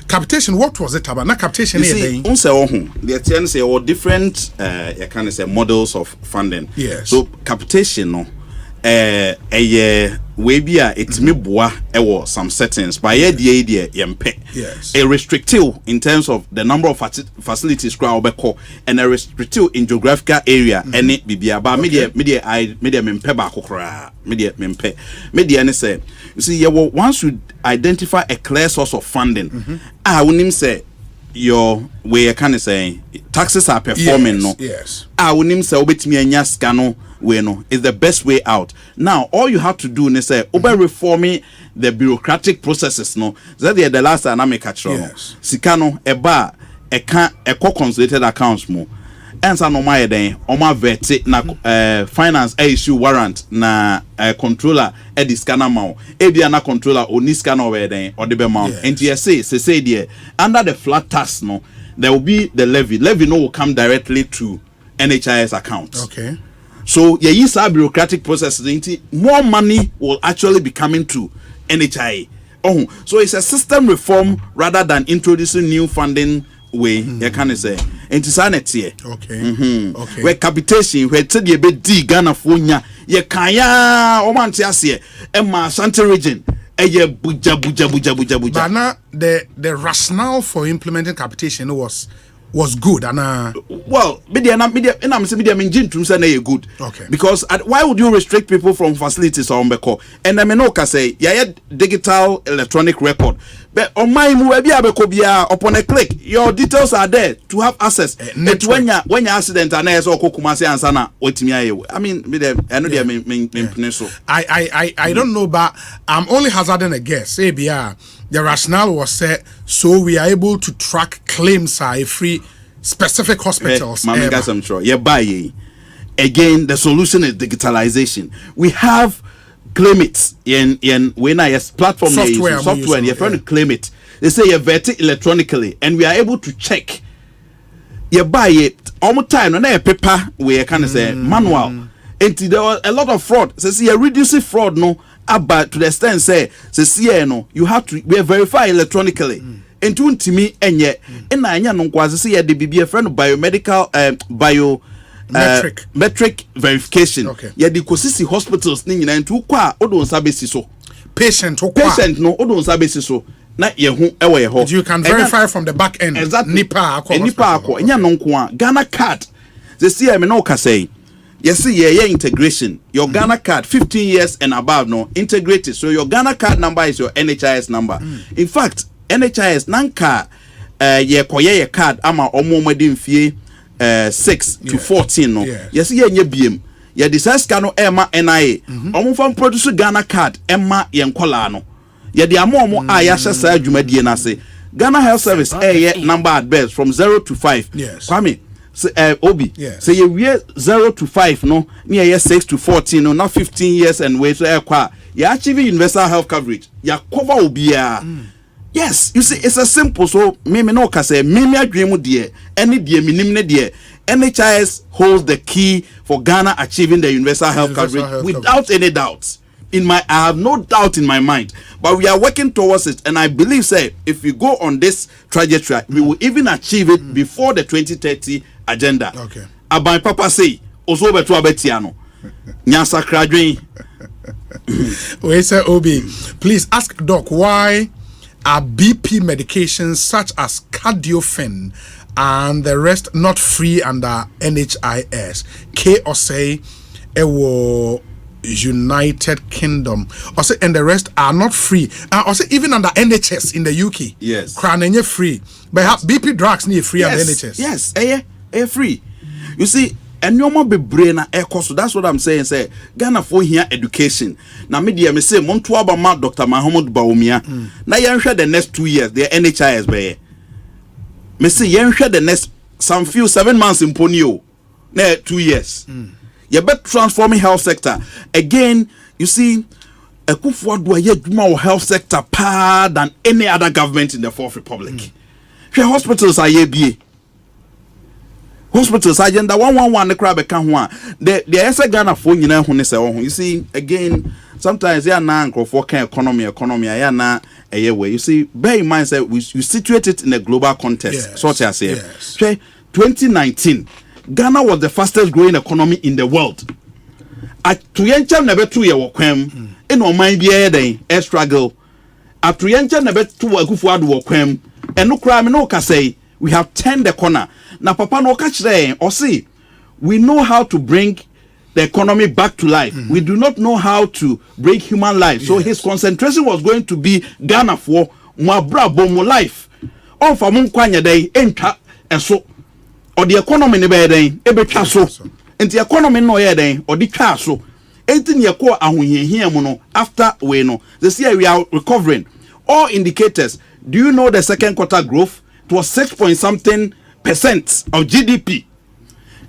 capitation, what was it about? Not capitation. You see, the attendants say all different kind of say models of funding. Yes. So capitation, no, we be it me boa some settings, but the idea yempe. Yes. A restrictive in terms of the number of facilities crowd and a restrictive in geographical area. Any bibia, but media mempe ba kokra, media mempe. Media ne say, you see, once you identify a clear source of funding, I wouldn't say your way kind of say taxes are performing. Yes, no. Yes. I wouldn't say obetimi anya scano. Is the best way out. Now, all you have to do is say, over reforming the bureaucratic processes. No, that the last time I make a trouble. Sikano, a bar, a co-consolidated accounts more. And so no my day, my vet na finance issue warrant na controller the scanner mount. Ebia na controller or ni scanner where then or the amount. And say there under the flat tax no, there will be the levy. Levy no will come directly to NHIS accounts. Okay. So use our bureaucratic processes, more money will actually be coming to NHI. Oh, so it's a system reform rather than introducing new funding way. You can say insanity. Okay. Okay. Where capitation, where tell be di Ghana Fonya, ye kaya omantiasie, Emma Santa region. But now the rationale for implementing capitation was good and well media and I'm saying media good. Okay. Because why would you restrict people from facilities on Beko? And I mean say digital electronic record. But on my upon a click, your details are there to have access. When your accident and so Kumasi and Sana I mean I know I don't know, but I'm only hazarding a guess. Say the rationale was set so we are able to track claims free specific hospitals. I'm sure. Again, the solution is digitalization. We have claim it in when I platform software and you're trying to claim it. They say you vet it electronically and we are able to check. You buy it all the time. When I paper we kind of say manual. And there was a lot of fraud. So see, reducing fraud no. But to the extent say no, you have to verify electronically. And to me and yet and I no quasi see the BB friend biomedical metric verification. Okay. Yeah, the Ekosiise hospitals ni nyina ntu kwa odon sabesi so. Patient no odon sabesi so. Na ye hu ewe ye ho. You can verify from the back end. Exactly. Nipa akọ. Enya no nko Ghana card. They see me no ka say. You see, yeah, integration. Your Ghana card, 15 years and above, no, integrated. So your Ghana card number is your NHIS number. In fact, NHIS nanka, ye card ama omo medin fie 6 to 14, no. You see, ye BM. Ye disaster cano Emma NIA. Omo from produce Ghana card Emma yenkola no. Ye di amo ayasha sa jumadi na se. Ghana Health Service number at best from 0 to 5. Yes. Kwame. Obi, yes. Say you 0 to 5, no, near 6 to 14, no, not 15 years and wait so you're achieving universal health coverage. You cover Obia. Yes, you see, it's a simple so me no can say me agree with dear any dear minimum dear. NHIS holds the key for Ghana achieving the universal health coverage without any doubts. I have no doubt in my mind, but we are working towards it, and I believe, say, if we go on this trajectory, we will even achieve it before the 2030 agenda. Okay. Abai Papa say, also betu abetiano. Nyasa kradwin. We say Obi, please ask Doc why are BP medications such as Cardiofen and the rest not free under NHIS? Osei, Ewo. United Kingdom, also and the rest are not free. Also even under NHS in the UK, yes, Crown free, but BP drugs need free under NHS. Yes, free. You see, and no more be brain so that's what I'm saying. Say Ghana for here education. Now media me say Montu Abama Dr. Mahamudu Bawumia. Now you share the next 2 years. The NHIS be. Me say you share the next some few 7 months in Ponyo. 2 years. You better transforming health sector again. You see, a more health sector par than any other government in the Fourth Republic. Hospitals are hospitals agenda 111 the crab can one. The Ghana phone you see again. Sometimes they are now for economy. I na a way. You see, bear in mind that you situate it in a global context. Yes. So what I say. Yes. 2019, Ghana was the fastest growing economy in the world. At Tuyencha never 2 year workwem, and on my be a struggle. At Tuyencha never 2 Akufuad workwem, and no crime no say we have turned the corner. Now, Papa no catch there or see, we know how to bring the economy back to life. We do not know how to break human life. So his concentration was going to be Ghana for Mwabra Bomo life. All for Munkwanya day, enter and so. Or the economy in the bed, ebe so. And the economy no day, or the so. 18 year core here mono after we know. This year we are recovering. All indicators. Do you know the second quarter growth? It was 6.something% of GDP.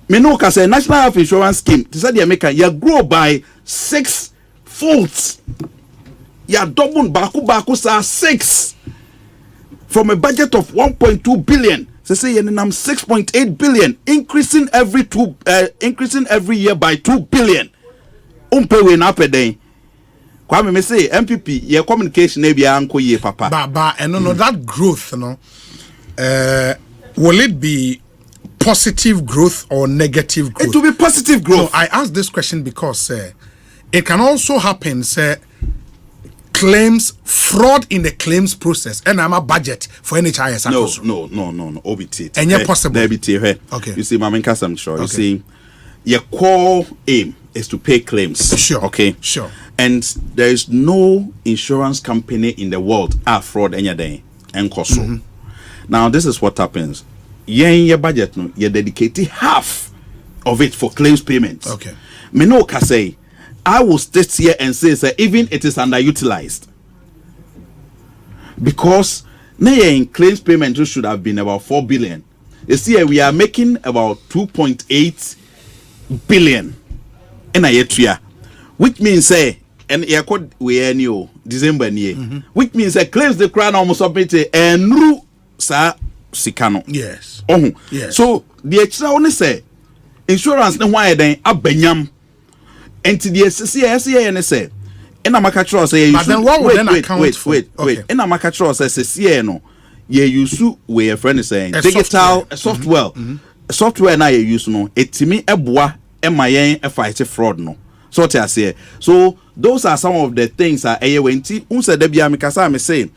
Menoka say National Health Insurance Scheme. They said the American you grow by 6 folds. You double baku sa 6 from a budget of 1.2 billion. They say you 6.8 billion, increasing every year by 2 billion. We na per day. Kwame me say MPP your communication na bia anko ye papa. But and no that growth will it be positive growth or negative growth? It will be positive growth. No, I ask this question because it can also happen claims fraud in the claims process and I'm a budget for NHIS. No. OBT. And you're possible. Okay. You see, Mama Kasam sure. You see, your core aim is to pay claims. Sure. Okay. Sure. And there is no insurance company in the world fraud any day and cost. Now this is what happens. In your budget, no, you dedicate half of it for claims payments. Okay. Me no can say, I will state here and say, even it is underutilized. Because now in claims payment should have been about 4 billion. You see, we are making about 2.8 billion in a year, which means and we are new December year, which means claims the crown almost submitted and no sa sikano. Yes. Yes. So the extra only say insurance no why then abenyam enti the SCA and say and amaka say but then what would then account for? Wait and amaka say SCA no ye use we a friend is saying digital software na ye use no etimi eboa emayen e fight fraud no so what I say. So those are some of the things that wenti unse da bia mekasa me say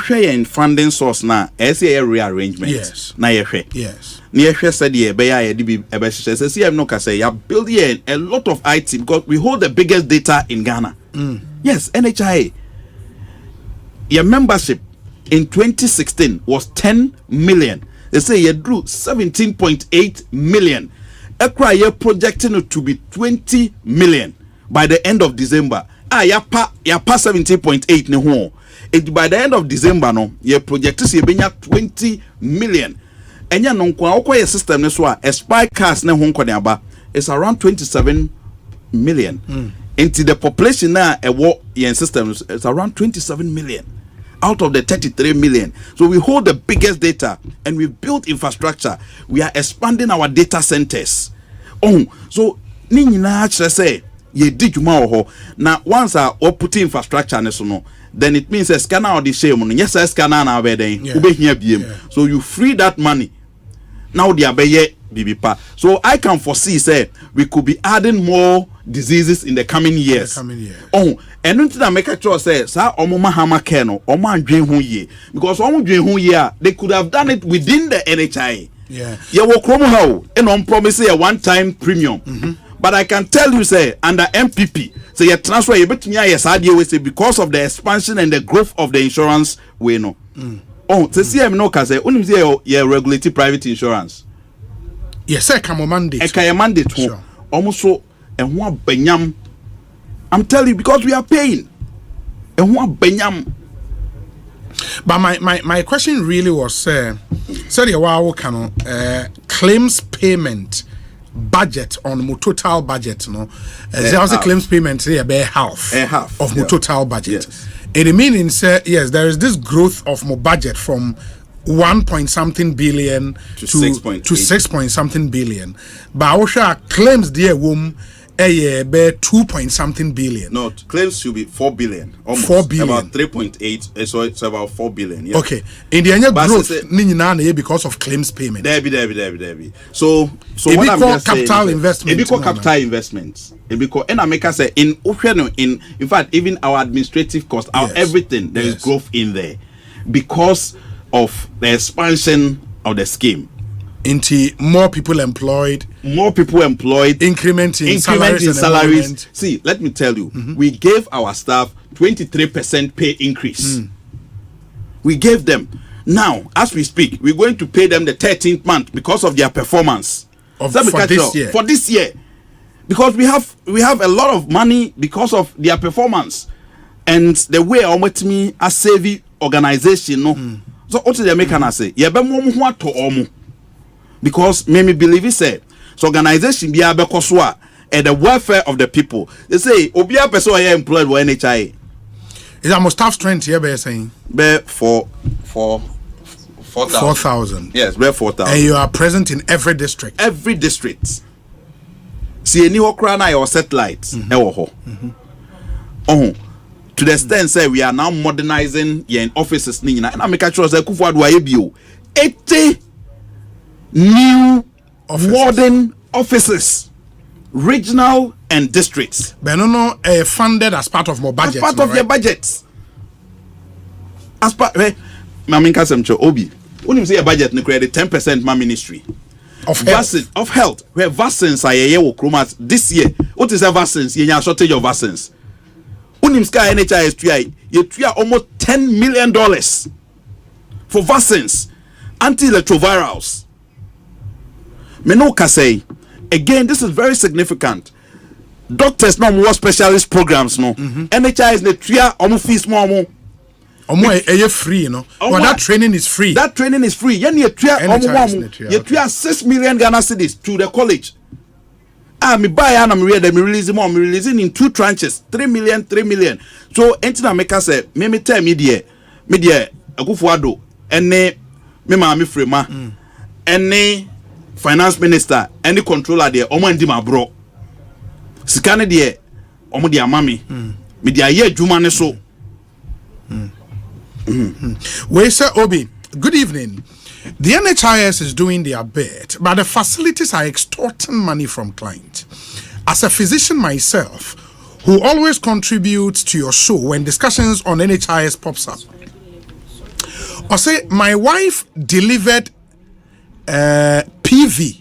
in funding source na SCA rearrangement. Yes. Na yehwe. Yes. Ni yehwe said ye be ya be say no ka say ya build here a lot of IT because we hold the biggest data in Ghana. Yes, NHIA. Your membership in 2016 was 10 million. They say you drew 17.8 million. Ekra ye projecting it to be 20 million by the end of December. Ya pa 17.8 ne ho. By the end of December, no, your project is 20 million. And ya no kwa system so a spy cast na hon aba is around 27 million. Into the population now a war yen system is around 27 million out of the 33 million. So we hold the biggest data and we build infrastructure. We are expanding our data centers. So ni nyina say ye di juma ho na once we put infrastructure ne so no then it means a scanner or the shame no yes scanner na be den ube here biem so you free that money now they are be bibipa. So I can foresee say we could be adding more diseases in the coming years. And until I make a choice say sa omo mahama care no omo andwen ho ye because omo dwen ho ye they could have done it within the NHI. You will come how and on promise a one-time premium. But I can tell you, say, under MPP, say you transfer a bit me yes, I say because of the expansion and the growth of the insurance we know. To see no can say only say you regulated private insurance. Yes, sir, come on mandate. Sure. Almost so and one benyam. I'm telling you because we are paying. And one benyam. But my question really was sorry claims payment budget on my total budget no there was a claims payment say about half of my total budget. It means yes there is this growth of my budget from 1-point-something billion to 6-point-something billion. But also claims there be 2 point something billion. No, claims should be 4 billion. Almost. 4 billion. About 3.8. So it's about 4 billion. Yeah. Okay. In the end, growth because of claims payment. There. So it what I'm just capital saying, investment. It become capital investments. It become, and I make us say in fact even our administrative cost, our everything, there is growth in there because of the expansion of the scheme. Into more people employed, increment in salaries. See, let me tell you, we gave our staff 23% pay increase. We gave them. Now, as we speak, we're going to pay them the 13th month because of their performance for this year. For this year, because we have a lot of money because of their performance and the way I met me a savvy organization. No, so what do they make an say? Because me believe it said so organization be able to and the welfare of the people. They say obia person are employed with NHI. Is our staff strength here be saying? Be for 4,000. Yes, be 4,000. And you are present in every district. Every district. See any okra na your satellites. To the extent say we are now modernizing your offices ni na make sure say Kufuor do bio 80 new warden offices, regional and districts. But no, funded as part of my budget. As part of your budgets. As part, Maminka Semcho Obi. When you say a budget, you create 10% my ministry of health. Of health. Where vaccines are this year. What is a vaccines? You have shortage of vaccines. When you say NHIS, you have almost $10 million for vaccines, antiretrovirals. Menoka say again, this is very significant. Doctors no more specialist programs no. NHI is the tria fees more. Free, you know. But that training is free. That training is free. You tria 6 million Ghana cedis to the college. Me buy and I'm ready. Me releasing in 2 tranches, 3 million. So entina make us say me tell media Akufuor ene me ma me frema ene finance minister any controller there omo ndi ma bro sikane there omo dia mami me dia ye adwuma ne so we say Obi, good evening. The NHIS is doing their bit, but the facilities are extorting money from clients. As a physician myself, who always contributes to your show when discussions on NHIS pops up, Osei, my wife delivered PV.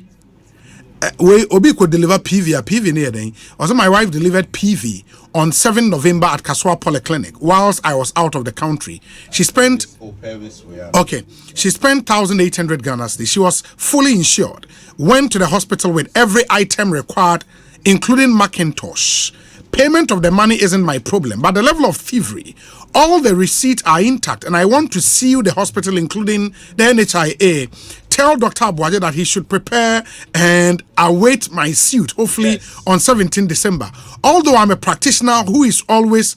We Obi could deliver PV near then. Also, my wife delivered PV on 7 November at Kaswa Polyclinic whilst I was out of the country. She spent 1,800 Ghana cedis. She was fully insured. Went to the hospital with every item required, including Macintosh. Payment of the money isn't my problem, but the level of thievery. All the receipts are intact, and I want to sue the hospital, including the NHIA. Tell Dr. Abuaje that he should prepare and await my suit, hopefully on 17 December. Although I'm a practitioner who is always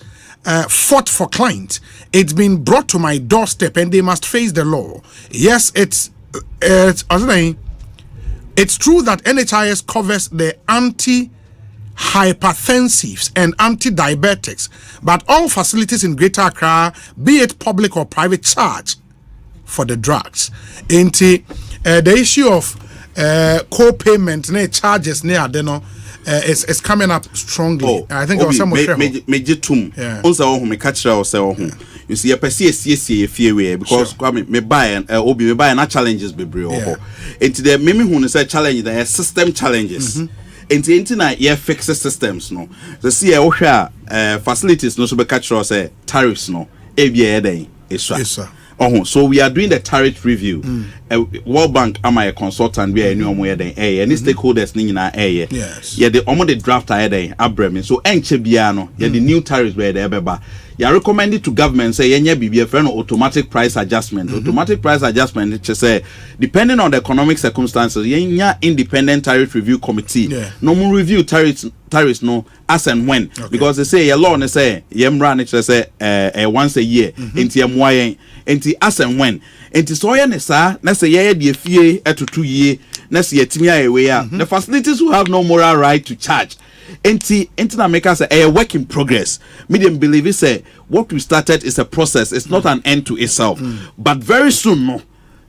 fought for clients, it's been brought to my doorstep and they must face the law. Yes, it's true that NHIS covers the anti-hypertensives and anti-diabetics, but all facilities in Greater Accra, be it public or private, charge for the drugs. The issue of co-payment charges is coming up strongly. I think also you see a because me buy and challenges be bro. Into the meme who say challenge the system challenges. Into fix systems no. The see facilities no so be catch say tariffs no. So we are doing the tariff review. World Bank am I a consultant we are new any stakeholders yes. Yeah, the draft Abraham. So enchebiano, the new tariffs where they beba. You recommend it to government say be a friend automatic price adjustment. Automatic price adjustment it say depending on the economic circumstances, independent tariff review committee. No more review tariffs no as and when because they say a law they say run it say once a year into as and when into so sir na say the fee to 2 years na say yetimi away the facilities who have no moral right to charge enti na make us a work in progress. Medium believe is what we started is a process. It's not an end to itself. But very soon, no,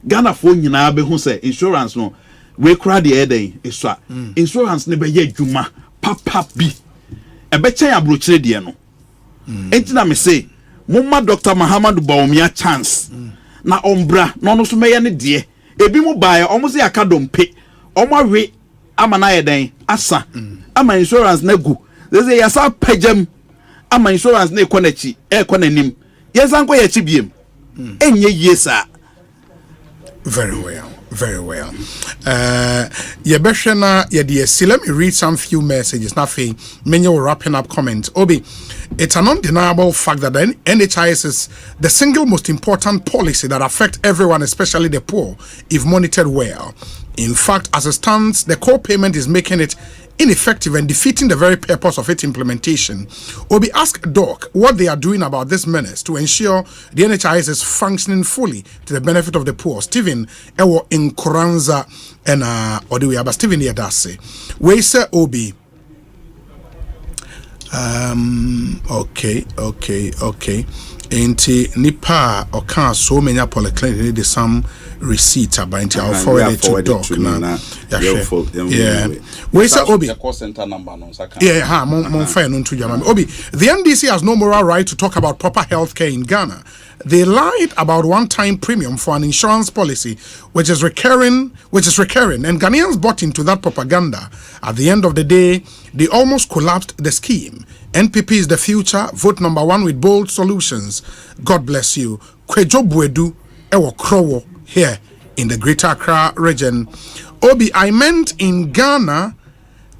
Ghana for nyina be hu say insurance no we kra de eden iswa. Insurance ne be ye dwuma papa bi. E be chen abrochire de no. Enti na me say Mumma Dr. Muhammad Baumia chance. Na ombra no no so meye ne de. Ebi mu bae omo se akadompe. Omo we ama na yeden asa. Ama insurance na gu. They say yasa pagam ama insurance na ekonachi ekonanim. Yesan ko ye chi biem. Enye yesa. Very well. Very well. Yebeshana yediesi. Let me read some few messages. Nothing. Many will wrapping up comments. Obi, it's an undeniable fact that the NHIS is the single most important policy that affects everyone, especially the poor, if monitored well. In fact, as it stands, the core payment is making it ineffective and defeating the very purpose of its implementation. Obi, ask DOC what they are doing about this menace to ensure the NHIS is functioning fully to the benefit of the poor. Stephen Ewo in Koranza and Odiwe, but Stephen Yadase. We say Obi. Okay. Enti nipa oka so many polyclinic need some receipt about I'll forward it to doc na. Yeah. We say Obi. Call center number no saka. Yeah, mon fire no to jama. Obi, the NDC has no moral right to talk about proper health care in Ghana. They lied about one-time premium for an insurance policy which is recurring, and Ghanaians bought into that propaganda. At the end of the day, they almost collapsed the scheme. NPP is the future. Vote number 1 with bold solutions. God bless you. Kwejo Buedu Ewo Krowo here in the Greater Accra region. Obi, I meant in Ghana.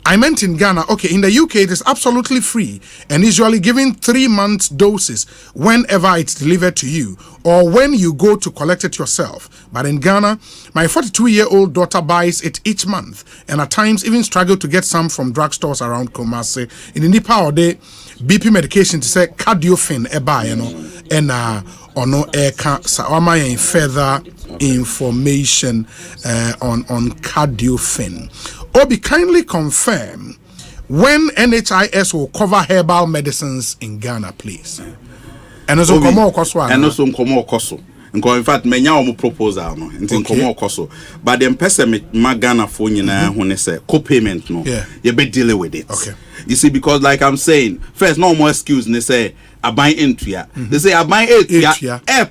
Okay, in the UK it is absolutely free and usually given 3 months doses whenever it's delivered to you or when you go to collect it yourself. But in Ghana, my 42-year-old daughter buys it each month and at times even struggle to get some from drugstores around Kumasi. In the Nipa or the BP medication to say cardiofin and ono eka sa further information on cardiofin. Obi, kindly confirm when NHIS will cover herbal medicines in Ghana, please. And also komo koso. In fact, menya omo proposal no. Nti komo koso. But the person ma Ghana for nyina hu ne say co-payment no. You be dealing with it. Okay. You see, because like I'm saying, first no more excuse ne say I buy into ya. They say I buy it ya.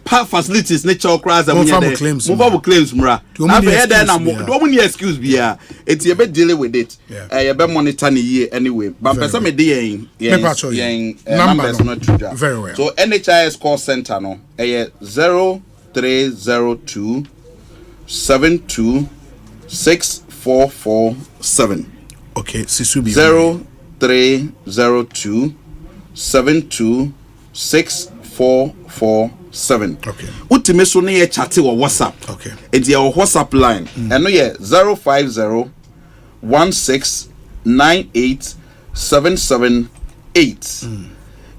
Part facilities nature class and claims mura. Na be there na do mo excuse be ya. It's you be dealing with it. You be monitor the year anyway. But person me dey yen numbers not true. Very well. So NHIS call center no 0302 72 6447. Okay, Sisubi 0302 72 6447. Okay. Ultimate so ne chat or WhatsApp. Okay. It's your WhatsApp line. And no 050 1698 778.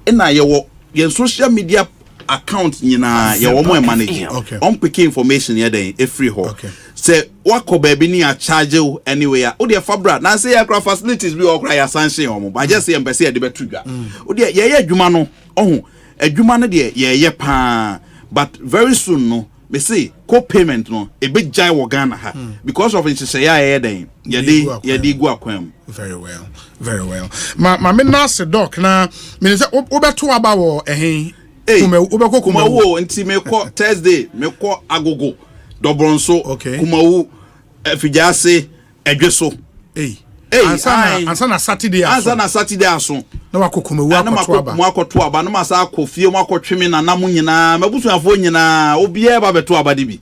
And now your social media account nyina ya wo mo manage. On pick information here then e free ho. Say wako baby ni a charge you anywhere. O de fabra na say your facilities be okra ya sanction o mo. But just say empese e de betudwa. O de ye adwuma no ohun adwuma no de ye pa. But very soon no me say co-payment no e be jai wo Ghana ha because of it say ya then ye dey go akwam. Very well. Very well. Ma me na se doc na me say obeto aba wo kumawu nti me ko Thursday me ko agogo dobronso kumawu afijase edweso ansa na Saturday aso na wakokumawu akoto aba na masa akofie mu akotweme na nam nyina mabusuafo nyina obie ba beto aba dibi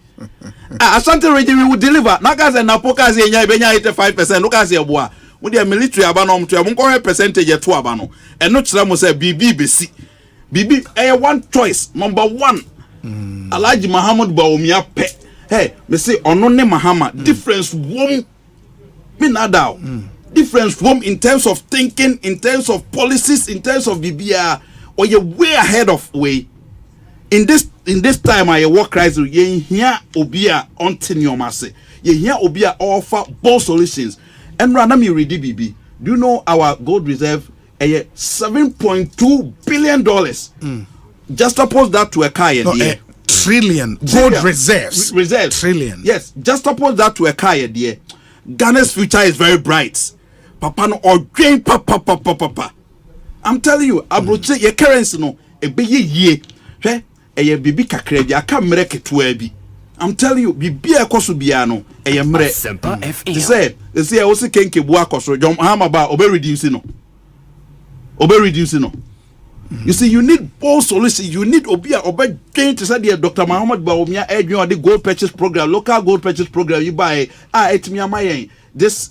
Asante region we will deliver na ka se na pokaze enya ebenya 85% no ka se eboa wo de military aba no mto mo percentage eto aba no eno kira mo se bibi besi Bibi, one choice, number 1. Alaji Muhammad Baumia pe. Hey, me say onone Mahama difference wom me nadao. Difference wom in terms of thinking, in terms of policies, in terms of BBR, or you way ahead of way. In this time I work crisis, ye here obia on tenure masse. Ye here obia offer both solutions. And random you ready BB. Do you know our gold reserve? $7.2 billion. Just oppose that to a car. Trillion gold reserves. Trillion. Yes, just oppose that to a car. Ghana's future is very bright. Papa no or drain papa. I'm telling you, abroche your currency no e be ye. Eye bibi kakra bi aka mre ketua bi. I'm telling you, bibi ekoso bia no eye mre. Asempa FM. They say o se kenke bu akoso jom hama ba obe reduce no. You see, you need bold solution. You need obia obe gain to say Dr. Muhammad Bawumia edwin or the gold purchase program, local gold purchase program. You buy etimi amayen this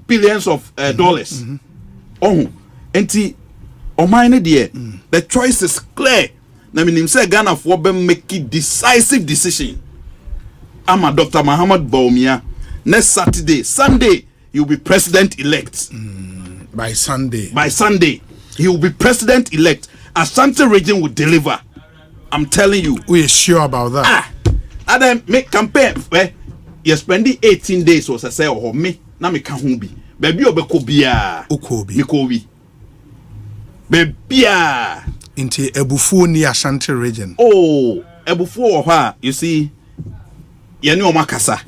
billions of dollars. Oh, enti omine there. The choice is clear. Na minim say Ghana for be make decisive decision. Ama Dr. Muhammad Bawumia next Sunday he will be president elect. By Sunday, he will be president elect. Ashanti region will deliver. I'm telling you. We are sure about that. And then make campaign. You spend 18 days was I say oh me na me can be. Baby obeko bia. Okobi. Baby into Ebufu near Ashanti region. Oh, Ebufu you see. Yeni omakasa.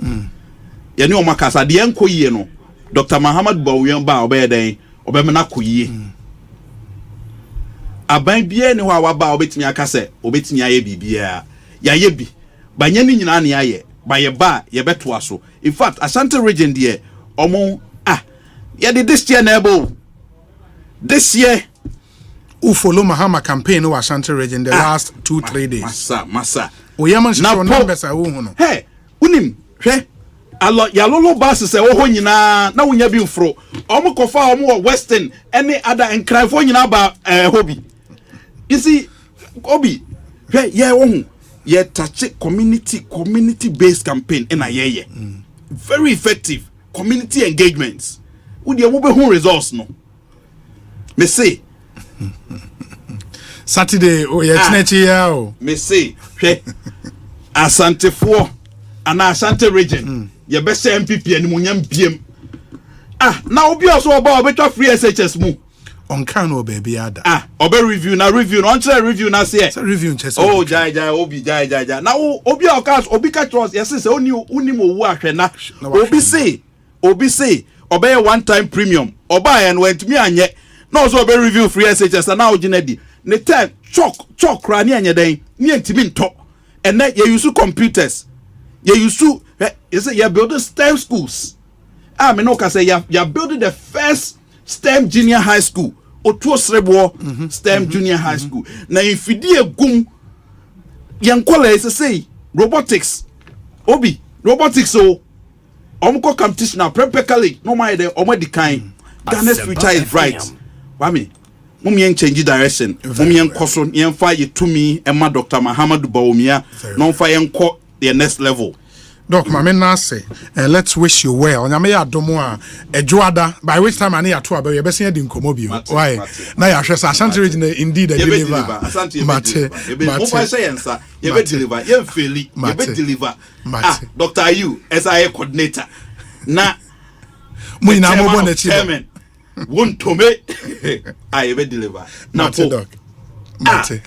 Yeni omakasa di enko ye no. Dr. Muhammad Bawumia ba obeden obemna koyie. Aban bia ne ho awaba obetimi aka se obetimi aye bibia. Ya ye bi. Banya ni nyina ne aye. Ba ye ba ye beto aso. In fact, Ashanti region there omo ye did this year neighbor. This year who follow Mahama campaign in Ashanti region the last 2-3 days. Massa. Oyaman show numbers are who. Hey, unim, hwe ya lolo bus se wo ho nyina na wonya bi mfro omo kofa omo western any other encryphone nyina ba hobby. You see obi hwe ye wo hu ye touch community based campaign in a very effective community engagements. Wo de wo be hu results no. Me say Saturday ye chinechi ya o. Me say hwe Asantefo ana Ashanti region ye be say MPP animunyam biem na obi also oba obetwa free SHS mu on kan o baby ada obe review na on try review na say review chese oh jai obi jai na obi okas obi catch us yes say oni owu ahwe na obi say obey one time premium oba en went me anye na also obe review free SHS na oginadi ne time chalk ra ne anye den ne ntimi nto and then you use computers. You say you're building STEM schools. I mean, okay, say you're building the first STEM junior high school. Or two STEM junior high school. Now, if you do a gum, young college say robotics. Robotics, so Omko competition now, practically, no matter the kind. Ghana's future is bright. Wami. Mumien change direction. Mumien koso yen fa ye to me and my Dr. Muhammad Bawumia. Non fa yen ko the next level. Doc, Mame Nase, let's wish you well. Nyame ya domo a ejuada by which time ani ato aba ye bese din komobio. Why? Na ya hwese Ashanti region indeed a deliver. Ashanti mate. Mobile science ye be deliver. Ye feli ye be deliver. Dr. Ayu SIA coordinator. Na mo ina mo bo na chi. Won to me I will deliver now doc mate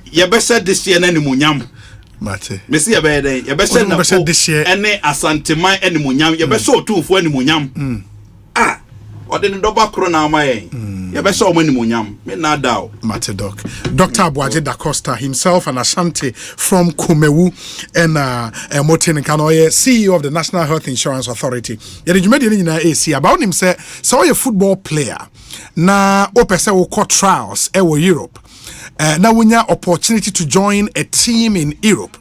you better this year any munyam mate me see you better this year any asanteman any munyam you better two for any munyam or the double corona my you better so many munyam me na daw mate doc Dr. Abuaje Da Costa himself and Ashanti from Kumewu and Motin Kanoye CEO of the National Health Insurance Authority yede jumedi ni nyina AC about him say so a football player na opese wo court trials e wo Europe na wonya opportunity to join a team in Europe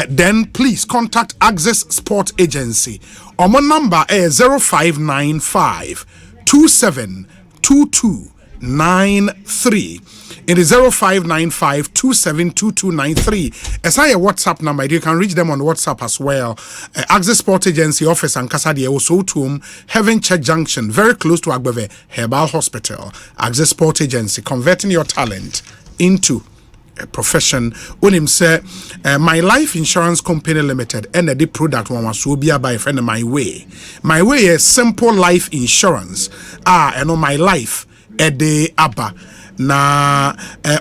then please contact Access Sport Agency. Our number is 0595 272293. It is 0595 272293. As I a WhatsApp number, you can reach them on WhatsApp as well. Access Sport Agency office and Kasadi also to Heaven Church Junction, very close to Agbeve Herbal Hospital. Access Sport Agency, converting your talent into profession. When him say, my life insurance company limited, and the product one was so be by friend my way. My way is simple life insurance. My life a day abba. Na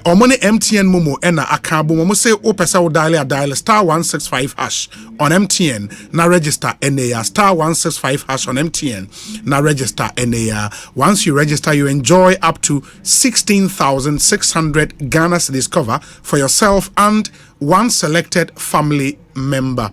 omone MTN momo ena akabo momo say o pesa o dial star 165 hash on MTN na register NA star 165 hash on MTN na register NA. Once you register, you enjoy up to 16,600 Ghana cedis cover for yourself and one selected family member.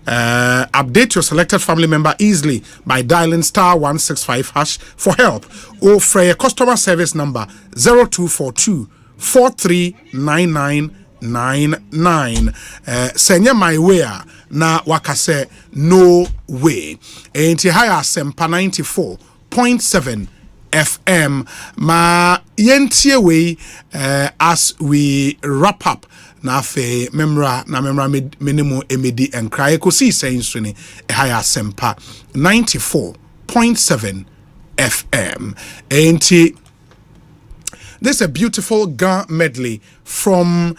Update your selected family member easily by dialing star 165 hash for help or for a customer service number 0242 439999. Senya my way na wakase no way. Enti higher Asempa 94.7 FM ma yentie way as we wrap up. Na fe memra minimum emedi and cry Ekosiisen suni higher Asempa 94.7 FM. Ain't this a beautiful Ga medley from